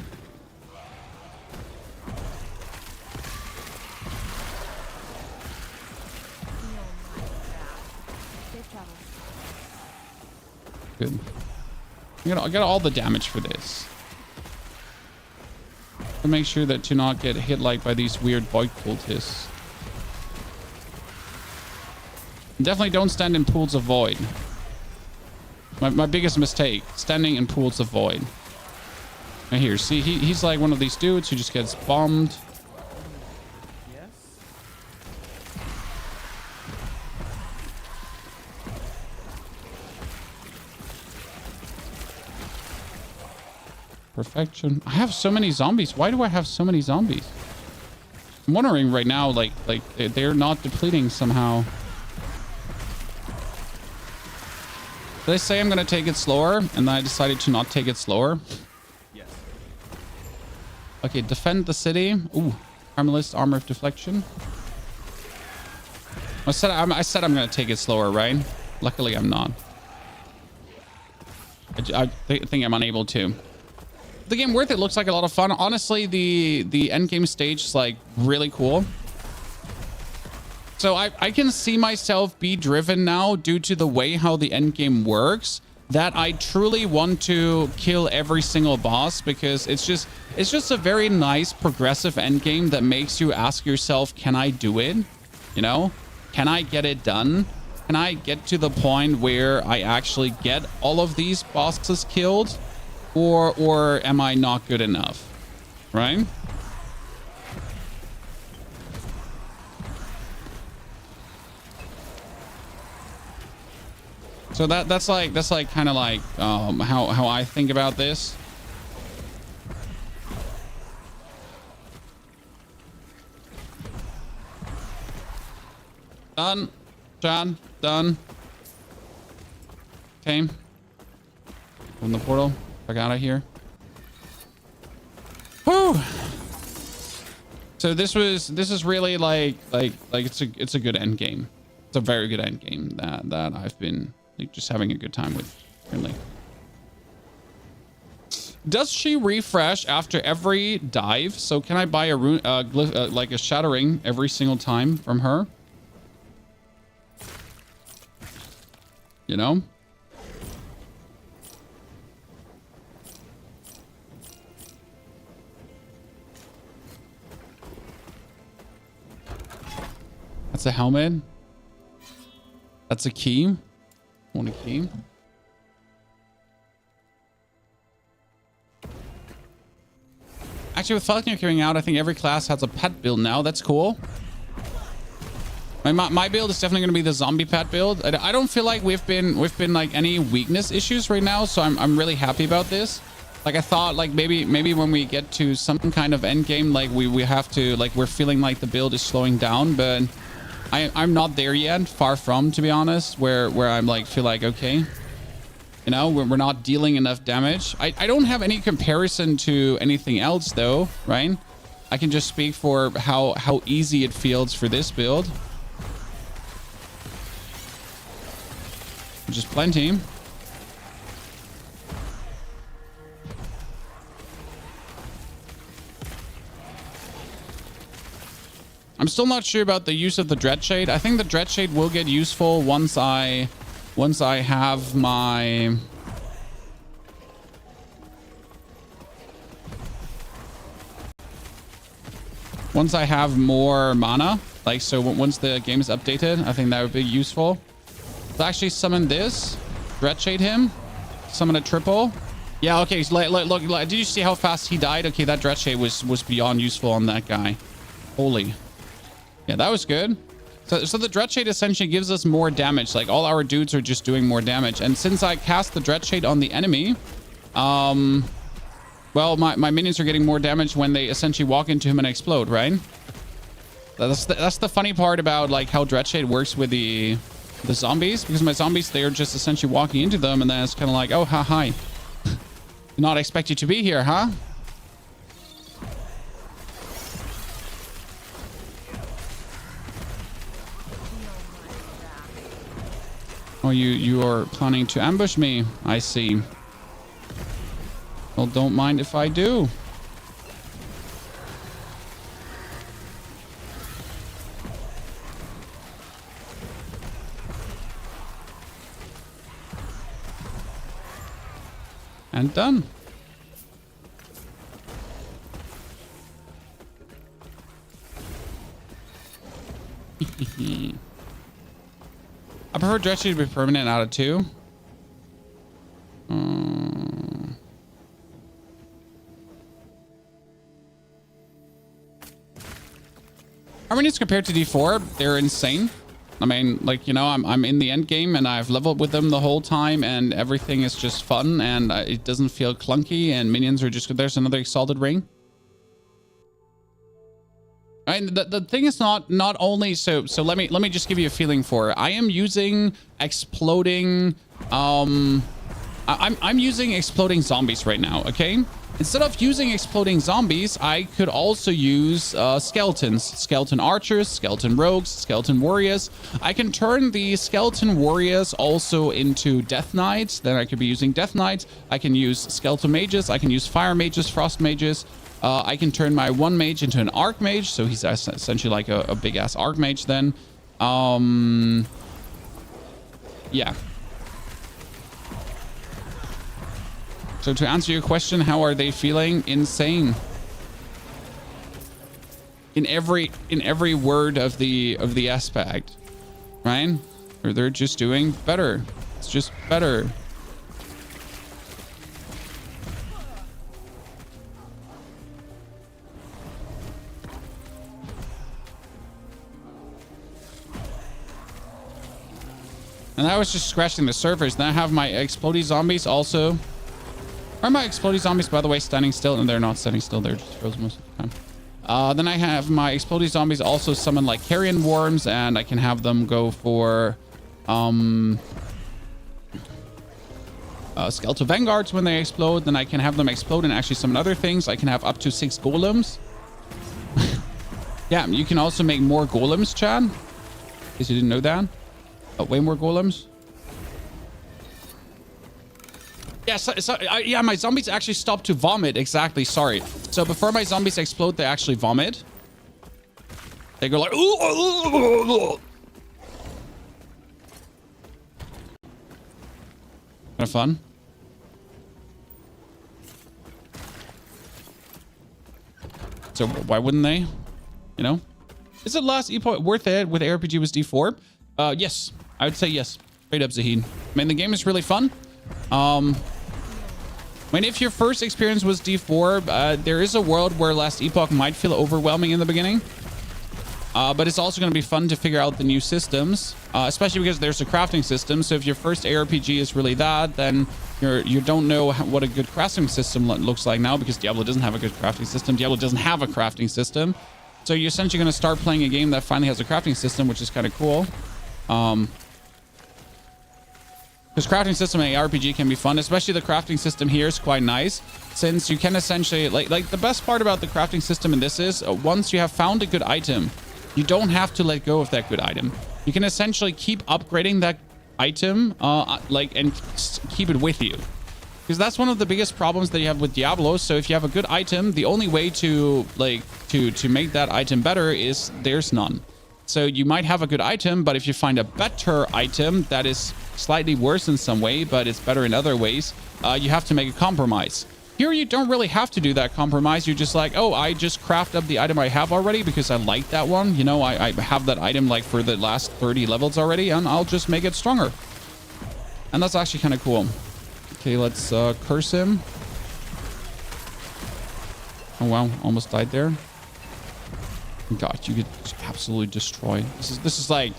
Good. I got all the damage for this. To make sure that to not get hit like by these weird void cultists. Definitely don't stand in pools of void. My biggest mistake, standing in pools of void. Right here, see, he's like one of these dudes who just gets bombed. Perfection. I have so many zombies. Why do I have so many zombies? I'm wondering right now, like they're not depleting somehow. Did I say I'm gonna take it slower, and then I decided to not take it slower? Yes. Okay, defend the city. Ooh, Armorless, armor of deflection. I said I'm gonna take it slower, right? Luckily, I'm not. I think I'm unable to. The game worth it. Looks like a lot of fun. Honestly, the endgame stage is like really cool. So I can see myself be driven now due to the way how the endgame works, that I truly want to kill every single boss, because it's just a very nice progressive endgame that makes you ask yourself, can I do it? You know, can I get it done? Can I get to the point where I actually get all of these bosses killed? Or am I not good enough? Right? So that's like kind of like how I think about this. Done. John, done. Okay. Open the portal. Back out of here. Whew. So this is really like it's a good end game. It's a very good end game that I've been like just having a good time with, really. Does she refresh after every dive? So can I buy a rune, like a shattering every single time from her? You know? That's a helmet. That's a key. Want a key? Actually, with Falconer carrying out, I think every class has a pet build now. That's cool. My build is definitely going to be the zombie pet build. I don't feel like we've been like any weakness issues right now, so I'm really happy about this. Like I thought, like maybe when we get to some kind of end game, like we have to, like we're feeling like the build is slowing down, but I'm not there yet. Far from, to be honest, where I'm like feel like okay, you know, we're not dealing enough damage. I don't have any comparison to anything else though, right? I can just speak for how easy it feels for this build. Which is plenty. I'm still not sure about the use of the Dread Shade. I think the Dread Shade will get useful once I have my... Once I have more mana. Like, so once the game is updated, I think that would be useful. So actually summon this. Dread Shade him. Summon a triple. Yeah, okay. So look, did you see how fast he died? Okay, that Dread Shade was beyond useful on that guy. Holy. Yeah, that was good. So the Dread Shade essentially gives us more damage. Like all our dudes are just doing more damage. And since I cast the Dread Shade on the enemy, well, my minions are getting more damage when they essentially walk into him and explode, right? That's the funny part about like how Dread Shade works with the zombies, because my zombies, they're just essentially walking into them, and then it's kind of like, oh, hi. Did not expect you to be here, huh? Oh, you are planning to ambush me. I see. Well, don't mind if I do. And done. I prefer Dread Shade to be permanent out of 2. Harmonies compared to D4, they're insane. I mean, like, you know, I'm in the end game and I've leveled with them the whole time and everything is just fun and it doesn't feel clunky and minions are just... There's another Exalted Ring. I mean, the thing is not only... So let me just give you a feeling for it. I am using exploding... I'm using exploding zombies right now, okay? Instead of using exploding zombies, I could also use skeletons. Skeleton archers, skeleton rogues, skeleton warriors. I can turn the skeleton warriors also into death knights. Then I could be using death knights. I can use skeleton mages. I can use fire mages, frost mages. I can turn my one mage into an archmage. So he's essentially like a big-ass archmage then. Yeah. So to answer your question, how are they feeling? Insane. In every word of the aspect, right? Or they're just doing better. It's just better. And I was just scratching the surface. Then I have my exploding zombies also. Are my exploding zombies, by the way, standing still? And they're not standing still. They're just frozen most of the time. Then I have my exploding zombies also summon like carrion worms, and I can have them go for skeletal vanguards when they explode. Then I can have them explode and actually summon other things. I can have up to 6 golems. Yeah, you can also make more golems, Chad. In case you didn't know that. Way more golems. Yeah, yeah, my zombies actually stop to vomit. Exactly, sorry. So before my zombies explode, they actually vomit. They go like... Kind of fun. So why wouldn't they? You know? Is it last Epoch worth it with ARPG was D4? Yes. I would say yes. Straight up Zahid. I mean, the game is really fun. I mean, if your first experience was D4, there is a world where last Epoch might feel overwhelming in the beginning. But it's also going to be fun to figure out the new systems, especially because there's a crafting system. So if your first ARPG is really that, then you don't know what a good crafting system looks like now, because Diablo doesn't have a good crafting system. Diablo doesn't have a crafting system. So you're essentially going to start playing a game that finally has a crafting system, which is kind of cool. Because crafting system in RPG can be fun, especially the crafting system here is quite nice, since you can essentially, like the best part about the crafting system in this is once you have found a good item, you don't have to let go of that good item. You can essentially keep upgrading that item, and keep it with you. Because that's one of the biggest problems that you have with Diablo. So if you have a good item, the only way to make that item better is there's none. So you might have a good item, but if you find a better item that is slightly worse in some way, but it's better in other ways, you have to make a compromise. Here, you don't really have to do that compromise. You're just like, oh, I just craft up the item I have already because I like that one. You know, I have that item like for the last 30 levels already, and I'll just make it stronger. And that's actually kind of cool. Okay, let's curse him. Oh, wow. Almost died there. God, you get absolutely destroyed. This is like...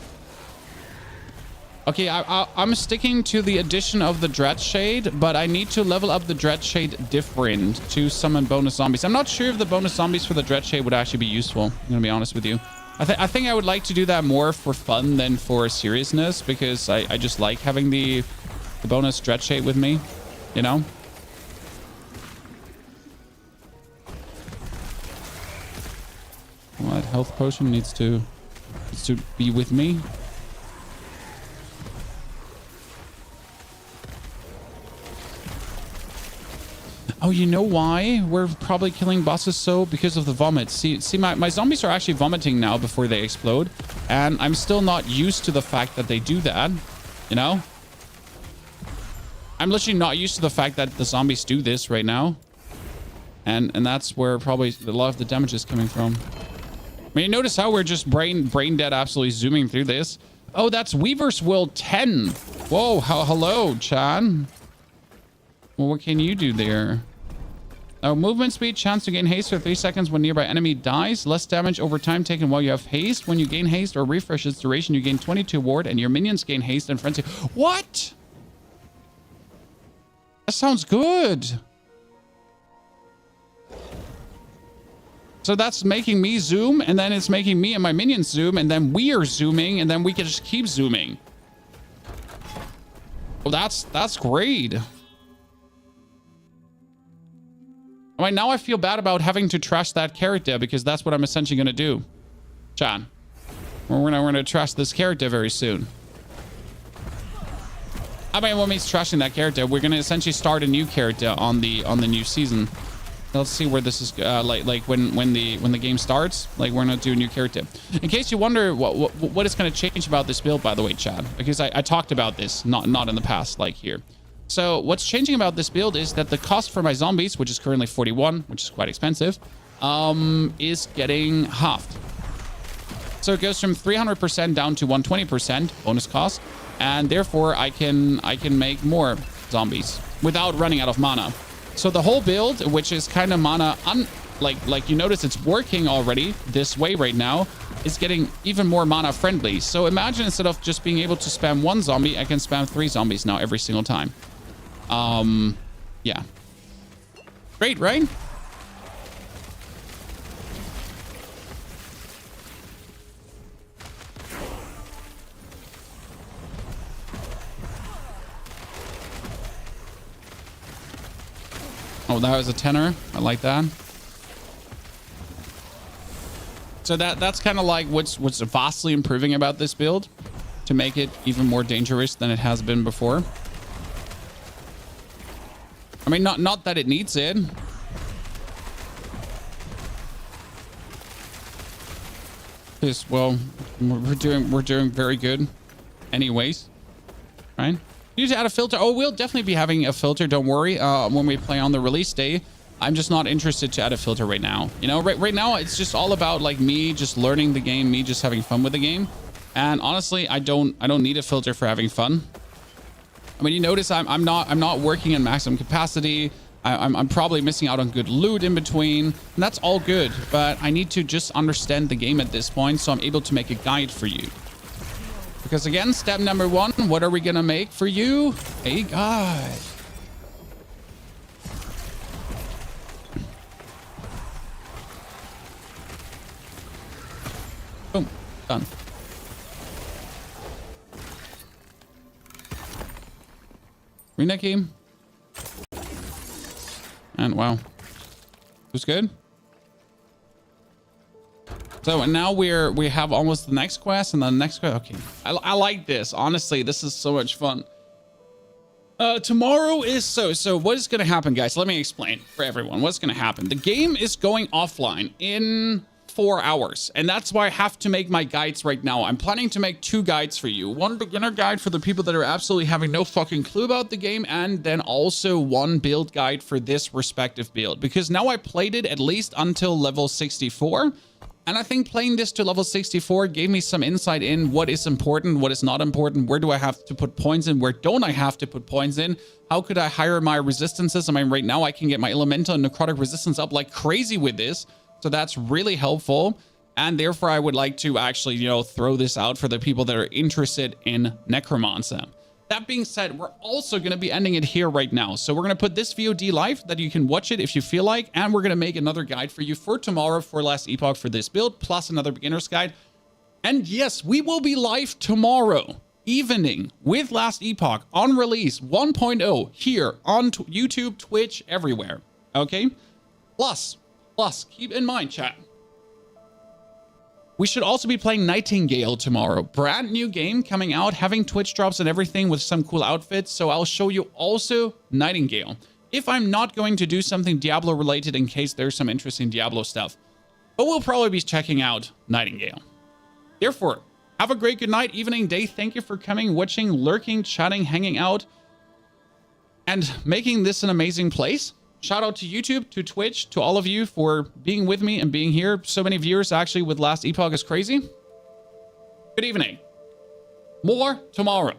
Okay, I'm sticking to the addition of the Dread Shade, but I need to level up the Dread Shade different to summon bonus zombies. I'm not sure if the bonus zombies for the Dread Shade would actually be useful. I'm going to be honest with you. I think I would like to do that more for fun than for seriousness, because I just like having the bonus Dread Shade with me, you know? Well, that health potion needs to be with me. Oh, you know why we're probably killing bosses so? Because of the vomit. See, my zombies are actually vomiting now before they explode. And I'm still not used to the fact that they do that, you know? I'm literally not used to the fact that the zombies do this right now. And that's where probably a lot of the damage is coming from. I mean, you notice how we're just brain dead absolutely zooming through this. Oh, that's Weaver's World 10. Whoa, hello, Chan. Well, what can you do there? Oh, movement speed, chance to gain haste for 3 seconds when nearby enemy dies. Less damage over time taken while you have haste. When you gain haste or refresh its duration, you gain 22 ward and your minions gain haste and frenzy. What? That sounds good. So that's making me zoom, and then it's making me and my minions zoom, and then we are zooming, and then we can just keep zooming. Well, that's great. I mean, now I feel bad about having to trash that character, because that's what I'm essentially going to do. Chan. We're going to trash this character very soon. I mean, what means trashing that character? We're going to essentially start a new character on the new season. Let's see where this is like when the game starts. Like, we're going to do a new character. In case you wonder what is going to change about this build, by the way, Chad, because I talked about this not in the past, like here. So what's changing about this build is that the cost for my zombies, which is currently 41, which is quite expensive, is getting halved. So it goes from 300% down to 120% bonus cost, and therefore I can make more zombies without running out of mana. So the whole build, which is kind of mana like you notice it's working already this way right now, is getting even more mana friendly. So imagine instead of just being able to spam 1 zombie, I can spam 3 zombies now every single time. Yeah. Great, right? Oh, that was a 10er. I like that. So that's kind of like what's vastly improving about this build to make it even more dangerous than it has been before. I mean, not that it needs it. Because, well, we're doing very good anyways, right? You need to add a filter. Oh, we'll definitely be having a filter. Don't worry. When we play on the release day, I'm just not interested to add a filter right now. You know, right now it's just all about like me just learning the game, me just having fun with the game. And honestly, I don't need a filter for having fun. I mean, you notice I'm not working in maximum capacity. I'm probably missing out on good loot in between, and that's all good, but I need to just understand the game at this point so I'm able to make a guide for you. Because again, step number 1, what are we gonna make for you? A guide. Boom, done. Arena key. And wow. Who's good? So now we have almost the next quest and the next quest. Okay. I like this. Honestly, this is so much fun. Tomorrow is so what is going to happen, guys? Let me explain for everyone what's going to happen. The game is going offline in 4 hours, and that's why I have to make my guides right now. I'm planning to make 2 guides for you. One beginner guide for the people that are absolutely having no fucking clue about the game, and then also 1 build guide for this respective build, because now I played it at least until level 64. And I think playing this to level 64 gave me some insight in what is important, what is not important, where do I have to put points in, where don't I have to put points in, how could I hire my resistances? I mean, right now I can get my elemental and necrotic resistance up like crazy with this, so that's really helpful. And therefore I would like to actually, you know, throw this out for the people that are interested in Necromancer. That being said, we're also going to be ending it here right now. So we're going to put this VOD live that you can watch it if you feel like. And we're going to make another guide for you for tomorrow for Last Epoch for this build, plus another beginner's guide. And yes, we will be live tomorrow evening with Last Epoch on release 1.0 here on YouTube, Twitch, everywhere. Okay? Plus, keep in mind, chat, we should also be playing Nightingale tomorrow. Brand new game coming out, having Twitch drops and everything with some cool outfits. So I'll show you also Nightingale. If I'm not going to do something Diablo related in case there's some interesting Diablo stuff. But we'll probably be checking out Nightingale. Therefore, have a great good night, evening, day. Thank you for coming, watching, lurking, chatting, hanging out, and making this an amazing place. Shout out to YouTube, to Twitch, to all of you for being with me and being here. So many viewers actually with Last Epoch is crazy. Good evening. More tomorrow.